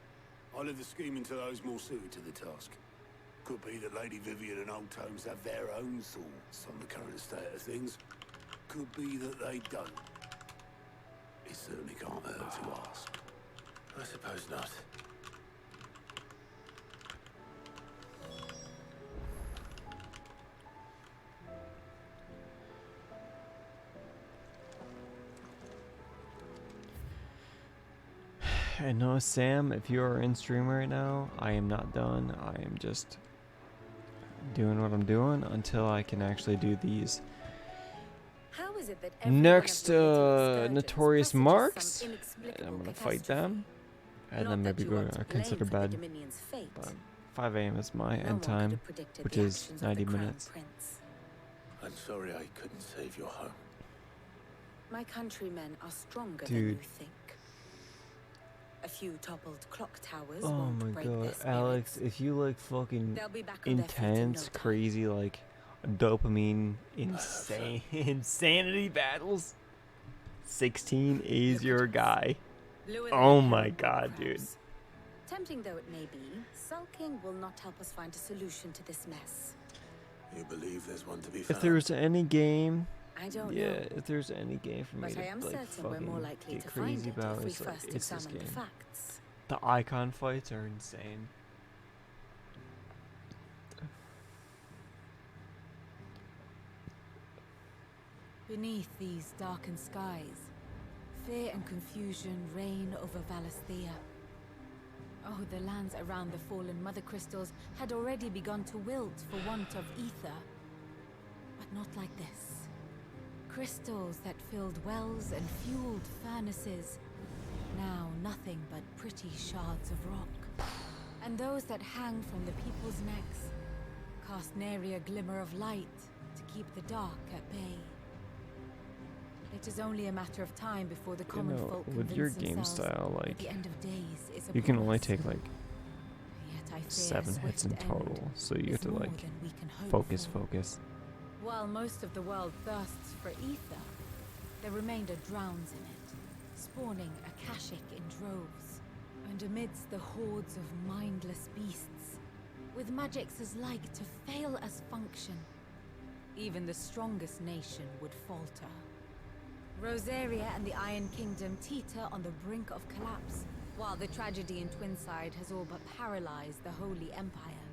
Speaker 8: I'll leave the scheming to those more suited to the task. Could be that Lady Vivian and Old Tomes have their own thoughts on the current state of things. Could be that they don't. It certainly can't hurt to ask.
Speaker 2: I suppose not.
Speaker 1: I know, Sam, if you are in stream right now, I am not done. I am just doing what I'm doing until I can actually do these
Speaker 5: it that every
Speaker 1: next
Speaker 5: one of your little scourges
Speaker 1: Notorious
Speaker 5: presages
Speaker 1: Marks.
Speaker 5: some
Speaker 1: And
Speaker 5: inexplicable
Speaker 1: I'm gonna fight
Speaker 5: catastrophe?
Speaker 1: them, and
Speaker 5: Not
Speaker 1: then
Speaker 5: that
Speaker 1: maybe
Speaker 5: you
Speaker 1: go
Speaker 5: are to blame
Speaker 1: consider
Speaker 5: for the
Speaker 1: bed.
Speaker 5: Dominion's fate.
Speaker 1: But 5 a.m. is my
Speaker 5: No one
Speaker 1: end
Speaker 5: could have
Speaker 1: time,
Speaker 5: predicted
Speaker 1: which
Speaker 5: the
Speaker 1: is
Speaker 5: actions of
Speaker 1: 90
Speaker 5: the Crown
Speaker 1: minutes.
Speaker 5: Prince.
Speaker 2: I'm sorry I couldn't save your home.
Speaker 24: My countrymen are stronger than
Speaker 1: Dude.
Speaker 24: you think. A few toppled clock towers
Speaker 1: Oh
Speaker 24: won't
Speaker 1: my
Speaker 24: break their
Speaker 1: god,
Speaker 24: spirits.
Speaker 1: Alex, if you like fucking
Speaker 24: They'll be back on their feet in
Speaker 1: intense,
Speaker 24: no time.
Speaker 1: crazy, like dopamine, insanity battles, 16 is your guy.
Speaker 24: Bluer
Speaker 1: Oh
Speaker 24: than
Speaker 1: my
Speaker 24: herald
Speaker 1: god, dude.
Speaker 24: crabs. Tempting though it may be, sulking will not help us find a solution to this mess.
Speaker 2: You believe there's one to be found?
Speaker 1: If there's any game,
Speaker 24: I don't
Speaker 1: yeah,
Speaker 24: know.
Speaker 1: if there's any game for me
Speaker 24: But I
Speaker 1: to
Speaker 24: am
Speaker 1: like
Speaker 24: certain we're
Speaker 1: fucking
Speaker 24: more likely
Speaker 1: get
Speaker 24: to find
Speaker 1: crazy
Speaker 24: it
Speaker 1: about,
Speaker 24: if we
Speaker 1: it's like
Speaker 24: first
Speaker 1: it's this
Speaker 24: examine the
Speaker 1: game.
Speaker 24: facts.
Speaker 1: The icon fights are insane.
Speaker 5: Beneath these darkened skies, fear and confusion reign over Valisthea. Oh, the lands around the fallen mother crystals had already begun to wilt for want of ether. But not like this. Crystals that filled wells and fueled furnaces. Now nothing but pretty shards of rock. And those that hang from the people's necks cast nary a glimmer of light to keep the dark at bay. It is only a matter of time before the common folk
Speaker 1: with your
Speaker 5: convince
Speaker 1: game
Speaker 5: themselves
Speaker 1: style,
Speaker 5: that
Speaker 1: like,
Speaker 5: the end of days is
Speaker 1: you can
Speaker 5: upon
Speaker 1: only
Speaker 5: us.
Speaker 1: take like
Speaker 5: Yet I fear
Speaker 1: 7 hits in
Speaker 5: swift
Speaker 1: total,
Speaker 5: end
Speaker 1: so you
Speaker 5: is
Speaker 1: have to
Speaker 5: more
Speaker 1: like
Speaker 5: than we can hope
Speaker 1: focus.
Speaker 5: for. While most of the world thirsts for ether, the remainder drowns in it, spawning Akashic in droves. And amidst the hordes of mindless beasts, with magics as like to fail as function, even the strongest nation would falter. Rosaria and the Iron Kingdom teeter on the brink of collapse, while the tragedy in Twinside has all but paralyzed the Holy Empire.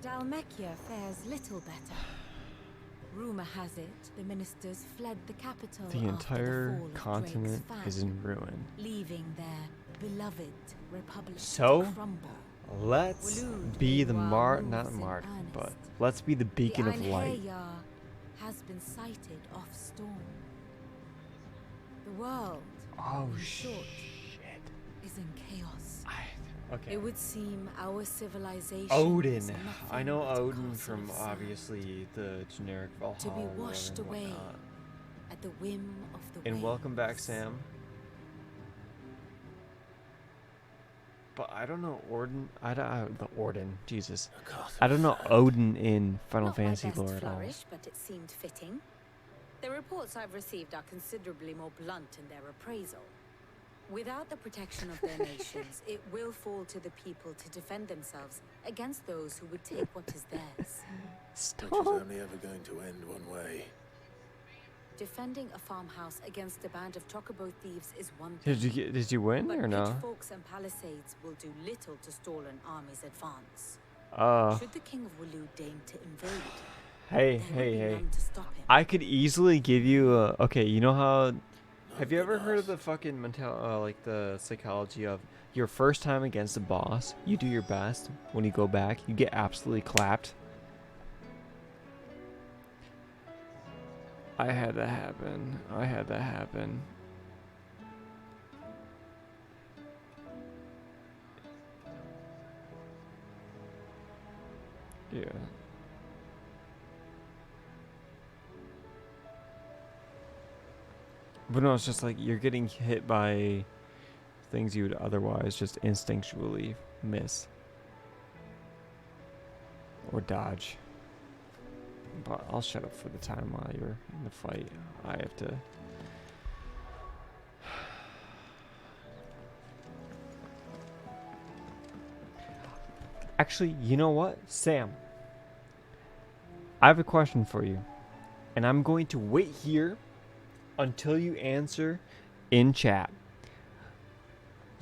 Speaker 5: Dalmekia fares little better. Rumor has it the ministers fled the capital
Speaker 1: The
Speaker 5: after
Speaker 1: entire
Speaker 5: the fall of
Speaker 1: continent
Speaker 5: Drake's
Speaker 1: is
Speaker 5: fan,
Speaker 1: in ruin.
Speaker 5: leaving their beloved republic
Speaker 1: So,
Speaker 5: to crumble.
Speaker 1: let's
Speaker 5: Waloed
Speaker 1: be the
Speaker 5: meanwhile
Speaker 1: not
Speaker 5: moves in
Speaker 1: Mart, but
Speaker 5: earnest.
Speaker 1: let's be the beacon
Speaker 5: The
Speaker 1: of light.
Speaker 5: Einherjar has been sighted off storm. The world,
Speaker 1: Oh
Speaker 5: in short, is in chaos.
Speaker 1: Okay.
Speaker 5: It would seem our civilization
Speaker 1: Odin.
Speaker 5: is nothing
Speaker 1: I know
Speaker 5: but a
Speaker 1: Odin
Speaker 5: castle
Speaker 1: from
Speaker 5: of sand,
Speaker 1: obviously the generic Valhalla.
Speaker 5: to be washed
Speaker 1: and
Speaker 5: away
Speaker 1: whatnot.
Speaker 5: at the whim of the
Speaker 1: And welcome back,
Speaker 5: waves.
Speaker 1: Sam. But I don't know the Odin, Jesus. I don't know Odin in Final
Speaker 24: Not my
Speaker 1: Fantasy
Speaker 24: best
Speaker 1: lore at all.
Speaker 24: flourish, but it seemed fitting. The reports I've received are considerably more blunt in their appraisal. Without the protection of their nations, it will fall to the people to defend themselves against those who would take what is theirs.
Speaker 2: Which is only ever going to end one way.
Speaker 24: Defending a farmhouse against a band of chocobo thieves is one thing.
Speaker 1: Did you win
Speaker 24: but
Speaker 1: or no?
Speaker 24: pitchforks and palisades will do little to stall an army's advance. Should the King of Wulu deign to invade,
Speaker 1: Hey. I could easily give you a okay, you know how have you ever heard of the fucking like the psychology of your first time against a boss, you do your best, when you go back, you get absolutely clapped? I had that happen. Yeah. But no, it's just like you're getting hit by things you would otherwise just instinctually miss or dodge. But I'll shut up for the time while you're in the fight. I have to. Actually, you know what? Sam, I have a question for you. And I'm going to wait here until you answer in chat.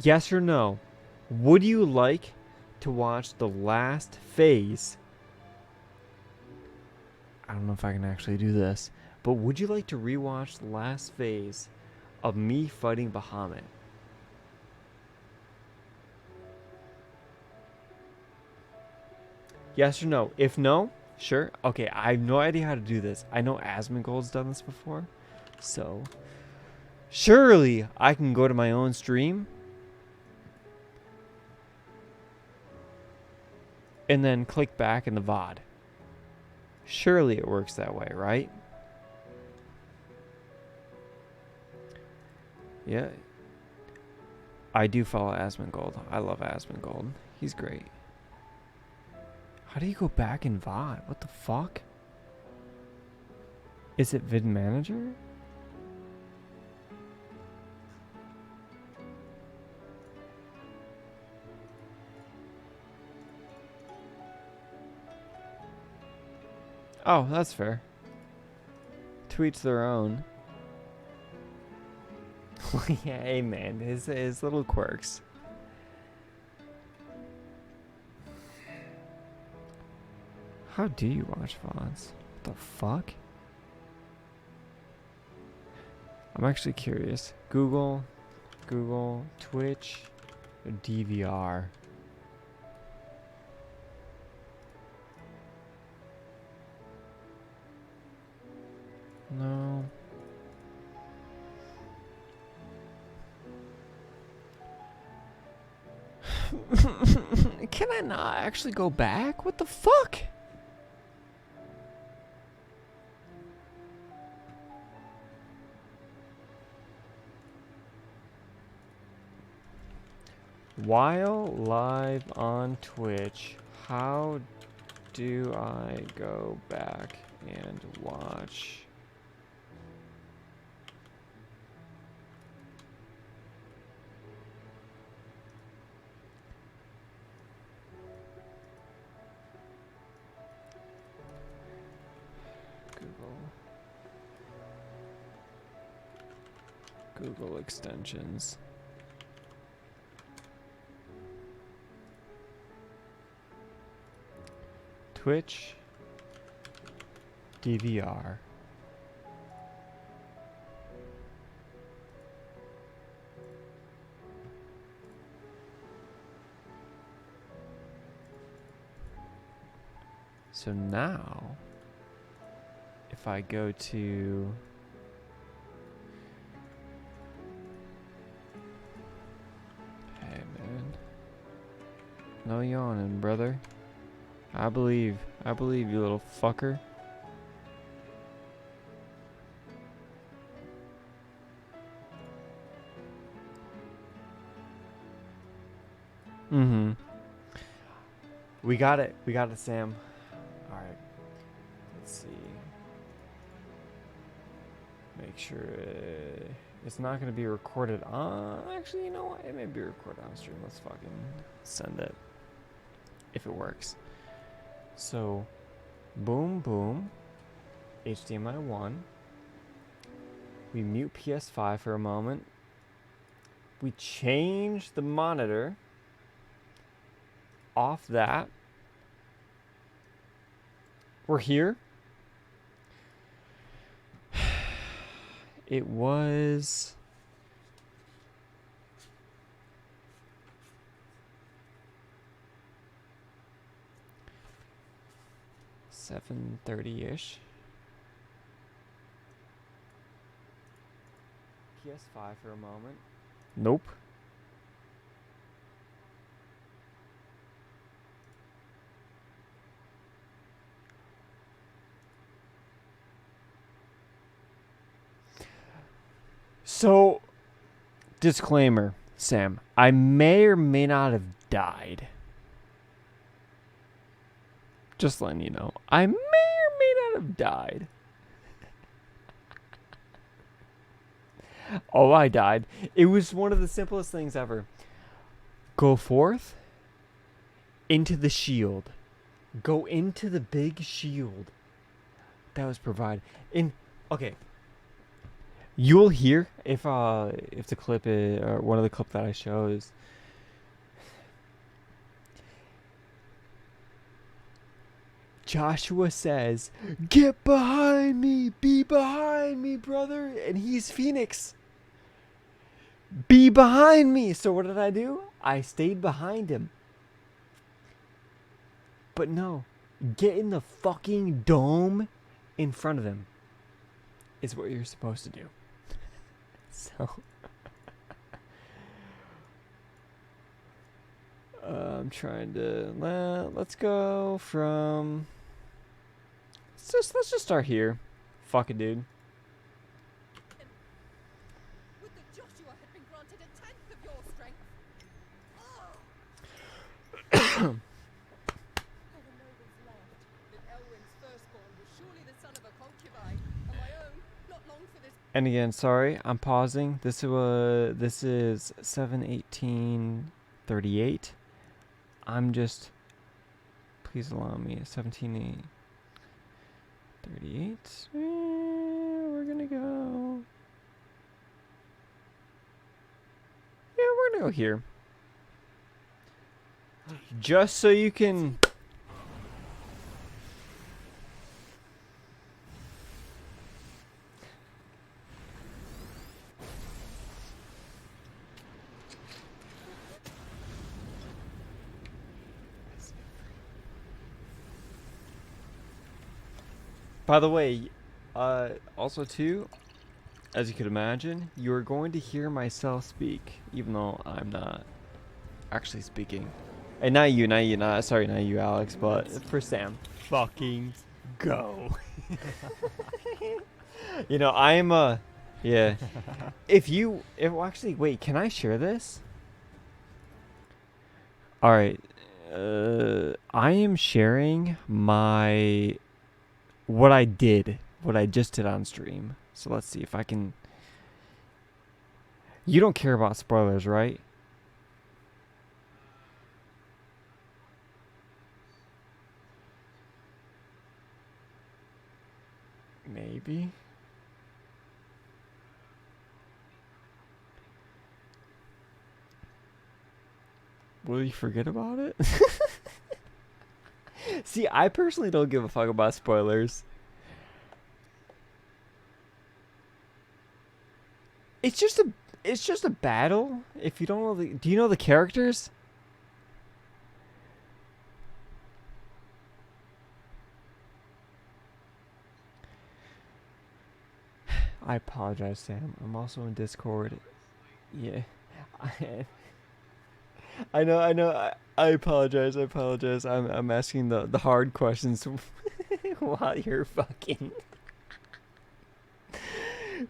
Speaker 1: Yes or no? Would you like to watch the last phase? I don't know if I can actually do this, but would you like to rewatch the last phase of me fighting Bahamut? Yes or no? If no, sure. Okay, I have no idea how to do this. I know Asmongold's done this before, So, surely I can go to my own stream and then click back in the VOD. Surely it works that way, right? Yeah. I do follow Asmongold. I love Asmongold. He's great. How do you go back in VOD? What the fuck? Is it Vid Manager? Oh, that's fair. To each their own. Yeah, hey man, his little quirks. How do you watch VODs? What the fuck? I'm actually curious. Google, Twitch, DVR. No. Can I not actually go back? What the fuck? While live on Twitch, how do I go back and watch? Google extensions. Twitch, DVR. So now, if I go to hey man, no yawning, brother. I believe you, little fucker. Mm-hmm. We got it, Sam. All right. Let's see. Make sure it's not going to be recorded on. Actually, you know what? It may be recorded on stream. Let's fucking send it if it works. So, boom, boom, HDMI 1. We mute PS5 for a moment. We change the monitor. Off that. We're here. It was... $7:30-ish. PS5 for a moment. Nope. So, disclaimer, Sam. I may or may not have died. Just letting you know. I may or may not have died. Oh, I died. It was one of the simplest things ever. Go forth into the shield. Go into the big shield that was provided. Okay. You'll hear if the clip is, or one of the clips that I show is Joshua says, "Get behind me, be behind me, brother," and he's Phoenix. Be behind me. So what did I do? I stayed behind him. But no, get in the fucking dome in front of him. is what you're supposed to do. So I'm trying to let's go from let's just start here. Fuck it, dude.
Speaker 14: Would that Joshua had been granted a tenth of your strength. There were no ones left. That Elwyn's firstborn was surely the son of a concubine, and my own, not long for this.
Speaker 1: And again, sorry, I'm pausing. This is 7/18/38. I'm just, please allow me 17/38. We're gonna go. Yeah, we're gonna go here. Just so you can. By the way, also too, as you could imagine, you're going to hear myself speak, even though I'm not actually speaking. And not you, sorry, not you, Alex, but for Sam. Fucking go. You know, I'm yeah. Actually, wait, can I share this? Alright, I am sharing what I just did on stream. So let's see if I can. You don't care about spoilers, right? Maybe. Will you forget about it? See, I personally don't give a fuck about spoilers. It's just a battle. If you don't know do you know the characters? I apologize, Sam. I'm also in Discord. Yeah. I know. I apologize. I'm asking the hard questions while you're fucking.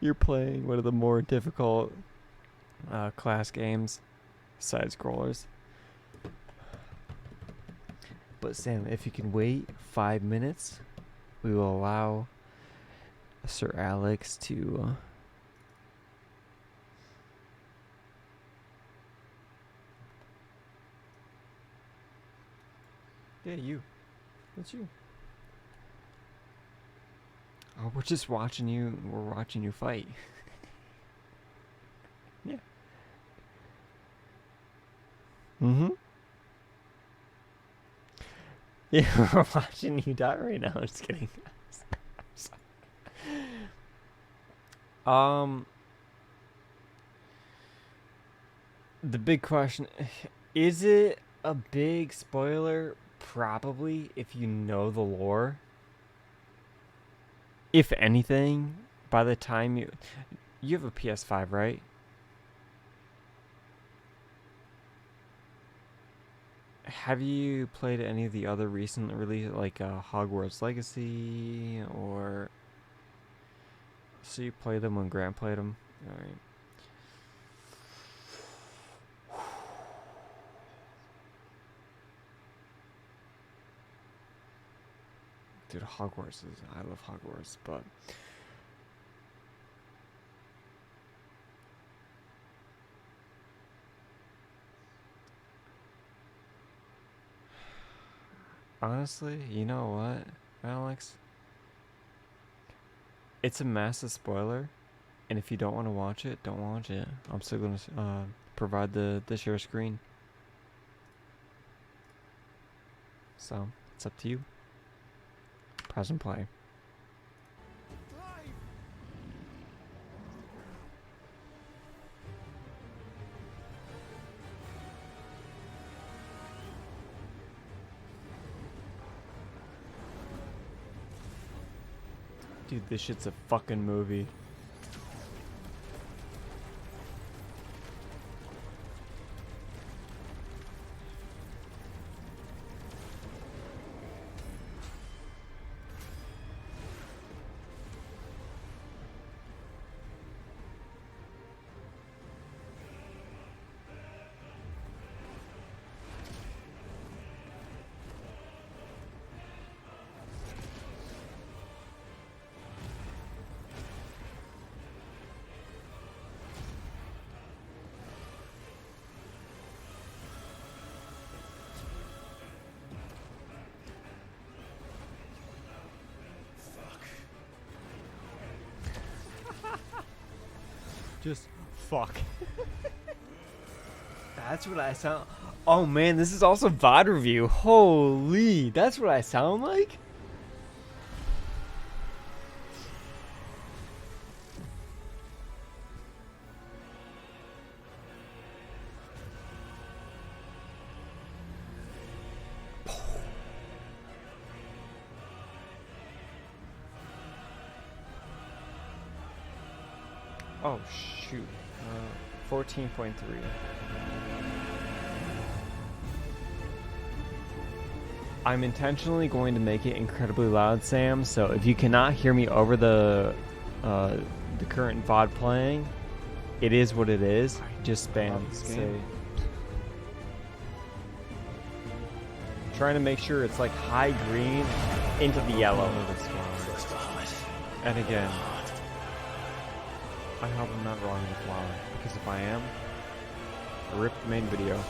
Speaker 1: You're playing one of the more difficult class games, side scrollers. But Sam, if you can wait 5 minutes, we will allow Sir Alex to. Yeah, you. That's you. Oh, we're just watching you. We're watching you fight. Yeah. Mm-hmm. Yeah, we're watching you die right now. I'm just kidding. The big question, is it a big spoiler? Probably, if you know the lore. If anything, by the time you have a PS5, right? Have you played any of the other recent releases, like Hogwarts Legacy, or so you played them when Grant played them? All right. Dude, Hogwarts I love Hogwarts, but honestly, you know what, Alex? It's a massive spoiler, and if you don't want to watch it, don't watch it. I'm still going to provide the share screen. So, it's up to you. Press and play. Dude, this shit's a fucking movie. Just fuck. That's what I sound. Oh man, this is also VOD review. Holy, that's what I sound like? Oh shoot. 14.3. I'm intentionally going to make it incredibly loud, Sam, so if you cannot hear me over the current VOD playing, it is what it is. Just spam say. Trying to make sure it's like high green into the yellow. And again, I hope I'm not wrong with the flower, because if I am, rip the main video.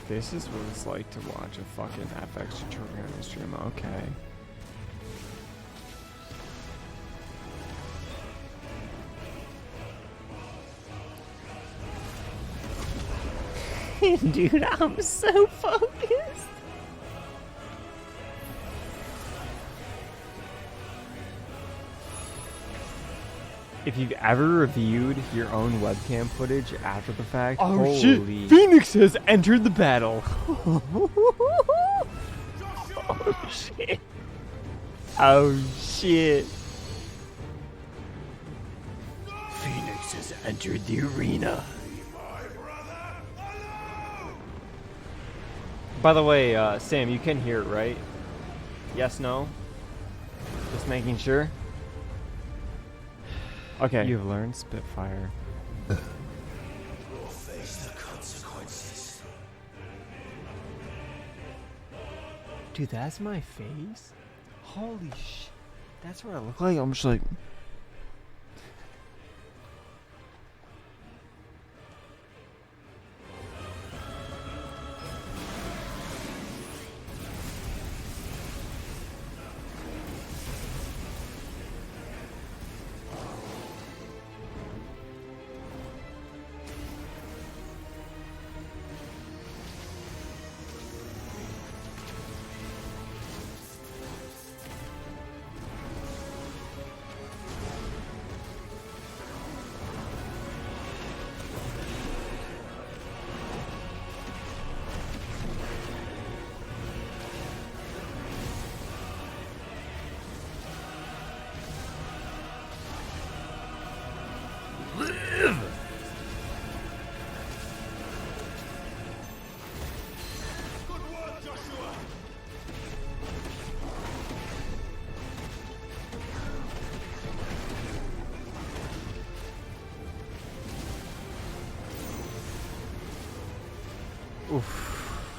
Speaker 1: This is what it's like to watch a fucking FX tutorial stream. Okay. Dude, I'm so focused. If you've ever reviewed your own webcam footage after the fact, holy shit! Phoenix has entered the battle. Oh shit! Oh shit! Phoenix has entered the arena. By the way, Sam, you can hear it, right? Yes, no? Just making sure. Okay. You've learned Spitfire.
Speaker 12: You'll face the consequences.
Speaker 1: Dude, that's my face? Holy shit. That's what I look like? I'm just like... Oof.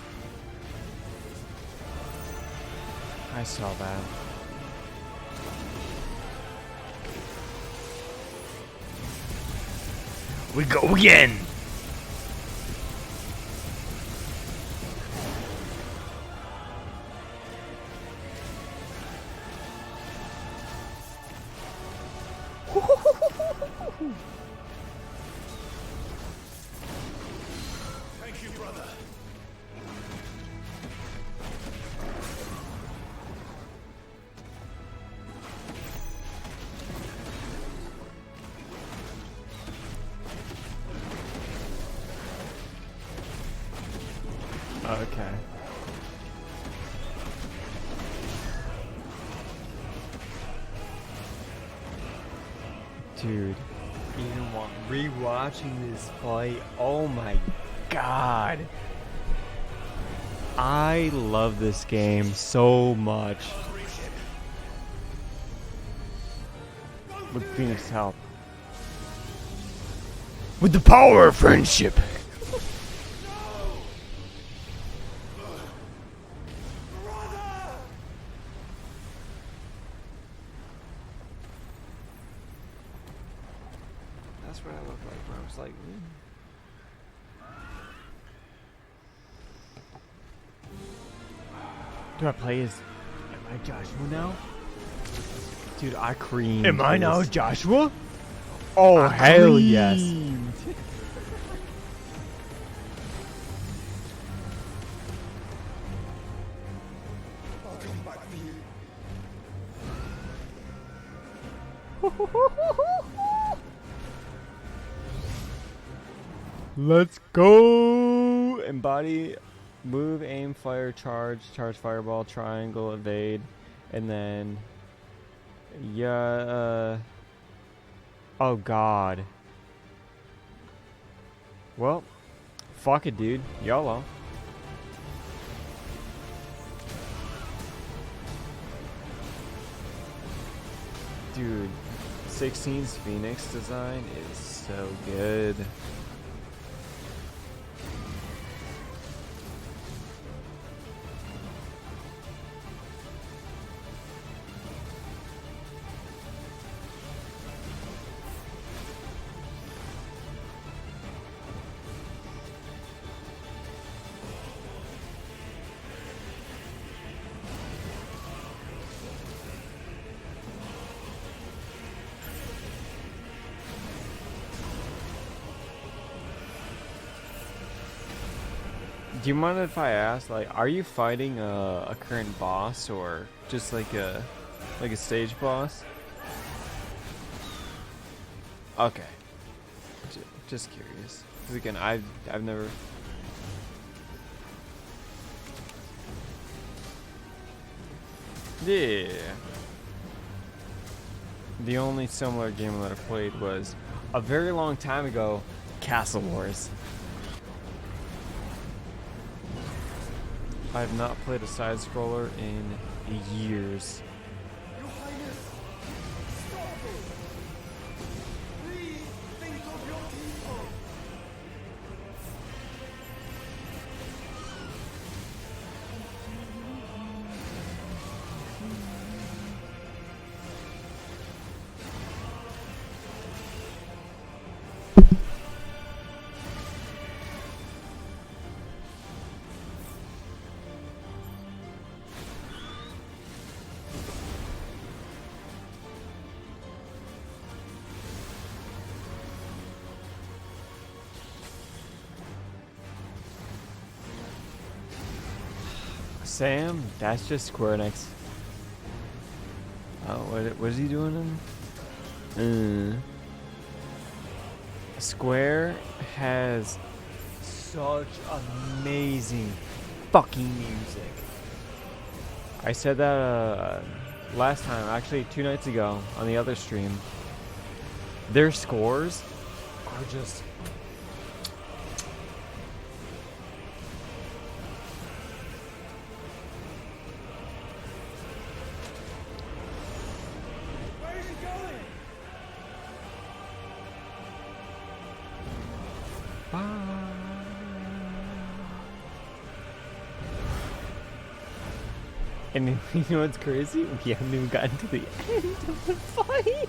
Speaker 1: I saw that. We go again!
Speaker 3: Thank you, brother.
Speaker 1: Okay. Dude, even while rewatching this fight, oh my god. I love this game so much. With Phoenix's help. With the power of friendship. That's what I look like, bro. It's like, do I play as... Am I Joshua now? Dude, I creamed.
Speaker 9: Am I now
Speaker 1: this.
Speaker 9: Joshua?
Speaker 1: Oh,
Speaker 9: I
Speaker 1: hell yes.
Speaker 9: creamed.
Speaker 17: I'll come back for you.
Speaker 1: Let's go! Embody, move, aim, fire, charge, fireball, triangle, evade, and then... Yeah, oh god. Well, fuck it, dude. YOLO. Dude, 16's Phoenix design is so good. Do you mind if I ask, like, are you fighting a current boss or just like a stage boss? Okay, just curious. Because again, I've never. Yeah. The only similar game that I played was a very long time ago, Castle Wars. I have not played a side scroller in years.
Speaker 17: Your Highness, stop it! Please think of your people!
Speaker 1: Sam, that's just Square Enix. Oh, what is he doing in? Square has such amazing fucking music. I said that last time, actually 2 nights ago on the other stream. Their scores are just... And you know what's crazy? We haven't even gotten to the end of the fight.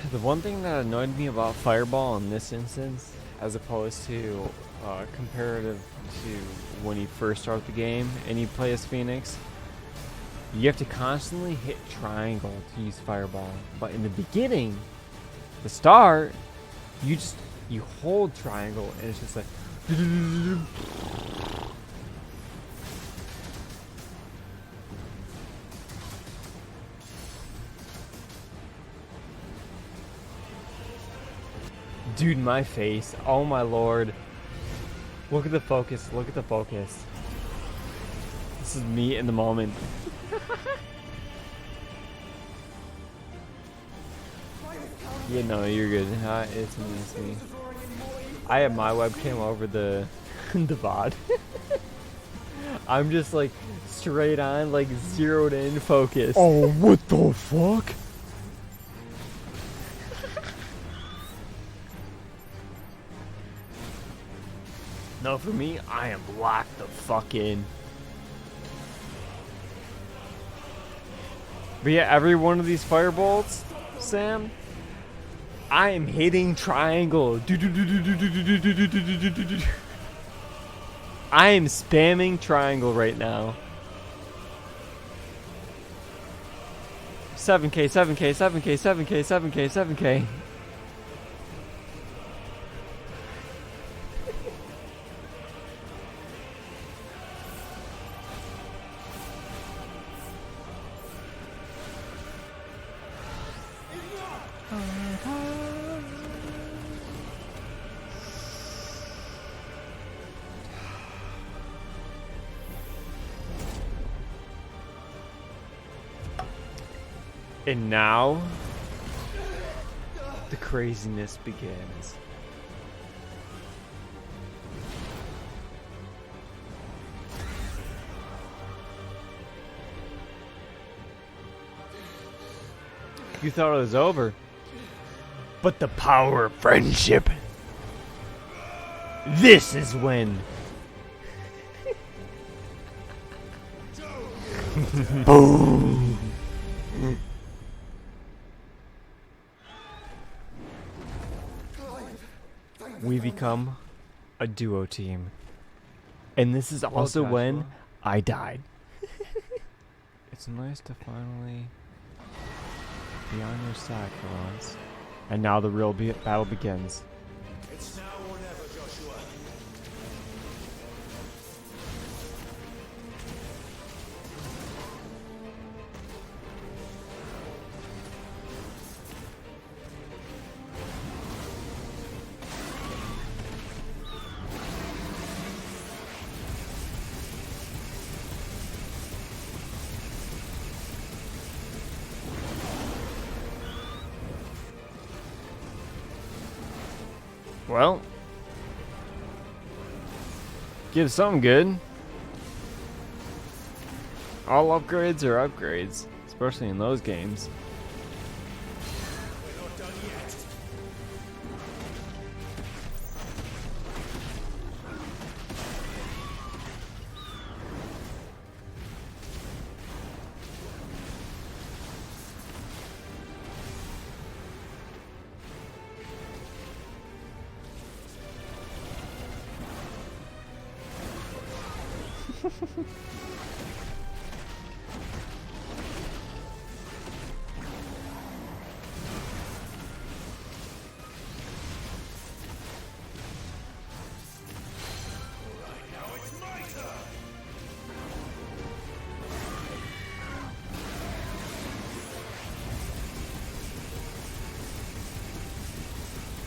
Speaker 1: The one thing that annoyed me about Fireball in this instance, as opposed to comparative to when you first start the game and you play as Phoenix, you have to constantly hit triangle to use Fireball. But in the beginning, the start, you hold triangle and it's just like dude, my face. Oh my lord. Look at the focus. Look at the focus. This is me in the moment. Yeah, no, you're good. It's me. I have my webcam over the the VOD. I'm just like straight on, like zeroed in focus. Oh, what the fuck? No, for me, I am locked the fuck in. But yeah, every one of these firebolts, Sam, I am hitting triangle. I am spamming triangle right now. 7K, 7K, 7K, 7K, 7K, 7K. And now, the craziness begins. You thought it was over, but the power of friendship. This is when. Boom. We become a duo team. And this is also when I died. It's nice to finally be on your side for once. And now the real battle begins.
Speaker 12: It's now or never, Joshua.
Speaker 1: Well, give something good. All upgrades are upgrades, especially in those games.
Speaker 12: We're not done yet.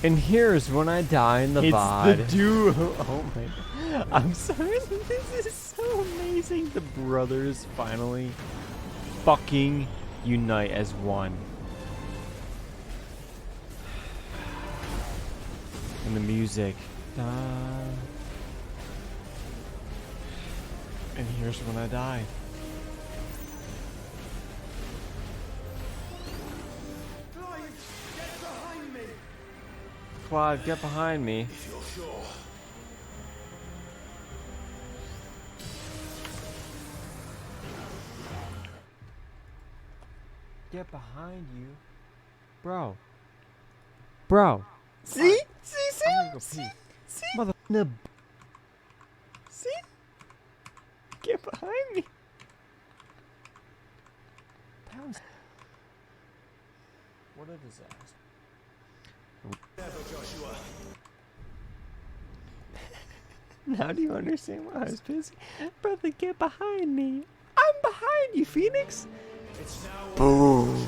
Speaker 1: And here's when I die in the VOD. It's the duo. Oh my god. I'm sorry. This is so amazing. The brothers finally fucking unite as one. And the music. And here's when I die. Clive, get behind me.
Speaker 12: If you're sure.
Speaker 1: Get behind you. Bro. Bro.
Speaker 9: See?
Speaker 1: I'm gonna go pee. Mother.
Speaker 9: See?
Speaker 1: Get behind me. That was.
Speaker 9: What a disaster.
Speaker 3: Never, Joshua.
Speaker 1: Now do you understand why I was busy? Brother, get behind me. I'm behind you, Phoenix.
Speaker 3: It's now.
Speaker 1: Boom.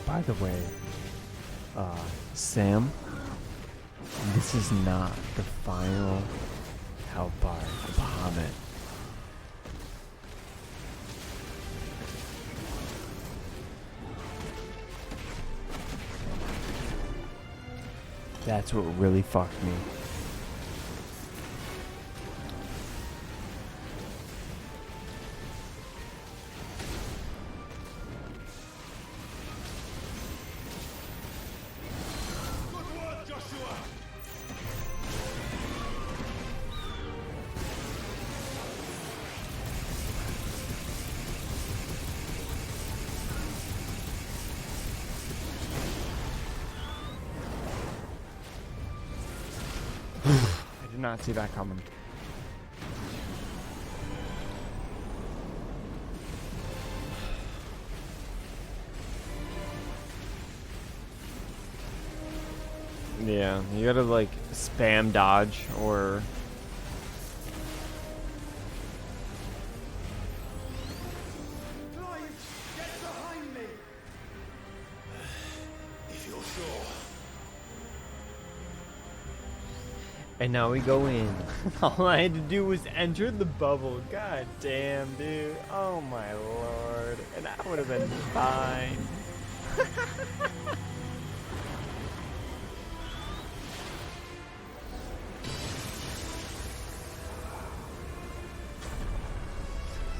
Speaker 1: By the way, Sam, this is not the final health bar of Bahamut. That's what really fucked me. I did not see that coming. Yeah, you gotta like spam dodge or
Speaker 3: Get behind me! If you're sure.
Speaker 1: and now we go in. All I had to do was enter the bubble. God damn, dude. Oh my lord. And that would have been fine.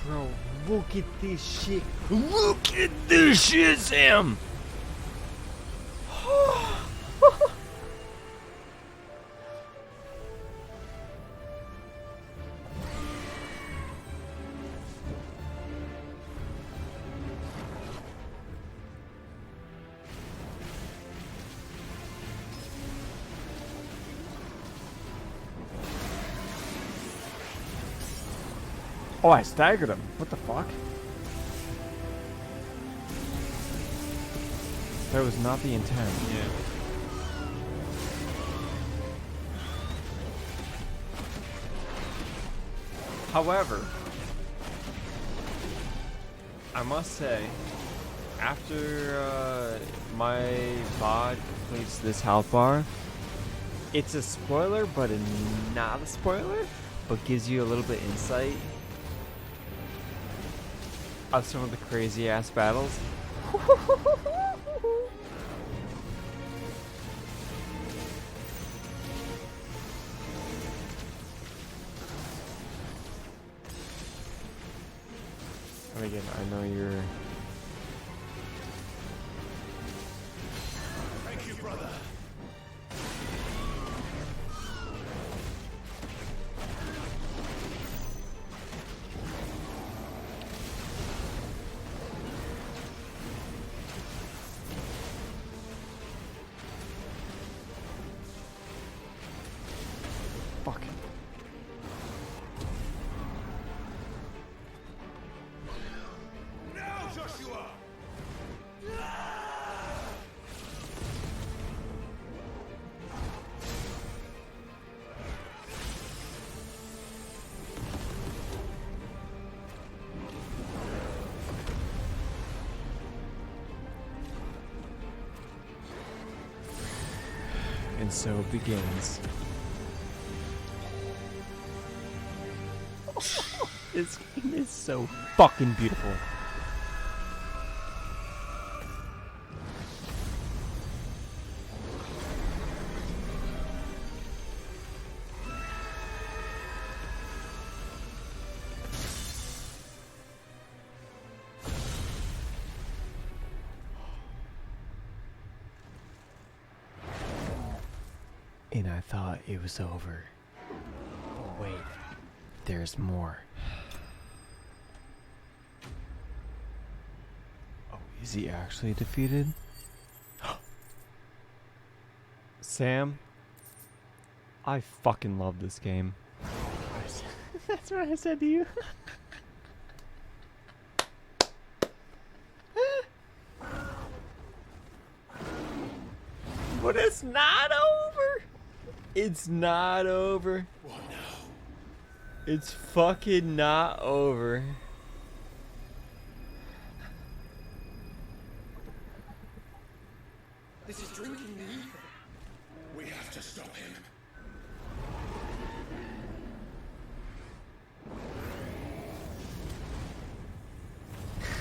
Speaker 1: Bro, look at this shit. Look at this shit, Sam. Oh, I staggered him. What the fuck? That was not the intent. Yeah. However, I must say, after my VOD completes this health bar, it's a spoiler, but not a spoiler, but gives you a little bit insight of some of the crazy ass battles. And again, I know you're.
Speaker 3: Thank you, brother.
Speaker 1: Fuck.
Speaker 3: Now, Joshua!
Speaker 1: And so begins. This game is so fucking beautiful. And I thought it was over. But wait, there's more. Oh, is he actually defeated? Sam, I fucking love this game. That's what I said to you. But it's not over. It's not over.
Speaker 3: What now?
Speaker 1: It's fucking not over.
Speaker 3: This is drinking me. We have to stop him.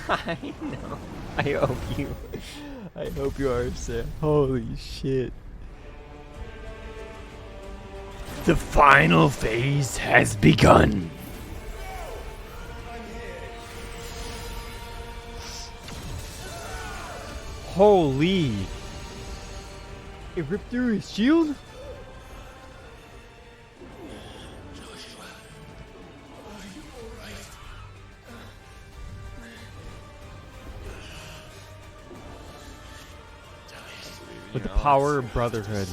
Speaker 1: I know. I hope you are, Sam. Holy shit. The final phase has begun. Holy. It ripped through his shield? With the power of brotherhood.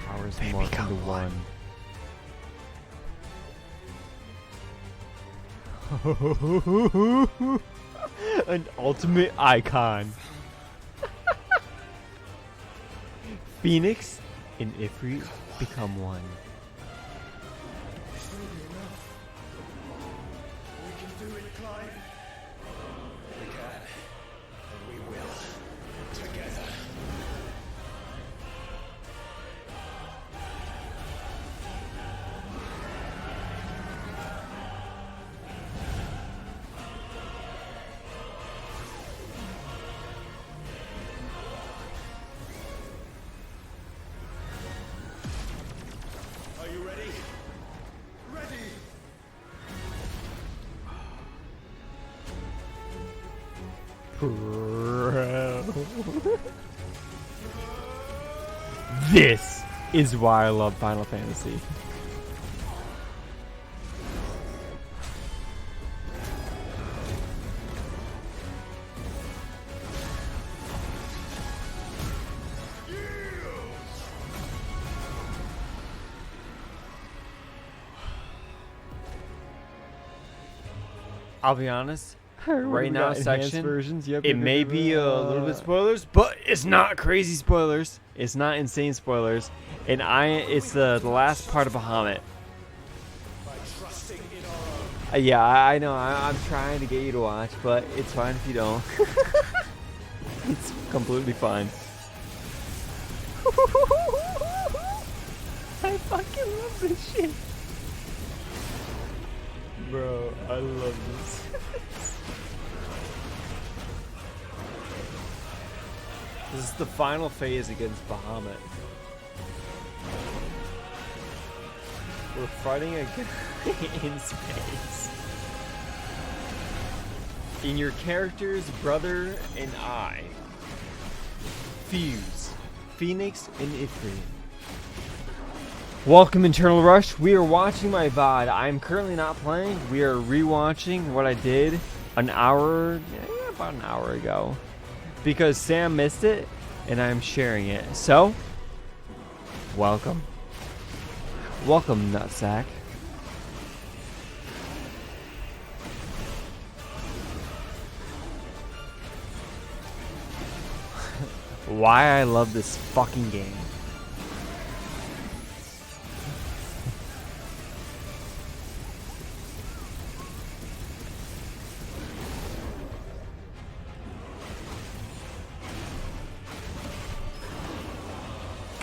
Speaker 1: Powers morph into one. An ultimate icon. Phoenix and Ifrit become one.
Speaker 3: We can do it, Clive. We can. And we will. Together. Are you ready? Ready!
Speaker 1: Bro. This is why I love Final Fantasy. I'll be honest. Right now, section versions. Yep, it may be a little bit spoilers, but it's not crazy spoilers. It's not insane spoilers, and it's the last part of Bahamut. Yeah, I know. I'm trying to get you to watch, but it's fine if you don't. It's completely fine. I fucking love this shit. Bro, I love this. This is the final phase against Bahamut. We're fighting a guy in space. In your character's brother and I fuse Phoenix and Ifrit. Welcome, Internal Rush. We are watching my VOD. I'm currently not playing. We are rewatching what I did about an hour ago. Because Sam missed it, and I'm sharing it. So, welcome. Welcome, Nutsack. why I love this fucking game.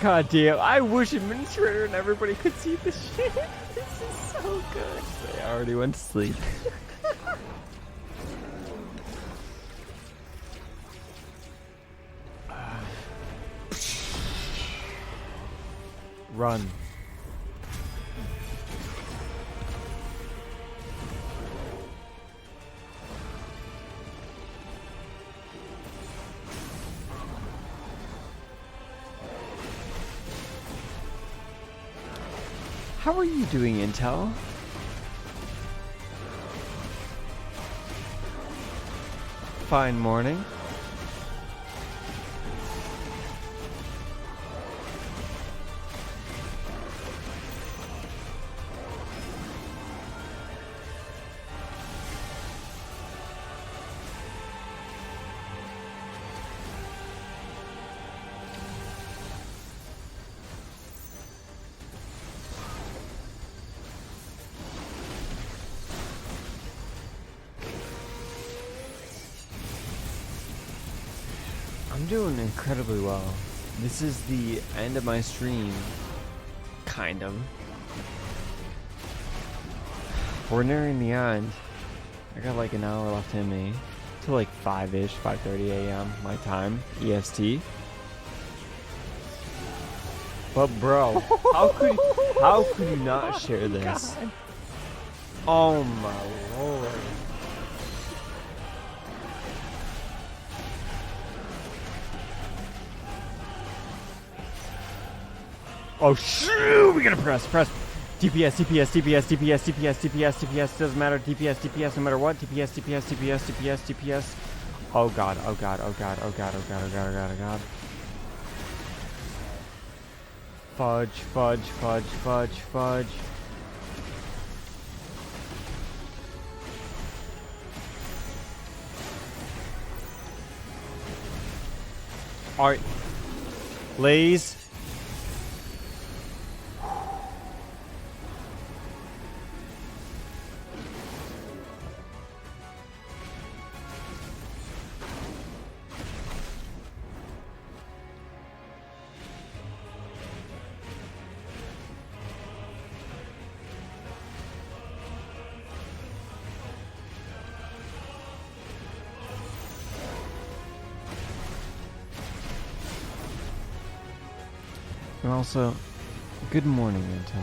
Speaker 1: God damn, I wish Administrator and everybody could see this shit. This is so good. They already went to sleep. Run. How are you doing, Intel? Fine morning. I'm doing incredibly well. This is the end of my stream. Kind of. We're nearing the end. I got like an hour left in me. Till like 5-ish, 5:30 a.m. my time, EST. But bro, how could you not share this? God. Oh my lord. Oh shoot! We gotta press. DPS, doesn't matter. DPS, no matter what. DPS. Oh god. Fudge. Alright. Lays. And also, good morning, Intel.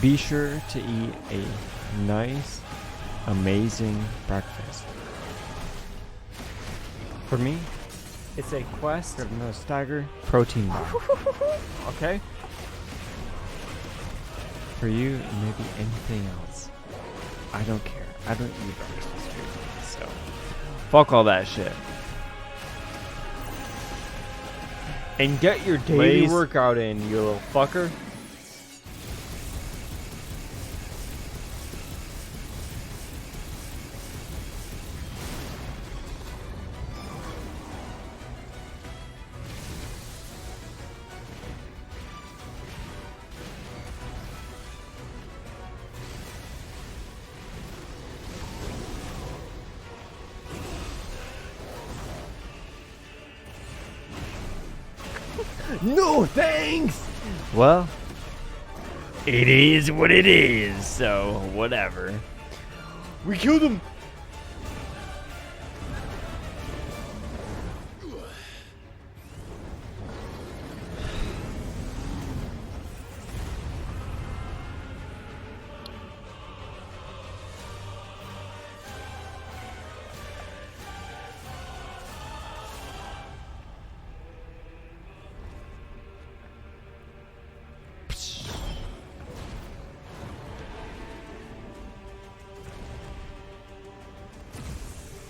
Speaker 1: Be sure to eat a nice, amazing breakfast. For me, it's a Quest of No Stagger protein bar. Okay? For you, maybe anything else. I don't care. I don't eat breakfast food, so fuck all that shit. And get your daily workout in, you little fucker. No thanks! Well, it is what it is, so whatever. We killed him!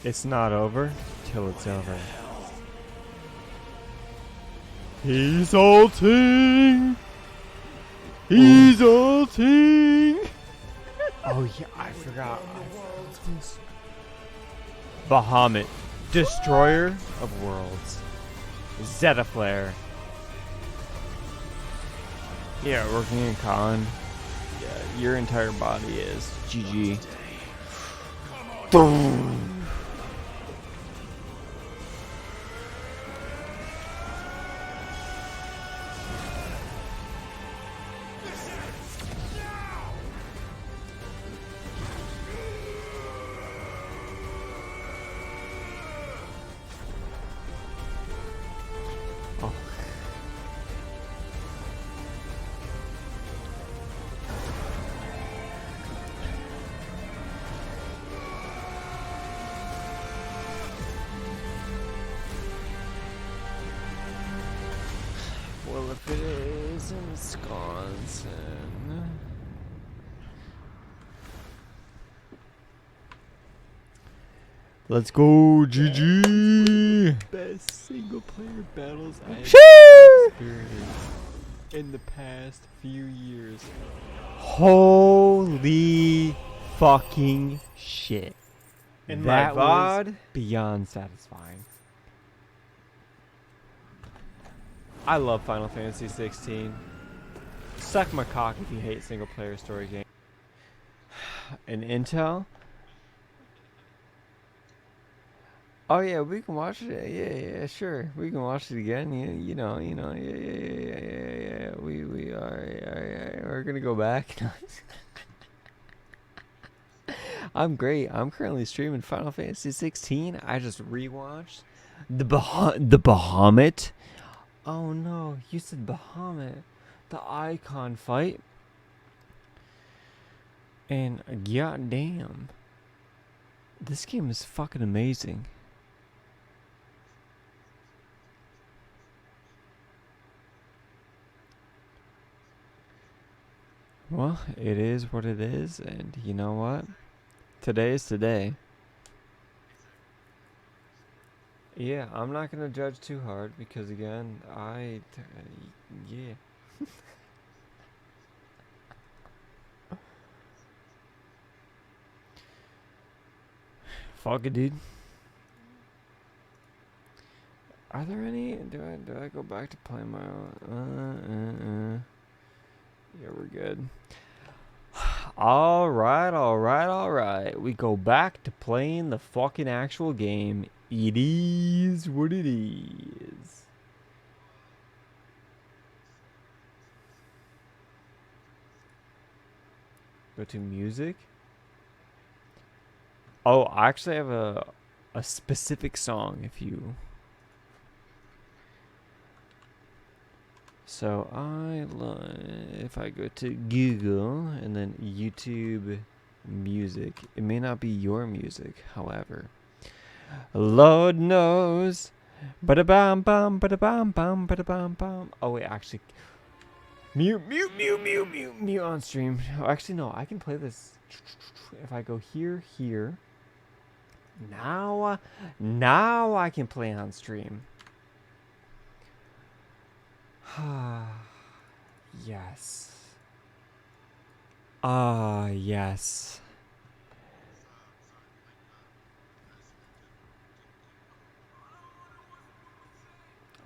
Speaker 1: It's not over till it's over. He's ulting! He's ulting! Oh yeah, I forgot. Bahamut. Destroyer of Worlds. Zetaflare. Yeah, working in con. Yeah, your entire body is GG. Boom. Well, if it is in Wisconsin. Let's go, GG! Best single player battles I've experienced in the past few years. Holy fucking shit.
Speaker 9: In my
Speaker 1: That was
Speaker 9: VOD?
Speaker 1: beyond satisfying. I love Final Fantasy 16. Suck my cock if you hate single player story games. And Intel? Oh yeah, we can watch it. Yeah, sure. We can watch it again. Yeah. We are. We're gonna go back. I'm great. I'm currently streaming Final Fantasy 16. I just rewatched the Bahamut. Oh no, you said Bahamut, the icon fight. And goddamn, this game is fucking amazing. Well, it is what it is, and you know what? Today is today. Yeah, I'm not gonna judge too hard because again, yeah. Fuck it, dude. Are there any? Do I go back to play my own? Yeah, we're good. All right. We go back to playing the fucking actual game. It is what it is. Go to music. Oh, I actually have a specific song if you. So if I go to Google and then YouTube music, it may not be your music, however. Lord knows. Ba-da-bam bam, ba-da-bam bam, ba-da-bam bam. Oh wait, actually mute on stream. Oh, actually no, I can play this if I go here. Now I can play on stream. Yes. Yes.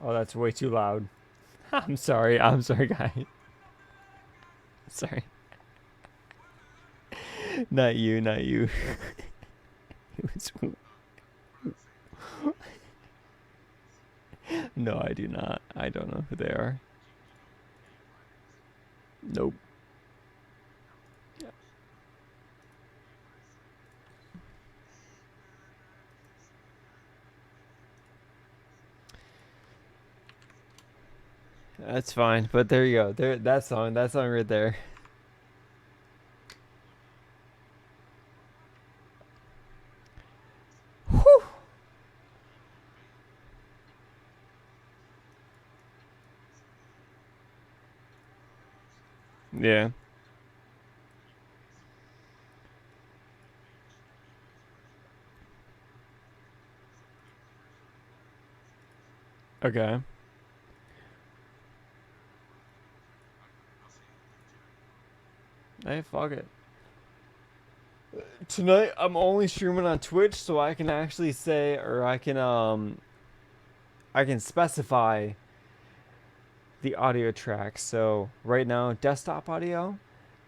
Speaker 1: Oh, that's way too loud. I'm sorry, guys. Sorry. Not you. It was... No, I do not. I don't know who they are. Nope. That's fine, but there you go. There, that song right there. Whew. Yeah. Okay. Hey, fuck it. Tonight I'm only streaming on Twitch, so I can actually say, or I can specify the audio track. So right now, desktop audio,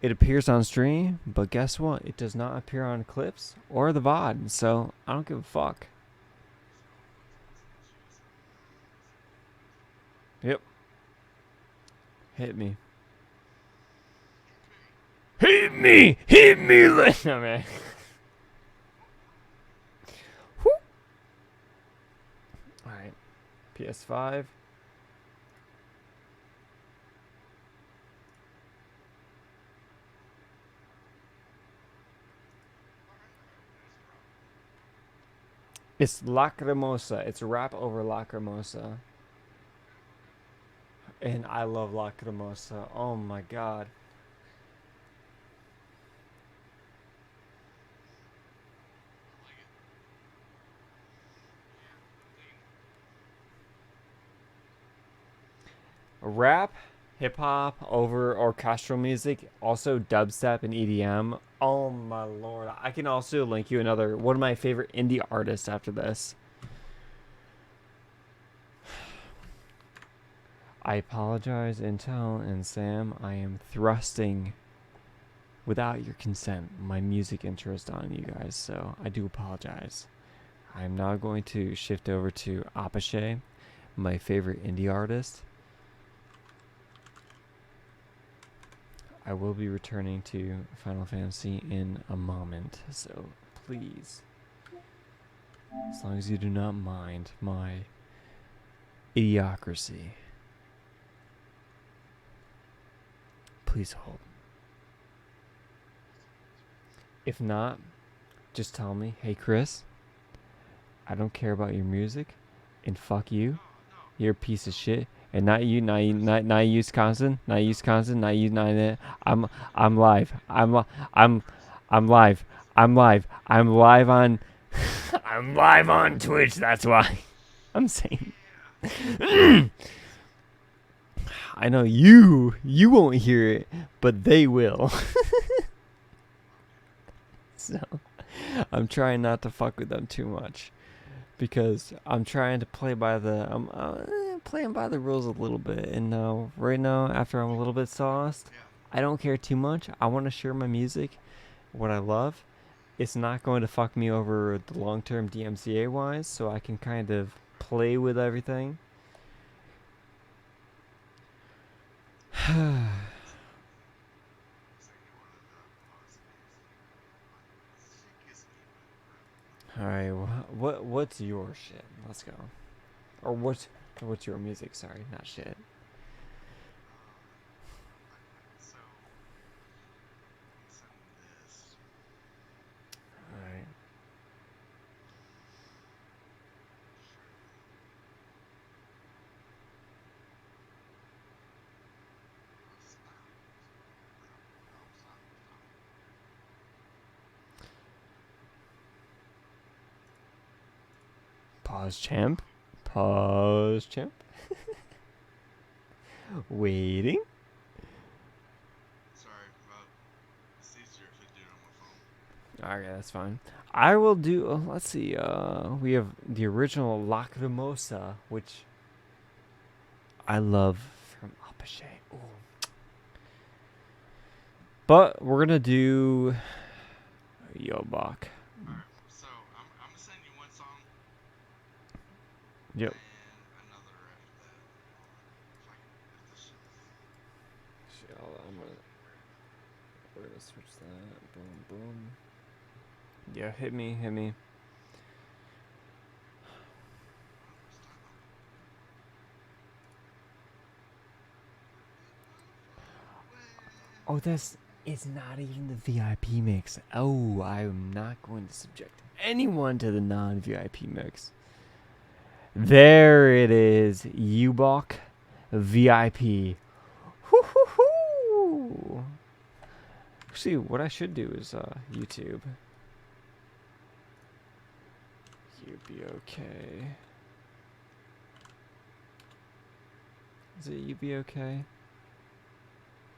Speaker 1: it appears on stream, but guess what? It does not appear on clips or the VOD. So I don't give a fuck. Yep. Hit me. Hit me! Hit me! No, man. Alright. PS5. It's Lacrimosa. It's rap over Lacrimosa. And I love Lacrimosa. Oh my god. Rap, hip hop over orchestral music, also dubstep and EDM. Oh my lord. I can also link you another one of my favorite indie artists after this. I apologize, Intel and Sam. I am thrusting without your consent my music interest on you guys, so I do apologize. I'm now going to shift over to Apache, my favorite indie artist. I will be returning to Final Fantasy in a moment, so please, as long as you do not mind my idiocracy, please hold. If not, just tell me, hey Chris, I don't care about your music, and fuck you, you're a piece of shit. And not you, not you, not you, Wisconsin, not you, Wisconsin, not you, not it. I'm live. I'm live. I'm live. I'm live on. I'm live on Twitch. That's why I'm saying. I know you won't hear it, but they will. So I'm trying not to fuck with them too much, because I'm trying to play by the playing by the rules a little bit. And right now, after I'm a little bit sauced, I don't care too much. I want to share my music, what I love. It's not going to fuck me over the long-term DMCA wise, so I can kind of play with everything. Alright, what's your shit? Let's go. Or what's your music? Sorry, not shit. Alright. Pause, champ. Pause, champ. Waiting.
Speaker 9: Sorry, it's easier if I do it on my phone.
Speaker 1: Okay, that's fine. I will do. Let's see. We have the original Lacrimosa, which I love from Apache. Ooh. But we're gonna do Yobak.
Speaker 9: Alright, so I'm gonna send you one song.
Speaker 1: Yep.
Speaker 9: And another after that. If this
Speaker 1: Shit, hold on, we're gonna switch that. Boom, boom. Yeah, hit me. Oh, this is not even the VIP mix. Oh, I'm not going to subject anyone to the non-VIP mix. There it is, Ubok VIP. Hoo-hoo-hoo! Actually, what I should do is YouTube. You'd be okay. Is it you be okay?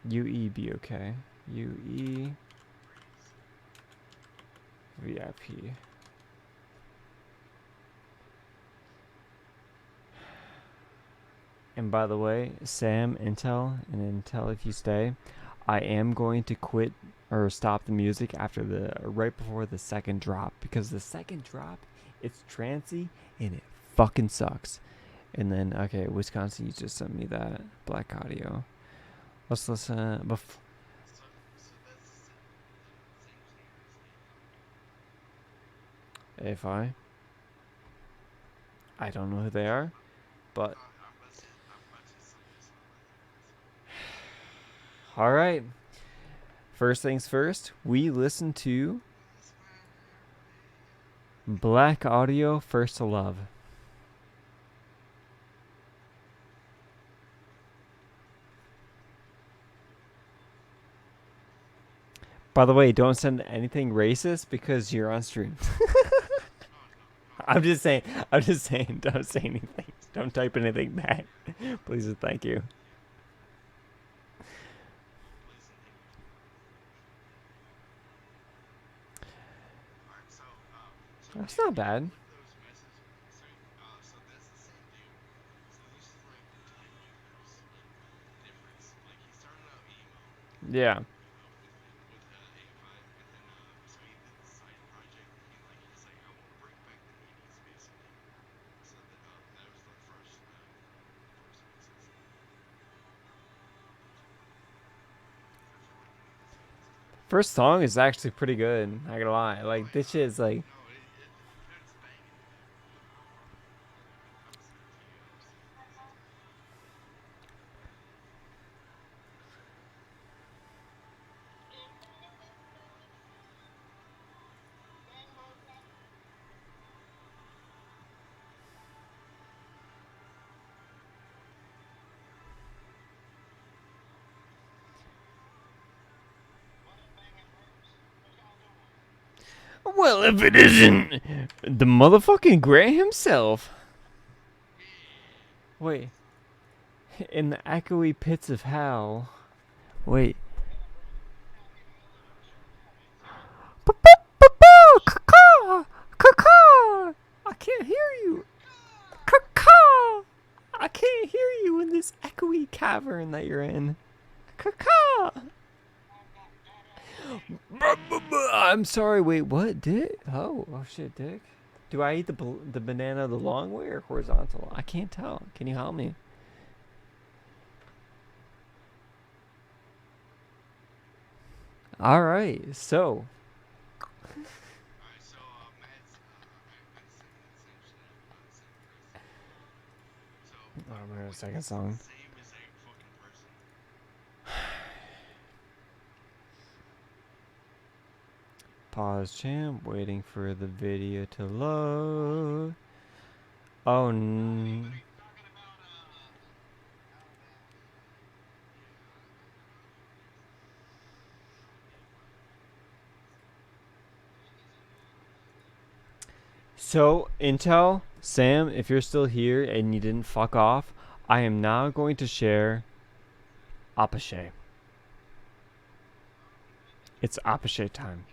Speaker 1: UE be okay. UE. VIP. And by the way, Sam, Intel, and Intel, if you stay, I am going to quit or stop the music after right before the second drop, because the second drop, it's trancy and it fucking sucks. And then, okay, Wisconsin, you just sent me that black audio. Let's listen. AFI. I don't know who they are, but all right. First things first, we listen to Black Audio, First to Love. By the way, don't send anything racist because you're on stream. I'm just saying, don't say anything. Don't type anything back. Please and thank you. That's not bad. Yeah. First song is actually pretty good. Not gonna lie. Like, this shit is like. Well, if it isn't the motherfucking Gray himself. Wait. In the echoey pits of hell. Wait. I can't hear you. I can't hear you in this echoey cavern that you're in. I'm sorry. Wait, what? Dick? Oh shit, Dick. Do I eat the banana the long way or horizontal? I can't tell. Can you help me? All right, so. Oh, I'm gonna second song. Pause champ, waiting for the video to load. Oh, so, Intel, Sam, if you're still here and you didn't fuck off, I am now going to share Apache. It's Apache time.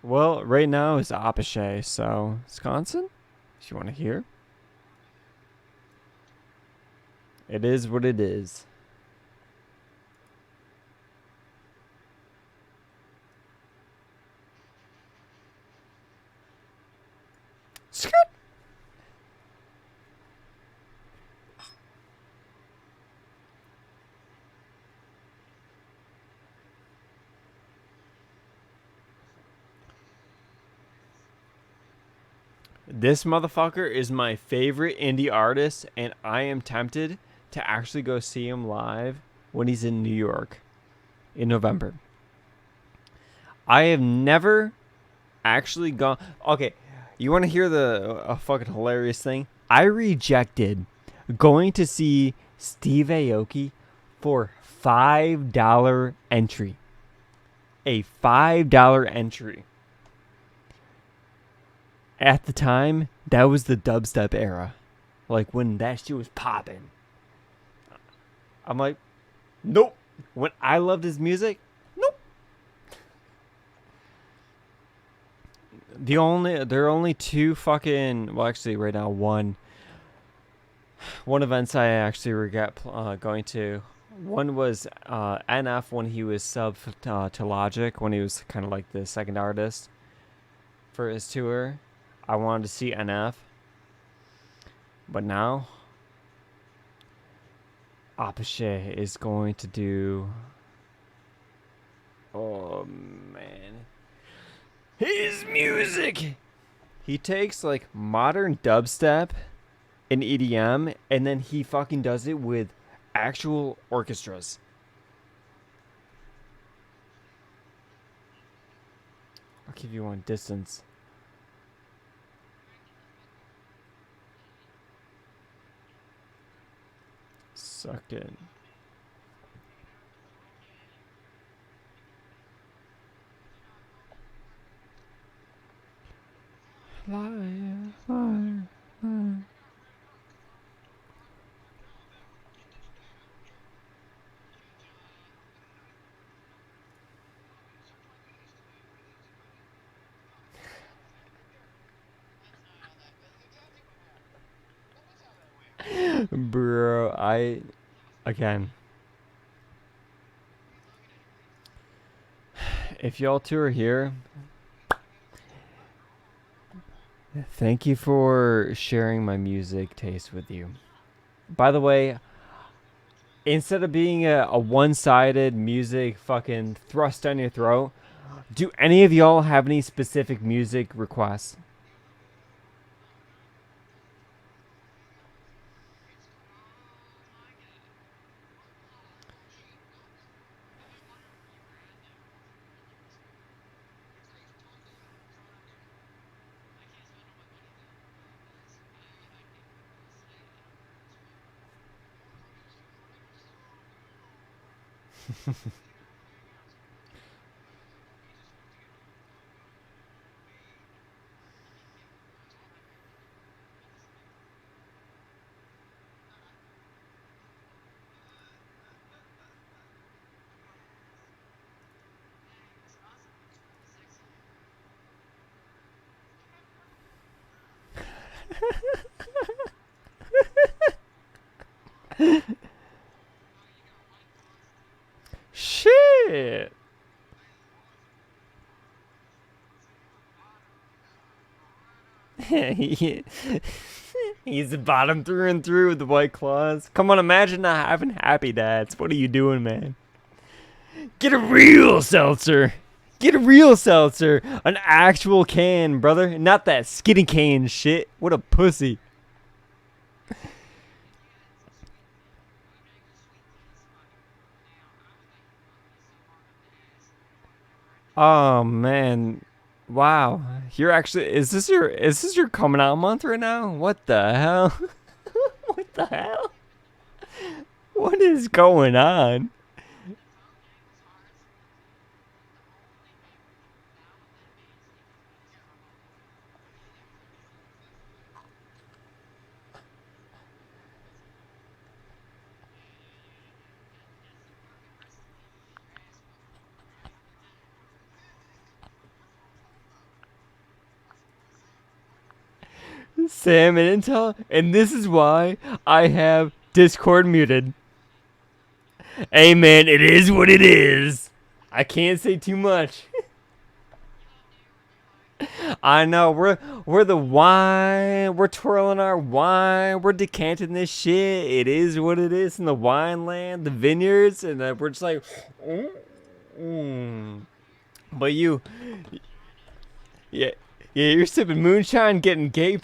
Speaker 1: Well, right now is Apache, so Wisconsin, if you want to hear. It is what it is. Skirt. This motherfucker is my favorite indie artist, and I am tempted to actually go see him live when he's in New York in November. I have never actually gone. Okay, you want to hear a fucking hilarious thing? I rejected going to see Steve Aoki for $5 entry. A $5 entry. at the time, that was the dubstep era. Like when that shit was popping. I'm like, nope. When I loved his music, nope. There are only two fucking, well, actually right now one events I actually regret going to. One was NF when he was sub to Logic, when he was kind of like the second artist for his tour. I wanted to see NF. But now, Apache is going to do... Oh, man. His music! He takes, like, modern dubstep and EDM, and then he fucking does it with actual orchestras. I'll give you one distance. Sucked in. Liar, liar, liar. Bro, again, if y'all two are here, thank you for sharing my music taste with you. By the way, instead of being a one-sided music fucking thrust down your throat, do any of y'all have any specific music requests? Shit. He's the bottom through and through with the white claws. Come on, imagine not having happy dads. What are you doing, man? Get a real seltzer. Get a real seltzer. An actual can, brother. Not that skinny can shit. What a pussy. Oh man. Wow. You're actually is this your coming out month right now? What the hell? What the hell? What is going on? Sam and Intel, and this is why I have Discord muted. Hey man, it is what it is. I can't say too much. I know we're the wine. We're twirling our wine. We're decanting this shit. It is what it is in the wine land, the vineyards, and we're just like, But you, yeah, you're sipping moonshine, getting gay.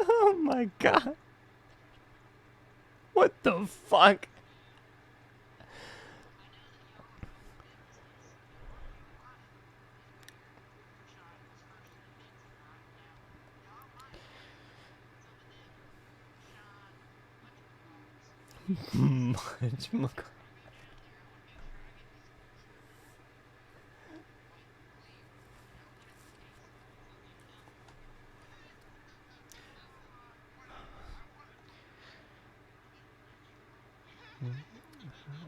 Speaker 1: Oh my god. What the fuck?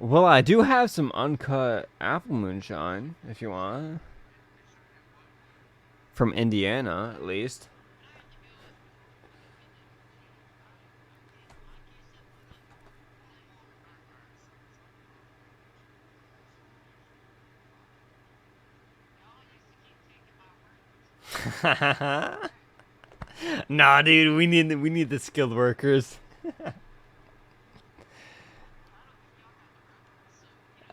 Speaker 1: Well, I do have some uncut apple moonshine, if you want. From Indiana, at least. Nah, dude, we need the skilled workers.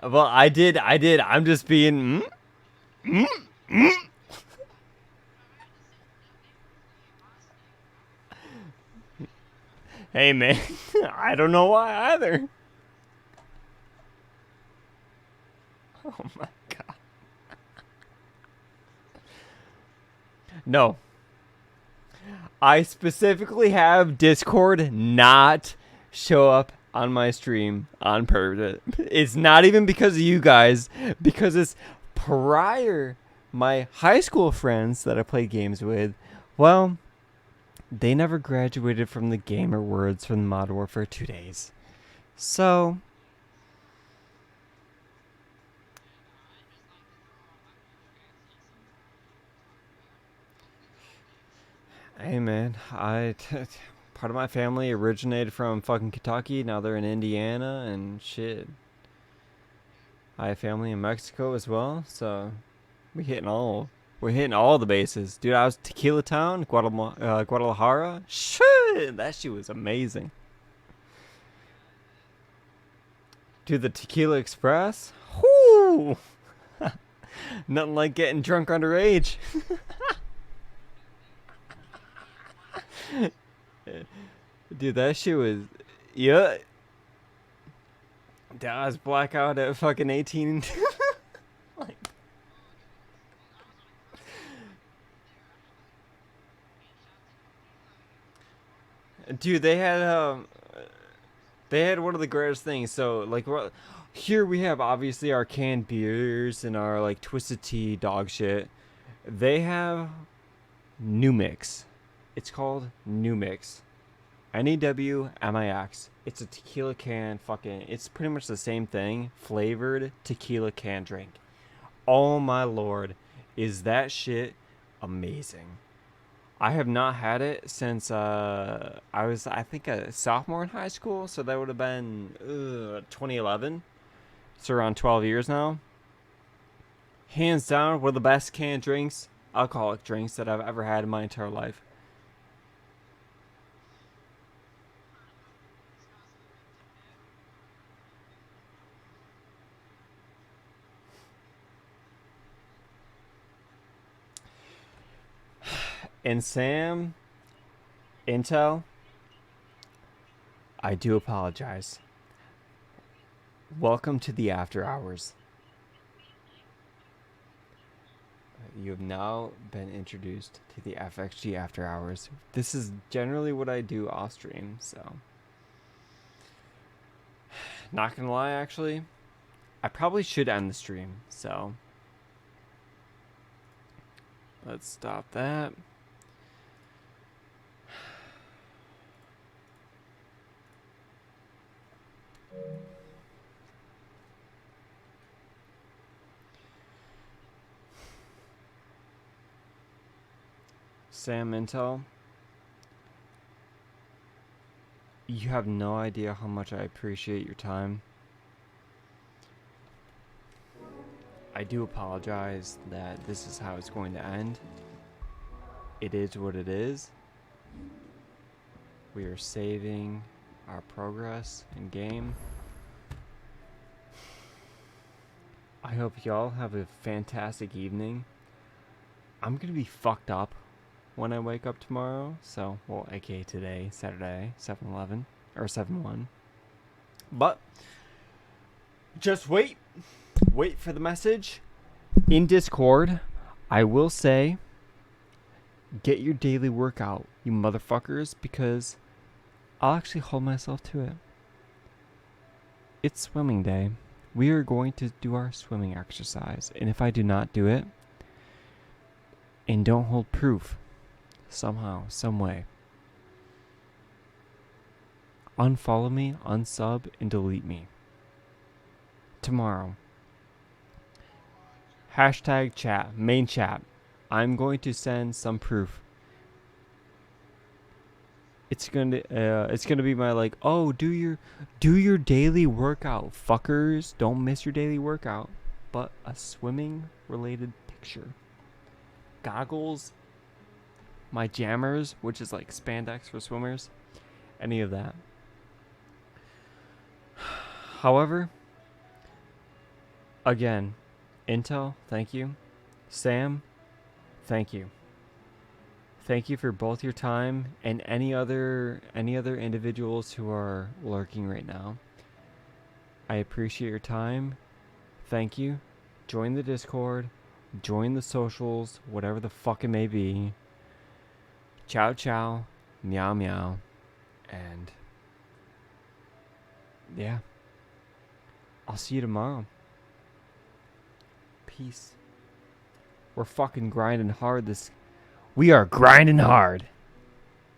Speaker 1: Well, I did. I'm just being. Hey, man, I don't know why either. Oh my god. No. I specifically have Discord not show up on my stream on purpose. It's not even because of you guys, because it's prior my high school friends that I play games with. Well, they never graduated from the gamer words from Modern Warfare 2 days. So, hey man, part of my family originated from fucking Kentucky. Now they're in Indiana and shit. I have family in Mexico as well, so we're hitting all the bases. Dude, I was Tequila Town, Guadalajara. Shit, that shit was amazing. Dude, the Tequila Express. Whoo! Nothing like getting drunk underage. Dude, that shit was, yeah. Dude, I was blackout at fucking 18. Like, dude, they had one of the greatest things. So like, here we have obviously our canned beers and our like twisted tea dog shit. They have New Mix. It's called New Mix. NEWMIX. It's a tequila can it's pretty much the same thing. Flavored tequila can drink. Oh my lord. Is that shit amazing. I have not had it since I was, I think, a sophomore in high school. So that would have been 2011. It's around 12 years now. Hands down, one of the best canned drinks, alcoholic drinks that I've ever had in my entire life. And Sam, Intel, I do apologize. Welcome to the after hours. You have now been introduced to the FXG after hours. This is generally what I do off stream, so. Not gonna lie, actually, I probably should end the stream, so. Let's stop that. Sam Intel, you have no idea how much I appreciate your time. I do apologize that this is how it's going to end. It is what it is. We are saving our progress in game. I hope y'all have a fantastic evening. I'm gonna be fucked up when I wake up tomorrow. So, well, aka today, Saturday, 7-11, or 7-1. But, just wait. Wait for the message. In Discord, I will say, get your daily workout, you motherfuckers, because I'll actually hold myself to it. It's swimming day. We are going to do our swimming exercise. And if I do not do it, and don't hold proof, somehow, some way, unfollow me, unsub, and delete me. tomorrow. Hashtag chat, main chat. I'm going to send some proof. It's gonna be my like, oh, do your daily workout, fuckers. Don't miss your daily workout. But a swimming related picture. Goggles, my jammers, which is like spandex for swimmers, any of that. However, again, Intel, thank you. Sam, thank you. Thank you for both your time and any other individuals who are lurking right now. I appreciate your time. Thank you. Join the Discord. Join the socials. Whatever the fuck it may be. Ciao ciao. Meow meow. And yeah. I'll see you tomorrow. Peace. We're fucking grinding hard this... We are grinding hard.